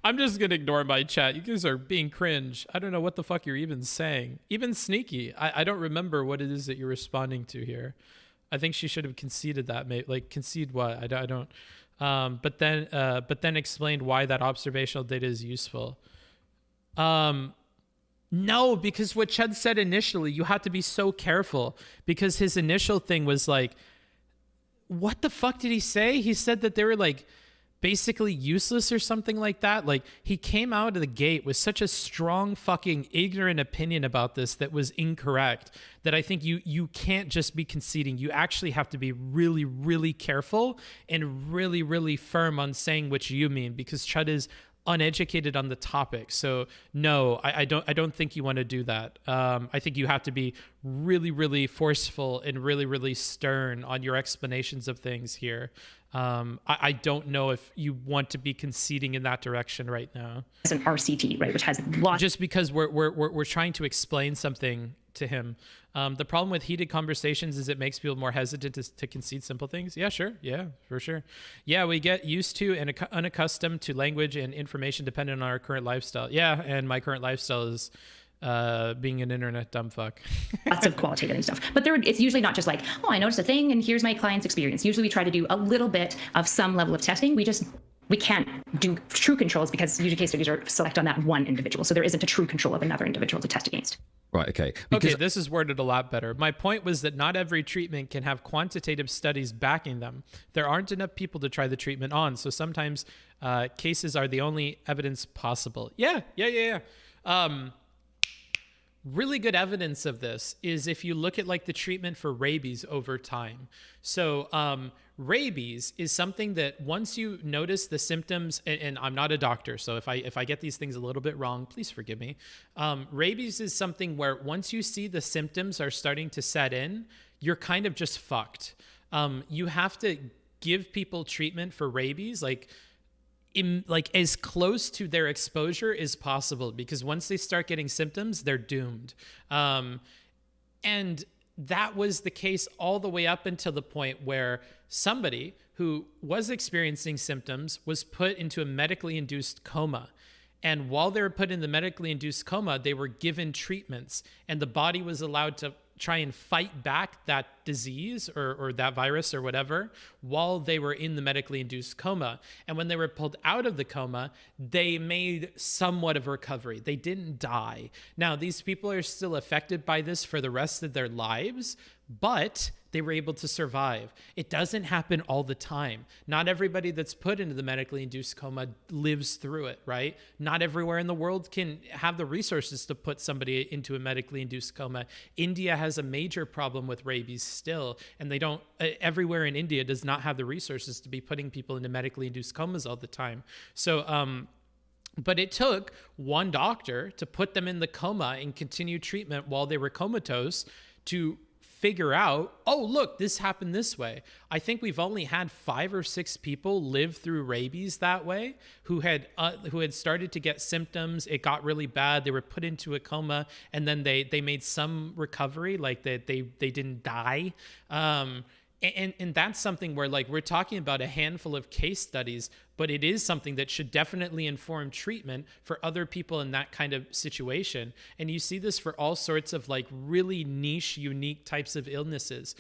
I'm just going to ignore my chat. You guys are being cringe. I don't know what the fuck you're even saying. Even Sneaky. I don't remember what it is that you're responding to here. I think she should have conceded that. Like, concede what? I don't. But then explained why that observational data is useful. No, because what Chud said initially, you have to be so careful, because his initial thing was like, what the fuck did he say? He said that they were like basically useless or something like that. Like, he came out of the gate with such a strong fucking ignorant opinion about this that was incorrect, that I think you can't just be conceding. You actually have to be really, really careful and really, really firm on saying what you mean, because Chud is uneducated on the topic. So no, I don't think you want to do that. I think you have to be really, really forceful and really, really stern on your explanations of things here. I don't know if you want to be conceding in that direction right now. It's an RCT, right, which has lots. Just because we're trying to explain something to him. The problem with heated conversations is it makes people more hesitant to concede simple things. Yeah, sure. Yeah, for sure. Yeah, we get used to and unaccustomed to language and information dependent on our current lifestyle. Yeah, and my current lifestyle is being an internet dumb fuck. Lots of qualitative and stuff. But it's usually not just like, oh, I noticed a thing and here's my client's experience. Usually we try to do a little bit of some level of testing. We can't do true controls because usually case studies are select on that one individual. So there isn't a true control of another individual to test against. Right, okay. Okay, this is worded a lot better. My point was that not every treatment can have quantitative studies backing them. There aren't enough people to try the treatment on, so sometimes cases are the only evidence possible. Yeah. Really good evidence of this is if you look at like the treatment for rabies over time. So rabies is something that once you notice the symptoms, and I'm not a doctor, so if I get these things a little bit wrong, please forgive me. Rabies is something where once you see the symptoms are starting to set in, you're kind of just fucked. You have to give people treatment for rabies like as close to their exposure as possible, because once they start getting symptoms, they're doomed. And that was the case all the way up until the point where somebody who was experiencing symptoms was put into a medically induced coma. And while they were put in the medically induced coma, they were given treatments, and the body was allowed to try and fight back that disease or that virus or whatever while they were in the medically induced coma. And when they were pulled out of the coma, they made somewhat of a recovery. They didn't die. Now, these people are still affected by this for the rest of their lives, but they were able to survive. It doesn't happen all the time. Not everybody that's put into the medically induced coma lives through it, right? Not everywhere in the world can have the resources to put somebody into a medically induced coma. India has a major problem with rabies still, and they don't, everywhere in India does not have the resources to be putting people into medically induced comas all the time. So, but it took one doctor to put them in the coma and continue treatment while they were comatose to figure out, oh, look, this happened this way. I think we've only had 5 or 6 people live through rabies that way who had started to get symptoms. It got really bad. They were put into a coma, and then they made some recovery, like they didn't die. And that's something where, like, we're talking about a handful of case studies, but it is something that should definitely inform treatment for other people in that kind of situation. And you see this for all sorts of like really niche, unique types of illnesses.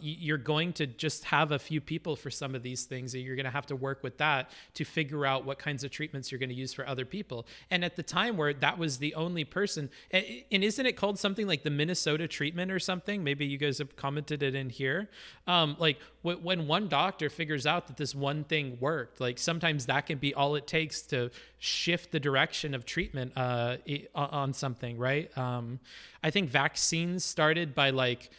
You're going to just have a few people for some of these things, and you're going to have to work with that to figure out what kinds of treatments you're going to use for other people. And at the time where that was the only person, and isn't it called something like the Minnesota treatment or something? Maybe you guys have commented it in here. Like when one doctor figures out that this one thing worked, like sometimes that can be all it takes to shift the direction of treatment on something, right? I think vaccines started by like,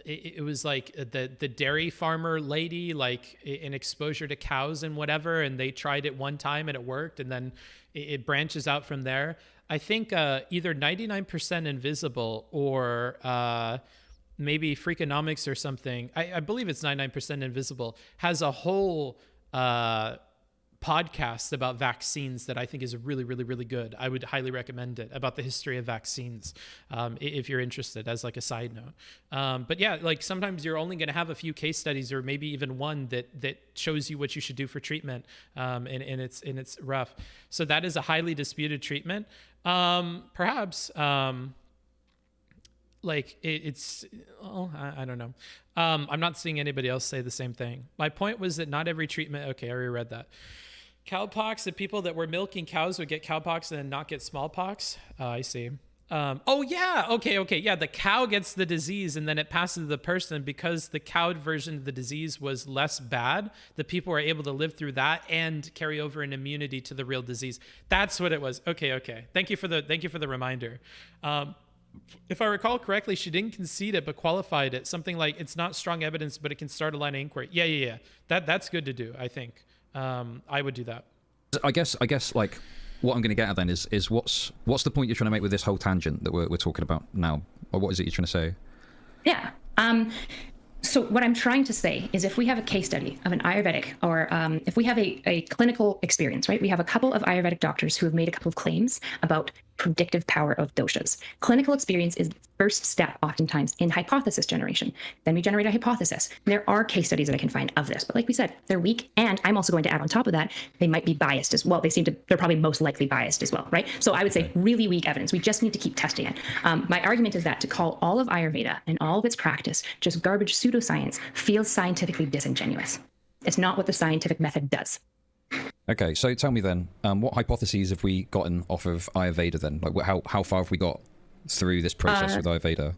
it was like the dairy farmer lady, like an exposure to cows and whatever, and they tried it one time and it worked, and then it branches out from there. I think either 99% Invisible or maybe Freakonomics or something, I believe it's 99% Invisible, has a whole podcast about vaccines that I think is really, really, really good. I would highly recommend it, about the history of vaccines, if you're interested, as like a side note. But yeah, like sometimes you're only going to have a few case studies, or maybe even one that shows you what you should do for treatment, and it's rough. So that is a highly disputed treatment. Perhaps like it's, oh, I don't know. I'm not seeing anybody else say the same thing. My point was that not every treatment, okay, I already read that. Cowpox, the people that were milking cows would get cowpox and then not get smallpox. I see. Oh yeah, okay. Yeah, the cow gets the disease and then it passes to the person. Because the cowed version of the disease was less bad, the people were able to live through that and carry over an immunity to the real disease. That's what it was. Okay. Thank you for the reminder. If I recall correctly, she didn't concede it, but qualified it. Something like, it's not strong evidence, but it can start a line of inquiry. Yeah. That's good to do, I think. I would do that. I guess like what I'm going to get at then is what's the point you're trying to make with this whole tangent that we're talking about now, or what is it you're trying to say? Yeah. So what I'm trying to say is if we have a case study of an Ayurvedic, or if we have a clinical experience, right? We have a couple of Ayurvedic doctors who have made a couple of claims about predictive power of doshas. Clinical experience is the first step oftentimes in hypothesis generation. Then we generate a hypothesis. There are case studies that I can find of this, but like we said, they're weak. And I'm also going to add on top of that, they might be biased as well. They're probably most likely biased as well, right? So I would say really weak evidence. We just need to keep testing it. My argument is that to call all of Ayurveda and all of its practice just garbage pseudoscience feels scientifically disingenuous. It's not what the scientific method does. Okay, so tell me then, what hypotheses have we gotten off of Ayurveda then? Like, how far have we got through this process with Ayurveda?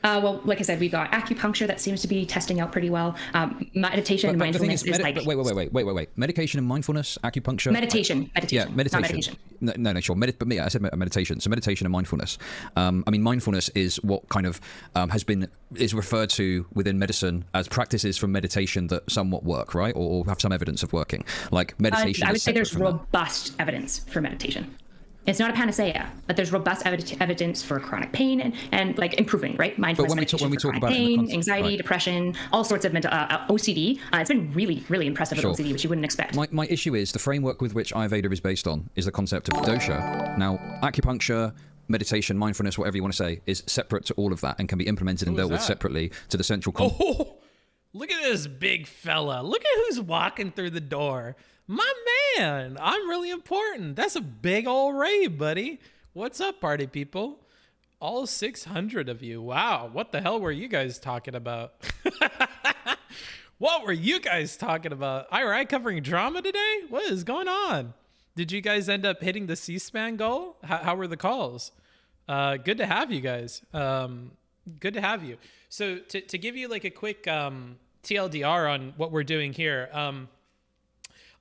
Well, like I said, we've got acupuncture that seems to be testing out pretty well. Meditation and mindfulness is like... Wait. Medication and mindfulness, acupuncture? Meditation. Yeah, meditation. Not medication. No, sure. But yeah, I said meditation. So meditation and mindfulness. I mean, mindfulness is what kind of is referred to within medicine as practices from meditation that somewhat work, right? Or have some evidence of working. Like meditation I would say there's from robust evidence for meditation. It's not a panacea, but there's robust evidence for chronic pain and like improving, right? Mindfulness meditation for chronic pain, anxiety, depression, all sorts of mental OCD. It's been really, really impressive with OCD, which you wouldn't expect. My issue is the framework with which Ayurveda is based on is the concept of dosha. Now, acupuncture, meditation, mindfulness, whatever you want to say, is separate to all of that and can be implemented and dealt with separately to the central. Oh, look at this big fella! Look at who's walking through the door. My man, I'm really important. That's a big old rave, buddy. What's up, party people? All 600 of you. Wow, what the hell were you guys talking about? What were you guys talking about? Ira, covering drama today? What is going on? Did you guys end up hitting the C-SPAN goal? How were the calls? Good to have you guys. Good to have you. So to give you like a quick TLDR on what we're doing here,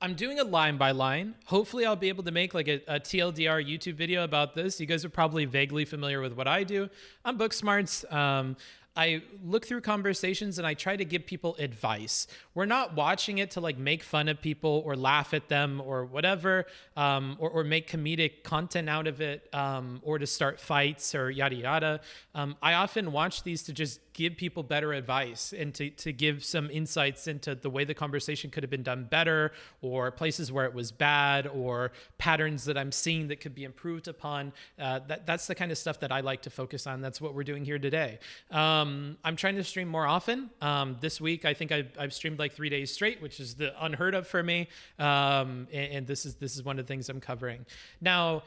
I'm doing a line by line. Hopefully I'll be able to make like a TLDR YouTube video about this. You guys are probably vaguely familiar with what I do. I'm Booksmarts. I look through conversations and I try to give people advice. We're not watching it to like make fun of people or laugh at them or whatever, or make comedic content out of it, or to start fights or yada yada. I often watch these to just give people better advice and to give some insights into the way the conversation could have been done better, or places where it was bad, or patterns that I'm seeing that could be improved upon. That's the kind of stuff that I like to focus on. That's what we're doing here today. I'm trying to stream more often. This week, I think I've streamed like 3 days straight, which is the unheard of for me. And this is one of the things I'm covering. Now,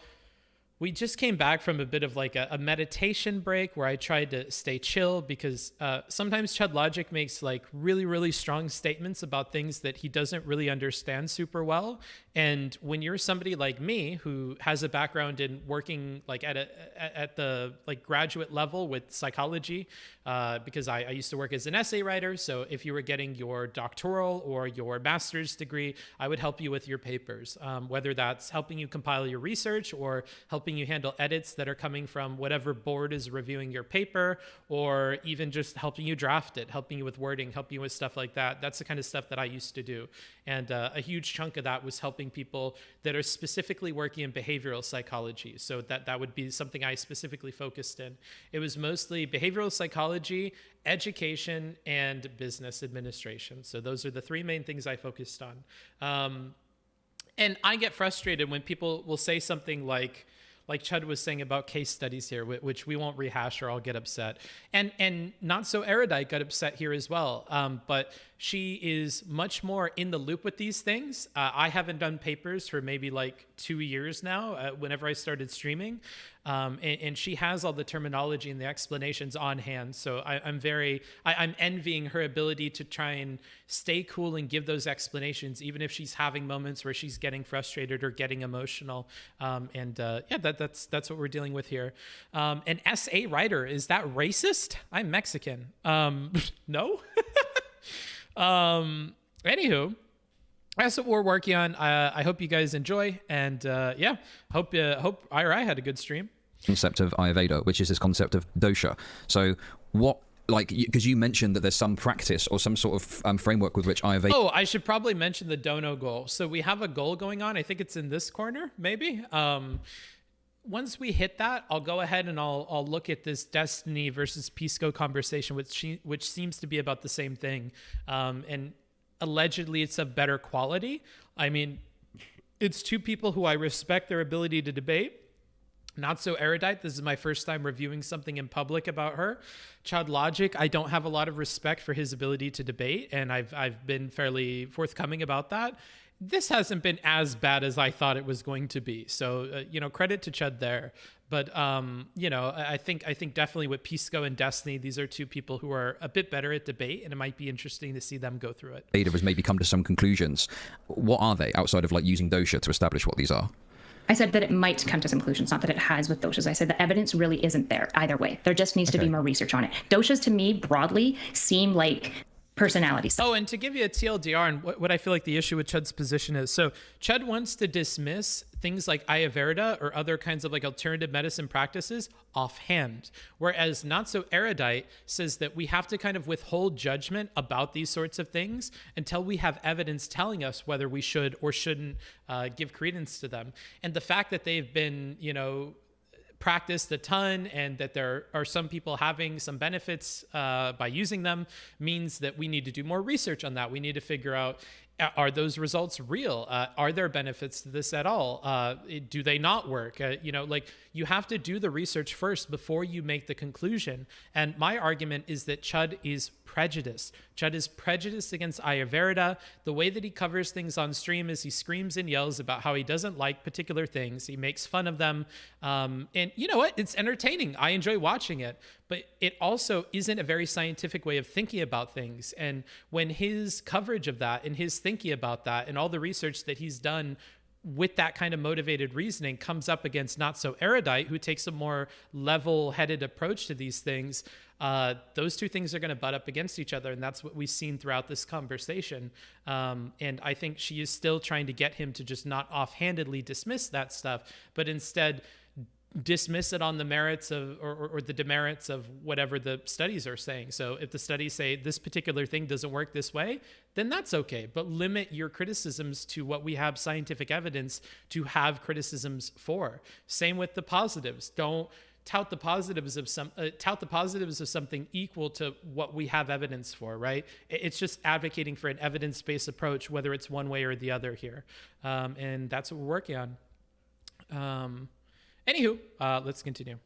we just came back from a bit of like a meditation break where I tried to stay chill because sometimes ChudLogic makes like really, really strong statements about things that he doesn't really understand super well. And when you're somebody like me who has a background in working like at the like graduate level with psychology, because I used to work as an essay writer. So if you were getting your doctoral or your master's degree, I would help you with your papers, whether that's helping you compile your research or helping you handle edits that are coming from whatever board is reviewing your paper, or even just helping you draft it, helping you with wording, helping you with stuff like that. That's the kind of stuff that I used to do. And a huge chunk of that was helping people that are specifically working in behavioral psychology. So that would be something I specifically focused in. It was mostly behavioral psychology, education, and business administration. So those are the three main things I focused on. And I get frustrated when people will say something like Chud was saying about case studies here, which we won't rehash or I'll get upset. And not so Erudite got upset here as well. But she is much more in the loop with these things. I haven't done papers for maybe like 2 years now, whenever I started streaming. And she has all the terminology and the explanations on hand. So I'm envying her ability to try and stay cool and give those explanations, even if she's having moments where she's getting frustrated or getting emotional. That's what we're dealing with here. An essay writer, is that racist? I'm Mexican. No? Anywho, that's what we're working on. I hope you guys enjoy, and hope Ira had a good stream. Concept of Ayurveda, which is this concept of dosha. So what like, because you mentioned that there's some practice or some sort of framework with which Ayurveda. Oh, I should probably mention the dono goal. So we have a goal going on. I think it's in this corner, maybe. Once we hit that, I'll go ahead and I'll look at this Destiny versus Pisco conversation, which seems to be about the same thing. And allegedly it's of better quality. I mean, it's two people who I respect their ability to debate. Not so Erudite. This is my first time reviewing something in public about her. ChudLogic, I don't have a lot of respect for his ability to debate, and I've been fairly forthcoming about that. This hasn't been as bad as I thought it was going to be. So, credit to Chud there. But, I think definitely with Pisco and Destiny, these are two people who are a bit better at debate, and it might be interesting to see them go through it. Ayurveda has maybe come to some conclusions. What are they, outside of like using dosha to establish what these are? I said that it might come to some conclusions, not that it has with doshas. I said the evidence really isn't there either way. There just needs to be more research on it. Doshas, to me, broadly, seem like personalities. Oh, and to give you a TLDR and what I feel like the issue with Chud's position is. So Chud wants to dismiss things like Ayurveda or other kinds of like alternative medicine practices offhand. Whereas Not So Erudite says that we have to kind of withhold judgment about these sorts of things until we have evidence telling us whether we should or shouldn't give credence to them. And the fact that they've been, practiced a ton and that there are some people having some benefits by using them means that we need to do more research on that. We need to figure out, are those results real? Are there benefits to this at all? Do they not work? You have to do the research first before you make the conclusion. And my argument is that Chud is prejudiced. Chud is prejudiced against Ayurveda. The way that he covers things on stream is he screams and yells about how he doesn't like particular things. He makes fun of them. And you know what? It's entertaining. I enjoy watching it. But it also isn't a very scientific way of thinking about things. And when his coverage of that and his thinking about that and all the research that he's done with that kind of motivated reasoning comes up against Not So Erudite, who takes a more level-headed approach to these things, those two things are going to butt up against each other. And that's what we've seen throughout this conversation. And I think she is still trying to get him to just not offhandedly dismiss that stuff, but instead dismiss it on the merits of or the demerits of whatever the studies are saying. So if the studies say this particular thing doesn't work this way, then that's okay. But limit your criticisms to what we have scientific evidence to have criticisms for. Same with the positives. Don't tout the positives of something equal to what we have evidence for, right? It's just advocating for an evidence-based approach, whether it's one way or the other here. And that's what we're working on. Anywho, let's continue.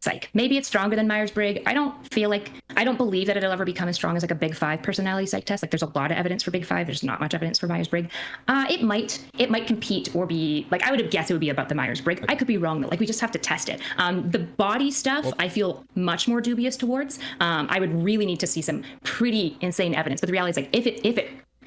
Psych. Maybe it's stronger than Myers-Briggs. I don't believe that it'll ever become as strong as like a Big Five personality psych test. Like there's a lot of evidence for Big Five. There's not much evidence for Myers-Briggs. It might compete or be like, I would have guessed it would be about the Myers-Briggs. Okay. I could be wrong though. Like we just have to test it. The body stuff, I feel much more dubious towards. I would really need to see some pretty insane evidence. But the reality is like,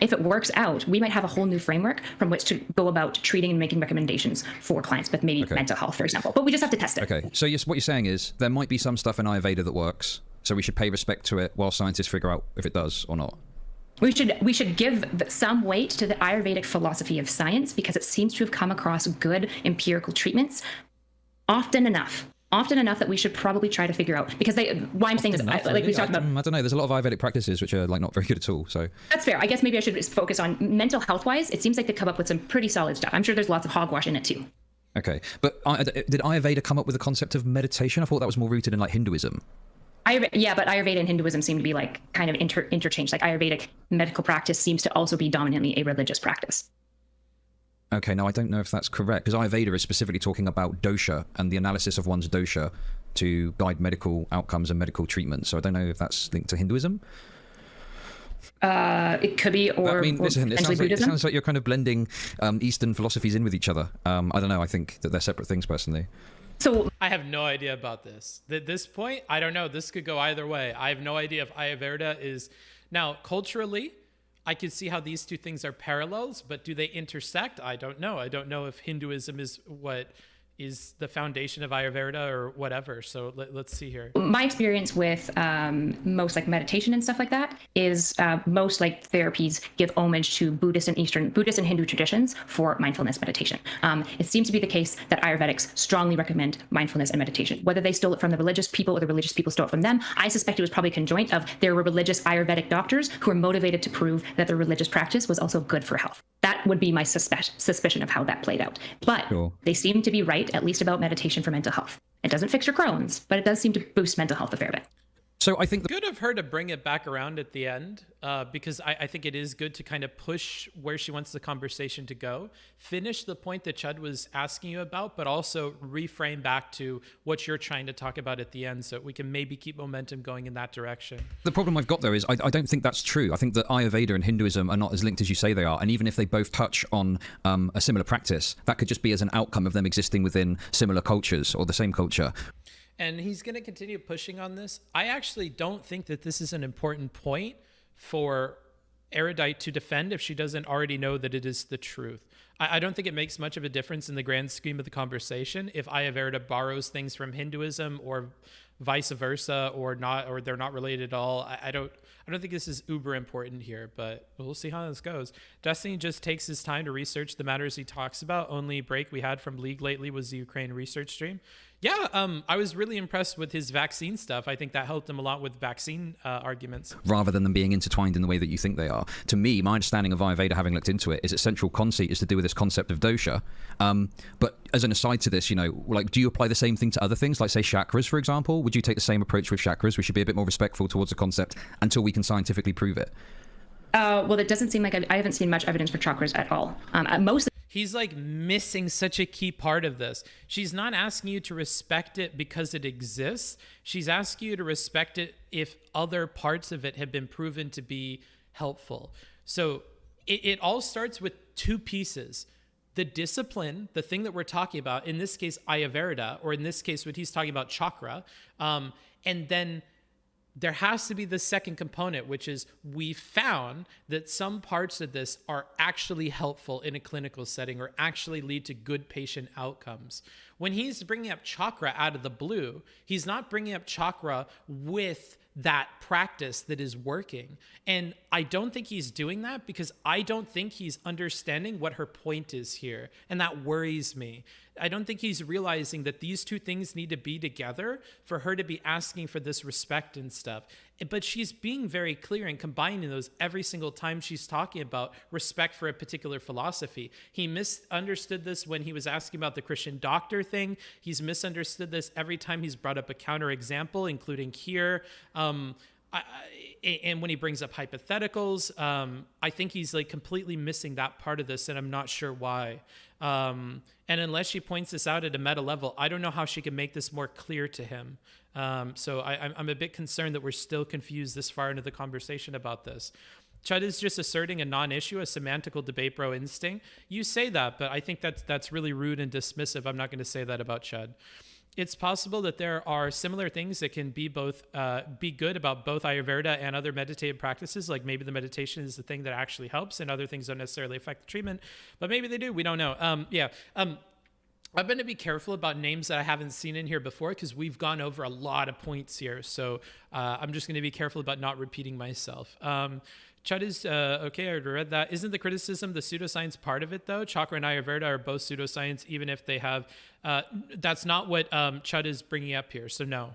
if it works out, we might have a whole new framework from which to go about treating and making recommendations for clients with maybe mental health, for example. But we just have to test it. Okay, so what you're saying is there might be some stuff in Ayurveda that works, so we should pay respect to it while scientists figure out if it does or not. We should give some weight to the Ayurvedic philosophy of science because it seems to have come across good empirical treatments often enough that we should probably try to figure out, because why I'm saying is, like we talked about, I don't know, there's a lot of Ayurvedic practices which are like not very good at all, so that's fair. I guess maybe I should just focus on mental health wise. It seems like they come up with some pretty solid stuff. I'm sure there's lots of hogwash in it too. Okay, but did Ayurveda come up with the concept of meditation? I thought that was more rooted in like Hinduism. Yeah, but Ayurveda and Hinduism seem to be like kind of interchanged. Like Ayurvedic medical practice seems to also be dominantly a religious practice. Okay, now I don't know if that's correct, because Ayurveda is specifically talking about dosha and the analysis of one's dosha to guide medical outcomes and medical treatment. So I don't know if that's linked to Hinduism. It could be, or listen, it sounds like you're kind of blending Eastern philosophies in with each other. I don't know. I think that they're separate things, personally. So I have no idea about this. At this point, I don't know. This could go either way. I have no idea if Ayurveda is now culturally. I could see how these two things are parallels, but do they intersect? I don't know. I don't know if Hinduism is what is the foundation of Ayurveda or whatever. So let's see here. My experience with most like meditation and stuff like that is most like therapies give homage to Buddhist and Hindu traditions for mindfulness meditation. It seems to be the case that Ayurvedics strongly recommend mindfulness and meditation. Whether they stole it from the religious people or the religious people stole it from them, I suspect it was probably conjoint of there were religious Ayurvedic doctors who were motivated to prove that the religious practice was also good for health. That would be my suspicion of how that played out. But they seem to be right, at least about meditation for mental health. It doesn't fix your Crohn's, but it does seem to boost mental health a fair bit. So I think good of her to bring it back around at the end, because I think it is good to kind of push where she wants the conversation to go. Finish the point that Chud was asking you about, but also reframe back to what you're trying to talk about at the end, so we can maybe keep momentum going in that direction. the problem I've got there is I don't think that's true. I think that Ayurveda and Hinduism are not as linked as you say they are. And even if they both touch on a similar practice, that could just be as an outcome of them existing within similar cultures or the same culture. And he's going to continue pushing on this. I actually don't think that this is an important point for Erudite to defend if she doesn't already know that it is the truth. I don't think it makes much of a difference in the grand scheme of the conversation if Ayurveda borrows things from Hinduism or vice versa, or not, or they're not related at all. I don't think this is uber important here, but we'll see how this goes. Destiny just takes his time to research the matters he talks about. Only break we had from League lately was the Ukraine research stream. Yeah, I was really impressed with his vaccine stuff. I think that helped him a lot with vaccine arguments. Rather than them being intertwined in the way that you think they are. To me, my understanding of Ayurveda, having looked into it, is that central conceit is to do with this concept of dosha. But as an aside to this, like, do you apply the same thing to other things, like say chakras, for example? Would you take the same approach with chakras? We should be a bit more respectful towards the concept until we can scientifically prove it. Well, it doesn't seem like I haven't seen much evidence for chakras at all. He's like missing such a key part of this. She's not asking you to respect it because it exists. She's asking you to respect it if other parts of it have been proven to be helpful. So it all starts with two pieces. The discipline, the thing that we're talking about, in this case, Ayurveda, or in this case, what he's talking about, chakra. And then there has to be the second component, which is we found that some parts of this are actually helpful in a clinical setting or actually lead to good patient outcomes. When he's bringing up chakra out of the blue, he's not bringing up chakra with that practice that is working. And I don't think he's doing that because I don't think he's understanding what her point is here. And that worries me. I don't think he's realizing that these two things need to be together for her to be asking for this respect and stuff. But she's being very clear and combining those every single time she's talking about respect for a particular philosophy. He misunderstood this when he was asking about the Christian doctor thing. He's misunderstood this every time he's brought up a counterexample, including here. And when he brings up hypotheticals, I think he's like completely missing that part of this, and I'm not sure why. And unless she points this out at a meta level, I don't know how she can make this more clear to him. So I'm a bit concerned that we're still confused this far into the conversation about this. Chud is just asserting a non-issue, a semantical debate bro instinct. You say that, but I think that's really rude and dismissive. I'm not going to say that about Chud. It's possible that there are similar things that can be good about both Ayurveda and other meditative practices. Like maybe the meditation is the thing that actually helps and other things don't necessarily affect the treatment, but maybe they do. We don't know. I'm going to be careful about names that I haven't seen in here before because we've gone over a lot of points here. So I'm just going to be careful about not repeating myself. Chud is, okay, I read that. Isn't the criticism the pseudoscience part of it, though? Chakra and Ayurveda are both pseudoscience, even if they have... that's not what Chud is bringing up here, so no.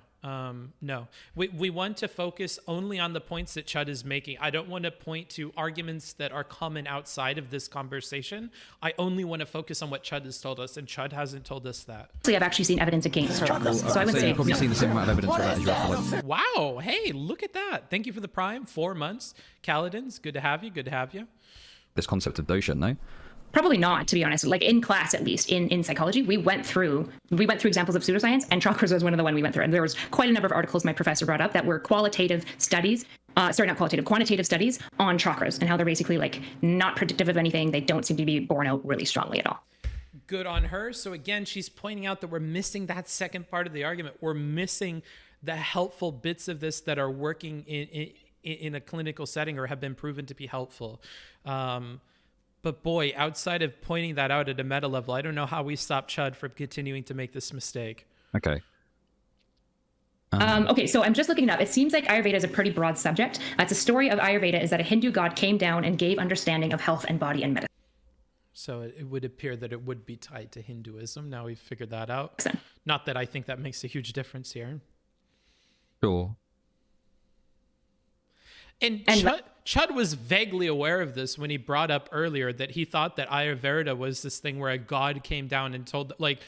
No. We want to focus only on the points that Chud is making. I don't want to point to arguments that are common outside of this conversation. I only want to focus on what Chud has told us, and Chud hasn't told us that. I've actually seen evidence against chakras, so I would say you've probably seen the same amount of evidence for that as you have. Wow. Hey, look at that. Thank you for the Prime. 4 months. Kaladins, good to have you. Good to have you. This concept of dosha, no? Probably not, to be honest. Like in class, at least in psychology, we went through examples of pseudoscience, and chakras was one of the one we went through. And there was quite a number of articles my professor brought up that were quantitative studies on chakras and how they're basically like not predictive of anything. They don't seem to be borne out really strongly at all. Good on her. So again, she's pointing out that we're missing that second part of the argument. We're missing the helpful bits of this that are working in a clinical setting or have been proven to be helpful. But boy, outside of pointing that out at a meta level, I don't know how we stop Chud from continuing to make this mistake. Okay. Okay, so I'm just looking it up. It seems like Ayurveda is a pretty broad subject. It's a story of Ayurveda is that a Hindu god came down and gave understanding of health and body and medicine. So it would appear that it would be tied to Hinduism. Now we've figured that out. Not that I think that makes a huge difference here. Sure. And Chud was vaguely aware of this when he brought up earlier that he thought that Ayurveda was this thing where a god came down and told, like,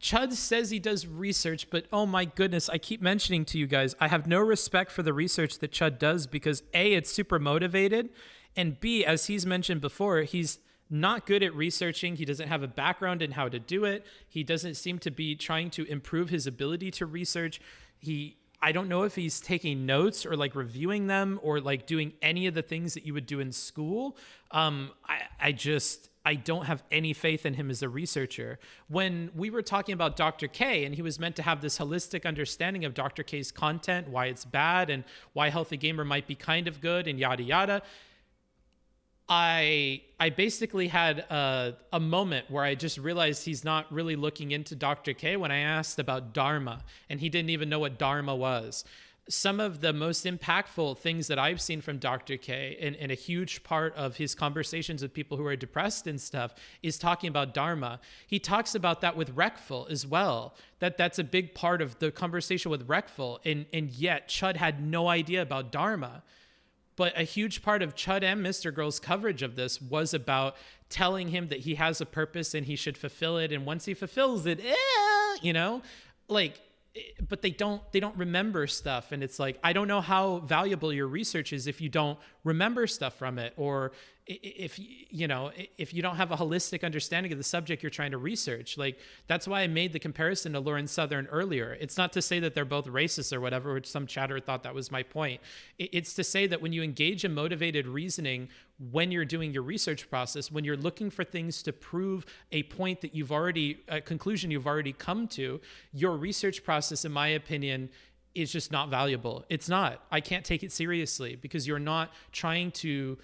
Chud says he does research, but oh my goodness, I keep mentioning to you guys, I have no respect for the research that Chud does because A, it's super motivated, and B, as he's mentioned before, he's not good at researching. He doesn't have a background in how to do it. He doesn't seem to be trying to improve his ability to research. I don't know if he's taking notes or like reviewing them or like doing any of the things that you would do in school. I don't have any faith in him as a researcher. When we were talking about Dr. K and he was meant to have this holistic understanding of Dr. K's content, why it's bad and why Healthy Gamer might be kind of good and yada, yada. I basically had a moment where I just realized he's not really looking into Dr. K when I asked about Dharma, and he didn't even know what Dharma was. Some of the most impactful things that I've seen from Dr. K, and a huge part of his conversations with people who are depressed and stuff, is talking about Dharma. He talks about that with Reckful as well. That's a big part of the conversation with Reckful, and yet Chud had no idea about Dharma. But a huge part of Chud and Mr. Girl's coverage of this was about telling him that he has a purpose and he should fulfill it. And once he fulfills it, but they don't remember stuff. And it's like, I don't know how valuable your research is if you don't remember stuff from it, or if you don't have a holistic understanding of the subject you're trying to research. Like, that's why I made the comparison to Lauren Southern earlier. It's not to say that they're both racist or whatever, which some chatter thought that was my point. It's to say that when you engage in motivated reasoning, when you're doing your research process, when you're looking for things to prove a point that a conclusion you've already come to, your research process, in my opinion, is just not valuable. It's not. I can't take it seriously because you're not trying to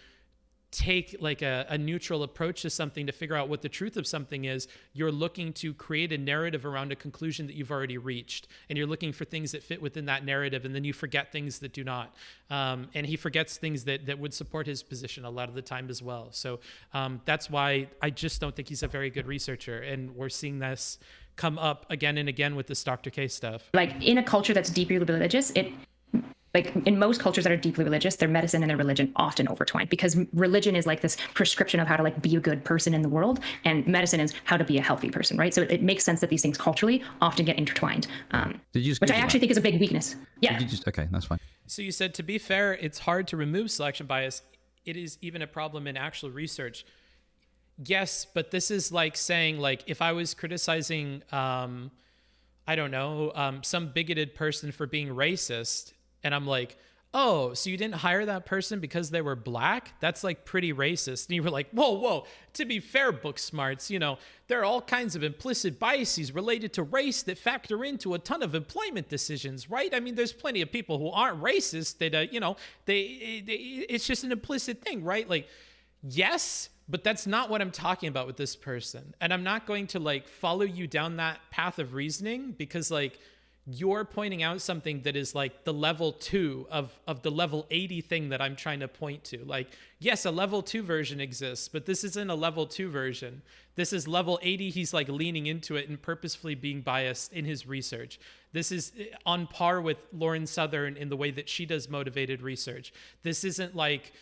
take like a neutral approach to something to figure out what the truth of something is. You're looking to create a narrative around a conclusion that you've already reached, and you're looking for things that fit within that narrative, and then you forget things that do not. And he forgets things that would support his position a lot of the time as well. So that's why I just don't think he's a very good researcher, and we're seeing this come up again and again with this Dr. K stuff. Like, in a culture that's deeply religious, like in most cultures that are deeply religious, their medicine and their religion often intertwine, because religion is like this prescription of how to like be a good person in the world, and medicine is how to be a healthy person, right? So it makes sense that these things culturally often get intertwined, which I actually think is a big weakness. Yeah. Okay, that's fine. So you said, to be fair, it's hard to remove selection bias. It is even a problem in actual research. Yes, but this is like saying, like, if I was criticizing, some bigoted person for being racist, and I'm like, oh, so you didn't hire that person because they were black? That's like pretty racist. And you were like, whoa, to be fair, Booksmarts, there are all kinds of implicit biases related to race that factor into a ton of employment decisions, right? I mean, there's plenty of people who aren't racist that, it's just an implicit thing, right? Like, yes, but that's not what I'm talking about with this person. And I'm not going to like follow you down that path of reasoning, because like, you're pointing out something that is like the level 2 of the level 80 thing that I'm trying to point to. Like, yes, a level 2 version exists, but this isn't a level 2 version. This is level 80. He's like leaning into it and purposefully being biased in his research. This is on par with Lauren Southern in the way that she does motivated research. This isn't like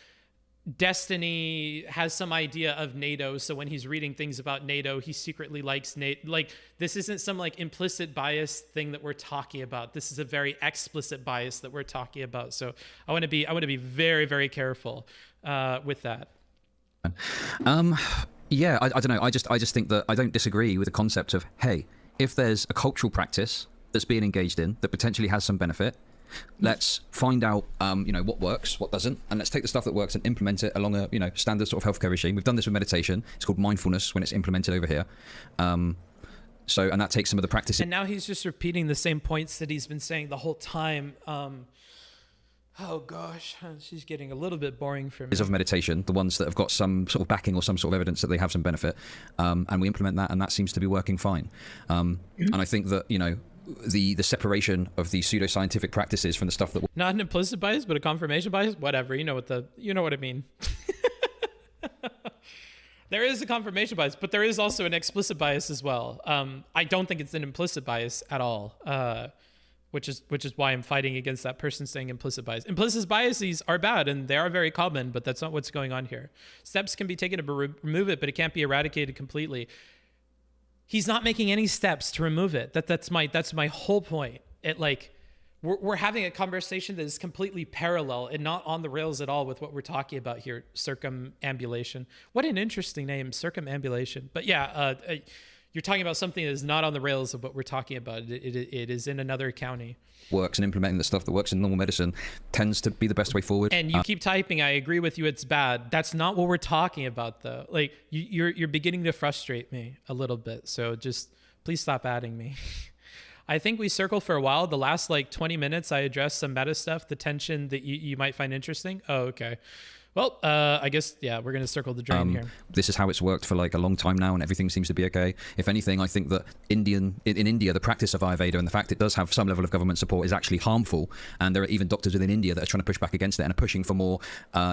Destiny has some idea of NATO, so when he's reading things about NATO, he secretly likes NATO. Like, this isn't some like implicit bias thing that we're talking about. This is a very explicit bias that we're talking about. So I want to be very, very careful with that. Yeah, I don't know. I just think that I don't disagree with the concept of, hey, if there's a cultural practice that's being engaged in that potentially has some benefit, let's find out, what works, what doesn't, and let's take the stuff that works and implement it along a, standard sort of healthcare regime. We've done this with meditation. It's called mindfulness when it's implemented over here. And that takes some of the practice. And now he's just repeating the same points that he's been saying the whole time. Oh gosh, she's getting a little bit boring for me. Of meditation, the ones that have got some sort of backing or some sort of evidence that they have some benefit, and we implement that, and that seems to be working fine. And I think that, you know, the separation of the pseudoscientific practices from the stuff that Not an implicit bias, but a confirmation bias. Whatever, you know what I mean. There is a confirmation bias, but there is also an explicit bias as well. I don't think it's an implicit bias at all. Which is why I'm fighting against that person saying implicit bias. Implicit biases are bad, and they are very common, but that's not what's going on here. Steps can be taken to remove it, but it can't be eradicated completely. He's not making any steps to remove it. That's my whole point. We're having a conversation that is completely parallel and not on the rails at all with what we're talking about here. Circumambulation. What an interesting name, circumambulation. But yeah, you're talking about something that is not on the rails of what we're talking about. It is in another county. works, and implementing the stuff that works in normal medicine tends to be the best way forward. And you keep typing, I agree with you, it's bad. That's not what we're talking about, though. Like, you're beginning to frustrate me a little bit. So just please stop adding me. I think we circled for a while. The last like 20 minutes, I addressed some meta stuff, the tension that you might find interesting. Oh, okay. Well, I guess, yeah, we're going to circle the drain here. This is how it's worked for like a long time now, and everything seems to be okay. If anything, I think that in India, the practice of Ayurveda and the fact it does have some level of government support is actually harmful. And there are even doctors within India that are trying to push back against it and are pushing for more,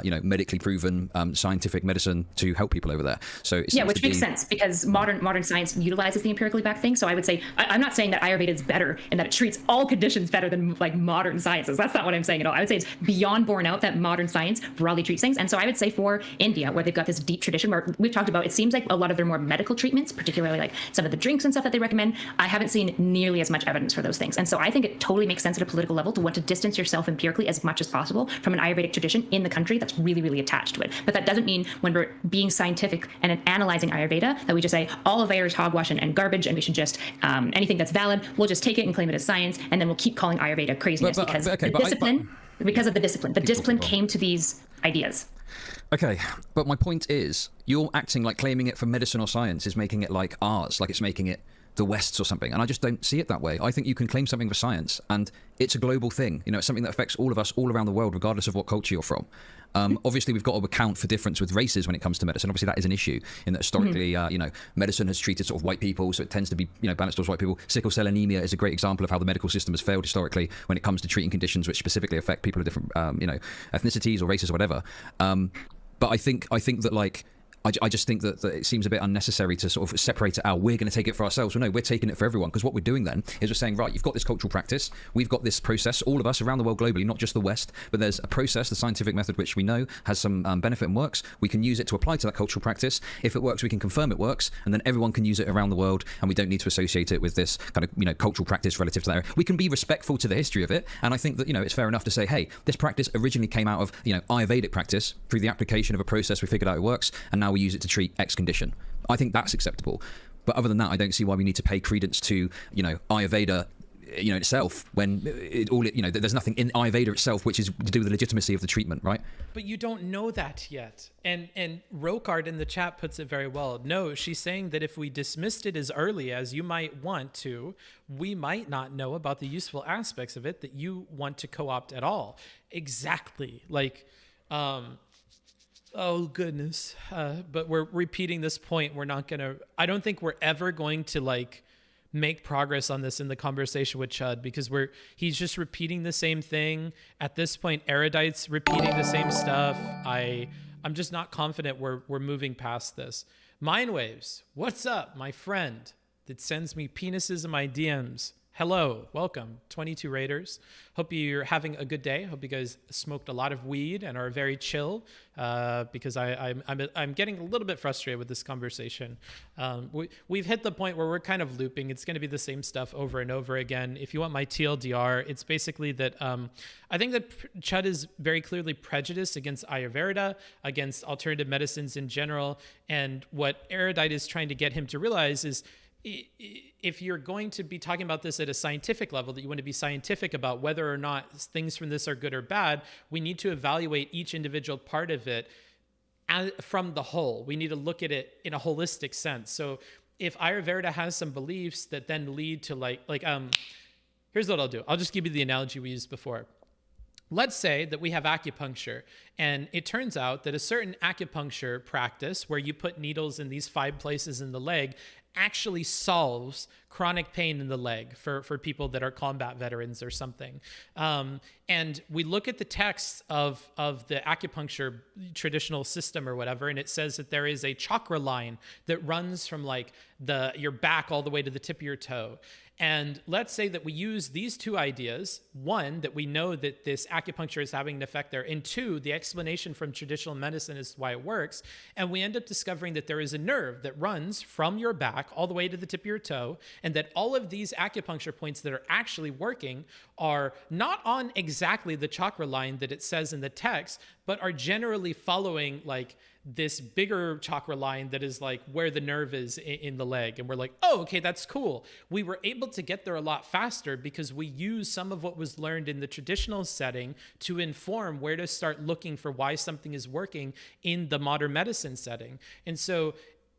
medically proven scientific medicine to help people over there. So it which makes sense because modern science utilizes the empirically backed thing. So I would say I'm not saying that Ayurveda is better and that it treats all conditions better than like modern sciences. That's not what I'm saying at all. I would say it's beyond borne out that modern science broadly treats things. And so I would say for India, where they've got this deep tradition where we've talked about, it seems like a lot of their more medical treatments, particularly like some of the drinks and stuff that they recommend, I haven't seen nearly as much evidence for those things. And so I think it totally makes sense at a political level to want to distance yourself empirically as much as possible from an Ayurvedic tradition in the country that's really, really attached to it. But that doesn't mean when we're being scientific and analyzing Ayurveda that we just say all of Ayurveda is hogwash and garbage, and we should just, anything that's valid, we'll just take it and claim it as science, and then we'll keep calling Ayurveda craziness because of the discipline. The discipline came to these ideas. Okay, but my point is, you're acting like claiming it for medicine or science is making it like ours, like it's making it the West's or something, and I just don't see it that way. I think you can claim something for science, and it's a global thing. You know, it's something that affects all of us all around the world, regardless of what culture you're from. Obviously, we've got to account for difference with races when it comes to medicine. Obviously, that is an issue in that historically, medicine has treated sort of white people, so it tends to be, balanced towards white people. Sickle cell anemia is a great example of how the medical system has failed historically when it comes to treating conditions which specifically affect people of different, ethnicities or races or whatever. But I think that like, I just think that it seems a bit unnecessary to sort of separate it out. We're going to take it for ourselves. Well, no, we're taking it for everyone, because what we're doing then is we're saying, right, you've got this cultural practice, we've got this process, all of us around the world globally, not just the West, but there's a process, the scientific method, which we know has some benefit and works. We can use it to apply to that cultural practice. If it works, we can confirm it works, and then everyone can use it around the world, and we don't need to associate it with this kind of, cultural practice relative to that area. We can be respectful to the history of it, and I think that, it's fair enough to say, hey, this practice originally came out of, Ayurvedic practice through the application of a process, we figured out it works, and now we use it to treat X condition. I think that's acceptable. But other than that, I don't see why we need to pay credence to, Ayurveda, itself, when there's nothing in Ayurveda itself which is to do with the legitimacy of the treatment, right? But you don't know that yet. And Rokard in the chat puts it very well. No, she's saying that if we dismissed it as early as you might want to, we might not know about the useful aspects of it that you want to co-opt at all. Exactly. Like, oh goodness. But we're repeating this point. I don't think we're ever going to make progress on this in the conversation with Chud, because he's just repeating the same thing. At this point, Erudite's repeating the same stuff. I'm just not confident we're moving past this. Mindwaves, what's up, my friend that sends me penises in my DMs? Hello, welcome, 22 Raiders. Hope you're having a good day. Hope you guys smoked a lot of weed and are very chill, because I'm getting a little bit frustrated with this conversation. We've hit the point where we're kind of looping. It's going to be the same stuff over and over again. If you want my TLDR, it's basically that I think that Chud is very clearly prejudiced against Ayurveda, against alternative medicines in general, and what Erudite is trying to get him to realize is, if you're going to be talking about this at a scientific level, that you want to be scientific about whether or not things from this are good or bad, we need to evaluate each individual part of it from the whole. We need to look at it in a holistic sense. So if Ayurveda has some beliefs that then lead to here's what I'll do. I'll just give you the analogy we used before. let's say that we have acupuncture, and it turns out that a certain acupuncture practice where you put needles in these 5 places in the leg actually solves chronic pain in the leg for people that are combat veterans or something. And we look at the text of the acupuncture traditional system or whatever, and it says that there is a chakra line that runs from like your back all the way to the tip of your toe. And let's say that we use these 2 ideas. 1, that we know that this acupuncture is having an effect there. And 2, the explanation from traditional medicine is why it works. And we end up discovering that there is a nerve that runs from your back all the way to the tip of your toe. And that all of these acupuncture points that are actually working are not on exactly the chakra line that it says in the text, but are generally following like this bigger chakra line that is like where the nerve is in the leg. And we're like, oh, okay, that's cool. We were able to get there a lot faster because we used some of what was learned in the traditional setting to inform where to start looking for why something is working in the modern medicine setting. And so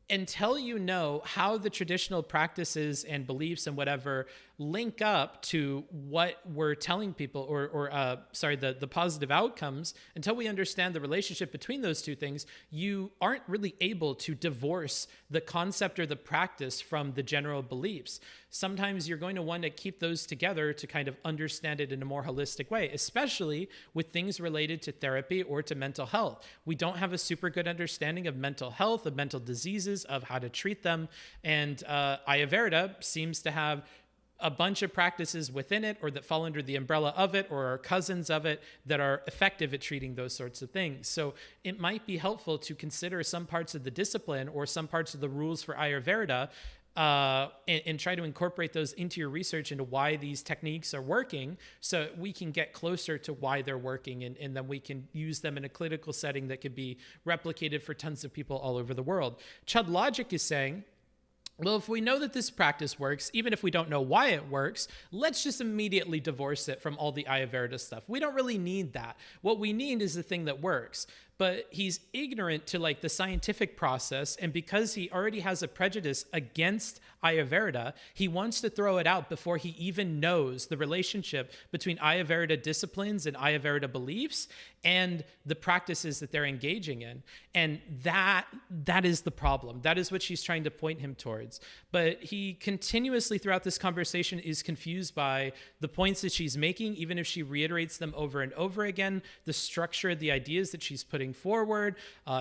until you know how the traditional practices and beliefs and whatever link up to what we're telling people or the positive outcomes, until we understand the relationship between those 2 things, you aren't really able to divorce the concept or the practice from the general beliefs. Sometimes you're going to want to keep those together to kind of understand it in a more holistic way, especially with things related to therapy or to mental health. We don't have a super good understanding of mental health, of mental diseases, of how to treat them. And Ayurveda seems to have a bunch of practices within it or that fall under the umbrella of it or are cousins of it that are effective at treating those sorts of things. So it might be helpful to consider some parts of the discipline or some parts of the rules for Ayurveda and try to incorporate those into your research into why these techniques are working so we can get closer to why they're working and then we can use them in a clinical setting that could be replicated for tons of people all over the world. ChudLogic is saying, well, if we know that this practice works, even if we don't know why it works, let's just immediately divorce it from all the Ayurveda stuff. We don't really need that. What we need is the thing that works. But he's ignorant to like the scientific process. And because he already has a prejudice against Ayurveda, he wants to throw it out before he even knows the relationship between Ayurveda disciplines and Ayurveda beliefs and the practices that they're engaging in. And that is the problem. That is what she's trying to point him towards. But he continuously throughout this conversation is confused by the points that she's making, even if she reiterates them over and over again, the structure, the ideas that she's putting forward.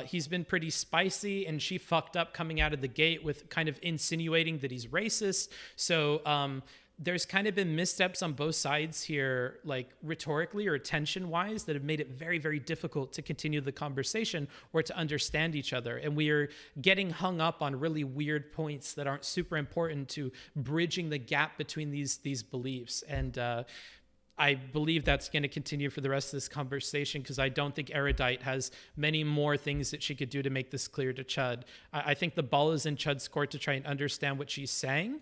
He's been pretty spicy, and she fucked up coming out of the gate with kind of insinuating that he's racist. So there's kind of been missteps on both sides here, like rhetorically or tension-wise, that have made it very, very difficult to continue the conversation or to understand each other. And we are getting hung up on really weird points that aren't super important to bridging the gap between these beliefs. And I believe that's going to continue for the rest of this conversation because I don't think Erudite has many more things that she could do to make this clear to Chud. I think the ball is in Chud's court to try and understand what she's saying.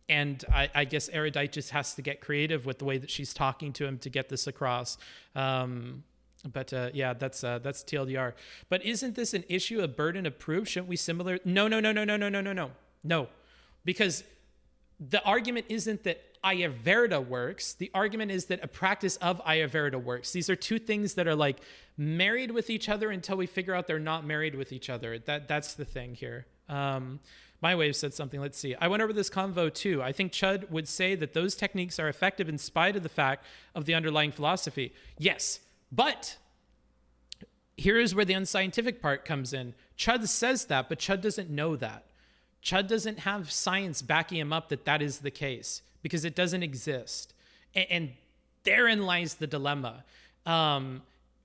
And I guess Erudite just has to get creative with the way that she's talking to him to get this across. But yeah, that's TLDR. But isn't this an issue, a burden of proof? Shouldn't we similar? No. Because the argument isn't that Ayurveda works. The argument is that a practice of Ayurveda works. These are 2 things that are like married with each other until we figure out they're not married with each other. That's the thing here. My Wave said something. Let's see. I went over this convo too. I think Chud would say that those techniques are effective in spite of the fact of the underlying philosophy. Yes, but here is where the unscientific part comes in. Chud says that, but Chud doesn't know that. Chud doesn't have science backing him up that is the case because it doesn't exist. And therein lies the dilemma.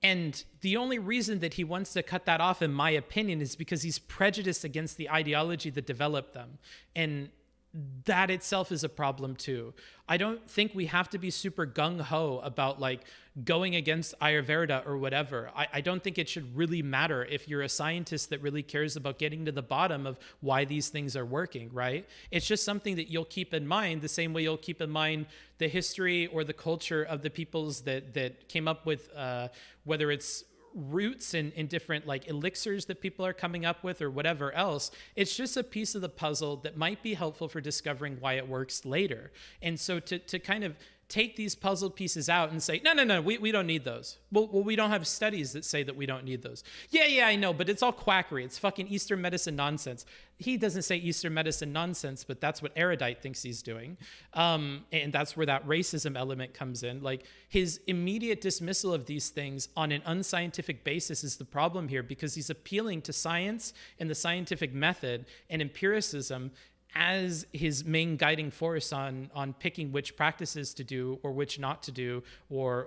And the only reason that he wants to cut that off, in my opinion, is because he's prejudiced against the ideology that developed them. And that itself is a problem too. I don't think we have to be super gung-ho about like going against Ayurveda or whatever. I don't think it should really matter if you're a scientist that really cares about getting to the bottom of why these things are working, right? It's just something that you'll keep in mind the same way you'll keep in mind the history or the culture of the peoples that came up with, whether it's roots in different like elixirs that people are coming up with or whatever else. It's just a piece of the puzzle that might be helpful for discovering why it works later. And so to kind of take these puzzle pieces out and say, no, we don't need those. Well, we don't have studies that say that we don't need those. Yeah, I know, but it's all quackery. It's fucking Eastern medicine nonsense. He doesn't say Eastern medicine nonsense, but that's what Erudite thinks he's doing. And that's where that racism element comes in. Like, his immediate dismissal of these things on an unscientific basis is the problem here, because he's appealing to science and the scientific method and empiricism as his main guiding force on picking which practices to do or which not to do, or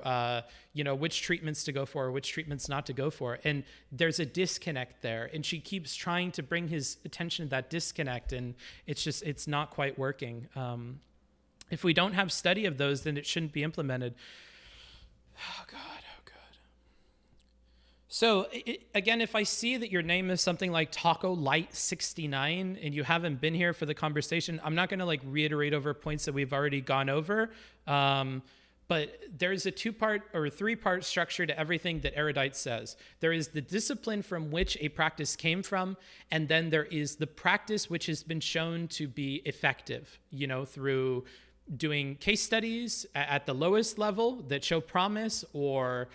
which treatments to go for or which treatments not to go for. And there's a disconnect there, and she keeps trying to bring his attention to that disconnect, and it's not quite working. If we don't have study of those, then it shouldn't be implemented. Oh God. So again, if I see that your name is something like Taco Light 69 and you haven't been here for the conversation, I'm not going to like reiterate over points that we've already gone over. But there's a 2-part or 3-part structure to everything that Erudite says. There is the discipline from which a practice came from, and then there is the practice which has been shown to be effective, through doing case studies at the lowest level that show promise, or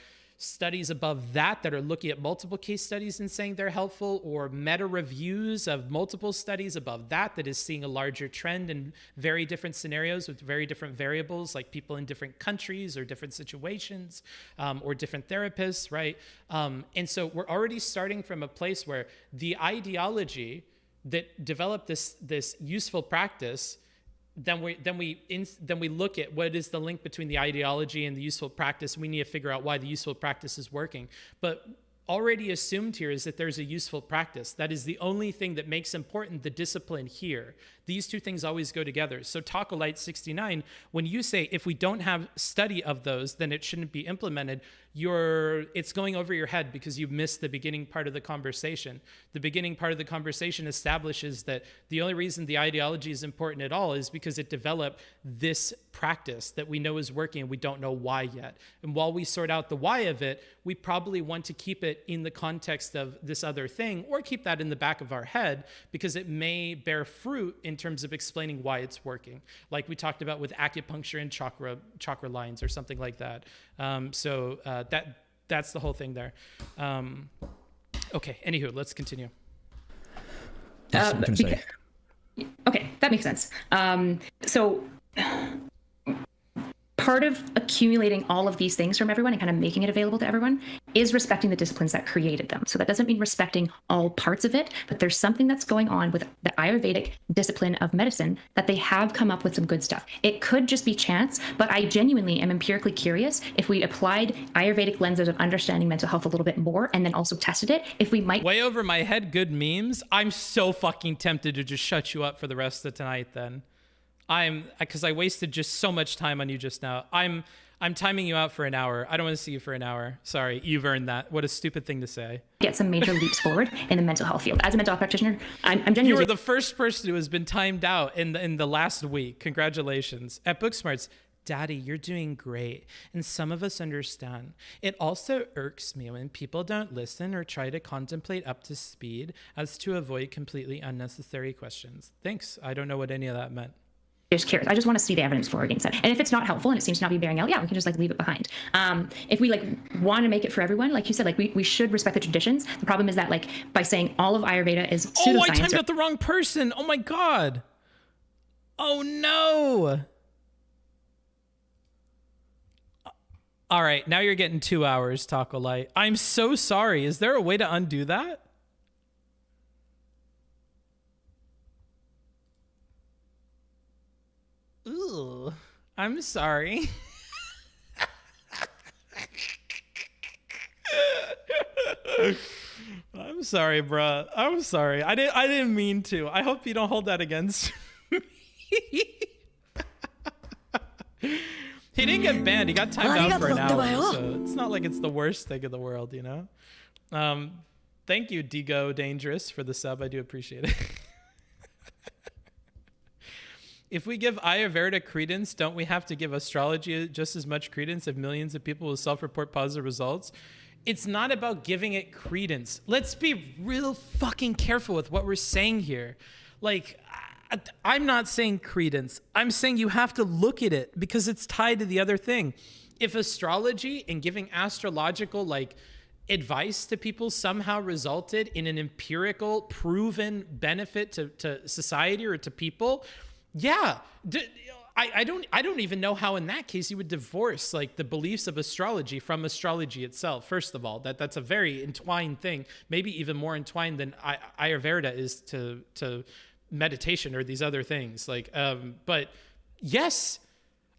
studies above that are looking at multiple case studies and saying they're helpful, or meta reviews of multiple studies above that is seeing a larger trend in very different scenarios with very different variables, like people in different countries or different situations, or different therapists, right? And so we're already starting from a place where the ideology that developed this useful practice, then we look at what is the link between the ideology and the useful practice. We need to figure out why the useful practice is working. But already assumed here is that there's a useful practice. That is the only thing that makes important the discipline here. These two things always go together. So Taco Light 69, when you say if we don't have study of those, then it shouldn't be implemented, it's going over your head because you missed the beginning part of the conversation. The beginning part of the conversation establishes that the only reason the ideology is important at all is because it developed this practice that we know is working and we don't know why yet. And while we sort out the why of it, we probably want to keep it in the context of this other thing, or keep that in the back of our head because it may bear fruit in terms of explaining why it's working. Like we talked about with acupuncture and chakra lines or something like that. That's the whole thing there. Okay, anywho, let's continue. Yes, I can say. Okay, that makes sense. So part of accumulating all of these things from everyone and kind of making it available to everyone is respecting the disciplines that created them. So that doesn't mean respecting all parts of it, but there's something that's going on with the Ayurvedic discipline of medicine that they have come up with some good stuff. It could just be chance, but I genuinely am empirically curious if we applied Ayurvedic lenses of understanding mental health a little bit more and then also tested it, if we might... Way over my head, good memes. I'm so fucking tempted to just shut you up for the rest of tonight then. Because I wasted just so much time on you just now. I'm timing you out for an hour. I don't want to see you for an hour. Sorry, you've earned that. What a stupid thing to say. Get some major leaps forward in the mental health field. As a mental health practitioner, I'm genuinely... You were the first person who has been timed out in the last week. Congratulations. At Booksmarts, Daddy, you're doing great. And some of us understand. It also irks me when people don't listen or try to contemplate up to speed as to avoid completely unnecessary questions. Thanks. I don't know what any of that meant. Just curious. I just want to see the evidence for or against that. And if it's not helpful and it seems to not be bearing out, yeah, we can just like leave it behind. If we want to make it for everyone, like you said, like we should respect the traditions. The problem is that like by saying all of Ayurveda is pseudoscience. Oh, I timed out the wrong person. Oh my God. Oh no. All right, now you're getting 2 hours, Taco Light. I'm so sorry. Is there a way to undo that? Ooh, I'm sorry. I'm sorry, bruh. I'm sorry. I didn't mean to. I hope you don't hold that against me. He didn't get banned. He got timed out for an hour, so it's not like it's the worst thing in the world, you know? Thank you, Digo Dangerous, for the sub. I do appreciate it. If we give Ayurveda credence, don't we have to give astrology just as much credence if millions of people will self-report positive results? It's not about giving it credence. Let's be real fucking careful with what we're saying here. Like, I'm not saying credence. I'm saying you have to look at it because it's tied to the other thing. If astrology and giving astrological like advice to people somehow resulted in an empirical proven benefit to society or to people, yeah. I don't even know how in that case you would divorce like the beliefs of astrology from astrology itself. First of all, that's a very entwined thing, maybe even more entwined than Ayurveda is to meditation or these other things. Like, but yes,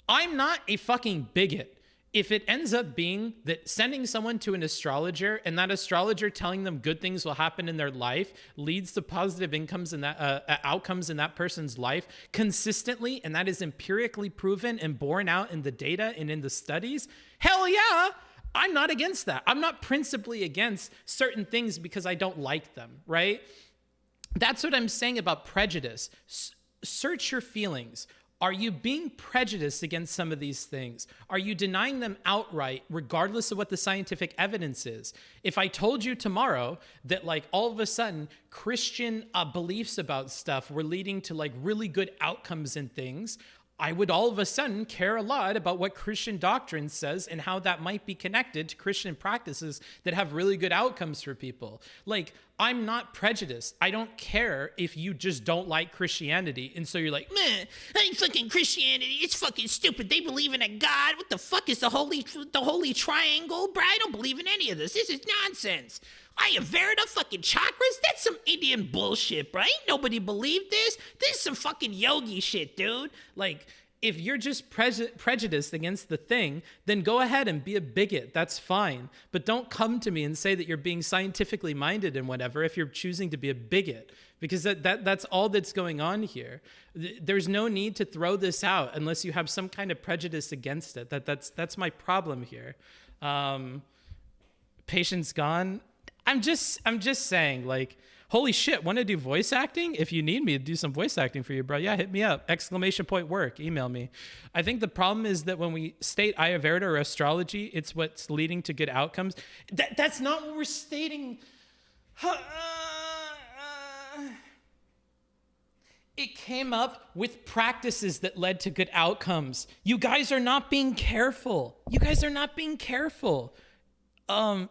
I'm not a fucking bigot. If it ends up being that sending someone to an astrologer and that astrologer telling them good things will happen in their life leads to positive outcomes in that person's life consistently, and that is empirically proven and borne out in the data and in the studies, hell yeah, I'm not against that. I'm not principally against certain things because I don't like them, right? That's what I'm saying about prejudice. Search your feelings. Are you being prejudiced against some of these things? Are you denying them outright, regardless of what the scientific evidence is? If I told you tomorrow that like all of a sudden Christian beliefs about stuff were leading to like really good outcomes in things, I would all of a sudden care a lot about what Christian doctrine says and how that might be connected to Christian practices that have really good outcomes for people. Like, I'm not prejudiced. I don't care if you just don't like Christianity. And so you're like, Man, ain't fucking Christianity. It's fucking stupid. They believe in a God. What the fuck is the holy triangle? Bro, I don't believe in any of this. This is nonsense. Ayurveda fucking chakras? That's some Indian bullshit, bro. Ain't nobody believe this. This is some fucking yogi shit, dude. like, if you're just prejudiced against the thing, then go ahead and be a bigot. That's fine. But don't come to me and say that you're being scientifically minded and whatever if you're choosing to be a bigot, because that's all that's going on here. There's no need to throw this out unless you have some kind of prejudice against it. That's my problem here. Patience gone. I'm just saying, like, holy shit, want to do voice acting? If you need me to do some voice acting for you, bro, yeah, hit me up. ! Work, email me. I think the problem is that when we state Ayurveda or astrology, it's what's leading to good outcomes. That's not what we're stating. It came up with practices that led to good outcomes. You guys are not being careful. You're not being careful. I'm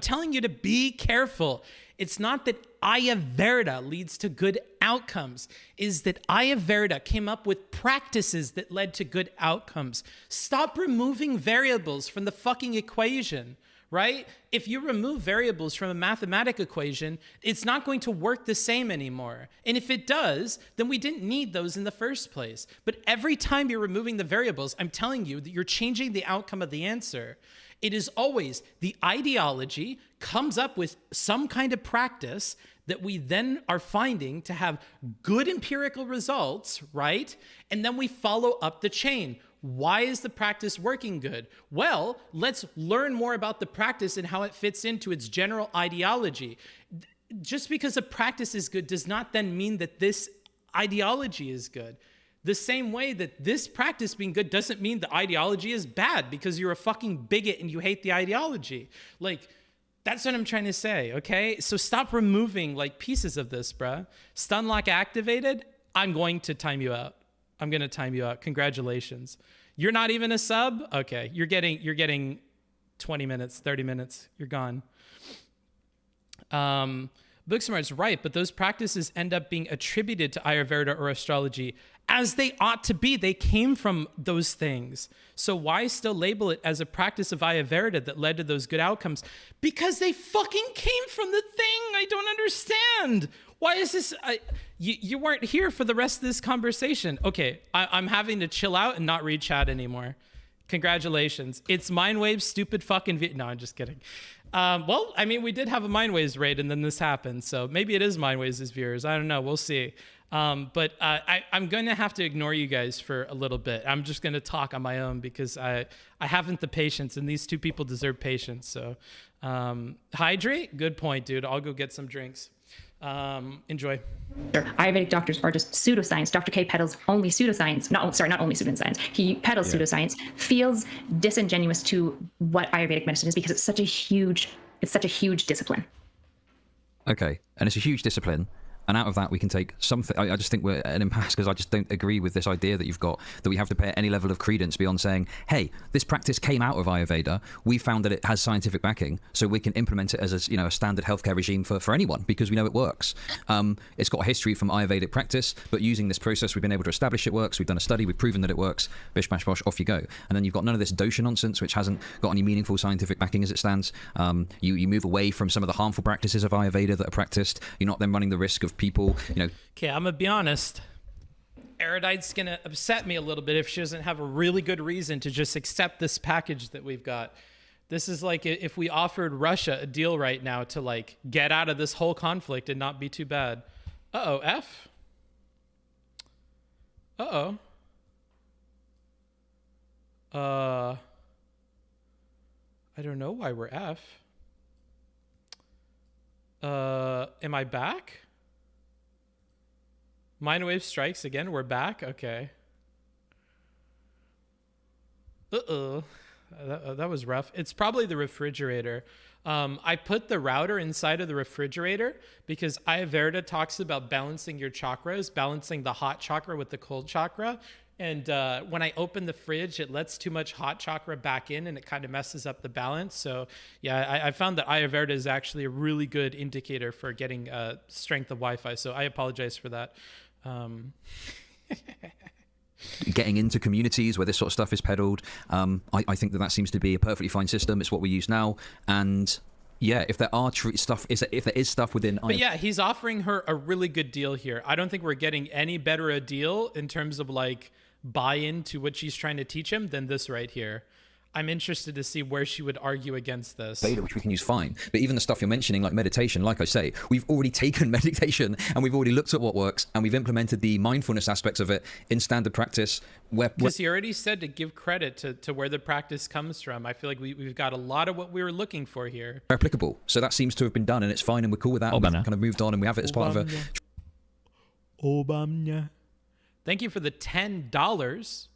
telling you to be careful. It's not that Ayurveda leads to good outcomes. Is that Ayurveda came up with practices that led to good outcomes. Stop removing variables from the fucking equation, right? If you remove variables from a mathematical equation, it's not going to work the same anymore. And if it does, then we didn't need those in the first place. But every time you're removing the variables, I'm telling you that you're changing the outcome of the answer. It is always the ideology comes up with some kind of practice that we then are finding to have good empirical results, right? And then we follow up the chain. Why is the practice working good? Well, let's learn more about the practice and how it fits into its general ideology. Just because a practice is good does not then mean that this ideology is good. The same way that this practice being good doesn't mean the ideology is bad because you're a fucking bigot and you hate the ideology. Like, that's what I'm trying to say, okay? So stop removing like pieces of this, bruh. Stun lock activated, I'm going to time you out. I'm going to time you out. Congratulations. You're not even a sub? Okay, you're getting 20 minutes, 30 minutes. You're gone. Booksmart's right, but those practices end up being attributed to Ayurveda or astrology as they ought to be. They came from those things. So why still label it as a practice of Ayurveda that led to those good outcomes? Because they fucking came from the thing. I don't understand. Why is this? You weren't here for the rest of this conversation. Okay, I'm having to chill out and not read chat anymore. Congratulations. It's Mindwave's stupid fucking No, I'm just kidding. Well, I mean, we did have a Mindwaves raid and then this happened. So maybe it is Mindwaves' viewers. I don't know. We'll see. But I'm going to have to ignore you guys for a little bit. I'm just going to talk on my own because I haven't the patience, and these two people deserve patience. So hydrate. Good point, dude. I'll go get some drinks. Enjoy. Ayurvedic doctors are just pseudoscience. Dr. K peddles only pseudoscience. Not only pseudoscience. He peddles pseudoscience. Feels disingenuous to what Ayurvedic medicine is because it's such a huge discipline. Okay, and it's a huge discipline. And out of that, we can take something. I just think we're at an impasse because I just don't agree with this idea that you've got, that we have to pay any level of credence beyond saying, hey, this practice came out of Ayurveda. We found that it has scientific backing, so we can implement it as a standard healthcare regime for anyone because we know it works. It's got a history from Ayurvedic practice, but using this process, we've been able to establish it works. We've done a study. We've proven that it works. Bish, bash, bosh, off you go. And then you've got none of this dosha nonsense, which hasn't got any meaningful scientific backing as it stands. You move away from some of the harmful practices of Ayurveda that are practiced. You're not then running the risk of people, Okay, I'm gonna be honest. Erudite's gonna upset me a little bit if she doesn't have a really good reason to just accept this package that we've got. This is like if we offered Russia a deal right now to like get out of this whole conflict and not be too bad. Uh-oh, F? Uh-oh. I don't know why we're F. Am I back? Mind wave strikes again. We're back. Okay. Uh-oh. That was rough. It's probably the refrigerator. I put the router inside of the refrigerator because Ayurveda talks about balancing your chakras, balancing the hot chakra with the cold chakra. And when I open the fridge, it lets too much hot chakra back in and it kind of messes up the balance. So yeah, I found that Ayurveda is actually a really good indicator for getting strength of Wi-Fi. So I apologize for that. Getting into communities where this sort of stuff is peddled, I think that seems to be a perfectly fine system. It's what we use now. And yeah, if there are if there is stuff within, but yeah, he's offering her a really good deal here. I don't think we're getting any better a deal in terms of like buy-in to what she's trying to teach him than this right here. I'm interested to see where she would argue against this. Which we can use fine. But even the stuff you're mentioning, like meditation, like I say, we've already taken meditation and we've already looked at what works and we've implemented the mindfulness aspects of it in standard practice. Because he already said to give credit to where the practice comes from. I feel like we've got a lot of what we were looking for here. Applicable. So that seems to have been done and it's fine and we're cool with that. And we've kind of moved on and we have it as part of a... Obama. Thank you for the $10.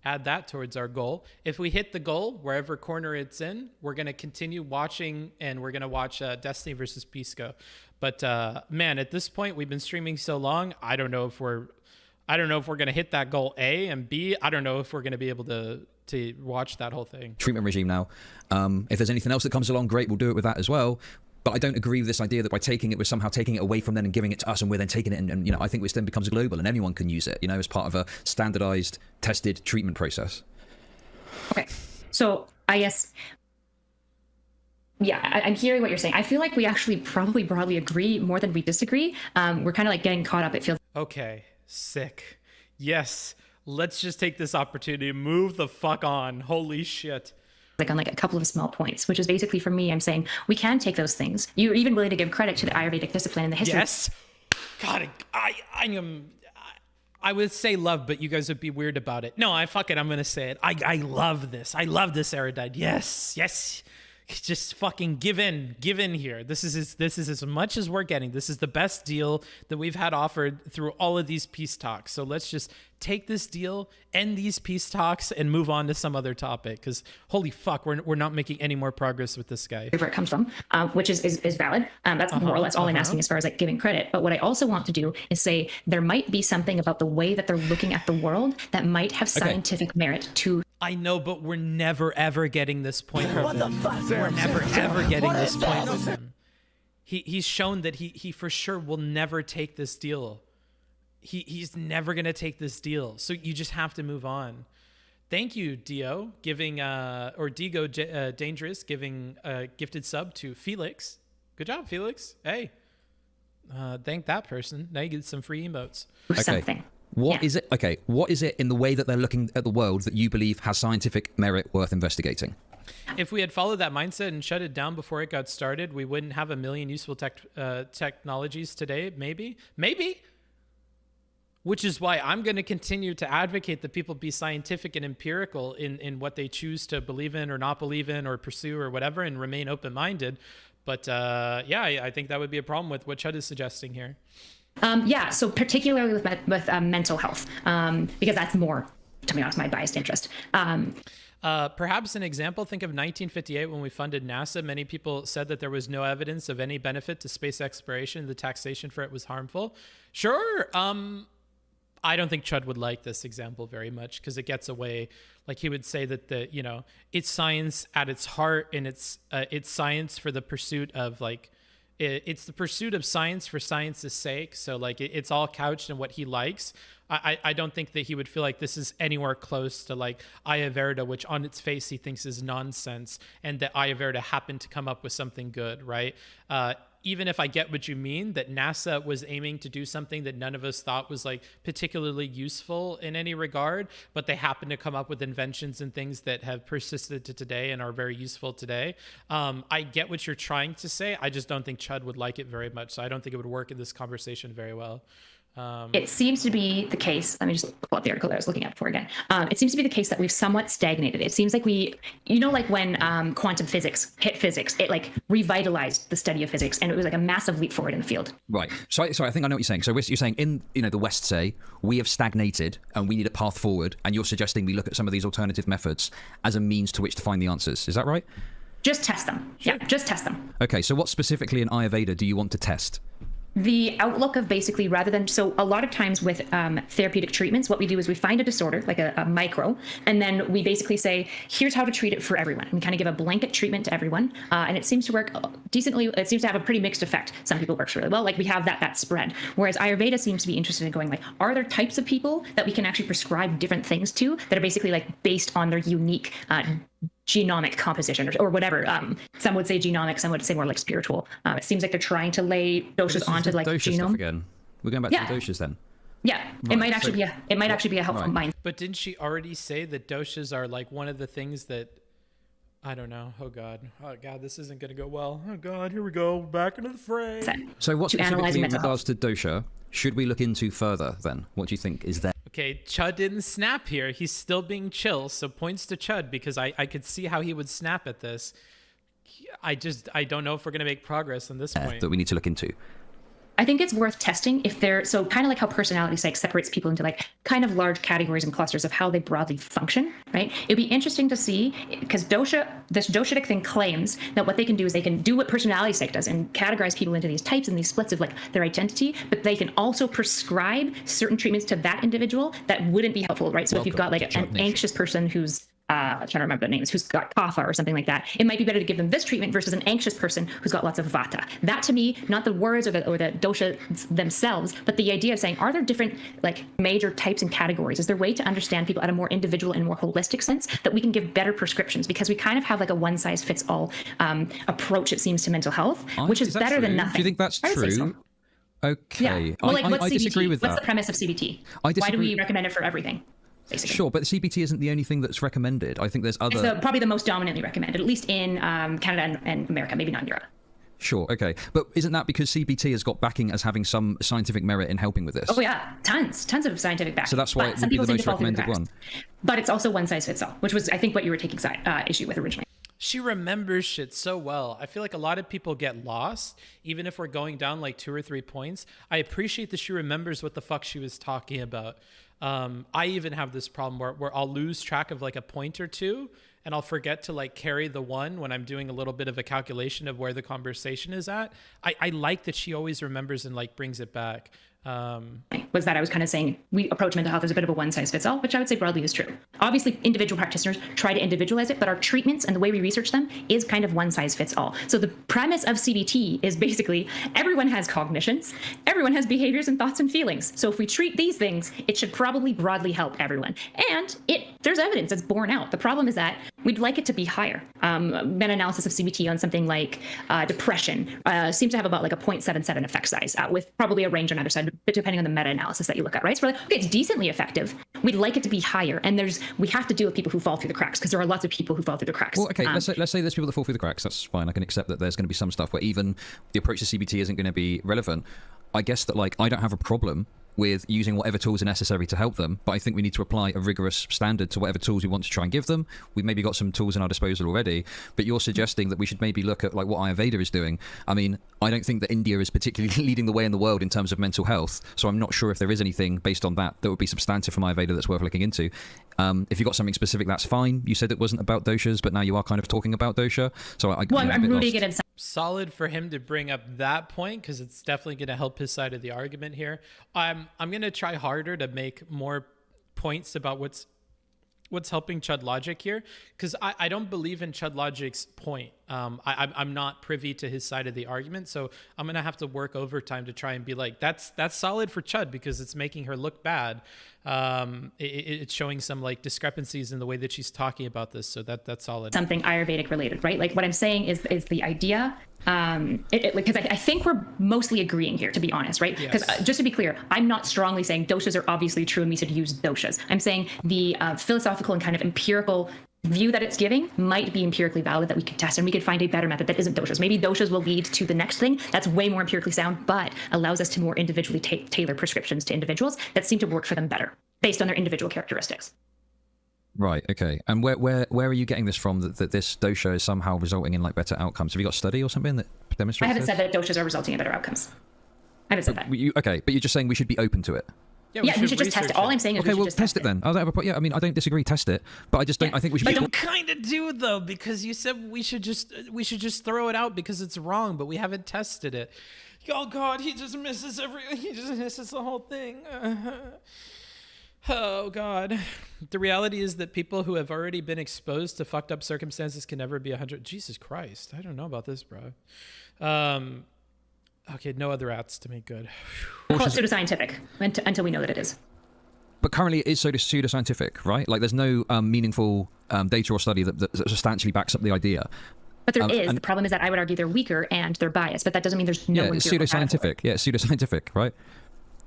Add that towards our goal. If we hit the goal, wherever corner it's in, we're going to continue watching and we're going to watch Destiny versus Pisco. But man, at this point, we've been streaming so long. I don't know if we're going to hit that goal A, and B, I don't know if we're going to be able to watch that whole thing. Treatment regime now. If there's anything else that comes along, great, we'll do it with that as well. But I don't agree with this idea that by taking it, we're somehow taking it away from them and giving it to us, and we're then taking it and I think this then becomes global and anyone can use it, as part of a standardized, tested treatment process. Okay, so I guess, yeah, I'm hearing what you're saying. I feel like we actually probably broadly agree more than we disagree. We're kind of like getting caught up. It feels. Okay, sick. Yes, let's just take this opportunity to move the fuck on. Holy shit. Like on like a couple of small points, which is basically for me, I'm saying we can take those things. You're even willing to give credit to the Ayurvedic discipline and the history. Yes. God, I would say love, but you guys would be weird about it. No, I'm gonna say it. I love this. I love this Erudite. Yes. Just fucking give in here. This is as much as we're getting. This is the best deal that we've had offered through all of these peace talks. So let's just take this deal, end these peace talks, and move on to some other topic. Because holy fuck, we're not making any more progress with this guy. Where it comes from, which is valid. That's more or less all I'm asking as far as like giving credit. But what I also want to do is say there might be something about the way that they're looking at the world that might have scientific merit to. I know, but we're never ever getting this point from him. We're never ever getting this point with him. He's shown that he for sure will never take this deal. He's never gonna take this deal. So you just have to move on. Thank you, Dio, giving or Digo Dangerous giving a gifted sub to Felix. Good job, Felix. Hey, thank that person. Now you get some free emotes. Something. What is it? Okay, what is it in the way that they're looking at the world that you believe has scientific merit worth investigating? If we had followed that mindset and shut it down before it got started, we wouldn't have a million useful technologies today. Maybe. Which is why I'm going to continue to advocate that people be scientific and empirical in what they choose to believe in or not believe in or pursue or whatever, and remain open-minded. But I think that would be a problem with what Chud is suggesting here. So particularly with mental health, because that's more, to be honest, my biased interest. Perhaps an example, think of 1958 when we funded NASA. Many people said that there was no evidence of any benefit to space exploration. The taxation for it was harmful. Sure. I don't think Chud would like this example very much because it gets away. Like he would say that it's science at its heart, and it's science for the pursuit of it's the pursuit of science for science's sake. So like it's all couched in what he likes. I don't think that he would feel like this is anywhere close to like Aya Verda, which on its face he thinks is nonsense, and that Aya Verda happened to come up with something good, right? Even if I get what you mean, that NASA was aiming to do something that none of us thought was like particularly useful in any regard, but they happen to come up with inventions and things that have persisted to today and are very useful today. I get what you're trying to say. I just don't think Chud would like it very much. So I don't think it would work in this conversation very well. It seems to be the case. Let me just pull up the article that I was looking at before again. It seems to be the case that we've somewhat stagnated. It seems like like when quantum physics hit physics, it like revitalized the study of physics, and it was like a massive leap forward in the field. Right. So I think I know what you're saying. So you're saying in the West, say, we have stagnated and we need a path forward, and you're suggesting we look at some of these alternative methods as a means to which to find the answers. Is that right? Just test them. Sure. Yeah, just test them. Okay. So what specifically in Ayurveda do you want to test? The outlook of basically, rather than, so a lot of times with therapeutic treatments, what we do is we find a disorder, like a micro, and then we basically say, here's how to treat it for everyone. We kind of give a blanket treatment to everyone, and it seems to work decently. It seems to have a pretty mixed effect. Some people works really well, like we have that spread. Whereas Ayurveda seems to be interested in going like, are there types of people that we can actually prescribe different things to that are basically like based on their unique genomic composition or whatever. Some would say genomic, some would say more like spiritual. It seems like they're trying to lay doshas onto like dosha genome. Stuff again. We're going back to the doshas then. Yeah, right. It might actually be a helpful mind. But didn't she already say that doshas are like one of the things that I don't know. Oh God, this isn't going to go well. Oh God, here we go, back into the fray. So what specifically in regards to dosha should we look into further then? What do you think is there? Okay, Chud didn't snap here. He's still being chill, so points to Chud because I could see how he would snap at this. I don't know if we're going to make progress on this point. That we need to look into. I think it's worth testing if they're, so kind of like how personality psych separates people into like kind of large categories and clusters of how they broadly function, right? It'd be interesting to see, because this doshitic thing claims that what they can do is they can do what personality psych does and categorize people into these types and these splits of like their identity, but they can also prescribe certain treatments to that individual that wouldn't be helpful, right? So if you've got like an anxious person who's trying to remember the names, who's got kapha or something like that, it might be better to give them this treatment versus an anxious person who's got lots of vata. That to me, not the words or the dosha themselves, but the idea of saying, are there different like major types and categories? Is there a way to understand people at a more individual and more holistic sense that we can give better prescriptions? Because we kind of have like a one size fits all approach, it seems, to mental health, which is better than nothing. Do you think that's true? So. Okay. Yeah. Well, I disagree with that. What's the premise of CBT? Why do we recommend it for everything? Basically. Sure, but CBT isn't the only thing that's recommended. I think there's other... It's probably the most dominantly recommended, at least in Canada and America, maybe not in Europe. Sure, okay. But isn't that because CBT has got backing as having some scientific merit in helping with this? Oh yeah, tons of scientific backing. So that's why it would be the most recommended one. But it's also one size fits all, which was, I think, what you were taking issue with originally. She remembers shit so well. I feel like a lot of people get lost, even if we're going down like 2 or 3 points. I appreciate that she remembers what the fuck she was talking about. I even have this problem where I'll lose track of like a point or two and I'll forget to like carry the one when I'm doing a little bit of a calculation of where the conversation is at. I like that she always remembers and like brings it back. Was that I was kind of saying we approach mental health as a bit of a one size fits all, which I would say broadly is true. Obviously, individual practitioners try to individualize it, but our treatments and the way we research them is kind of one size fits all. So the premise of CBT is basically everyone has cognitions, everyone has behaviors and thoughts and feelings. So if we treat these things, it should probably broadly help everyone. And there's evidence that's borne out. The problem is that we'd like it to be higher. Meta-analysis of CBT on something like depression seems to have about like a 0.77 effect size with probably a range on either side, but depending on the meta-analysis that you look at, right? So we're like, okay, it's decently effective. We'd like it to be higher. And we have to deal with people who fall through the cracks because there are lots of people who fall through the cracks. Well, okay, let's say there's people that fall through the cracks. That's fine. I can accept that there's going to be some stuff where even the approach to CBT isn't going to be relevant. I guess that like I don't have a problem with using whatever tools are necessary to help them, but I think we need to apply a rigorous standard to whatever tools we want to try and give them. We've maybe got some tools in our disposal already, but you're suggesting that we should maybe look at like what Ayurveda is doing. I mean, I don't think that India is particularly leading the way in the world in terms of mental health, so I'm not sure if there is anything based on that would be substantive from Ayurveda that's worth looking into. If you've got something specific, that's fine. You said it wasn't about doshas, but now you are kind of talking about dosha, so I'm rooting it in. Solid for him to bring up that point, because it's definitely going to help his side of the argument here. I'm going to try harder to make more points about what's helping ChudLogic here, because I don't believe in ChudLogic's point. I'm not privy to his side of the argument, so I'm gonna have to work overtime to try and be like, that's solid for Chud because it's making her look bad. It's showing some like discrepancies in the way that she's talking about this, so that's solid. Something Ayurvedic related, right? Like what I'm saying is the idea. Because I think we're mostly agreeing here, to be honest, right? Because just to be clear, I'm not strongly saying doshas are obviously true and we should use doshas. I'm saying the philosophical and kind of empirical view that it's giving might be empirically valid, that we could test and we could find a better method that isn't doshas. Maybe doshas will lead to the next thing that's way more empirically sound, but allows us to more individually tailor prescriptions to individuals that seem to work for them better based on their individual characteristics. Right. Okay. And where are you getting this from? That this dosha is somehow resulting in like better outcomes? Have you got a study or something that demonstrates? I haven't said that doshas are resulting in better outcomes. I haven't said that. Okay, but you're just saying we should be open to it. Yeah, we should just test it. All I'm saying is okay, we should well, just test it then. I don't disagree. Test it, but I just don't. I think we should. You kind of do though, because you said we should just throw it out because it's wrong, but we haven't tested it. Oh God, he just misses the whole thing. Oh God. The reality is that people who have already been exposed to fucked up circumstances can never be 100. Jesus Christ. I don't know about this, bro. Okay, no other outs to make good. Call it pseudoscientific until we know that it is. But currently it is pseudoscientific, right? Like there's no meaningful data or study that substantially backs up the idea. But there is. The problem is that I would argue they're weaker and they're biased, but that doesn't mean there's no it's pseudoscientific. Yeah, it's pseudoscientific, right?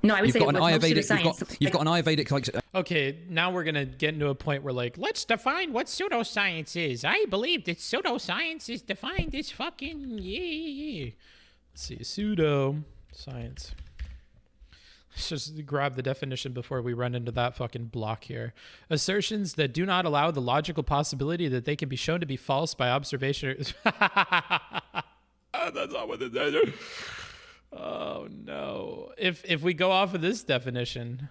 No, I would say got an Ayurvedic. You've got an Ayurvedic like. Okay, now we're gonna get into a point where like, let's define what pseudoscience is. I believe that pseudoscience is defined as fucking yeah. Let's see, pseudoscience. Let's just grab the definition before we run into that fucking block here. Assertions that do not allow the logical possibility that they can be shown to be false by observation. That's not what it is. Oh no. If we go off of this definition,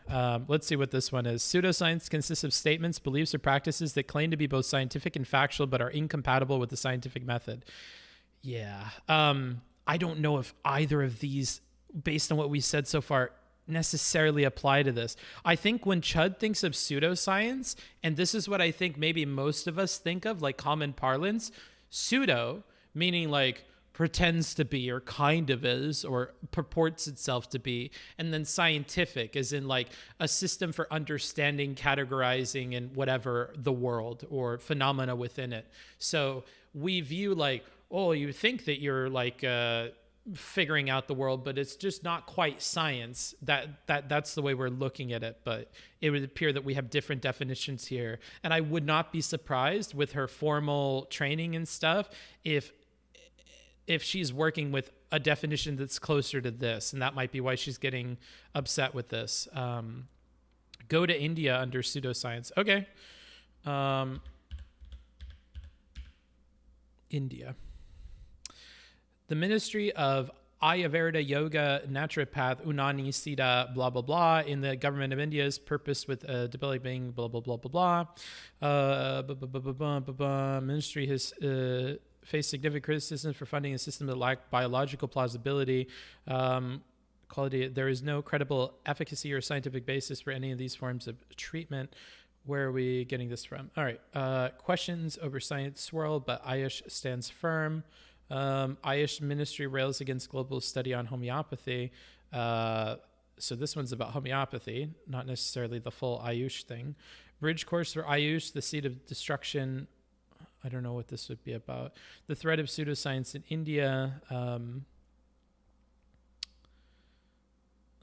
let's see what this one is. Pseudoscience consists of statements, beliefs, or practices that claim to be both scientific and factual but are incompatible with the scientific method. Yeah. I don't know if either of these, based on what we said so far, necessarily apply to this. I think when Chud thinks of pseudoscience, and this is what I think maybe most of us think of, like common parlance, pseudo, meaning like pretends to be or kind of is or purports itself to be, and then scientific as in like a system for understanding, categorizing, and whatever the world or phenomena within it. So we view like, oh, you think that you're like figuring out the world, but it's just not quite science. That's the way we're looking at it. But it would appear that we have different definitions here, and I would not be surprised with her formal training and stuff if she's working with a definition that's closer to this, and that might be why she's getting upset with this. Go to India under pseudoscience. Okay. India. The Ministry of Ayurveda, Yoga, Naturopath, Unani, Siddha, blah, blah, blah, in the government of India's purpose with developing blah, blah, blah, blah, blah. Ministry has faced significant criticism for funding a system that lacked biological plausibility. Quality. There is no credible efficacy or scientific basis for any of these forms of treatment. Where are we getting this from? All right. Questions over science swirl, but Ayush stands firm. Ayush Ministry rails against global study on homeopathy. So this one's about homeopathy, not necessarily the full Ayush thing. Bridge course for Ayush, the seed of destruction. I don't know what this would be about. The threat of pseudoscience in India.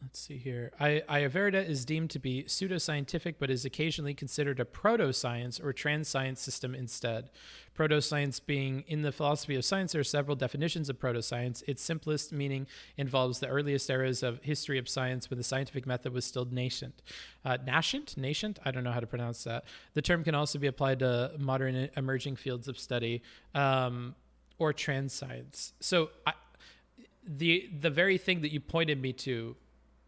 Let's see here. Ayurveda is deemed to be pseudoscientific, but is occasionally considered a proto-science or trans-science system instead. Proto-science being, in the philosophy of science, there are several definitions of proto-science. Its simplest meaning involves the earliest eras of history of science when the scientific method was still nascent. Nascent? I don't know how to pronounce that. The term can also be applied to modern emerging fields of study or trans-science. So the very thing that you pointed me to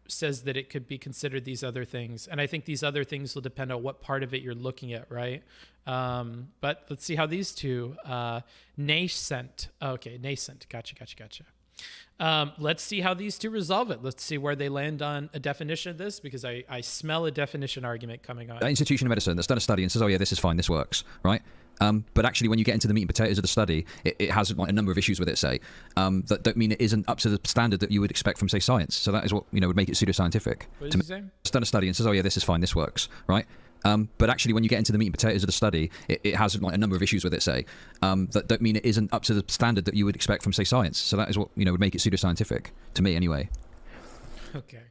says that it could be considered these other things. And I think these other things will depend on what part of it you're looking at, right? But let's see how these two, nascent. Okay, nascent. Gotcha. Let's see how these two resolve it. Let's see where they land on a definition of this, because I smell a definition argument coming on. An institution of medicine that's done a study and says, oh yeah, this is fine, this works, right? But actually, when you get into the meat and potatoes of the study, it has like a number of issues with it, say, that don't mean it isn't up to the standard that you would expect from, say, science. So that is what, would make it pseudoscientific. What did you say? It's done a study and says, oh yeah, this is fine, this works, right? But actually, when you get into the meat and potatoes of the study, it has like a number of issues with it, say, that don't mean it isn't up to the standard that you would expect from, say, science. So that is what, would make it pseudoscientific, to me anyway. Okay.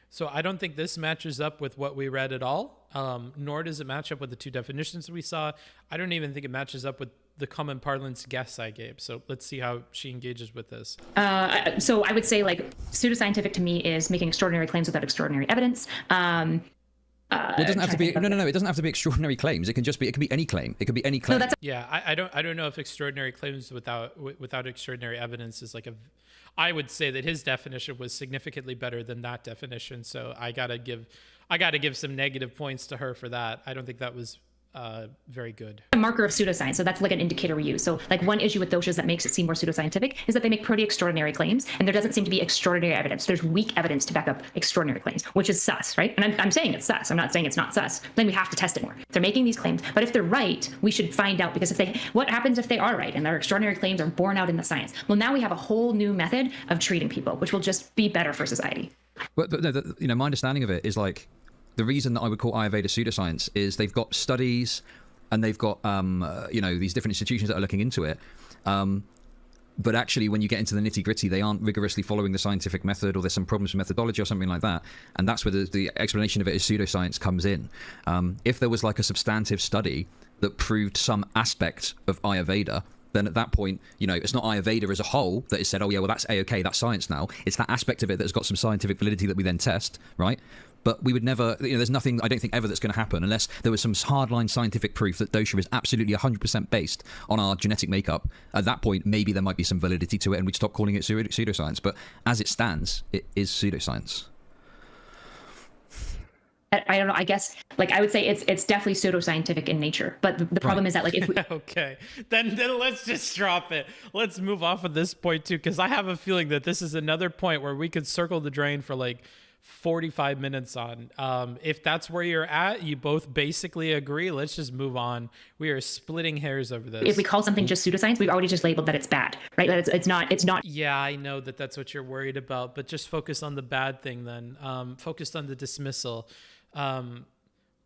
So I don't think this matches up with what we read at all, nor does it match up with the two definitions we saw. I don't even think it matches up with the common parlance guess I gave. So let's see how she engages with this. So I would say like pseudoscientific to me is making extraordinary claims without extraordinary evidence. Well, it doesn't have to be. No. It doesn't have to be extraordinary claims. It can just be. It can be any claim. It could be any claim. No, yeah. I don't know if extraordinary claims without extraordinary evidence is like a. I would say that his definition was significantly better than that definition. So I gotta give some negative points to her for that. I don't think that was very good. A marker of pseudoscience. So that's like an indicator we use. So like one issue with doshas that makes it seem more pseudoscientific is that they make pretty extraordinary claims, and there doesn't seem to be extraordinary evidence. There's weak evidence to back up extraordinary claims, which is sus, right? And I'm saying it's sus. I'm not saying it's not sus. Then we have to test it more. They're making these claims, but if they're right, we should find out, because what happens if they are right and their extraordinary claims are borne out in the science? Well, now we have a whole new method of treating people, which will just be better for society. But no, my understanding of it is like, the reason that I would call Ayurveda pseudoscience is they've got studies and they've got, these different institutions that are looking into it. But actually, when you get into the nitty gritty, they aren't rigorously following the scientific method, or there's some problems with methodology or something like that. And that's where the explanation of it as pseudoscience comes in. If there was like a substantive study that proved some aspect of Ayurveda, then at that point, it's not Ayurveda as a whole that is said, oh yeah, well that's A-okay, that's science now. It's that aspect of it that's got some scientific validity that we then test, right? But we would never, there's nothing, I don't think, ever that's going to happen unless there was some hardline scientific proof that dosha is absolutely 100% based on our genetic makeup. At that point, maybe there might be some validity to it and we'd stop calling it pseudoscience. But as it stands, it is pseudoscience. I don't know. I guess, like, I would say it's definitely pseudoscientific in nature. But the problem is that, like, if we... Okay, then let's just drop it. Let's move off of this point too, because I have a feeling that this is another point where we could circle the drain for like 45 minutes on. If that's where you're at, you both basically agree, let's just move on. We are splitting hairs over this. If we call something just pseudoscience, we've already just labeled that it's bad, right? That it's not. Yeah, I know that that's what you're worried about, but just focus on the bad thing then. Focused on the dismissal.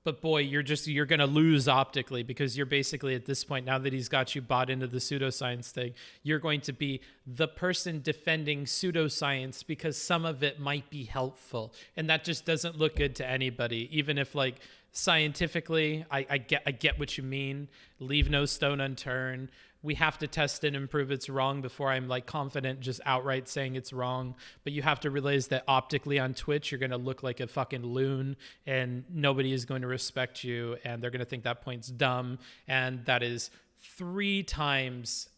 But boy, you're going to lose optically, because you're basically at this point, now that he's got you bought into the pseudoscience thing, you're going to be the person defending pseudoscience because some of it might be helpful. And that just doesn't look good to anybody, even if like scientifically, I get what you mean. Leave no stone unturned. We have to test it and prove it's wrong before I'm like confident just outright saying it's wrong. But you have to realize that optically on Twitch, you're going to look like a fucking loon and nobody is going to respect you. And they're going to think that point's dumb. And that is 3 times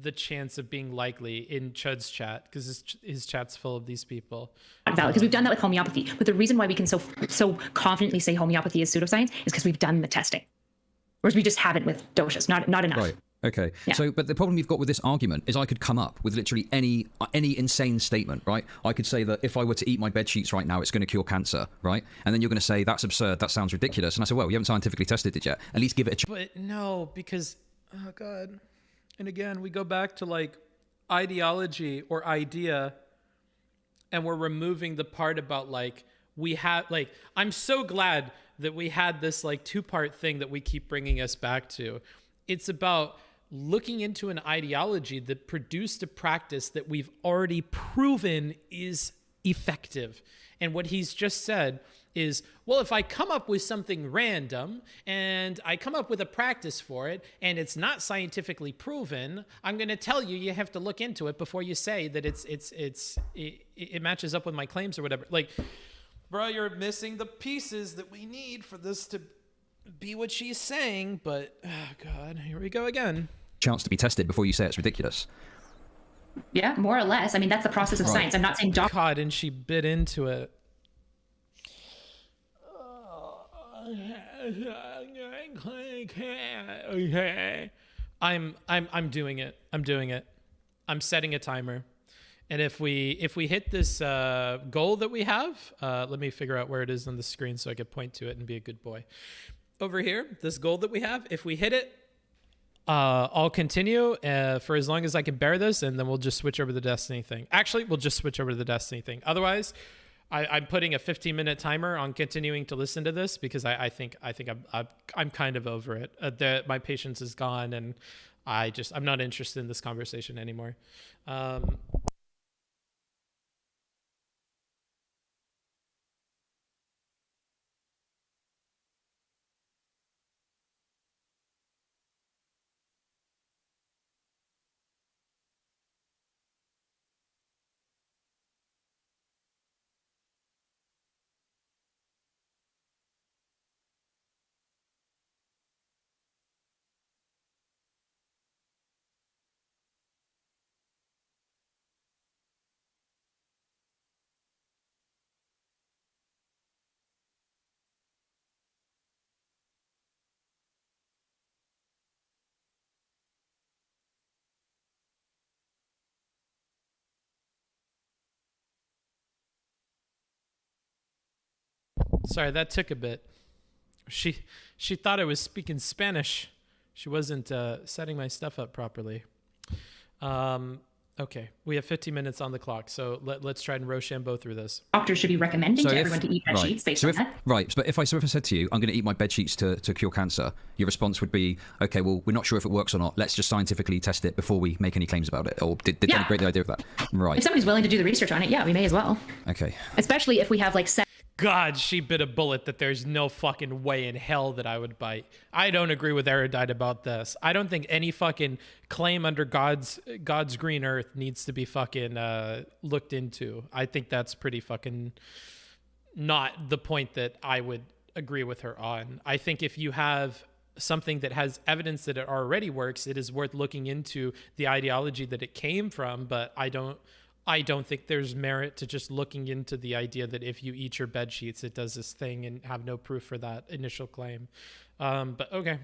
the chance of being likely in Chud's chat, because his chat's full of these people. Valid, because we've done that with homeopathy. But the reason why we can so confidently say homeopathy is pseudoscience is because we've done the testing. Whereas we just haven't with doshas, not enough. Right. Okay. Yeah. So, but the problem you've got with this argument is I could come up with literally any insane statement, right? I could say that if I were to eat my bed sheets right now, it's going to cure cancer, right? And then you're going to say that's absurd, that sounds ridiculous. And I said, well, you haven't scientifically tested it yet. At least give it a chance. But no, because, oh God. And again, we go back to like ideology or idea, and we're removing the part about like, we have like, I'm so glad that we had this like 2-part thing that we keep bringing us back to. It's about looking into an ideology that produced a practice that we've already proven is effective. And what he's just said is, well, if I come up with something random and I come up with a practice for it and it's not scientifically proven, I'm going to tell you, you have to look into it before you say that it matches up with my claims or whatever. Like, bro, you're missing the pieces that we need for this to be what she's saying. But, oh God, here we go again. Chance to be tested before you say it's ridiculous. Yeah, more or less. I mean, that's the process of science. I'm not saying God, and she bit into it. I'm doing it. I'm setting a timer. And if we hit this goal that we have, let me figure out where it is on the screen so I can point to it and be a good boy. Over here, this goal that we have, if we hit it, I'll continue for as long as I can bear this, and then we'll just switch over to the Destiny thing. Actually, we'll just switch over to the Destiny thing. Otherwise, I'm putting a 15-minute timer on continuing to listen to this because I think I'm kind of over it. My patience is gone, and I'm not interested in this conversation anymore. Sorry, that took a bit. She thought I was speaking Spanish. She wasn't setting my stuff up properly. Okay, we have 15 minutes on the clock, so let's try and Rochambeau through this. Doctors should be recommending to everyone to eat bed sheets based on that. Right, but if I said to you, I'm going to eat my bed sheets to cure cancer, your response would be, okay, well, we're not sure if it works or not. Let's just scientifically test it before we make any claims about it. Or did they agree the idea of that? Right. If somebody's willing to do the research on it, yeah, we may as well. Okay. Especially if we have like God, she bit a bullet that there's no fucking way in hell that I would bite. I don't agree with Erudite about this. I don't think any fucking claim under God's green earth needs to be fucking looked into. I think that's pretty fucking not the point that I would agree with her on. I think if you have something that has evidence that it already works, it is worth looking into the ideology that it came from, but I don't think there's merit to just looking into the idea that if you eat your bed sheets, it does this thing and have no proof for that initial claim. But okay.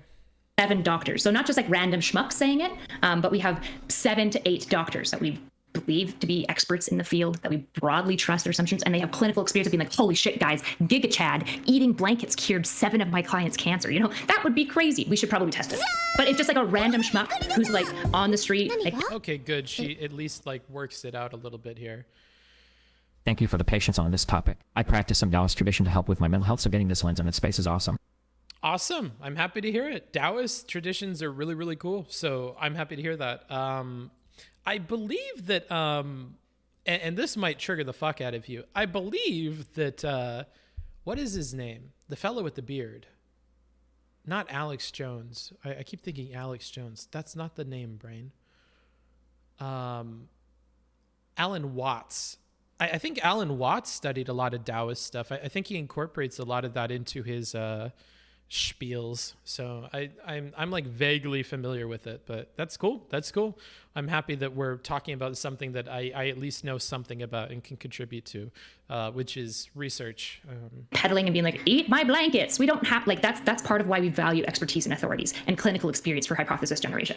7 doctors. So not just like random schmucks saying it, but we have 7 to 8 doctors that we believe to be experts in the field, that we broadly trust their assumptions, and they have clinical experience of being like, holy shit, guys, Giga Chad, eating blankets cured 7 of my clients' cancer. You know, that would be crazy. We should probably test it. But it's just like a random schmuck who's like on the street. Like, okay, good. She at least like works it out a little bit here. Thank you for the patience on this topic. I practice some Taoist tradition to help with my mental health, so getting this lens in its space is awesome. Awesome. I'm happy to hear it. Taoist traditions are really, really cool. So I'm happy to hear that. I believe that, and this might trigger the fuck out of you. I believe that, what is his name? The fellow with the beard. Not Alex Jones. I keep thinking Alex Jones. That's not the name, brain. Alan Watts. I think Alan Watts studied a lot of Taoist stuff. I think he incorporates a lot of that into his spiels. So I'm like vaguely familiar with it, but that's cool. That's cool. I'm happy that we're talking about something that I at least know something about and can contribute to, which is research. Peddling and being like, eat my blankets. We don't have like that's part of why we value expertise and authorities and clinical experience for hypothesis generation.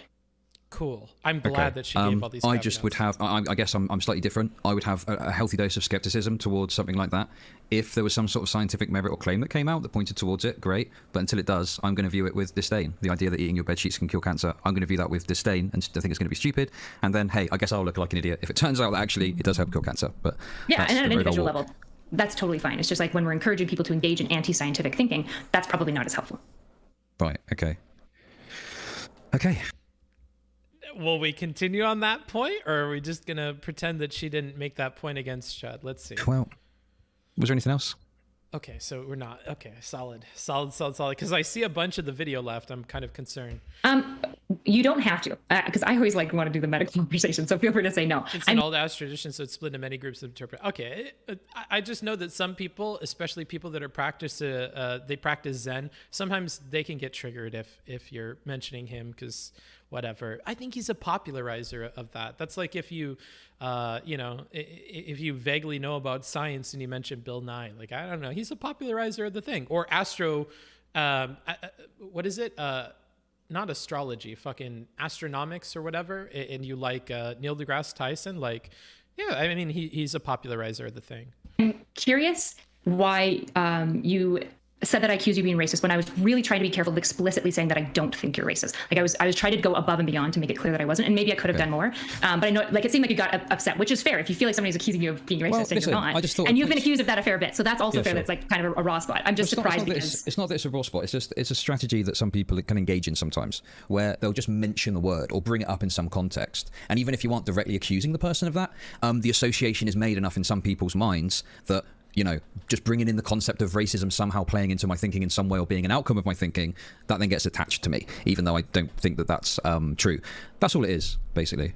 Cool. I'm glad that she gave all these. I just would have. I guess I'm slightly different. I would have a healthy dose of skepticism towards something like that. If there was some sort of scientific merit or claim that came out that pointed towards it, great. But until it does, I'm going to view it with disdain. The idea that eating your bed sheets can cure cancer, I'm going to view that with disdain and I think it's going to be stupid. And then, hey, I guess I'll look like an idiot if it turns out that actually it does help cure cancer. But yeah, and at an individual level, that's totally fine. It's just like when we're encouraging people to engage in anti-scientific thinking, that's probably not as helpful. Right. Okay. Okay. Will we continue on that point, or are we just going to pretend that she didn't make that point against Chud? Let's see. Well, Was there anything else? Okay, so we're not. Okay, solid. Because I see a bunch of the video left. I'm kind of concerned. You don't have to, because I always want to do the meta conversation. So feel free to say no. It's an old ass tradition, so it's split into many groups to interpret. Okay, I just know that some people, especially people that are they practice Zen. Sometimes they can get triggered if you're mentioning him, because whatever. I think he's a popularizer of that. That's like if you, if you vaguely know about science and you mention Bill Nye, like, I don't know, he's a popularizer of the thing. Or what is it? Not astrology, fucking astronomics or whatever. And you like Neil deGrasse Tyson, like, yeah, I mean, he's a popularizer of the thing. I'm curious why you said that I accused you of being racist when I was really trying to be careful of explicitly saying that I don't think you're racist. Like I was trying to go above and beyond to make it clear that I wasn't, and maybe I could have done more. But I know, like, it seemed like you got upset, which is fair. If you feel like somebody's accusing you of being racist and you're not, and you've been accused of that a fair bit, so that's also fair. Sure. That's like kind of a raw spot. I'm just surprised because it's not that it's a raw spot. It's just it's a strategy that some people can engage in sometimes, where they'll just mention the word or bring it up in some context, and even if you aren't directly accusing the person of that, the association is made enough in some people's minds that, you know, just bringing in the concept of racism somehow playing into my thinking in some way or being an outcome of my thinking, that then gets attached to me, even though I don't think that that's true. That's all it is, basically.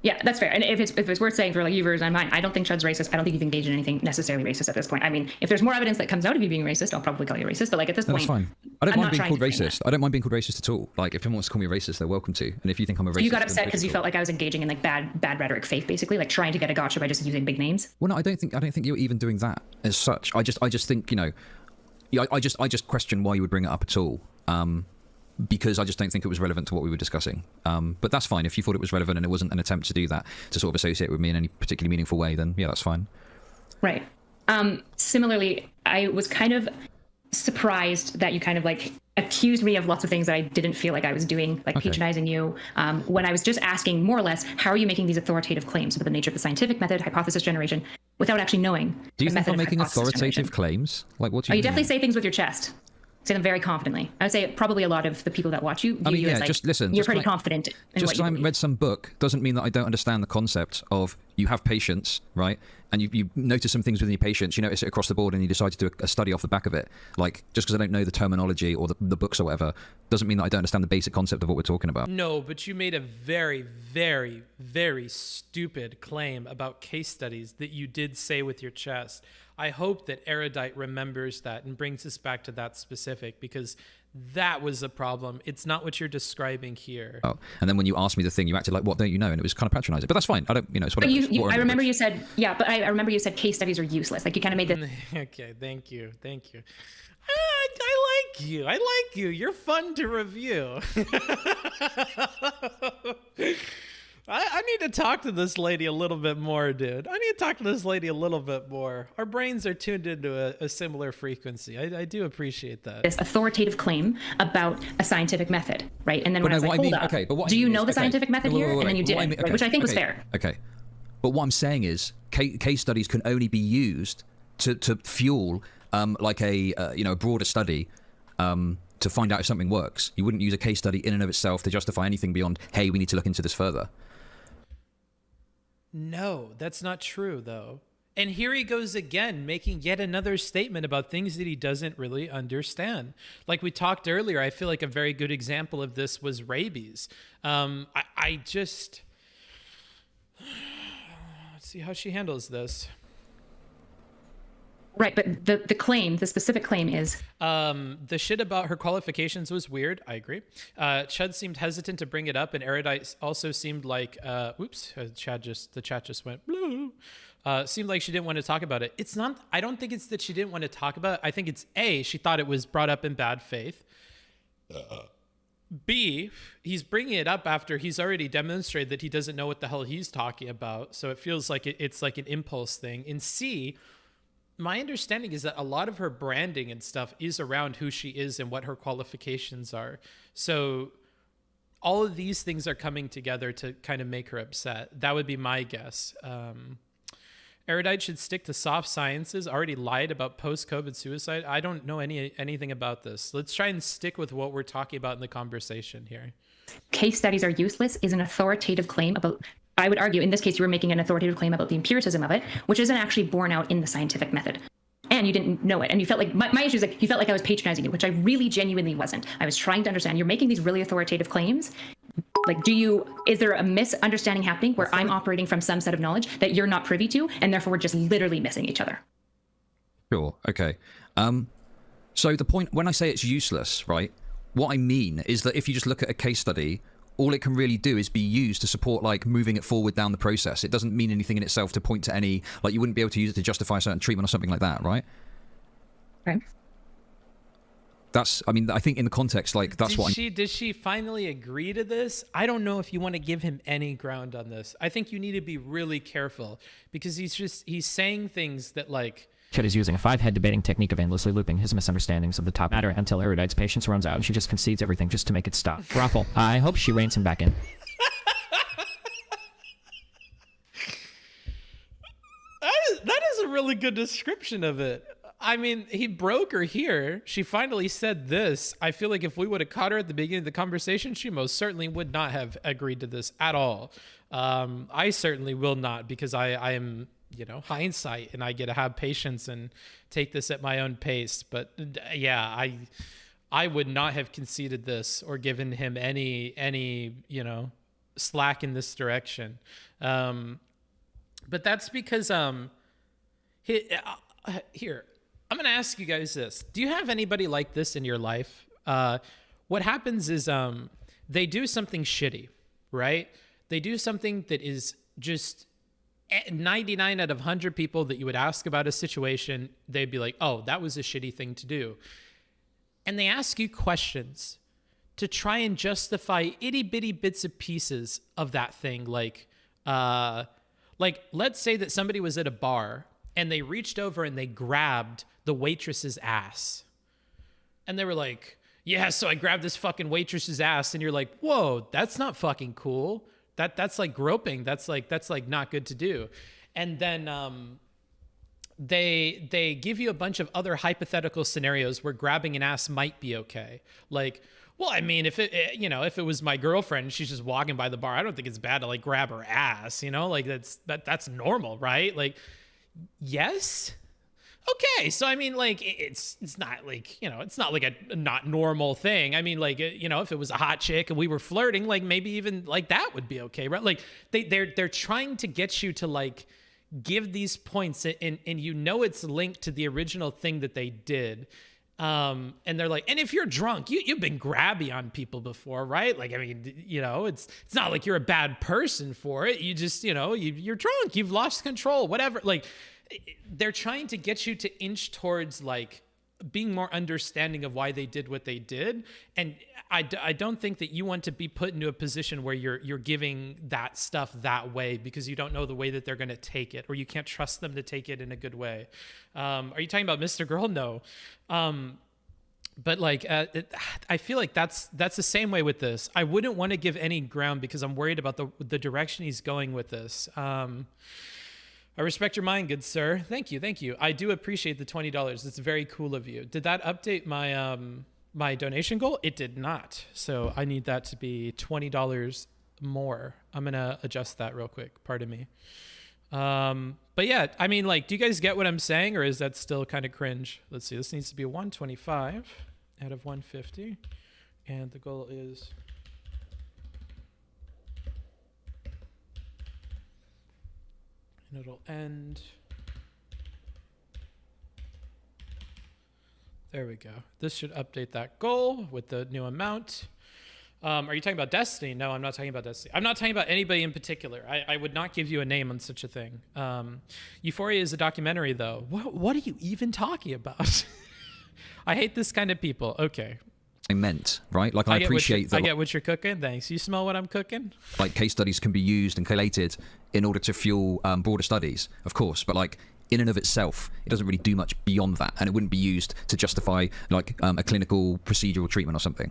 Yeah, that's fair. And if it's worth saying for like you versus on mine, I don't think Chud's racist. I don't think you've engaged in anything necessarily racist at this point. I mean, if there's more evidence that comes out of you being racist, I'll probably call you racist. But like at this point, that's fine. I don't mind being called racist. I don't mind being called racist at all. Like if someone wants to call me racist, they're welcome to. And if you think I'm a racist, so you got upset because you felt like I was engaging in like bad rhetoric faith, basically, like trying to get a gotcha by just using big names. Well, no, I don't think you're even doing that as such. I just think, you know, I just question why you would bring it up at all. Because I just don't think it was relevant to what we were discussing. But that's fine. If you thought it was relevant and it wasn't an attempt to do that, to sort of associate with me in any particularly meaningful way, then yeah, that's fine. Right. Similarly, I was kind of surprised that you kind of like accused me of lots of things that I didn't feel like I was doing, like patronizing you, when I was just asking more or less, how are you making these authoritative claims about the nature of the scientific method, hypothesis generation, without actually knowing Do you the think method I'm of making hypothesis authoritative generation. claims? Like, what do you You mean? definitely say things with your chest. Say them very confidently. I would say probably a lot of the people that watch you view you as like, just listen. You're pretty confident in just what you because I believe. read some book doesn't mean that I don't understand the concept of you have patients, right? And you notice some things within your patients, you notice it across the board, and you decide to do a study off the back of it. Like, just because I don't know the terminology or the books or whatever, doesn't mean that I don't understand the basic concept of what we're talking about. No, but you made a very, very, very stupid claim about case studies that you did say with your chest. I hope that Erudite remembers that and brings us back to that specific, because that was a problem. It's not what you're describing here. Oh, and then when you asked me the thing, you acted like, what don't you know? And it was kind of patronizing. But that's fine. I don't, you know, it's whatever. But I remember you said, I remember you said case studies are useless. Like you kind of made the. Okay, thank you. I like you. You're fun to review. I need to talk to this lady a little bit more, dude. Our brains are tuned into a similar frequency. I do appreciate that. This authoritative claim about a scientific method, right? And then when I was like, hold up, but do you know the scientific method here? And then you did, right? Which I think was fair. Okay. But what I'm saying is case studies can only be used to fuel like a broader study to find out if something works. You wouldn't use a case study in and of itself to justify anything beyond, hey, we need to look into this further. No, that's not true, though. And here he goes again, making yet another statement about things that he doesn't really understand. Like we talked earlier, I feel like a very good example of this was rabies. Let's see how she handles this. Right, but the specific claim is... The shit about her qualifications was weird. I agree. Chud seemed hesitant to bring it up, and Erudite also seemed like... the chat just went... Blue. Seemed like she didn't want to talk about it. It's not... I don't think it's that she didn't want to talk about it. I think it's A, she thought it was brought up in bad faith. B, he's bringing it up after he's already demonstrated that he doesn't know what the hell he's talking about. So it feels like it's like an impulse thing. And C... my understanding is that a lot of her branding and stuff is around who she is and what her qualifications are. So all of these things are coming together to kind of make her upset. That would be my guess. Erudite should stick to soft sciences. Already lied about post-COVID suicide. I don't know anything about this. Let's try and stick with what we're talking about in the conversation here. Case studies are useless is an authoritative claim about... I would argue in this case, you were making an authoritative claim about the empiricism of it, which isn't actually borne out in the scientific method. and you didn't know it. And you felt like, my issue is like, you felt like I was patronizing you, which I really genuinely wasn't. I was trying to understand. You're making these really authoritative claims. Like, is there a misunderstanding happening where I'm operating from some set of knowledge that you're not privy to, and therefore we're just literally missing each other? Sure. Okay. So the point, when I say it's useless, right, what I mean is that if you just look at a case study, all it can really do is be used to support, like, moving it forward down the process. It doesn't mean anything in itself to point to any, like, you wouldn't be able to use it to justify a certain treatment or something like that, right? Right. That's, I mean, I think in the context, like, that's Did she finally agree to this? I don't know if you want to give him any ground on this. I think you need to be really careful because he's saying things that, like... Chud is using a 5-head debating technique of endlessly looping his misunderstandings of the top matter until Erudite's patience runs out and she just concedes everything just to make it stop. Raffle, I hope she reins him back in. That is a really good description of it. I mean, he broke her here. She finally said this. I feel like if we would have caught her at the beginning of the conversation, she most certainly would not have agreed to this at all. I certainly will not, because I am, you know, hindsight, and I get to have patience and take this at my own pace. But yeah, I would not have conceded this or given him any you know, slack in this direction. But that's because here. I'm going to ask you guys this. Do you have anybody like this in your life? What happens is they do something shitty, right? They do something that is just 99 out of 100 people that you would ask about a situation, they'd be like, oh, that was a shitty thing to do. And they ask you questions to try and justify itty-bitty bits and pieces of that thing. Like, let's say that somebody was at a bar and they reached over and they grabbed the waitress's ass. And they were like, yeah, so I grabbed this fucking waitress's ass. And you're like, whoa, that's not fucking cool. That's like groping. That's like not good to do. And then they give you a bunch of other hypothetical scenarios where grabbing an ass might be okay. Like, well, I mean, if it was my girlfriend, she's just walking by the bar, I don't think it's bad to like grab her ass, you know, like that's normal, right? Like, yes. Okay, so I mean, like, it's not like, you know, it's not like a not normal thing. I mean, like, you know, if it was a hot chick and we were flirting, like maybe even like that would be okay, right? Like they're trying to get you to like give these points, and you know it's linked to the original thing that they did. And they're like, and if you're drunk, you've been grabby on people before, right? Like, I mean, you know, it's not like you're a bad person for it. You just, you know, you're drunk, you've lost control, whatever. Like, they're trying to get you to inch towards like being more understanding of why they did what they did. And I don't think that you want to be put into a position where you're giving that stuff that way because you don't know the way that they're going to take it, or you can't trust them to take it in a good way. Are you talking about Mr. Girl? No. But like, I feel like that's the same way with this. I wouldn't want to give any ground because I'm worried about the direction he's going with this. I respect your mind, good sir. Thank you. I do appreciate the $20. It's very cool of you. Did that update my my donation goal? It did not. So I need that to be $20 more. I'm gonna adjust that real quick. Pardon me. But yeah, I mean, like, do you guys get what I'm saying, or is that still kind of cringe? Let's see. This needs to be 125 out of 150, and the goal is. It'll end. There we go. This should update that goal with the new amount. Are you talking about Destiny? No, I'm not talking about Destiny. I'm not talking about anybody in particular. I would not give you a name on such a thing. Euphoria is a documentary, though. What are you even talking about? I hate this kind of people. Okay. I meant, right? Like, I appreciate that. I get what you're cooking. Thanks. You smell what I'm cooking? Like, case studies can be used and collated in order to fuel broader studies, of course. But, like, in and of itself, it doesn't really do much beyond that. And it wouldn't be used to justify, like, a clinical procedural treatment or something.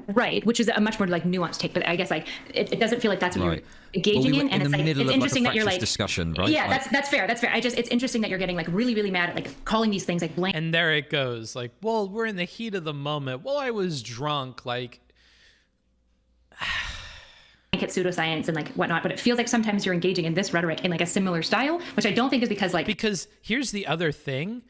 Right, which is a much more like nuanced take, but I guess like it doesn't feel like that's what you're engaging in, and it's like it's interesting that you're like discussion, right? Yeah, that's fair. It's interesting that you're getting like really mad at like calling these things like blank. And there it goes, like, well, we're in the heat of the moment. Well, I was drunk, like. blanket pseudoscience and like whatnot, but it feels like sometimes you're engaging in this rhetoric in like a similar style, which I don't think is because like... Because here's the other thing,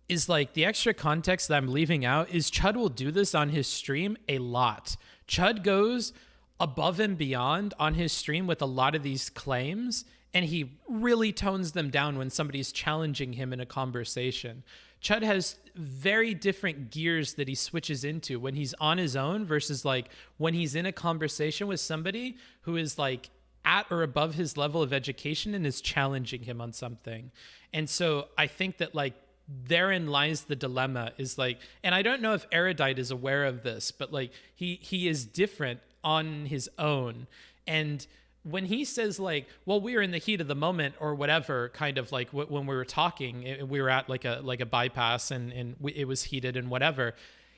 is like the extra context that I'm leaving out is Chud will do this on his stream a lot. Chud goes above and beyond on his stream with a lot of these claims, and he really tones them down when somebody's challenging him in a conversation. Chud has very different gears that he switches into when he's on his own versus like when he's in a conversation with somebody who is like at or above his level of education and is challenging him on something. And so I think that like therein lies the dilemma, is like, and I don't know if Erudite is aware of this, but like he is different on his own. And when he says like, well, we were in the heat of the moment or whatever, kind of like when we were talking, we were at like a bypass and it was heated and whatever,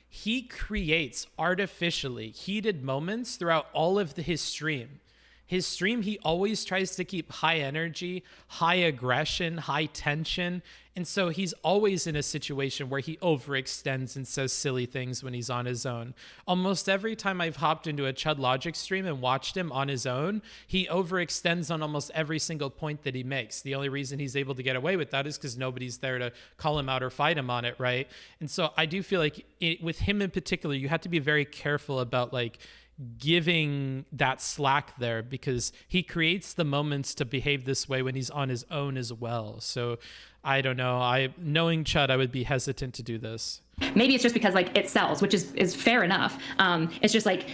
he creates artificially heated moments throughout all of his stream. His stream, he always tries to keep high energy, high aggression, high tension. And so he's always in a situation where he overextends and says silly things when he's on his own. Almost every time I've hopped into a ChudLogic stream and watched him on his own, he overextends on almost every single point that he makes. The only reason he's able to get away with that is because nobody's there to call him out or fight him on it, right? And so I do feel like with him in particular, you have to be very careful about like giving that slack there, because he creates the moments to behave this way when he's on his own as well. So I don't know. Knowing Chud, I would be hesitant to do this. Maybe it's just because like it sells, which is fair enough. It's just like,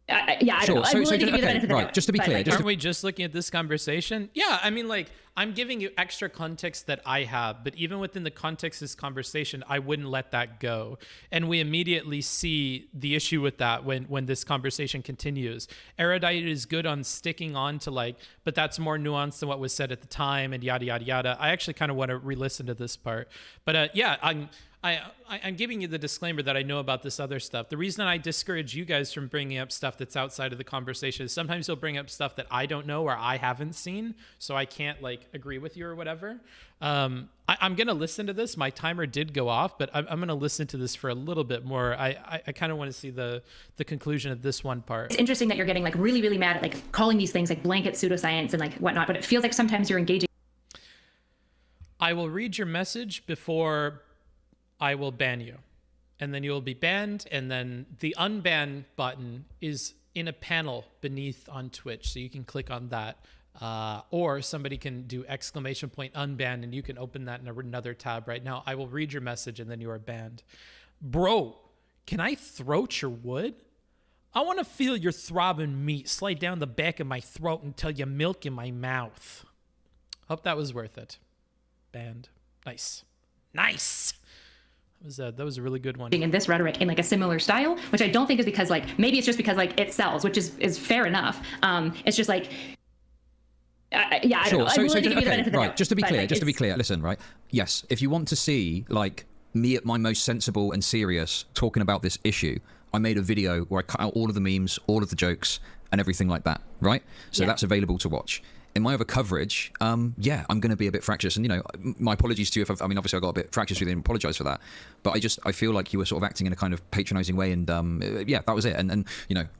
I don't know. I'm willing to give you the benefit of the doubt, just to be clear, like, aren't we just looking at this conversation? Yeah, I mean, like, I'm giving you extra context that I have, but even within the context of this conversation, I wouldn't let that go. And we immediately see the issue with that when this conversation continues. Erudite is good on sticking on to like, but that's more nuanced than what was said at the time and yada, yada, yada. I actually kind of want to re-listen to this part. But yeah, I'm giving you the disclaimer that I know about this other stuff. The reason I discourage you guys from bringing up stuff that's outside of the conversation is sometimes you'll bring up stuff that I don't know or I haven't seen, so I can't like agree with you or whatever. I'm going to listen to this. My timer did go off, but I'm going to listen to this for a little bit more. I kind of want to see the conclusion of this one part. It's interesting that you're getting like really, really mad at like calling these things like blanket pseudoscience and like whatnot, but it feels like sometimes you're engaging. I will read your message before I will ban you, and then you will be banned, and then the unban button is in a panel beneath on Twitch, so you can click on that, or somebody can do ! Unban, and you can open that in another tab. Right now I will read your message and then you are banned. Bro, can I throat your wood? I want to feel your throbbing meat slide down the back of my throat until you milk in my mouth. Hope that was worth it. Banned. Nice. That was a really good one. In this rhetoric in like a similar style, which I don't think is because like, maybe it's just because like it sells, which is fair enough. It's just like, I don't know. I'm willing to give you the benefit of the doubt, just to be but, clear, listen, right? Yes, if you want to see like me at my most sensible and serious talking about this issue, I made a video where I cut out all of the memes, all of the jokes, and everything like that, right? So that's available to watch. In my other coverage, I'm going to be a bit fractious, and my apologies to you if obviously I got a bit fractious with you and apologize for that. But I feel like you were sort of acting in a kind of patronizing way, and that was it. And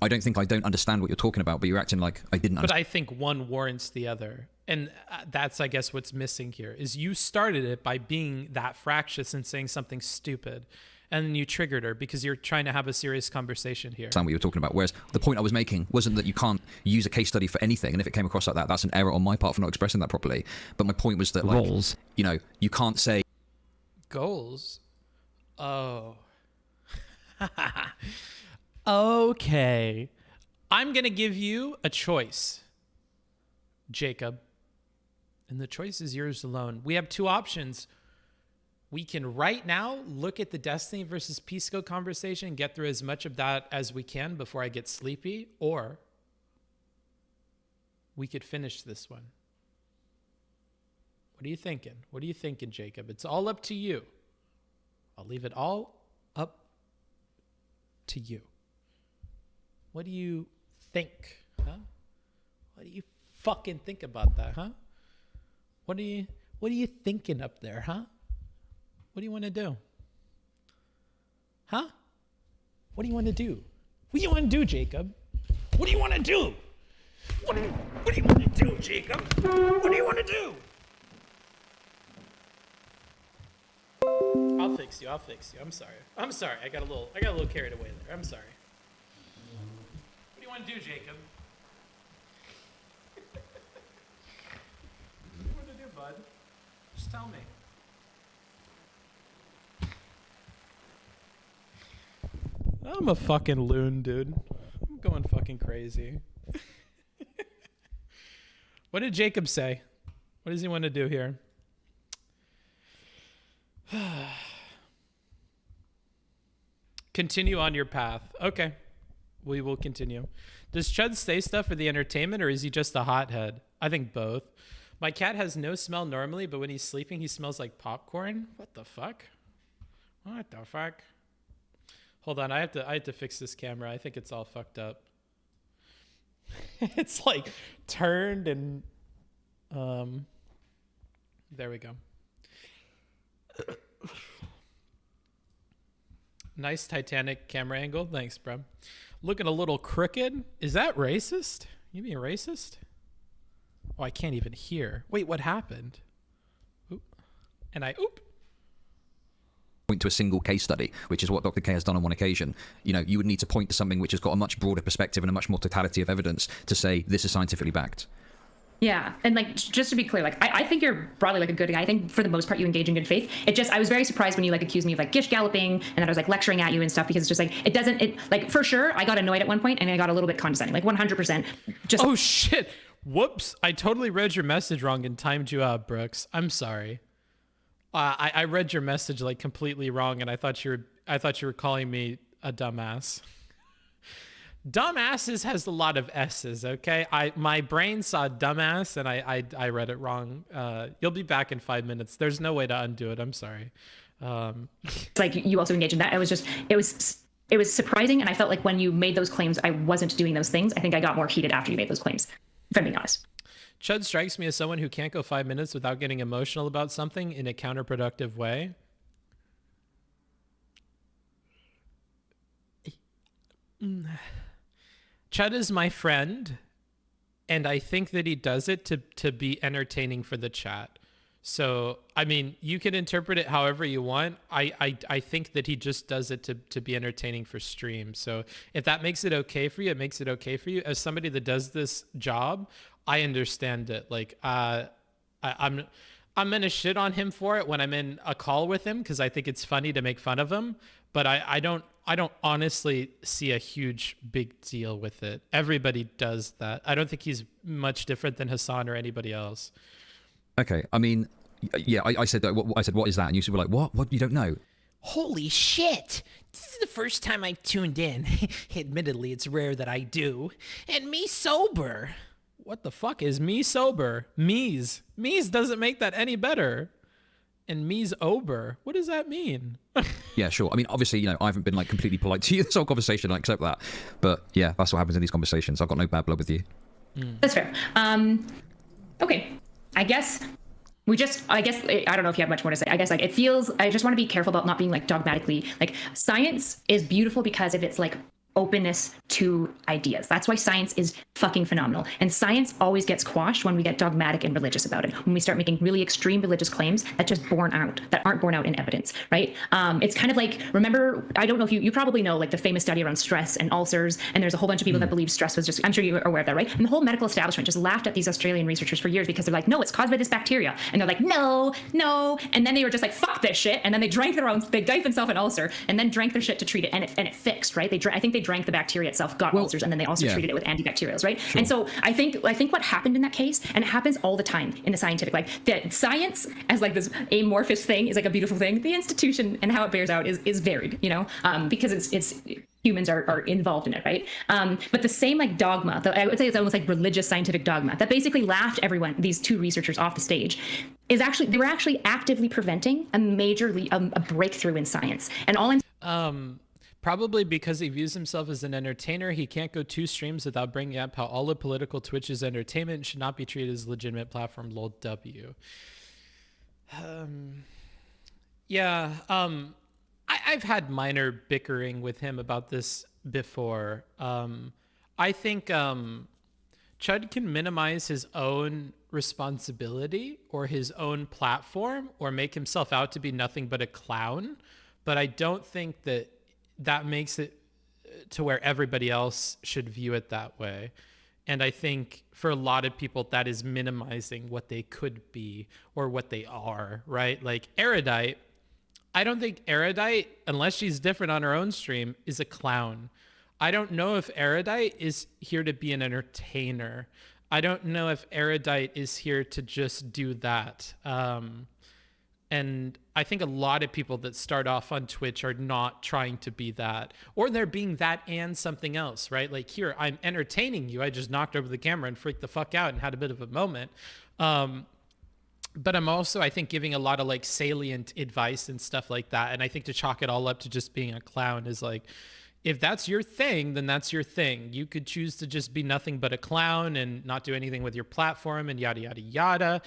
I don't think I don't understand what you're talking about, but you're acting like I didn't. But I think one warrants the other, and that's I guess what's missing here is you started it by being that fractious and saying something stupid. And then you triggered her because you're trying to have a serious conversation here. Understand what you were talking about. Whereas the point I was making wasn't that you can't use a case study for anything. And if it came across like that, that's an error on my part for not expressing that properly. But my point was that, like, Goals. You can't say... Goals? Oh. Okay. I'm going to give you a choice, Jacob. And the choice is yours alone. We have two options. We can right now look at the Destiny versus Pisco conversation and get through as much of that as we can before I get sleepy, or we could finish this one. What are you thinking? What are you thinking, Jacob? It's all up to you. I'll leave it all up to you. What do you think? Huh? What do you fucking think about that, huh? What are you thinking up there, huh? What do you want to do? Huh? What do you want to do? What do you want to do, Jacob? What do you want to do? What do you want to do, Jacob? What do you want to do? I'll fix you. I'm sorry. I got a little carried away there. I'm sorry. What do you want to do, Jacob? What do you want to do, bud? Just tell me. I'm a fucking loon, dude. I'm going fucking crazy. What did Jacob say? What does he want to do here? Continue on your path. Okay. We will continue. Does Chud say stuff for the entertainment, or is he just a hothead? I think both. My cat has no smell normally, but when he's sleeping, he smells like popcorn. What the fuck? What the fuck? Hold on, I have to fix this camera. I think it's all fucked up. It's like turned and there we go. Nice Titanic camera angle. Thanks, bro. Looking a little crooked. Is that racist? You being racist? Oh, I can't even hear. Wait, what happened? Oop. And I oop. Point to a single case study, which is what Dr. K has done on one occasion. You know, you would need to point to something which has got a much broader perspective and a much more totality of evidence to say this is scientifically backed. Yeah, and like just to be clear, like I think you're broadly like a good guy. I think for the most part you engage in good faith. I was very surprised when you like accused me of like gish galloping and that I was like lecturing at you and stuff, because it's just like it like for sure I got annoyed at one point and I got a little bit condescending, like 100%. Just oh shit! Whoops! I totally read your message wrong and timed you out, Brooks. I'm sorry. I read your message like completely wrong, and I thought you were calling me a dumbass. Dumbasses has a lot of S's, okay? My brain saw dumbass and I read it wrong. You'll be back in 5 minutes. There's no way to undo it. I'm sorry. It's like you also engage in that. It was surprising, and I felt like when you made those claims, I wasn't doing those things. I think I got more heated after you made those claims, if I'm being honest. Chud strikes me as someone who can't go 5 minutes without getting emotional about something in a counterproductive way. Chud is my friend, and I think that he does it to be entertaining for the chat. So, I mean, you can interpret it however you want. I think that he just does it to be entertaining for stream. So if that makes it okay for you, it makes it okay for you. As somebody that does this job, I understand it. Like, I'm gonna shit on him for it when I'm in a call with him, because I think it's funny to make fun of him. But I don't honestly see a huge big deal with it. Everybody does that. I don't think he's much different than Hassan or anybody else. Okay, I mean, yeah, I said that. I said, what is that? And you were like, what? What? You don't know? Holy shit! This is the first time I've tuned in. Admittedly, it's rare that I do. And me sober. What the fuck is me sober? Me's doesn't make that any better. And me's ober. What does that mean? Yeah, sure. I mean, obviously, you know, I haven't been like completely polite to you this whole conversation. I accept that. But yeah, that's what happens in these conversations. I've got no bad blood with you. That's fair. Okay. I guess I don't know if you have much more to say. I guess like it feels, I just want to be careful about not being like dogmatically, like science is beautiful because of its like openness to ideas. That's why science is fucking phenomenal. And science always gets quashed when we get dogmatic and religious about it. When we start making really extreme religious claims that aren't borne out in evidence, right? It's kind of like, remember, I don't know if you probably know like the famous study around stress and ulcers, and there's a whole bunch of people that believe stress was just, I'm sure you're aware of that, right? And the whole medical establishment just laughed at these Australian researchers for years because they're like, no, it's caused by this bacteria. And they're like, no. And then they were just like, fuck this shit. And then they drank themselves an ulcer and then drank their shit to treat it. And it fixed, right? I think they drank the bacteria itself, got ulcers, and then they also treated it with antibacterials, right? Sure. And so I think what happened in that case, and it happens all the time in the scientific life, that science as like this amorphous thing is like a beautiful thing. The institution and how it bears out is varied, you know, because it's humans are involved in it, right? But the same like dogma, I would say it's almost like religious scientific dogma that basically laughed these two researchers off the stage, they were actually actively preventing a breakthrough in science. And all Probably because he views himself as an entertainer, he can't go 2 streams without bringing up how all of political Twitch is entertainment and should not be treated as a legitimate platform. Lol W. I've had minor bickering with him about this before. I think Chud Chud can minimize his own responsibility or his own platform or make himself out to be nothing but a clown. But I don't think that that makes it to where everybody else should view it that way. And I think for a lot of people, that is minimizing what they could be or what they are, right? Like Erudite, I don't think Erudite, unless she's different on her own stream, is a clown. I don't know if Erudite is here to be an entertainer. I don't know if Erudite is here to just do that. And I think a lot of people that start off on Twitch are not trying to be that, or they're being that and something else, right? Like here, I'm entertaining you. I just knocked over the camera and freaked the fuck out and had a bit of a moment. But I'm also, I think, giving a lot of like salient advice and stuff like that. And I think to chalk it all up to just being a clown is like, if that's your thing, then that's your thing. You could choose to just be nothing but a clown and not do anything with your platform and yada, yada, yada.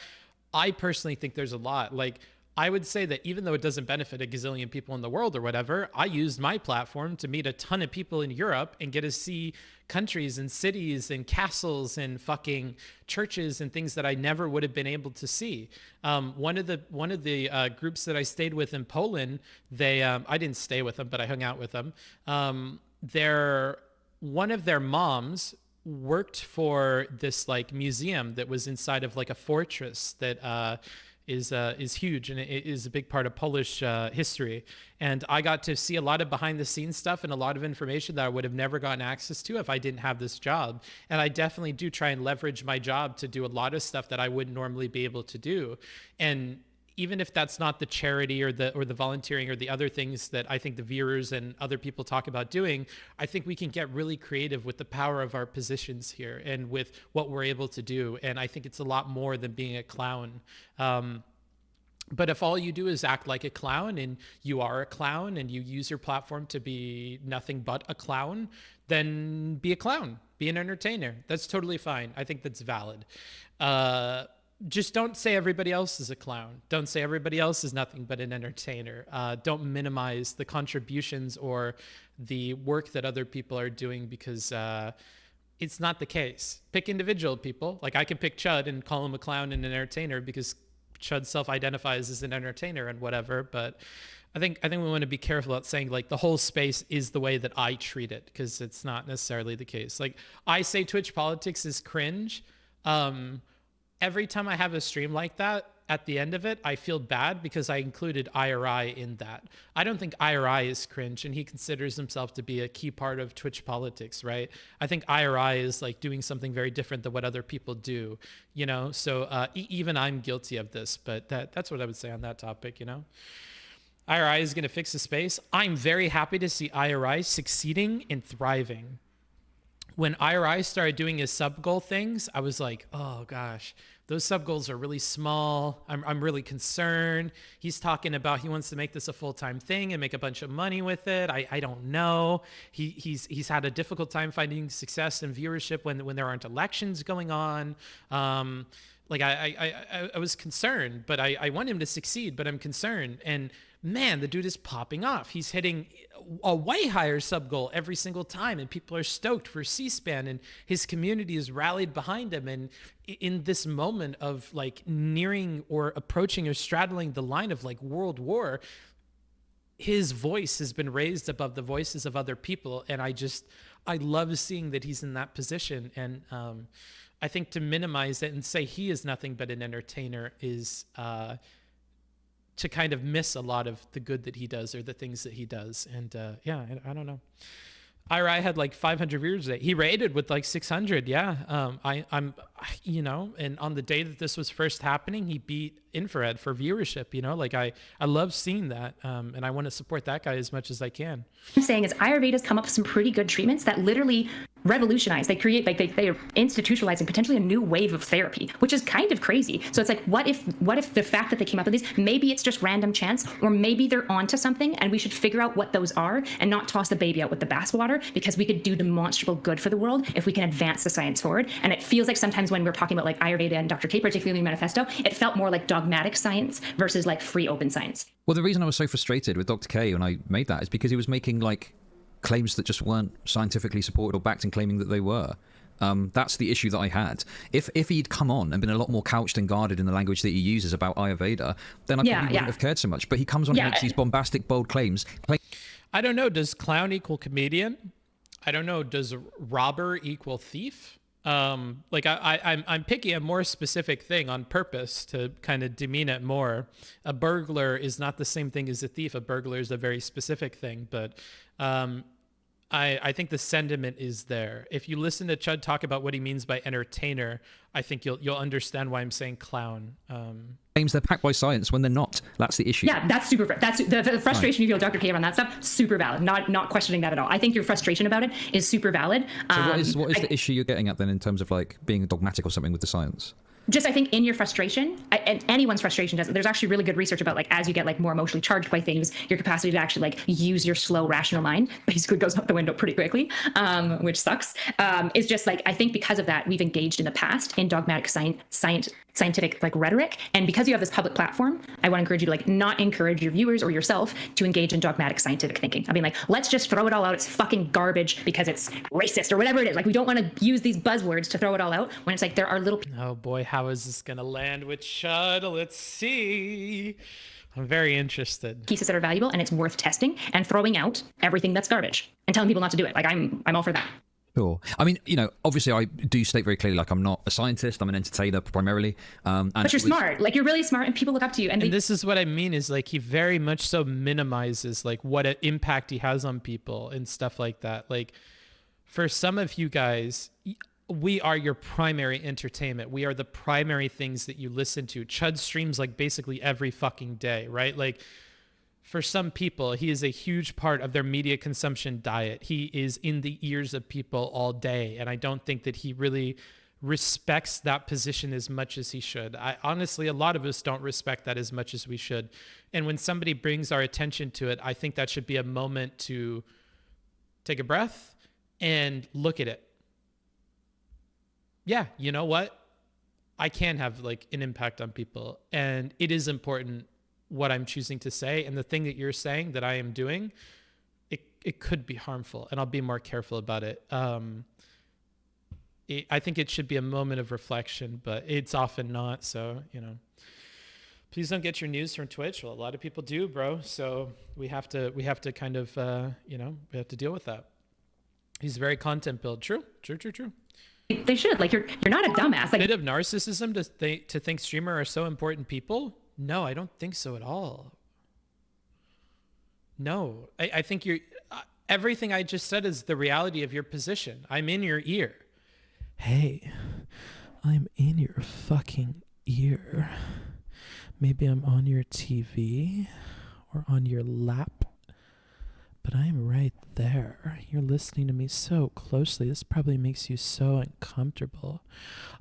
I personally think there's a lot. Like, I would say that even though it doesn't benefit a gazillion people in the world or whatever, I used my platform to meet a ton of people in Europe and get to see countries and cities and castles and fucking churches and things that I never would have been able to see. One of the groups that I stayed with in Poland, they I didn't stay with them, but I hung out with them. One of their moms worked for this like museum that was inside of like a fortress that is huge, and it is a big part of Polish history. And I got to see a lot of behind the scenes stuff and a lot of information that I would have never gotten access to if I didn't have this job. And I definitely do try and leverage my job to do a lot of stuff that I wouldn't normally be able to do. And even if that's not the charity or the volunteering or the other things that I think the viewers and other people talk about doing, I think we can get really creative with the power of our positions here and with what we're able to do. And I think it's a lot more than being a clown. But if all you do is act like a clown and you are a clown and you use your platform to be nothing but a clown, then be a clown, be an entertainer. That's totally fine. I think that's valid. Just don't say everybody else is a clown. Don't say everybody else is nothing but an entertainer. Don't minimize the contributions or the work that other people are doing, because it's not the case. Pick individual people. Like I can pick Chud and call him a clown and an entertainer because Chud self-identifies as an entertainer and whatever. But I think we want to be careful about saying like the whole space is the way that I treat it, because it's not necessarily the case. Like I say Twitch politics is cringe. Every time I have a stream like that, at the end of it, I feel bad because I included IRI in that. I don't think IRI is cringe, and he considers himself to be a key part of Twitch politics, right? I think IRI is like doing something very different than what other people do, you know? So even I'm guilty of this, but that's what I would say on that topic, you know? IRI is going to fix the space. I'm very happy to see IRI succeeding and thriving. When IRI started doing his sub goal things, I was like, oh gosh, those sub goals are really small. I'm really concerned. He's talking about he wants to make this a full-time thing and make a bunch of money with it. I don't know. He's had a difficult time finding success and viewership when there aren't elections going on. Like I was concerned, but I want him to succeed, but I'm concerned. And man, the dude is popping off. He's hitting a way higher sub goal every single time, and people are stoked for C-SPAN, and his community is rallied behind him. And in this moment of like nearing or approaching or straddling the line of like world war, his voice has been raised above the voices of other people. And I love seeing that he's in that position. And I think to minimize it and say he is nothing but an entertainer is to kind of miss a lot of the good that he does or the things that he does. And yeah, I don't know. IRI had like 500 viewers today. He rated with like 600. Yeah. I'm, you know, and on the day that this was first happening, he beat Infrared for viewership, you know, like I love seeing that. And I want to support that guy as much as I can. I'm saying is Ayurveda's come up with some pretty good treatments that literally revolutionize. They create, like they are institutionalizing potentially a new wave of therapy, which is kind of crazy. So it's like, what if the fact that they came up with these, maybe it's just random chance, or maybe they're onto something, and we should figure out what those are and not toss the baby out with the bathwater, because we could do demonstrable good for the world if we can advance the science forward. And it feels like sometimes when we're talking about like Ayurveda and Dr. K, particularly in Manifesto, it felt more like dogmatic science versus like free open science. Well, the reason I was so frustrated with Dr. K when I made that is because he was making like claims that just weren't scientifically supported or backed, and claiming that they were. That's the issue that I had. If he'd come on and been a lot more couched and guarded in the language that he uses about Ayurveda, then I probably wouldn't have cared so much. But he comes on and makes these bombastic, bold claims. I don't know. Does clown equal comedian? I don't know. Does robber equal thief? Like I'm picking a more specific thing on purpose to kind of demean it more. A burglar is not the same thing as a thief. A burglar is a very specific thing, but I think the sentiment is there. If you listen to Chud talk about what he means by entertainer, I think you'll understand why I'm saying clown. Claims they're backed by science when they're not. That's the issue. Yeah, that's super. That's the frustration you feel, Dr. Cave, on that stuff. Super valid. Not questioning that at all. I think your frustration about it is super valid. So what is the issue you're getting at then in terms of like being dogmatic or something with the science? Just, I think in your frustration, and anyone's frustration does, there's actually really good research about like as you get like more emotionally charged by things, your capacity to actually like use your slow rational mind basically goes out the window pretty quickly, which sucks. It's just like, I think because of that, we've engaged in the past in dogmatic scientific like rhetoric. And because you have this public platform, I want to encourage you to like not encourage your viewers or yourself to engage in dogmatic scientific thinking. I mean, like, let's just throw it all out. It's fucking garbage because it's racist or whatever it is. Like, we don't want to use these buzzwords to throw it all out when it's like there are little. Oh boy, how is this going to land with Chud? Let's see. I'm very interested. Pieces that are valuable and it's worth testing and throwing out everything that's garbage and telling people not to do it. Like, I'm all for that. Sure. I mean, you know, obviously I do state very clearly, like, I'm not a scientist, I'm an entertainer primarily. But you're smart. Like, you're really smart and people look up to you. And this is what I mean is like he very much so minimizes like what an impact he has on people and stuff like that. Like for some of you guys, we are your primary entertainment. We are the primary things that you listen to. Chud streams like basically every fucking day, right? Like for some people, he is a huge part of their media consumption diet. He is in the ears of people all day. And I don't think that he really respects that position as much as he should. Honestly, a lot of us don't respect that as much as we should. And when somebody brings our attention to it, I think that should be a moment to take a breath and look at it. Yeah, you know what? I can have like an impact on people. And it is important what I'm choosing to say, and the thing that you're saying that I am doing, it could be harmful, and I'll be more careful about it. I think it should be a moment of reflection, but it's often not. So, you know, please don't get your news from Twitch. Well, a lot of people do, bro. So we have to kind of, you know, we have to deal with that. He's very content build. True. they should. Like, you're not a dumbass. Like, a bit of narcissism to think streamer are so important people. No, I don't think so at all. No, I think everything I just said is the reality of your position. I'm in your ear. Hey, I'm in your fucking ear. Maybe I'm on your TV or on your lap, but I'm right there. You're listening to me so closely. This probably makes you so uncomfortable.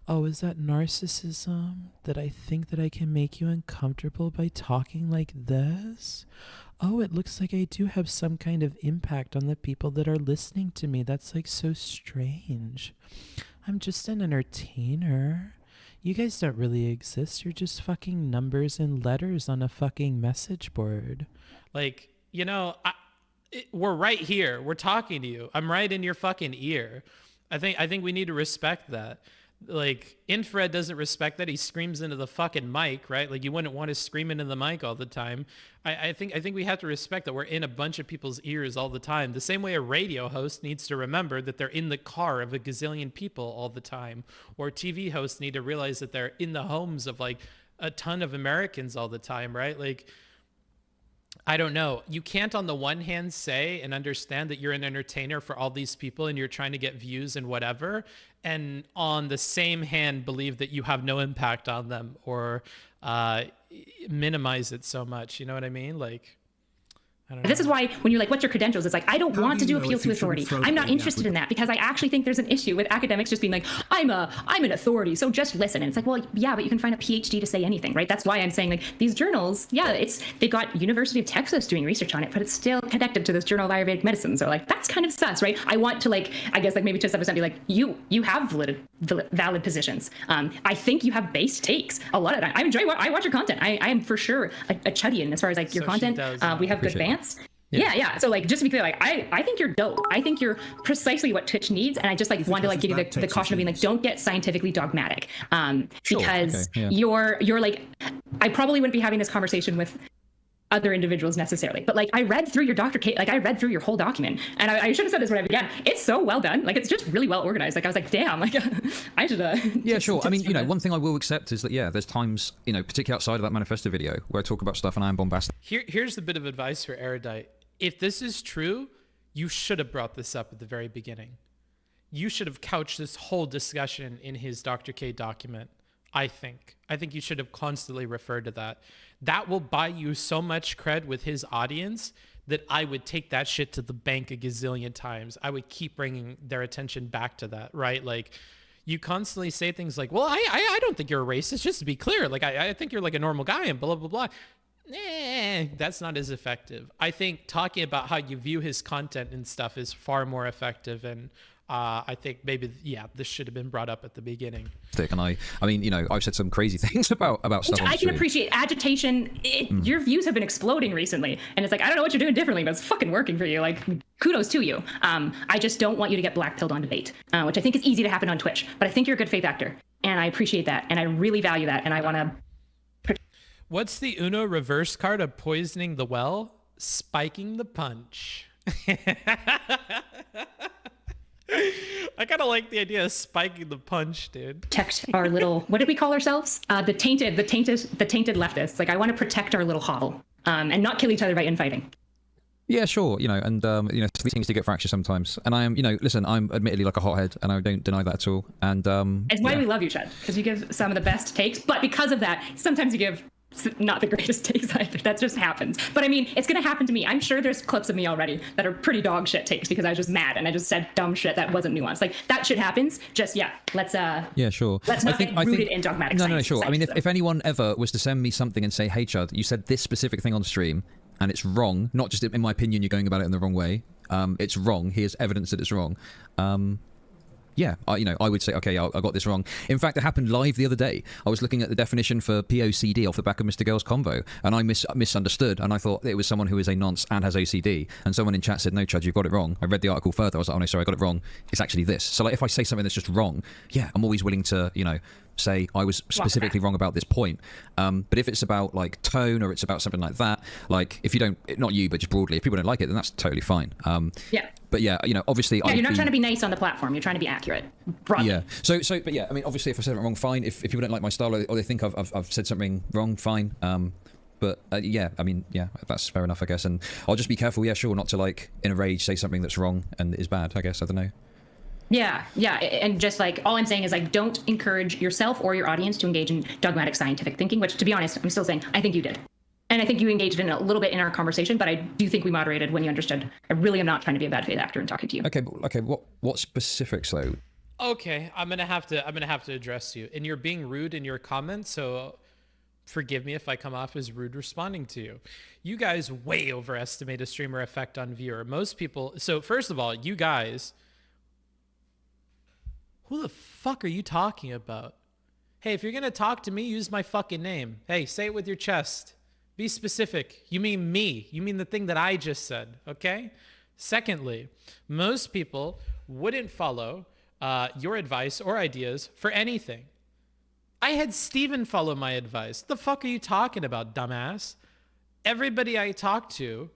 Oh, is that narcissism? That I think that I can make you uncomfortable by talking like this? Oh, it looks like I do have some kind of impact on the people that are listening to me. That's like so strange. I'm just an entertainer. You guys don't really exist. You're just fucking numbers and letters on a fucking message board. Like, you know, we're right here. We're talking to you. I'm right in your fucking ear. I think we need to respect that. Like, Infrared doesn't respect that. He screams into the fucking mic, right? Like, you wouldn't want to scream into the mic all the time. I think we have to respect that we're in a bunch of people's ears all the time. The same way a radio host needs to remember that they're in the car of a gazillion people all the time. Or TV hosts need to realize that they're in the homes of like a ton of Americans all the time, right? Like, I don't know. You can't on the one hand say and understand that you're an entertainer for all these people and you're trying to get views and whatever, and on the same hand believe that you have no impact on them or minimize it so much. You know what I mean? Like, I don't know. This is why when you're like, what's your credentials? It's like, I don't want to do appeal to authority. I'm not interested in that because I actually think there's an issue with academics just being like, I'm an authority, so just listen. And it's like, well, yeah, but you can find a PhD to say anything, right? That's why I'm saying like these journals, yeah, they've got University of Texas doing research on it, but it's still connected to this Journal of Ayurvedic Medicine. So like, that's kind of sus, right? I want to like, I guess like maybe to some extent be like, you have valid positions. I think you have based takes. A lot of that. I watch your content. I am for sure a Chudian as far as like your content. We have good bands. Yeah. So like, just to be clear, like I think you're dope. I think you're precisely what Twitch needs, and I just like want to like give you the caution of being like, don't get scientifically dogmatic, because you're like, I probably wouldn't be having this conversation with other individuals necessarily, but like I read through your Dr. Kate, like I read through your whole document, and I should have said this when I began. It's so well done, like it's just really well organized. Like I was like, damn, like I should. Yeah, sure. I mean, you know, one thing I will accept is that there's times, you know, particularly outside of that manifesto video, where I talk about stuff and I am bombastic. Here's the bit of advice for Erudite. If this is true, you should have brought this up at the very beginning. You should have couched this whole discussion in his Dr. K document. I think you should have constantly referred to that. That will buy you so much cred with his audience that I would take that shit to the bank a gazillion times. I would keep bringing their attention back to that, right? Like, you constantly say things like, well, I don't think you're a racist, just to be clear. Like, I think you're like a normal guy and blah, blah, blah. That's not as effective. I think talking about how you view his content and stuff is far more effective, and I think maybe this should have been brought up at the beginning. And I mean, you know, I've said some crazy things about stuff. I can appreciate agitation. Your views have been exploding recently, and it's like, I don't know what you're doing differently, but it's fucking working for you. Like, kudos to you. I just don't want you to get blackpilled on debate, which I think is easy to happen on Twitch. But I think you're a good faith actor, and I appreciate that, and I really value that, and I want to. What's the Uno reverse card of poisoning the well? Spiking the punch. I kind of like the idea of spiking the punch, dude. Protect our little, what did we call ourselves? The tainted leftists. Like, I want to protect our little hovel, and not kill each other by infighting. Yeah, sure. You know, and you know, these things do get fractious sometimes. And I am, you know, listen, I'm admittedly like a hothead, and I don't deny that at all. And it's why we love you, Chud, because you give some of the best takes. But because of that, sometimes you give not the greatest takes either. That just happens. But I mean, it's going to happen to me. I'm sure there's clips of me already that are pretty dog shit takes because I was just mad and I just said dumb shit that wasn't nuanced. Like, that shit happens. Just, let's sure. Let's not get rooted in dogmatic No, science. Sure. I mean, if anyone ever was to send me something and say, hey, Chud, you said this specific thing on stream and it's wrong, not just in my opinion, you're going about it in the wrong way. It's wrong. Here's evidence that it's wrong. I would say, okay, I got this wrong. In fact, it happened live the other day. I was looking at the definition for POCD off the back of Mr. Girl's convo, and I misunderstood, and I thought it was someone who is a nonce and has OCD, and someone in chat said, no, Chud, you've got it wrong. I read the article further. I was like, oh, no, sorry, I got it wrong. It's actually this. So, like, if I say something that's just wrong, I'm always willing to, you know, say I was specifically wrong about this point. But if it's about like tone or it's about something like that, like if you don't, not you, but just broadly, if people don't like it, then that's totally fine. But you know, obviously, you're not trying to be nice on the platform. You're trying to be accurate. Broadly. Yeah. But I mean, obviously, if I said it wrong, fine. If people don't like my style or they think I've said something wrong, fine. But I mean, that's fair enough, I guess. And I'll just be careful, sure, not to like in a rage say something that's wrong and is bad. I guess, I don't know. Yeah, and just like all I'm saying is like, don't encourage yourself or your audience to engage in dogmatic scientific thinking, which, to be honest, I'm still saying I think you did. And I think you engaged in a little bit in our conversation, but I do think we moderated when you understood. I really am not trying to be a bad faith actor and talking to you. Okay. What specifics though? Okay, I'm gonna have to address you, and you're being rude in your comments, so forgive me if I come off as rude responding to you. You guys way overestimate a streamer effect on viewer. Most people. So first of all, you guys. Who the fuck are you talking about? Hey, if you're gonna talk to me, use my fucking name. Hey, say it with your chest. Be specific. You mean me. You mean the thing that I just said, okay? Secondly, most people wouldn't follow your advice or ideas for anything. I had Steven follow my advice. The fuck are you talking about, dumbass? Everybody I talked to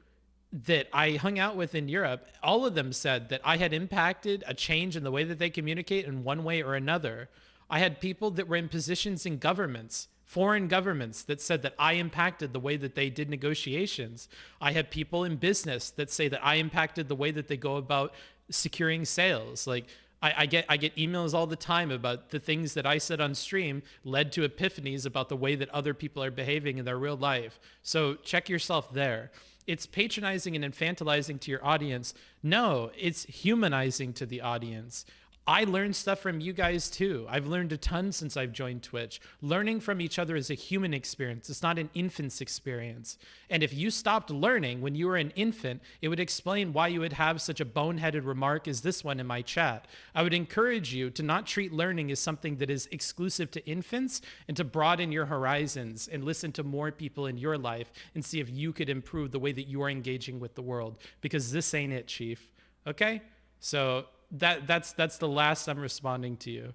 that I hung out with in Europe, all of them said that I had impacted a change in the way that they communicate in one way or another. I had people that were in positions in governments, foreign governments, that said that I impacted the way that they did negotiations. I had people in business that say that I impacted the way that they go about securing sales. Like, I get emails all the time about the things that I said on stream led to epiphanies about the way that other people are behaving in their real life. So check yourself there. It's patronizing and infantilizing to your audience. No, it's humanizing to the audience. I learned stuff from you guys too. I've learned a ton since I've joined Twitch. Learning from each other is a human experience. It's not an infant's experience. And if you stopped learning when you were an infant, it would explain why you would have such a boneheaded remark as this one in my chat. I would encourage you to not treat learning as something that is exclusive to infants and to broaden your horizons and listen to more people in your life and see if you could improve the way that you are engaging with the world, because this ain't it, Chief. Okay? So that's the last I'm responding to you.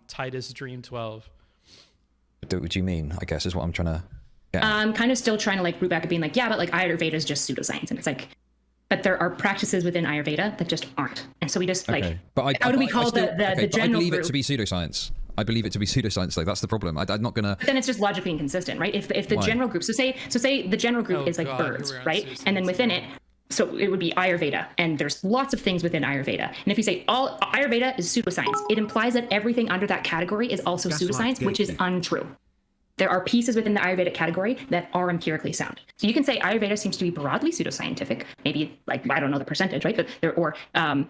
Titus Dream 12. What do you mean, I guess, is what I'm trying to get at. I'm kind of still trying to like root back at being like, yeah, but like Ayurveda is just pseudoscience. And it's like, but there are practices within Ayurveda that just aren't. And so we just like, how do we call the general I believe group? it to be pseudoscience. I believe it to be pseudoscience, though. That's the problem. I'm not gonna. But then it's just logically inconsistent, right? If the general group, so say the general group is like birds, right? And then within it, so it would be Ayurveda, and there's lots of things within Ayurveda. And if you say all Ayurveda is pseudoscience, it implies that everything under that category is also pseudoscience, which is untrue. There are pieces within the Ayurvedic category that are empirically sound. So you can say Ayurveda seems to be broadly pseudoscientific, maybe like, I don't know the percentage, right? But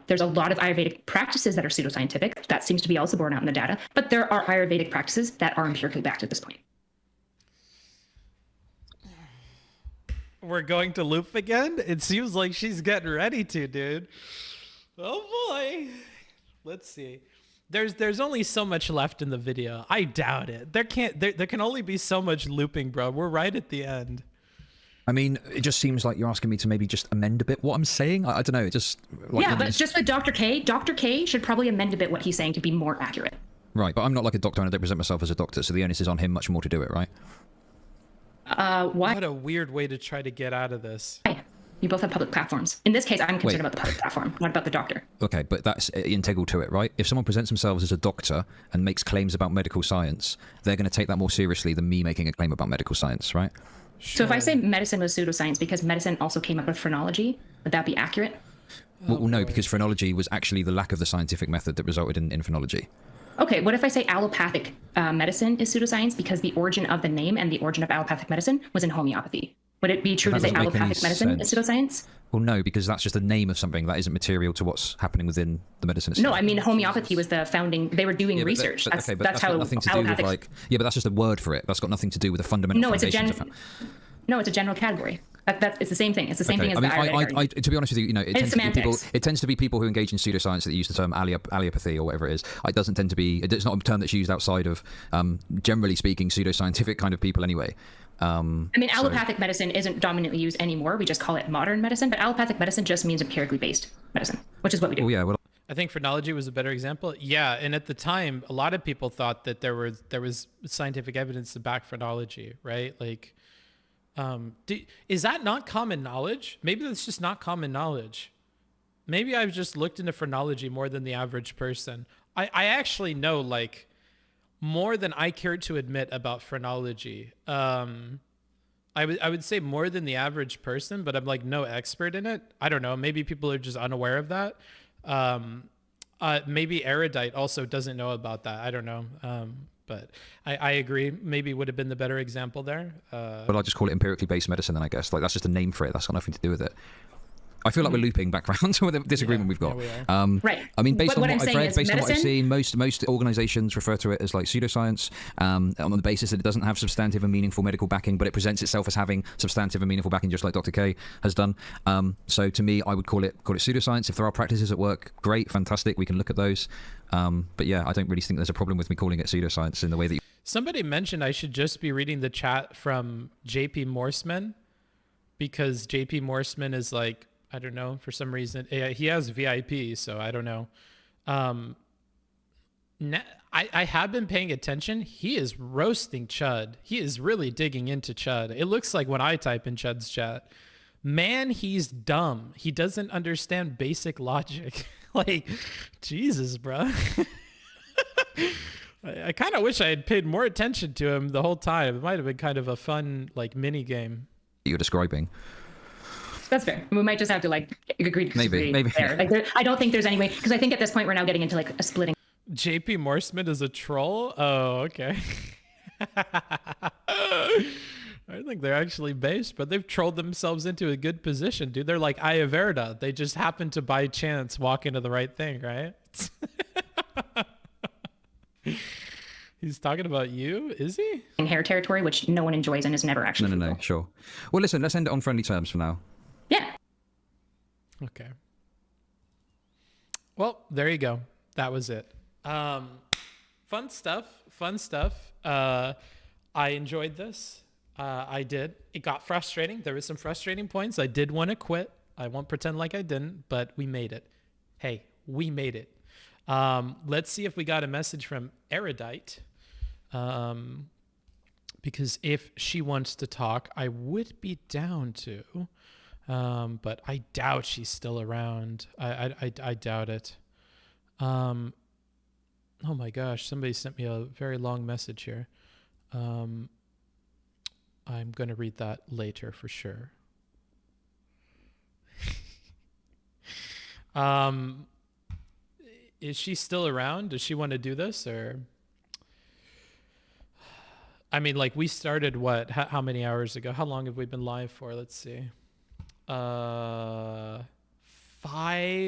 there's a lot of Ayurvedic practices that are pseudoscientific. That seems to be also borne out in the data. But there are Ayurvedic practices that are empirically backed at this point. We're going to loop again? It seems like she's getting ready to, dude. Oh boy. Let's see. There's only so much left in the video. I doubt it. There can only be so much looping, bro. We're right at the end. I mean, it just seems like you're asking me to maybe just amend a bit what I'm saying. I don't know. It just like, but just with Dr. K should probably amend a bit what he's saying to be more accurate. Right, but I'm not like a doctor and I don't present myself as a doctor, so the onus is on him much more to do it, right? Why? What a weird way to try to get out of this. You both have public platforms. In this case, I'm concerned about the public platform, not about the doctor. Okay, but that's integral to it, right? If someone presents themselves as a doctor and makes claims about medical science, they're going to take that more seriously than me making a claim about medical science, right? Sure. So if I say medicine was pseudoscience because medicine also came up with phrenology, would that be accurate? Well, no, because phrenology was actually the lack of the scientific method that resulted in phrenology. Okay, what if I say allopathic medicine is pseudoscience because the origin of the name and the origin of allopathic medicine was in homeopathy? Would it be true to say allopathic medicine is pseudoscience? Well, no, because that's just the name of something that isn't material to what's happening within the medicine itself. No, I mean homeopathy was the founding. They were doing research. That's how nothing to do with like. Yeah, but that's just a word for it. That's got nothing to do with the fundamental. No, it's a general category. It's the same thing. It's the same thing as the Ayurvedic. To be honest with you, it tends to be people who engage in pseudoscience that use the term allopathy or whatever it is. It doesn't tend to be. It's not a term that's used outside of, generally speaking, pseudoscientific kind of people anyway. Allopathic medicine isn't dominantly used anymore. We just call it modern medicine. But allopathic medicine just means empirically based medicine, which is what we do. Oh yeah. Well, I think phrenology was a better example. Yeah, and at the time, a lot of people thought that there was scientific evidence to back phrenology, right? Like. Is that not common knowledge? Maybe that's just not common knowledge. Maybe I've just looked into phrenology more than the average person. I actually know like more than I care to admit about phrenology. I would say more than the average person, but I'm like no expert in it. I don't know. Maybe people are just unaware of that. Maybe Erudite also doesn't know about that. I don't know. But I agree. Maybe would have been the better example there. But I'll just call it empirically based medicine then, I guess. Like, that's just a name for it. That's got nothing to do with it. I feel like we're looping back around to the disagreement we've got. Right. I mean, based on what I've read, based on what I've medicine? seen, most organizations refer to it as like pseudoscience on the basis that it doesn't have substantive and meaningful medical backing, but it presents itself as having substantive and meaningful backing, just like Dr. K has done. So to me, I would call it pseudoscience. If there are practices at work, great, fantastic, we can look at those. But yeah, I don't really think there's a problem with me calling it pseudoscience in the way that Somebody mentioned I should just be reading the chat from JP Morseman, because JP Morseman is like, I don't know, for some reason he has VIP, so I don't know. I have been paying attention. He is roasting Chud. He is really digging into Chud. It looks like when I type in Chud's chat, man, he's dumb. He doesn't understand basic logic. Like, Jesus, bro. I kind of wish I had paid more attention to him the whole time. It might have been kind of a fun like mini game you're describing. That's fair. We might just have to like agree to disagree maybe. there. Like, I don't think there's any way, because I think at this point we're now getting into like a splitting. JP Morseman is a troll? Oh, okay. I think they're actually based, but they've trolled themselves into a good position, dude. They're like Aya Verda. They just happen to by chance walk into the right thing, right? He's talking about you, is he? In hair territory, which no one enjoys and is never actually. No, fruitful. sure. Well, listen, let's end it on friendly terms for now. Yeah. Okay. Well, there you go. That was it. Fun stuff. I enjoyed this. I did. It got frustrating. There was some frustrating points. I did want to quit. I won't pretend like I didn't, but we made it. Hey, we made it. Let's see if we got a message from Erudite. Because if she wants to talk, I would be down to. But I doubt she's still around. I doubt it. Oh my gosh, somebody sent me a very long message here. I'm going to read that later for sure. Is she still around? Does she want to do this? Or, I mean, like, we started what, how many hours ago? How long have we been live for? Let's see.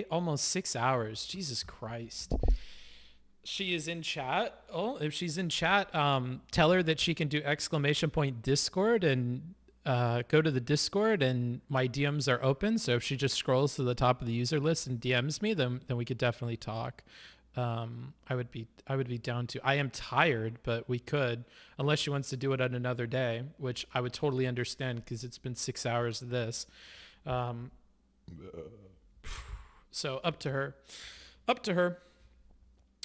almost 6 hours. Jesus Christ. She is in chat. Oh, if she's in chat, tell her that she can do ! Discord and go to the Discord, and my DMs are open. So if she just scrolls to the top of the user list and DMs me, then we could definitely talk. I would be down to. I am tired, but we could, unless she wants to do it on another day, which I would totally understand because it's been 6 hours of this. So up to her.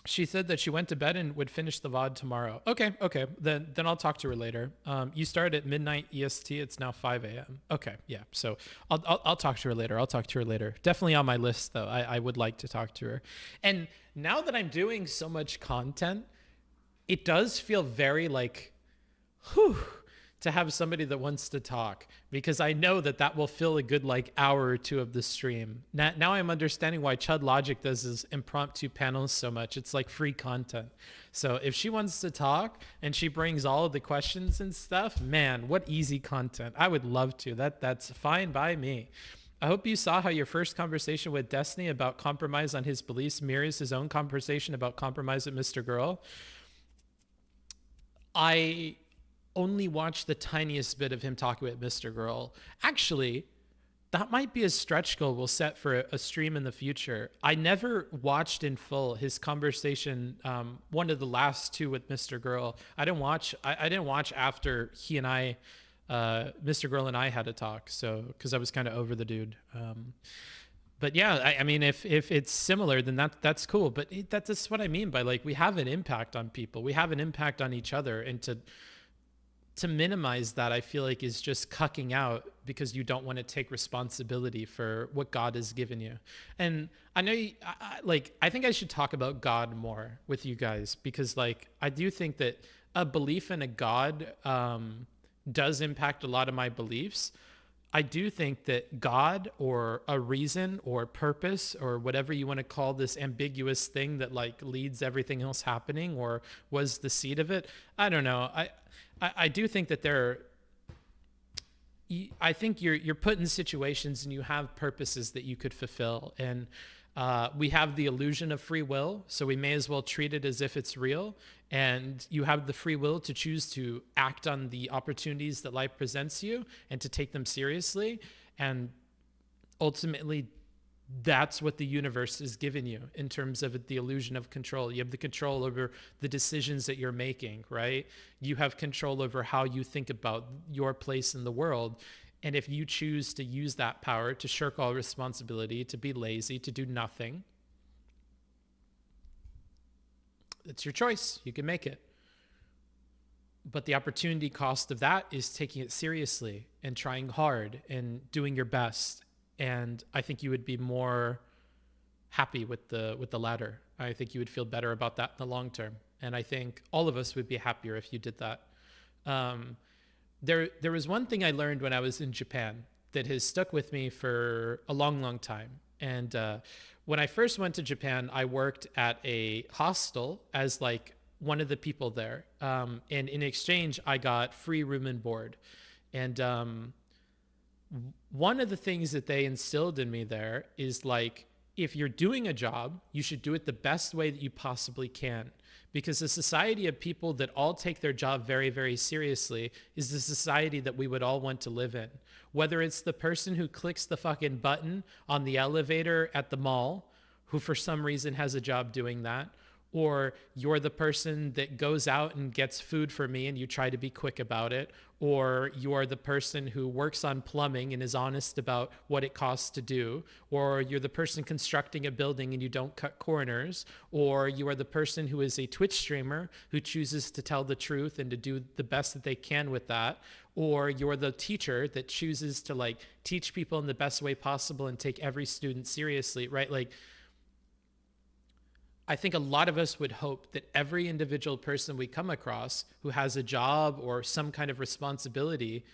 She said that she went to bed and would finish the VOD tomorrow. Okay. Then I'll talk to her later. You start at midnight EST. It's now 5 a.m. Okay, yeah. So I'll talk to her later. Definitely on my list, though. I would like to talk to her. And now that I'm doing so much content, it does feel very like, whew, to have somebody that wants to talk, because I know that will fill a good like hour or two of the stream. Now I'm understanding why ChudLogic does his impromptu panels so much. It's like free content. So if she wants to talk and she brings all of the questions and stuff, man, what easy content. I would love to. That's fine by me. I hope you saw how your first conversation with Destiny about compromise on his beliefs mirrors his own conversation about compromise with Mr. Girl. I only watched the tiniest bit of him talking with Mr. Girl. Actually, that might be a stretch goal we'll set for a stream in the future. I never watched in full his conversation, one of the last two with Mr. Girl. I didn't watch after he and I, Mr. Girl and I had a talk. So, because I was kind of over the dude. But yeah, I mean, if it's similar, then that's cool. But that's what I mean by like, we have an impact on people. We have an impact on each other, and to minimize that, I feel like is just cucking out because you don't want to take responsibility for what God has given you. And I know, I think I should talk about God more with you guys, because like, I do think that a belief in a God does impact a lot of my beliefs. I do think that God, or a reason or purpose, or whatever you want to call this ambiguous thing that like leads everything else happening, or was the seed of it, I don't know. I do think that I think you're put in situations and you have purposes that you could fulfill. And we have the illusion of free will, so we may as well treat it as if it's real. And you have the free will to choose to act on the opportunities that life presents you and to take them seriously. And ultimately, that's what the universe has given you in terms of the illusion of control. You have the control over the decisions that you're making, right? You have control over how you think about your place in the world. And if you choose to use that power to shirk all responsibility, to be lazy, to do nothing, it's your choice. You can make it. But the opportunity cost of that is taking it seriously and trying hard and doing your best. And I think you would be more happy with the latter. I think you would feel better about that in the long term. And I think all of us would be happier if you did that. There was one thing I learned when I was in Japan that has stuck with me for a long, long time. And when I first went to Japan, I worked at a hostel as like one of the people there. And in exchange, I got free room and board. And one of the things that they instilled in me there is like, if you're doing a job, you should do it the best way that you possibly can. Because a society of people that all take their job very, very seriously is the society that we would all want to live in. Whether it's the person who clicks the fucking button on the elevator at the mall, who for some reason has a job doing that, or you're the person that goes out and gets food for me and you try to be quick about it, or you're the person who works on plumbing and is honest about what it costs to do, or you're the person constructing a building and you don't cut corners, or you are the person who is a Twitch streamer who chooses to tell the truth and to do the best that they can with that, or you're the teacher that chooses to like teach people in the best way possible and take every student seriously, right? Like, I think a lot of us would hope that every individual person we come across who has a job or some kind of responsibility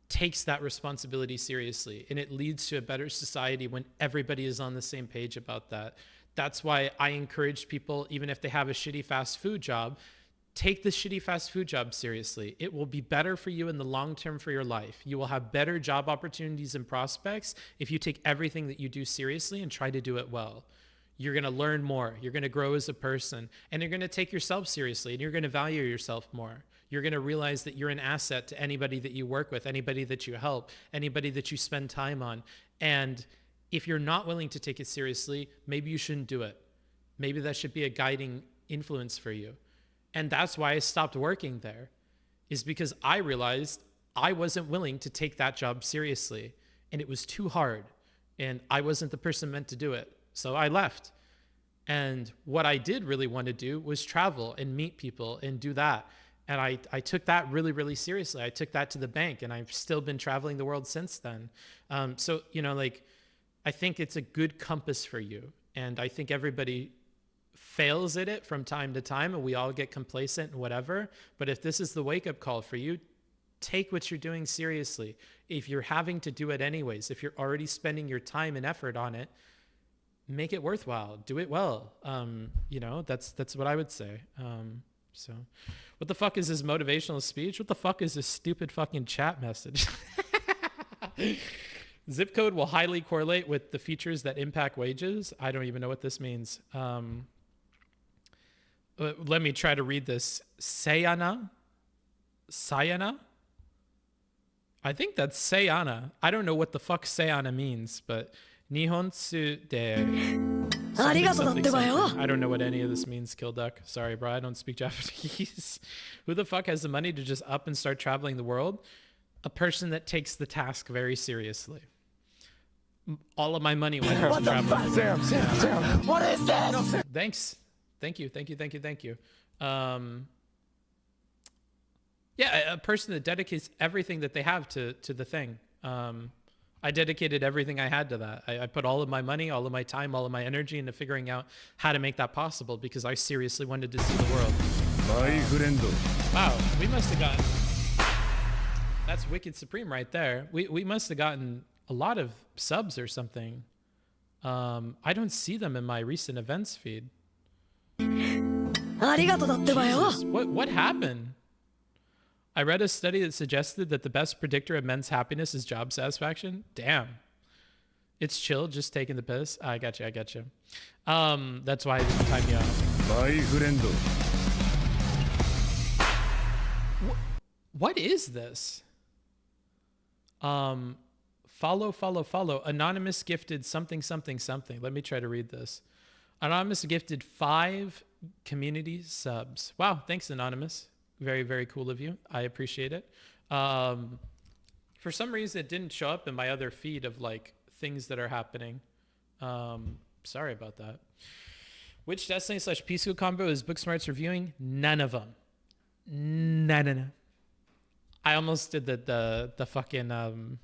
takes that responsibility seriously, and it leads to a better society when everybody is on the same page about that. That's why I encourage people, even if they have a shitty fast food job, take the shitty fast food job seriously. It will be better for you in the long term for your life. You will have better job opportunities and prospects if you take everything that you do seriously and try to do it well. You're going to learn more. You're going to grow as a person, and you're going to take yourself seriously, and you're going to value yourself more. You're going to realize that you're an asset to anybody that you work with, anybody that you help, anybody that you spend time on. And if you're not willing to take it seriously, maybe you shouldn't do it. Maybe that should be a guiding influence for you. And that's why I stopped working there, is because I realized I wasn't willing to take that job seriously, and it was too hard, and I wasn't the person meant to do it. So I left. And what I did really want to do was travel and meet people and do that. And I took that really, really seriously. I took that to the bank, and I've still been traveling the world since then. So, you know, like, I think it's a good compass for you. And I think everybody fails at it from time to time, and we all get complacent and whatever. But if this is the wake-up call for you, take what you're doing seriously. If you're having to do it anyways, if you're already spending your time and effort on it, make it worthwhile. Do it well. You know, that's what I would say. So what the fuck is this motivational speech? What the fuck is this stupid fucking chat message? Zip code will highly correlate with the features that impact wages. I don't even know what this means. Let me try to read this. Sayana? I think that's Sayana. I don't know what the fuck Sayana means, but Nihonsu de something. I don't know what any of this means, Killduck. Sorry, bro. I don't speak Japanese. Who the fuck has the money to just up and start traveling the world? A person that takes the task very seriously. All of my money went into traveling. Sam, what is this? Thanks. Thank you. Yeah, a person that dedicates everything that they have to the thing. I dedicated everything I had to that. I put all of my money, all of my time, all of my energy into figuring out how to make that possible because I seriously wanted to see the world. Wow, we must have gotten... That's Wicked Supreme right there. We must have gotten a lot of subs or something. I don't see them in my recent events feed. Jesus, what happened? I read a study that suggested that the best predictor of men's happiness is job satisfaction. Damn. It's chill, just taking the piss. I got you. That's why I didn't time you out. My friend. What is this? Follow. Anonymous gifted something. Let me try to read this. Anonymous gifted 5 community subs. Wow, thanks, Anonymous. Very, very cool of you. I appreciate it. For some reason, it didn't show up in my other feed of like things that are happening. Sorry about that. Which Destiny / Peaceful combo is Booksmarts reviewing? None of them. None. I almost did the fucking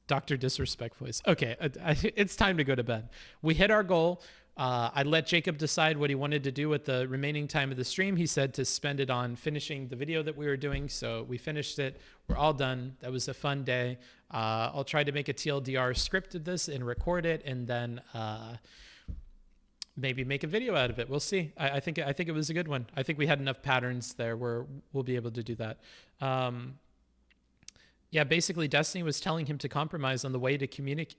Dr. Disrespect voice. Okay, it's time to go to bed. We hit our goal. I let Jacob decide what he wanted to do with the remaining time of the stream. He said to spend it on finishing the video that we were doing. So we finished it. We're all done. That was a fun day. I'll try to make a TLDR script of this and record it and then maybe make a video out of it. We'll see. I think it was a good one. I think we had enough patterns there where we'll be able to do that. Yeah, basically Destiny was telling him to compromise on the way to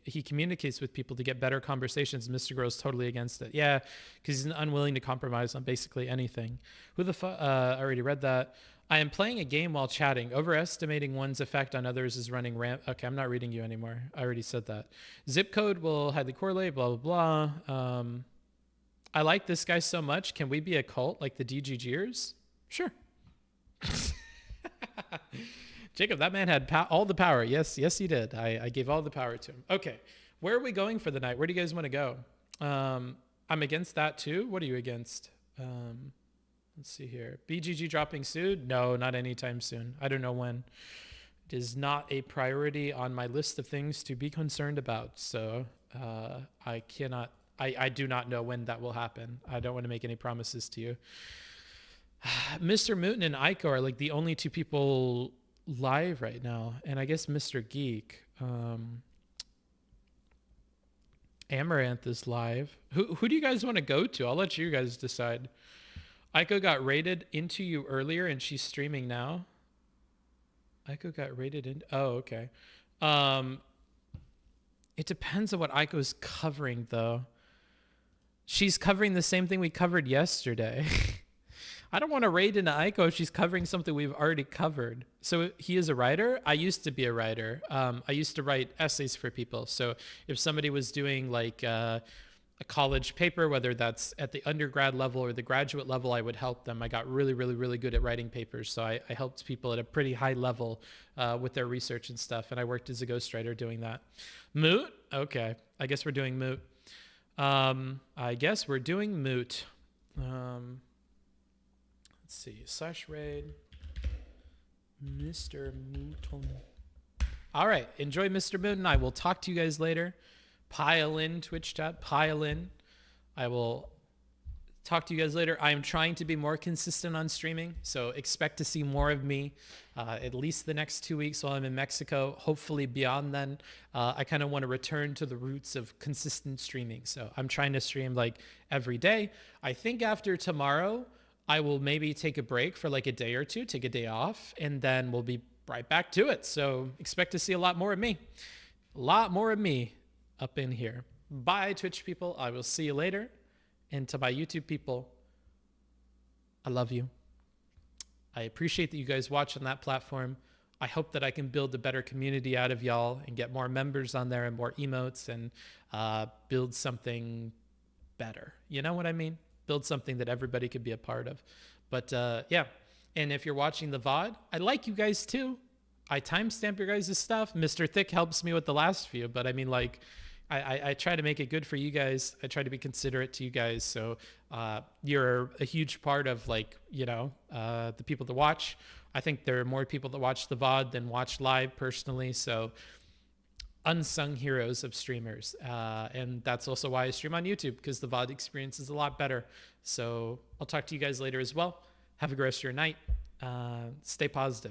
he communicates with people to get better conversations. Mr. Gro's totally against it. Yeah, because he's unwilling to compromise on basically anything. Who the fuck? I already read that. I am playing a game while chatting. Overestimating one's effect on others is running Okay, I'm not reading you anymore. I already said that. Zip code will highly correlate, blah, blah, blah. I like this guy so much. Can we be a cult like the DGGers? Sure. Jacob, that man had all the power. Yes, he did. I gave all the power to him. Okay, where are we going for the night? Where do you guys want to go? I'm against that too. What are you against? Let's see here. BGG dropping soon? No, not anytime soon. I don't know when. It is not a priority on my list of things to be concerned about. So I cannot. I do not know when that will happen. I don't want to make any promises to you. Mr. Mooten and Aiko are like the only two people live right now, and I guess Mr. Geek. Amaranth is live. Who do you guys want to go to? I'll let you guys decide. Aiko got raided into you earlier, and she's streaming now. Aiko got raided in. Oh, okay. It depends on what Aiko's covering, though. She's covering the same thing we covered yesterday. I don't want to raid into Aiko if she's covering something we've already covered. So he is a writer. I used to be a writer. I used to write essays for people. So if somebody was doing like a college paper, whether that's at the undergrad level or the graduate level, I would help them. I got really, really, really good at writing papers. So I helped people at a pretty high level with their research and stuff. And I worked as a ghostwriter doing that. Moot? Okay. I guess we're doing Moot. Let's see. /raid. Mr. Mooton. All right. Enjoy Mr. Mooton. I will talk to you guys later. Pile in, Twitch chat. Pile in. I will talk to you guys later. I am trying to be more consistent on streaming, so expect to see more of me at least the next 2 weeks while I'm in Mexico. Hopefully beyond then. I kind of want to return to the roots of consistent streaming. So I'm trying to stream like every day. I think after tomorrow, I will maybe take a break for like a day or two, take a day off, and then we'll be right back to it. So expect to see a lot more of me. A lot more of me up in here. Bye, Twitch people. I will see you later. And to my YouTube people, I love you. I appreciate that you guys watch on that platform. I hope that I can build a better community out of y'all and get more members on there and more emotes and build something better. You know what I mean? Build something that everybody could be a part of. But yeah, and if you're watching the VOD, I like you guys too. I timestamp your guys' stuff. Mr. Thick helps me with the last few, but I mean, like, I try to make it good for you guys. I try to be considerate to you guys. So you're a huge part of, like, you know, the people that watch. I think there are more people that watch the VOD than watch live personally. So unsung heroes of streamers. And that's also why I stream on YouTube, because the VOD experience is a lot better. So I'll talk to you guys later as well. Have a good rest of your night. Stay positive.